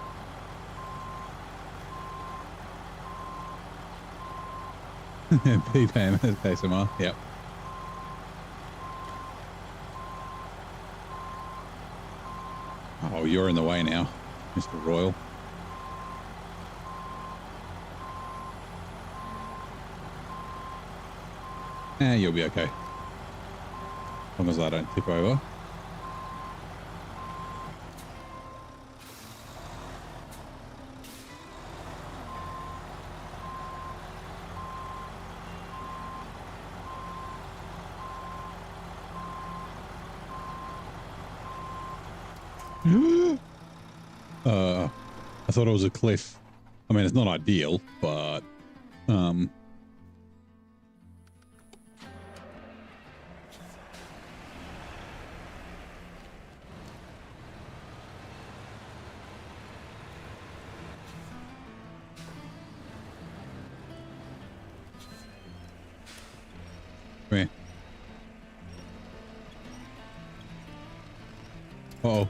Beep ASMR, yep. Oh, you're in the way now, Mr. Royal. You'll be okay. As long as I don't tip over. I thought it was a cliff. I mean, it's not ideal, but come here. Uh-oh.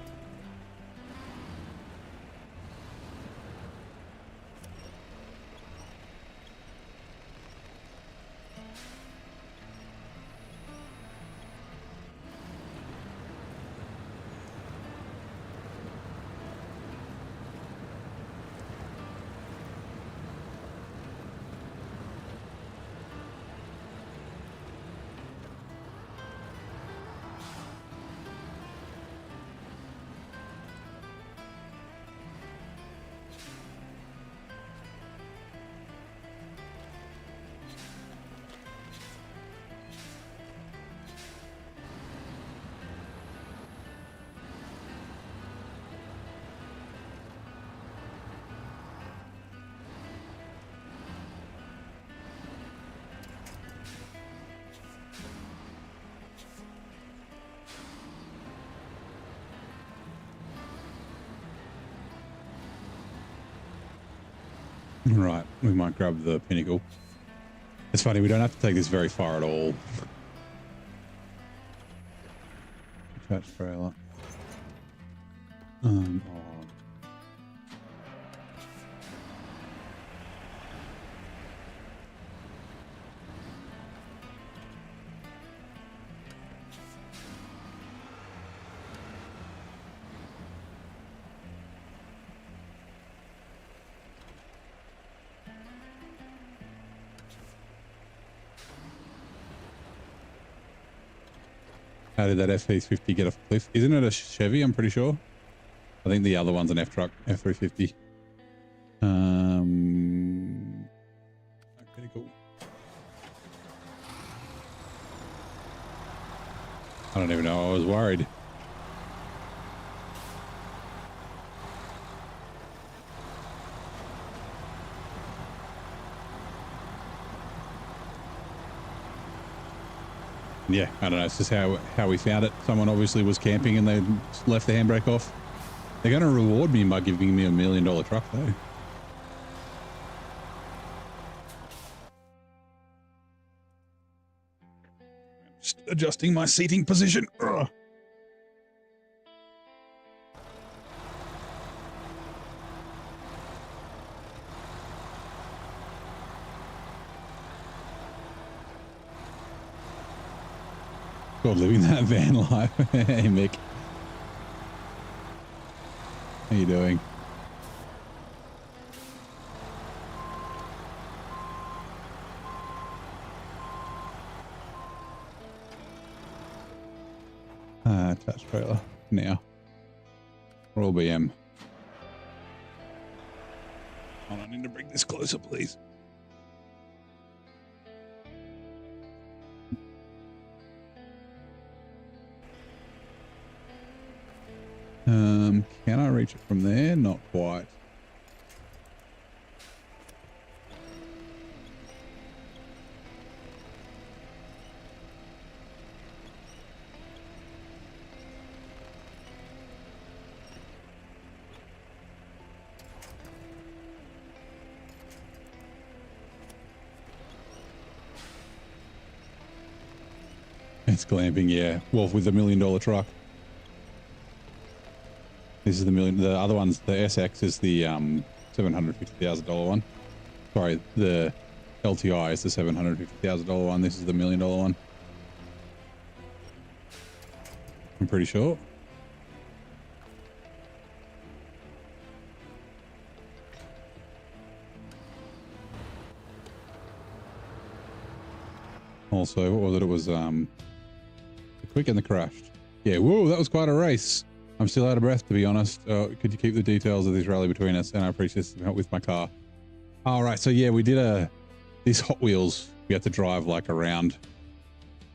Right, we might grab the pinnacle. It's funny, we don't have to take this very far at all. Attach trailer. Oh. How did that F-350 get off the cliff? Isn't it a Chevy? I'm pretty sure. I think the other one's an F-truck, F-350. Pretty cool. don't even know. I was worried. Yeah, I don't know. It's just how we found it. Someone obviously was camping and they left the handbrake off. They're going to reward me by giving me $1 million truck, though. Just adjusting my seating position. Ugh. God, living that van life. Hey, Mick. How you doing? Attached trailer now. Roll BM. Hold on, I need to bring this closer, please. Can I reach it from there? Not quite. It's glamping, yeah. Well, with $1 million truck. This is the other one's, the SX is the $750,000 one. Sorry, the LTI is the $750,000 one. This is the $1 million one. I'm pretty sure. Also, what was it? It was the quick and the crashed. Yeah, whoa, that was quite a race. I'm still out of breath, to be honest. Could you keep the details of this rally between us? And I appreciate some help with my car. All right, so yeah, we did this Hot Wheels. We had to drive like around,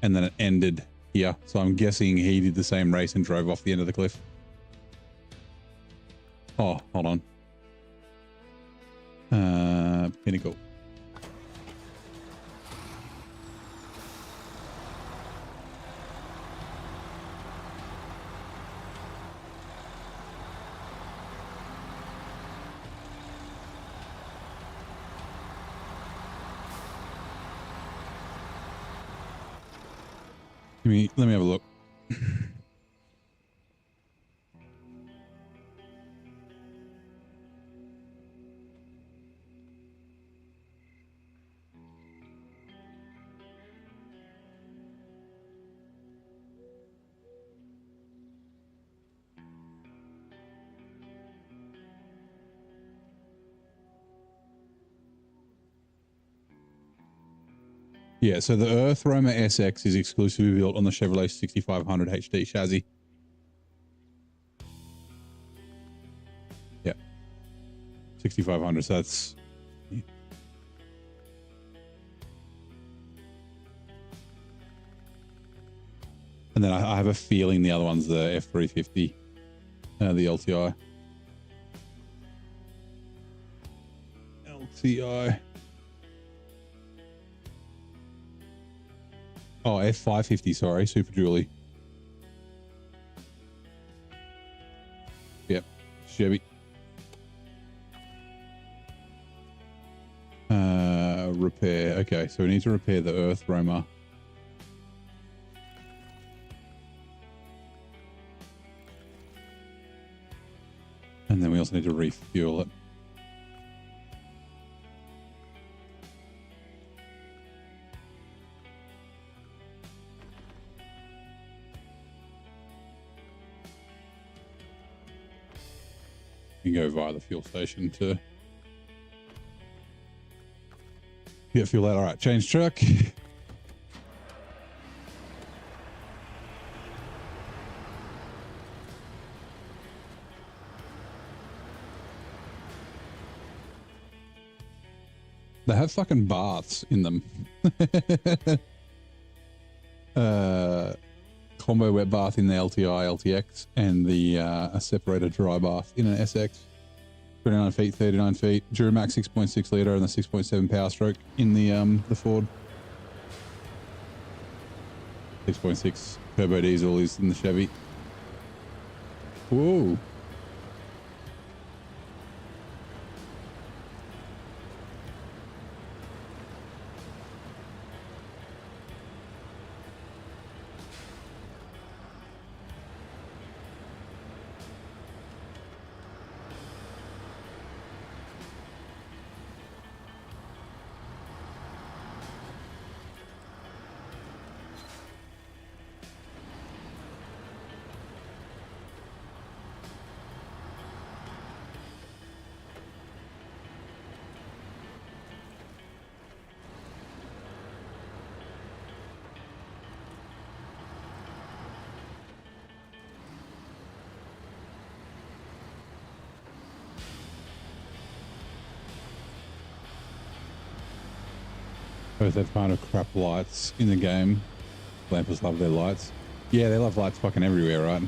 and then it ended here. So I'm guessing he did the same race and drove off the end of the cliff. Oh, hold on. Pinnacle. Let me have a look. Yeah, so the Earth Roamer SX is exclusively built on the Chevrolet 6500 HD chassis. Yeah, 6500. So that's. Yeah. And then I have a feeling the other one's the F350, the LTI. LTI. Oh, F550, sorry, Super Dually. Yep, Chevy. Repair. Okay, so we need to repair the Earth Roamer. And then we also need to refuel it. You can go via the fuel station to get fuel out. All right, change truck. They have fucking baths in them. combo wet bath in the LTI LTX and the a separated dry bath in an SX. 29 feet, 39 feet. Duramax 6.6 litre and the 6.7 power stroke in the Ford. 6.6 turbo diesel is in the Chevy. Whoa. Both have kind of crap lights in the game. Lampers love their lights. Yeah, they love lights fucking everywhere, right?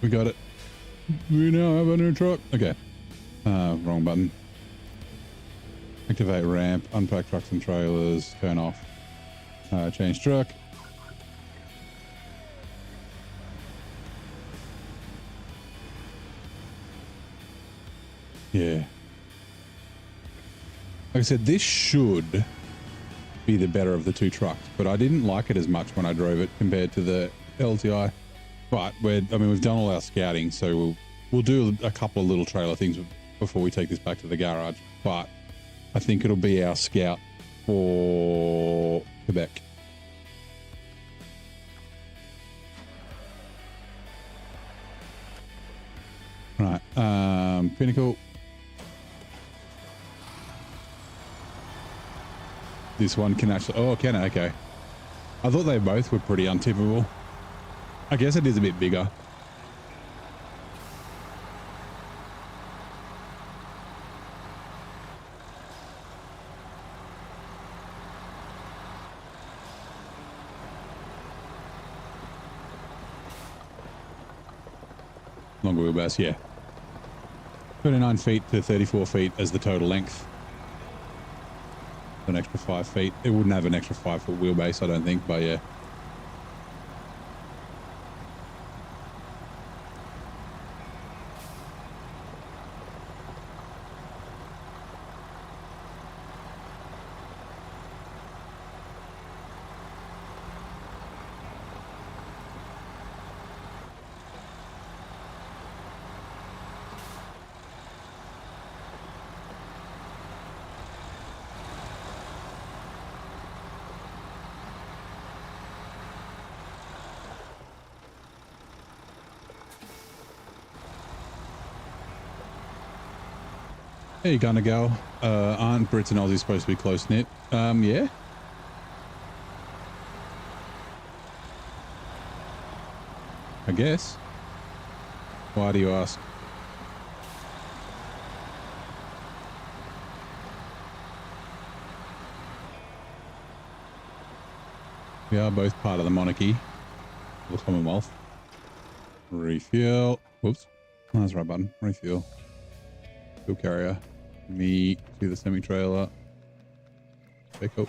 We got it. We now have a new truck. Okay. Wrong button. Activate ramp, unpack trucks and trailers, turn off. Change truck. Yeah. Like I said, this should be the better of the two trucks, but I didn't like it as much when I drove it compared to the LTI. But we've done all our scouting, so we'll do a couple of little trailer things before we take this back to the garage. But I think it'll be our scout for Quebec. Right, Pinnacle. This one can actually, oh, can it? Okay. I thought they both were pretty untippable. I guess it is a bit bigger. Longer wheelbase, yeah. 29 feet to 34 feet as the total length. An extra 5 feet. It wouldn't have an extra 5 foot wheelbase, I don't think, but yeah. There you gonna go. Aren't Brits and Aussies supposed to be close knit? Yeah. I guess. Why do you ask? We are both part of the monarchy, the Commonwealth. Refuel. Whoops. Oh, that's the right button. Refuel. Fuel carrier. Me to the semi-trailer. Okay, cool.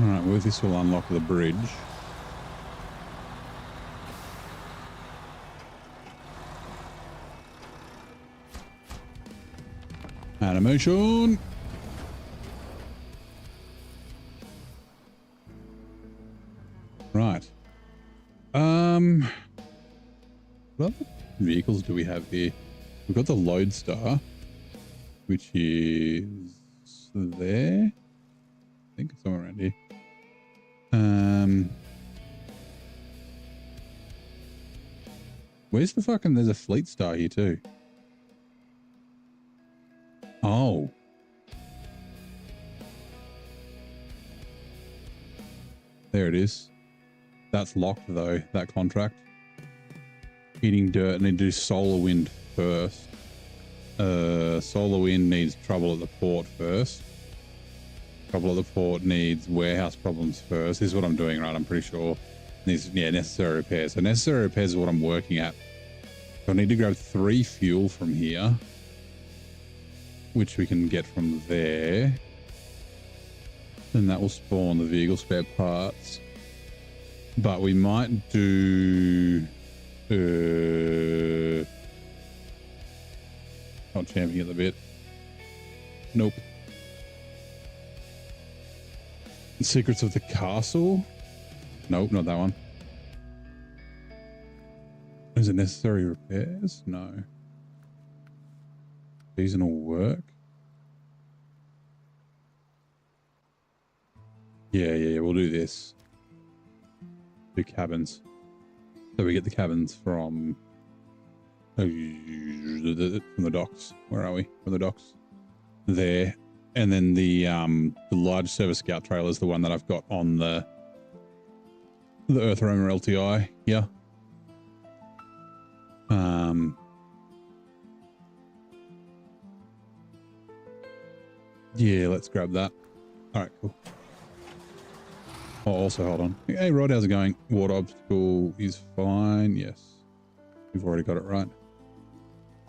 All right, well, this will unlock the bridge. Animation. What other vehicles do we have here? We've got the Lodestar, which is there. I think it's somewhere around here. Where's the fucking... There's a Fleet Star here too. Oh. There it is. That's locked though, that contract. Eating dirt, and they do solar wind first. Solar wind needs trouble at the port first. Trouble at the port needs warehouse problems first. This is what I'm doing, right? I'm pretty sure. Needs, yeah, necessary repairs. So necessary repairs is what I'm working at. So I need to grab 3 fuel from here, which we can get from there. And that will spawn the vehicle spare parts. But we might do... not champing at the bit. Nope. Secrets of the Castle? Nope, not that one. Is it necessary repairs? No. Seasonal work? Yeah, we'll do this. Do cabins. So we get the cabins from the docks. Where are we? From the docks. There. And then the large service scout trailer is the one that I've got on the Earth Roamer LTI here. Yeah, let's grab that. All right, cool. Oh, also, hold on. Hey, Rod, how's it going? Water obstacle is fine. Yes, we've already got it right.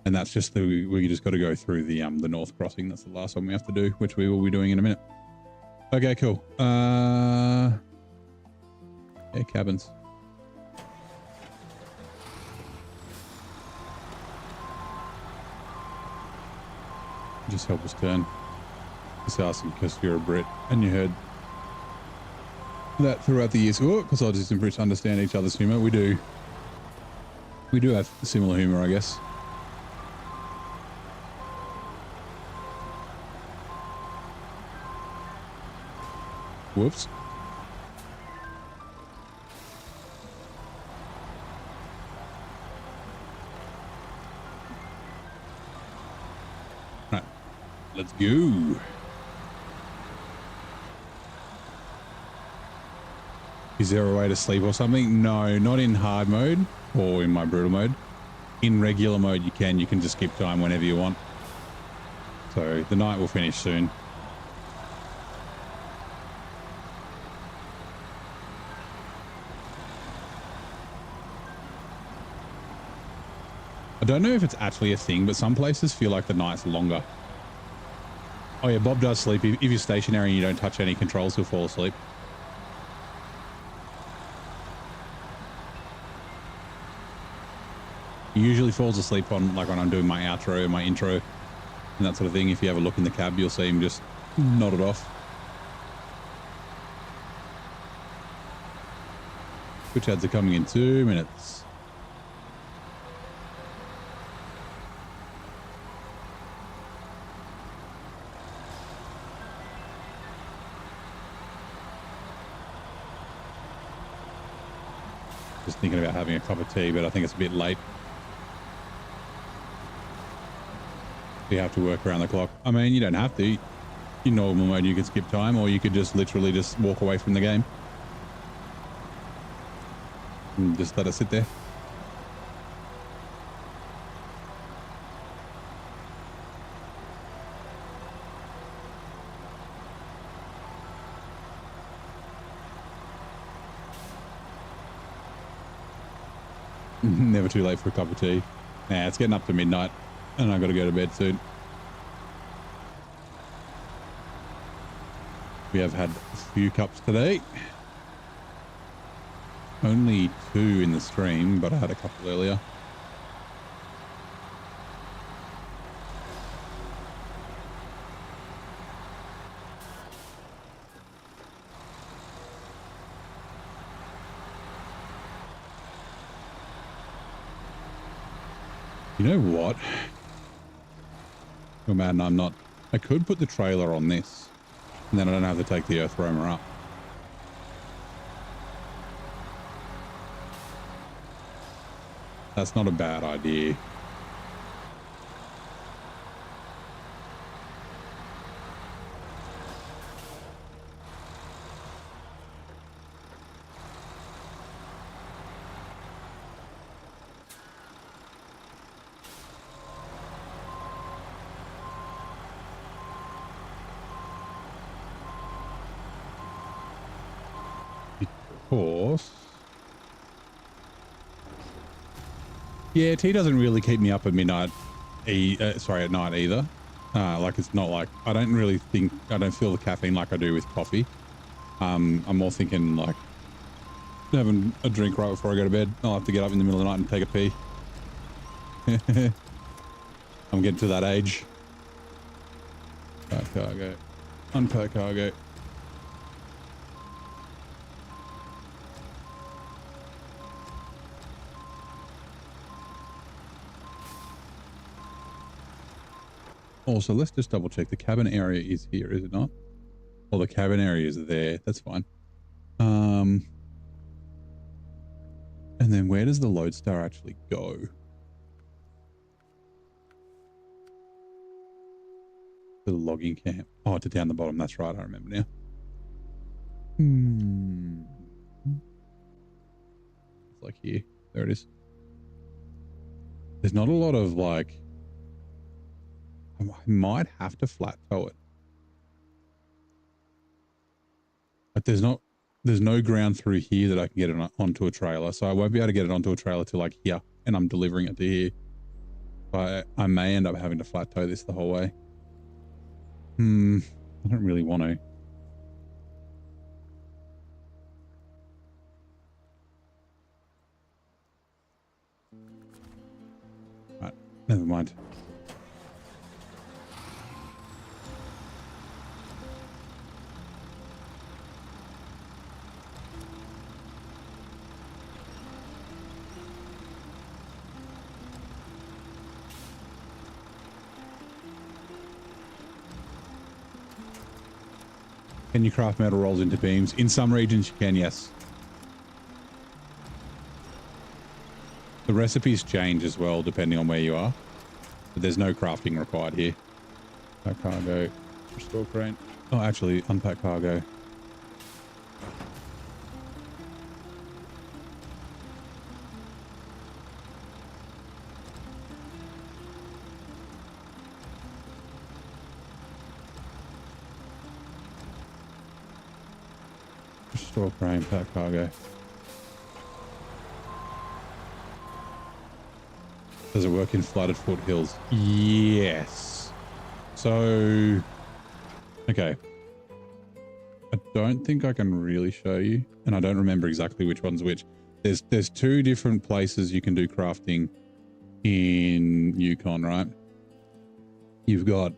And that's just we just got to go through the north crossing. That's the last one we have to do, which we will be doing in a minute. Okay, cool. Yeah, cabins. Just help us turn. Just asking because you're a Brit and you heard that throughout the years. Oh, because I just improve to understand each other's humour. We do have similar humour, I guess. Whoops. Right, let's go. Is there a way to sleep or something? No, not in hard mode or in my brutal mode. In regular mode, you can just skip time whenever you want. So the night will finish soon. I don't know if it's actually a thing, but some places feel like the night's longer. Oh yeah, Bob does sleep. If you're stationary and you don't touch any controls, he'll fall asleep. He usually falls asleep on, like, when I'm doing my outro, my intro, and that sort of thing. If you have a look in the cab, you'll see him just nod it off. Switch ads are coming in 2 minutes. Just thinking about having a cup of tea, but I think it's a bit late. You have to work around the clock. I mean, you don't have to. In normal mode, you could skip time, or you could just literally just walk away from the game. And just let it sit there. Never too late for a cup of tea. Nah, it's getting up to midnight. And I got to go to bed soon. We have had a few cups today. Only 2 in the stream, but I had a couple earlier. You know what? Oh man, I'm not. I could put the trailer on this, and then I don't have to take the earth roamer up. That's not a bad idea. Because, yeah, tea doesn't really keep me up at midnight. At night either. Like it's not like I don't feel the caffeine like I do with coffee. I'm more thinking like having a drink right before I go to bed. I'll have to get up in the middle of the night and take a pee. I'm getting to that age. Pack cargo. Unpack cargo. Also, let's just double check. The cabin area is here, is it not? Well, the cabin area is there. That's fine. And then where does the lodestar actually go? The logging camp. Oh, to down the bottom. That's right. I remember now. It's like here. There it is. There's not a lot of like... I might have to flat tow it. But there's no ground through here that I can get it onto a trailer. So I won't be able to get it onto a trailer till like here, and I'm delivering it to here. But I may end up having to flat tow this the whole way. I don't really want to. Right, never mind. Can you craft metal rolls into beams? In some regions you can, yes. The recipes change as well depending on where you are. But there's no crafting required here. Pack cargo. Restore crane. Oh, actually, unpack cargo. Restore crane, pack cargo. Does it work in flooded foothills? Yes. So, okay. I don't think I can really show you, and I don't remember exactly which one's which. There's two different places you can do crafting in Yukon, right? You've got,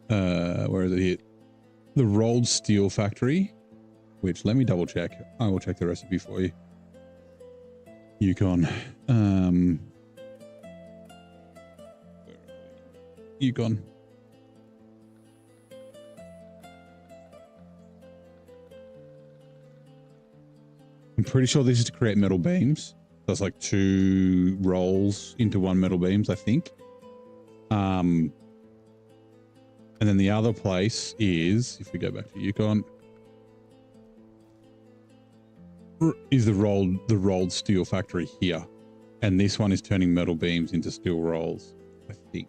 where is it here? The rolled steel factory, which let me double check. I will check the recipe for you. Yukon. Yukon. I'm pretty sure this is to create metal beams. That's like 2 rolls into 1 metal beams, I think. And then the other place is, if we go back to Yukon, is the rolled steel factory here. And this one is turning metal beams into steel rolls, I think.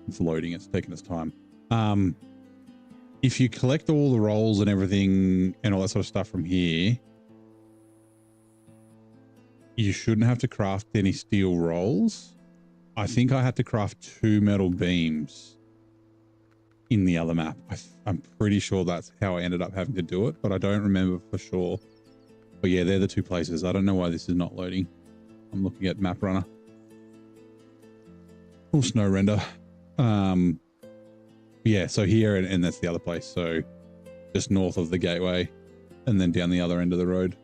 It's loading, it's taking its time. If you collect all the rolls and everything and all that sort of stuff from here, you shouldn't have to craft any steel rolls. I think I had to craft 2 metal beams in the other map. I'm pretty sure that's how I ended up having to do it, but I don't remember for sure. But yeah, they're the 2 places. I don't know why this is not loading. I'm looking at Map Runner. Or Snow Render. Yeah, so here and that's the other place. So just north of the gateway and then down the other end of the road.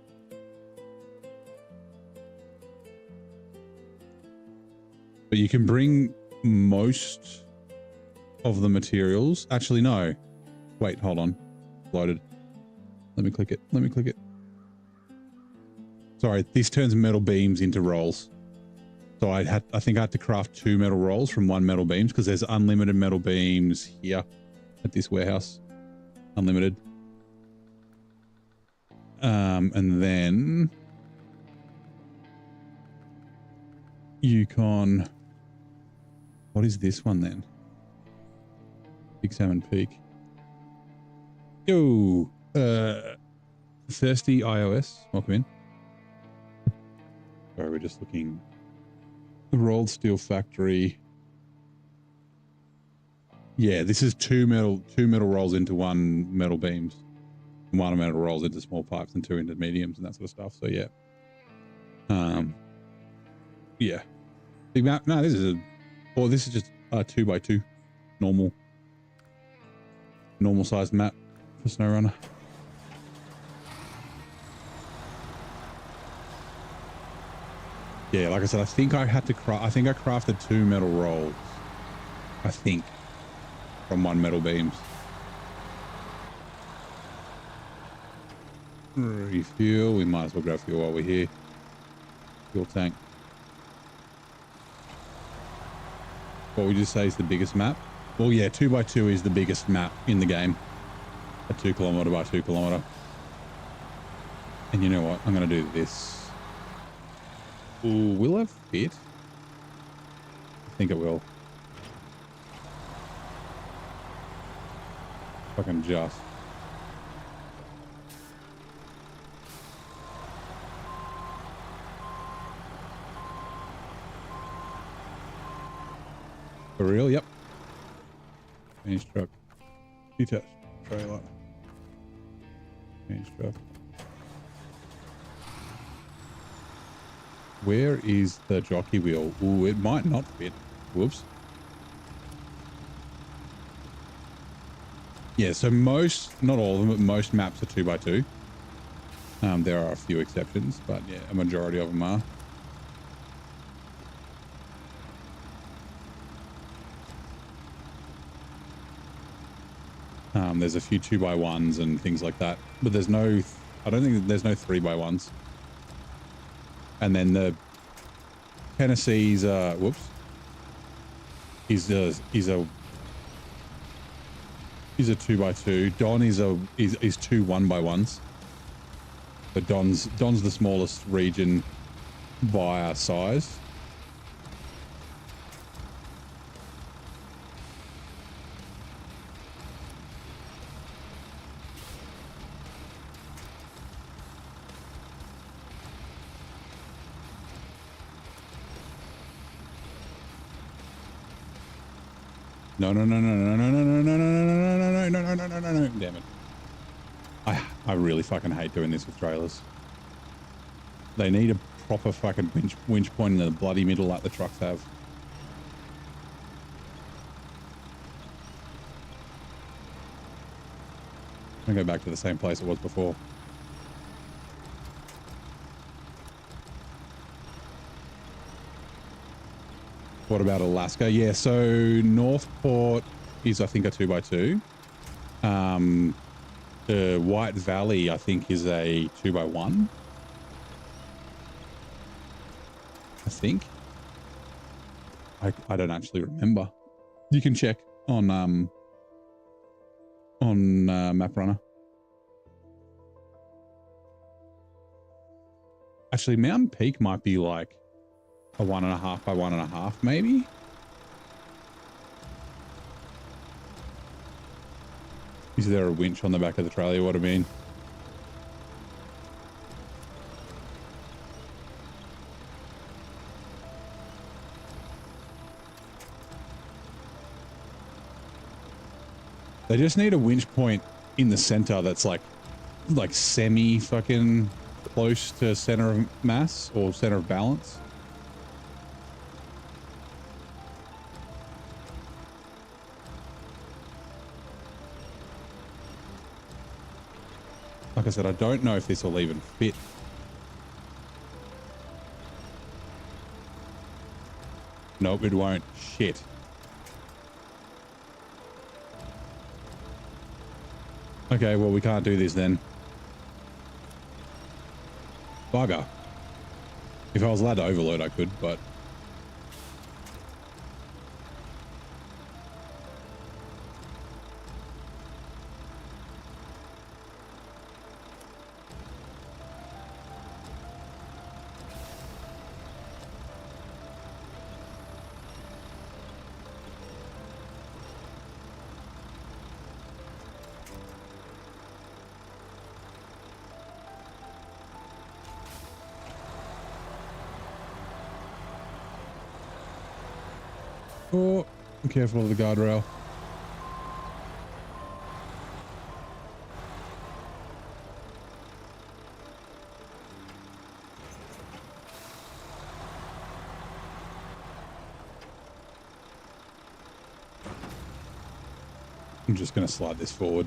But but you can bring most of the materials. Actually, no. Wait, hold on. Loaded. Let me click it. Let me click it. Sorry, this turns metal beams into rolls. So I think I had to craft 2 metal rolls from 1 metal beams because there's unlimited metal beams here at this warehouse. Unlimited. And then Yukon. What is this one then? Big Salmon Peak. Yo, Thirsty iOS. Welcome in. Sorry, we're just looking. The rolled steel factory. Yeah, this is two metal rolls into 1 metal beams. 1 metal rolls into small pipes and 2 into mediums and that sort of stuff. So yeah. Yeah. Big map. No, this is just a 2x2 normal sized map for SnowRunner. Yeah, like I said, I think I crafted 2 metal rolls. I think. From 1 metal beams. Refuel. We might as well grab fuel while we're here. Fuel tank. What would you say is the biggest map? Well, yeah, 2x2 is the biggest map in the game. A 2 kilometer by 2 kilometer. And you know what? I'm going to do this. Ooh, will it fit? I think it will. Fucking just. For real? Yep. Change truck. Detached trailer. Change truck. Where is the jockey wheel? Ooh, it might not fit. Whoops. Yeah, so most, not all of them, but most maps are 2x2. There are a few exceptions, but yeah, a majority of them are. There's a few 2x1s and things like that, but there's no, I don't think there's no 3x1s. And then the Tennessee's, whoops, he's a 2x2. Don is 2 1x1s. But Don's the smallest region by size. No. Damn it. I really fucking hate doing this with trailers. They need a proper fucking winch point in the bloody middle like the trucks have. I'm gonna go back to the same place it was before. What about Alaska? Yeah, so Northport is, I think, a 2x2. The White Valley, I think, is a 2x1. I think. I don't actually remember. You can check on Map Runner. Actually, Mountain Peak might be like a 1.5 by 1.5, maybe. Is there a winch on the back of the trailer? What I mean? They just need a winch point in the center that's like semi fucking close to center of mass or center of balance. Like I said, I don't know if this will even fit. Nope, it won't. Shit. Okay, well, we can't do this then. Bugger. If I was allowed to overload, I could, but... Oh, be careful of the guardrail. I'm just going to slide this forward.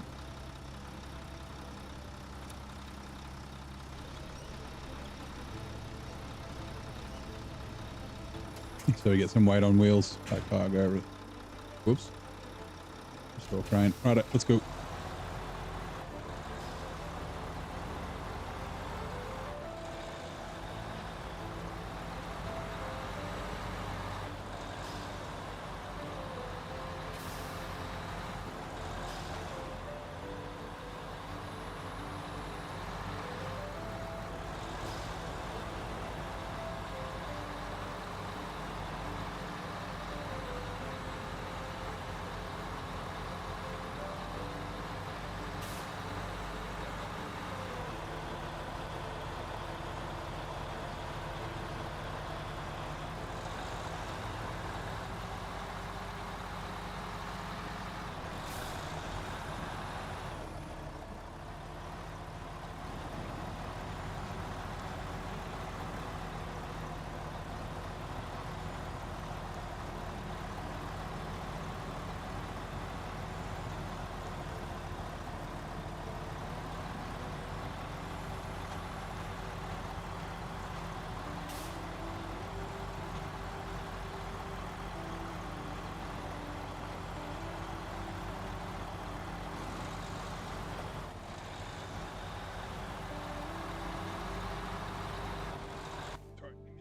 So we get some weight on wheels. That car go over. Whoops. Restore crane. Right, let's go.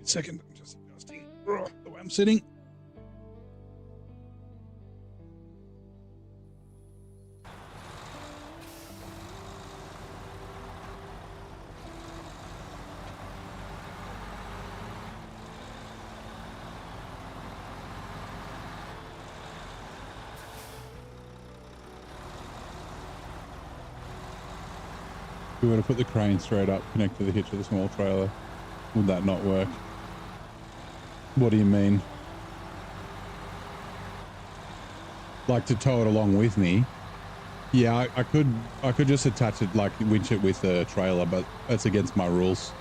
Second, I'm just adjusting the way I'm sitting. If we were to put the crane straight up, connect to the hitch of the small trailer, would that not work? What do you mean? Like to tow it along with me? Yeah, I could just attach it, like winch it with a trailer, but that's against my rules.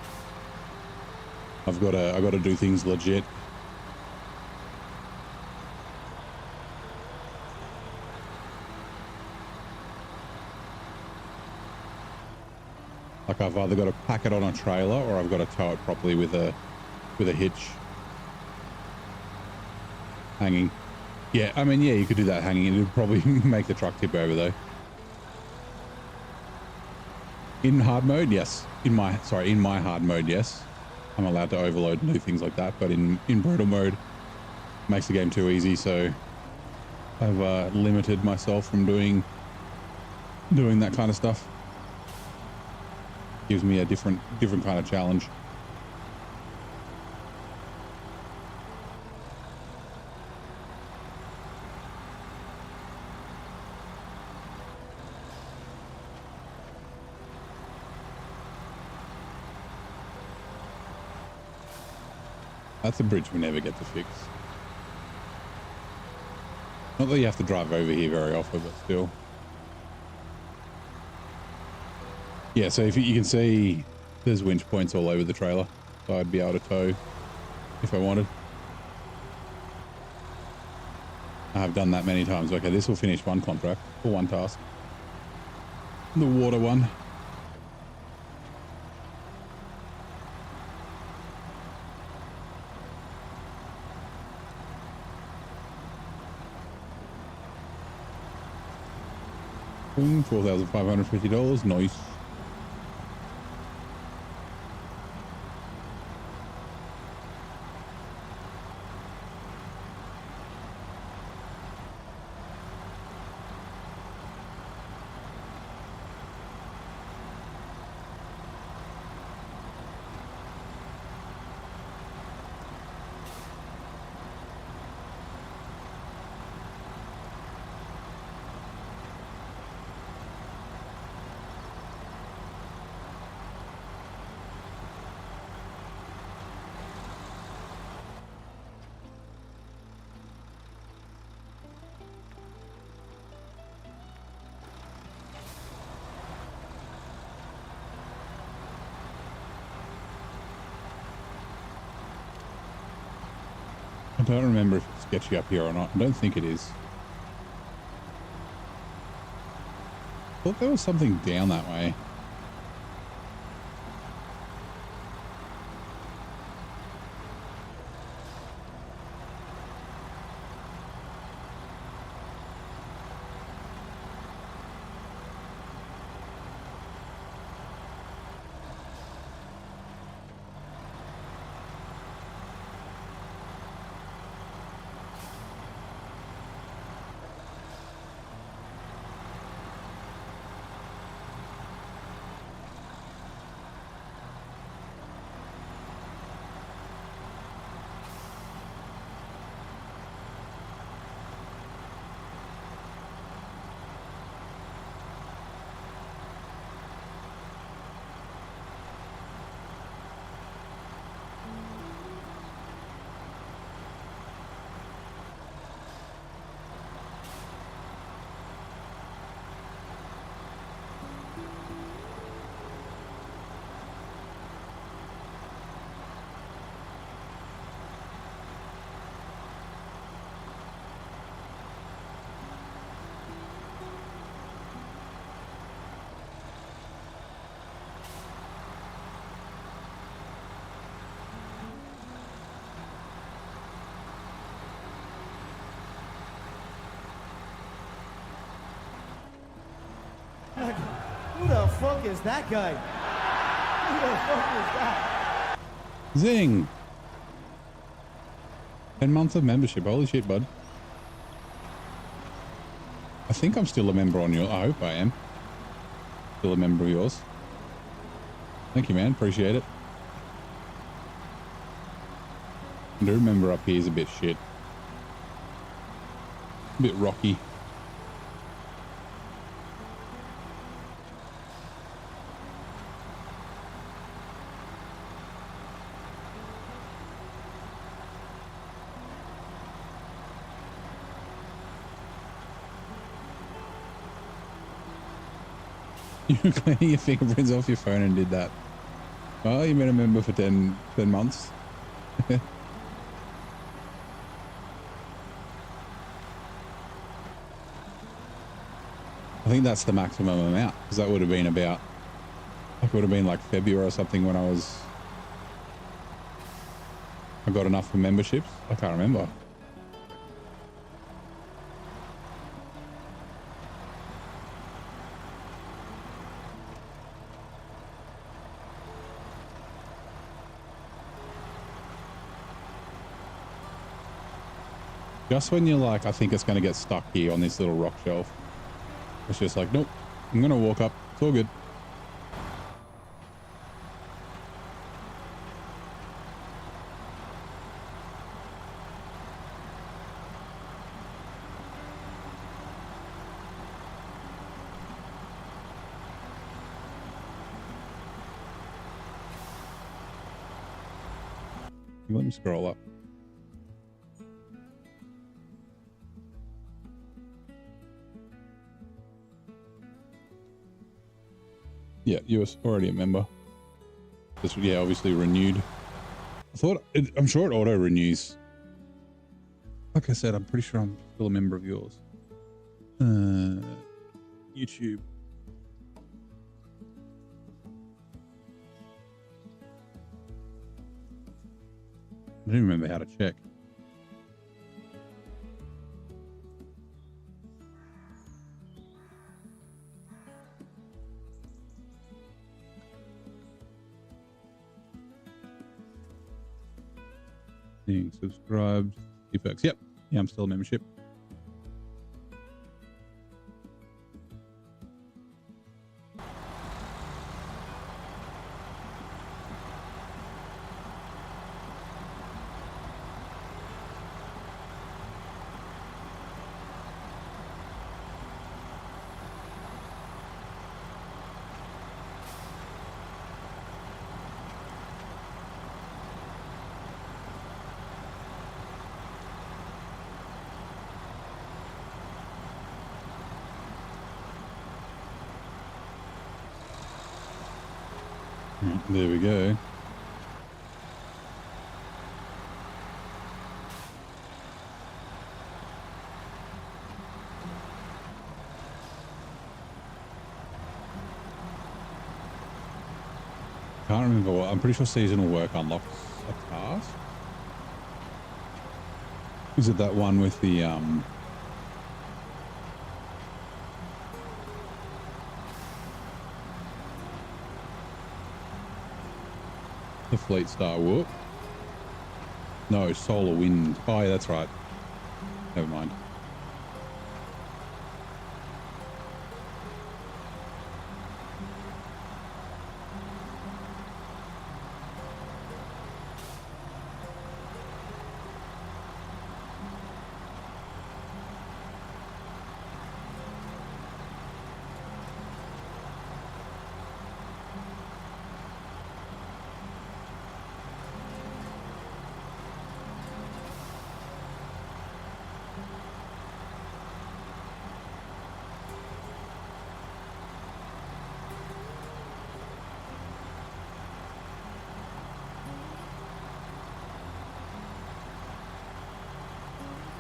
I've got to do things legit. Like I've either got to pack it on a trailer or I've got to tow it properly with a hitch. Hanging. Yeah, I mean, yeah, you could do that hanging. It would probably make the truck tip over though. In hard mode, yes. In my hard mode, yes. I'm allowed to overload and do things like that, but in brutal mode, makes the game too easy. So I've limited myself from doing that kind of stuff. Gives me a different kind of challenge. That's a bridge we never get to fix. Not that you have to drive over here very often, but still. Yeah, so if you can see there's winch points all over the trailer, so I'd be able to tow if I wanted. I have done that many times. Okay, this will finish one contract or one task. The water one. $4,550. Nice. I don't remember if it's sketchy up here or not. I don't think it is. I thought there was something down that way. Who the fuck is that guy? Who the fuck is that? Zing! 10 months of membership. Holy shit, bud. I think I'm still a member on yours. I hope I am. Still a member of yours. Thank you, man. Appreciate it. I do remember up here is a bit shit. A bit rocky. You cleaning your fingerprints off your phone and did that. Well, you've been a member for 10 months. I think that's the maximum amount, because that would have been about, it would have been like February or something when I got enough for memberships. I can't remember. Just when you're like, I think it's going to get stuck here on this little rock shelf. It's just like, nope, I'm going to walk up. It's all good. Let me scroll up. Yeah, you were already a member. This, yeah, obviously renewed. I'm sure it auto renews. Like I said, I'm pretty sure I'm still a member of yours. YouTube. I don't remember how to check. Being subscribed. See perks. Yep. Yeah, I'm still a membership. There we go. Can't remember what. I'm pretty sure seasonal work unlocks a task. Is it that one with the Fleet Star Whoop? No, Solar Wind. Oh yeah, that's right. Never mind.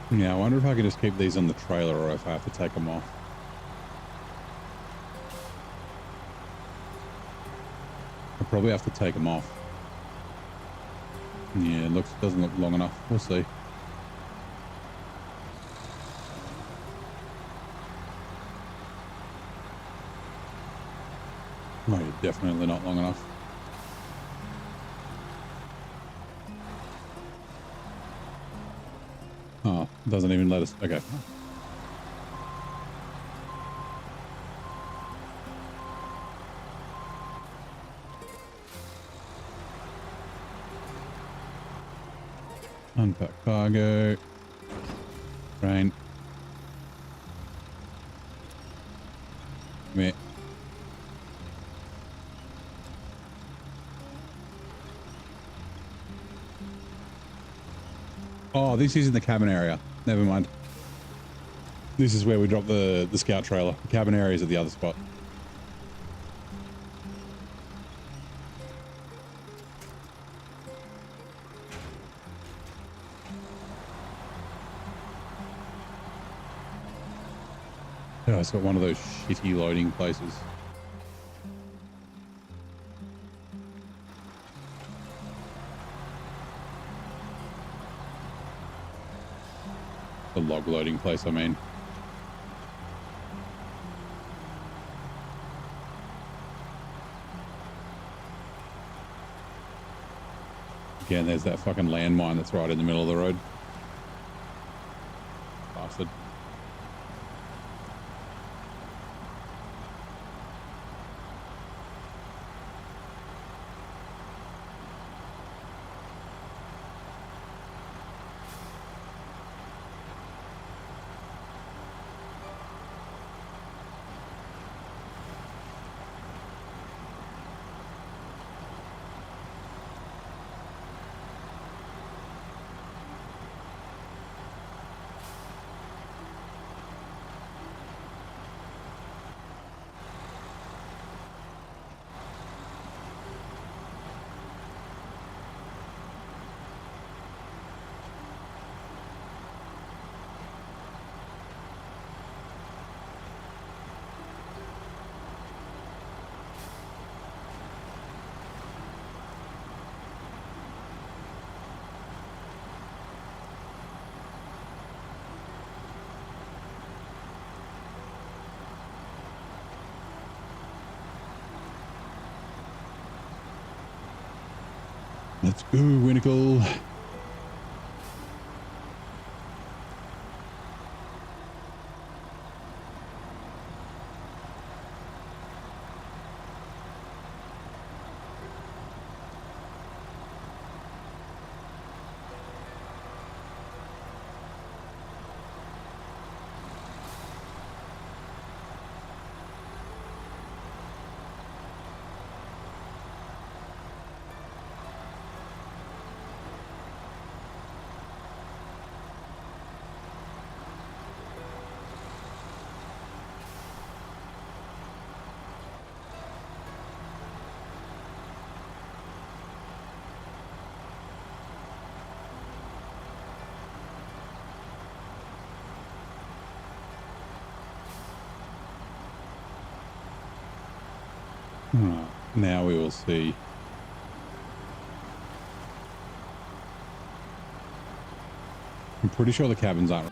Yeah, I wonder if I can just keep these on the trailer or if I have to take them off. I probably have to take them off. Yeah, it doesn't look long enough. We'll see. No, you're definitely not long enough. Oh, doesn't even let us. Okay. Unpack cargo. Train. Come here. Oh, this is in the cabin area. Never mind. This is where we drop the scout trailer. The cabin area is at the other spot. Yeah, it's got one of those shitty loading places. The log loading place, I mean. Again, there's that fucking landmine that's right in the middle of the road. Bastard. Let's go, Winnacle. Alright, now we will see. I'm pretty sure the cabins aren't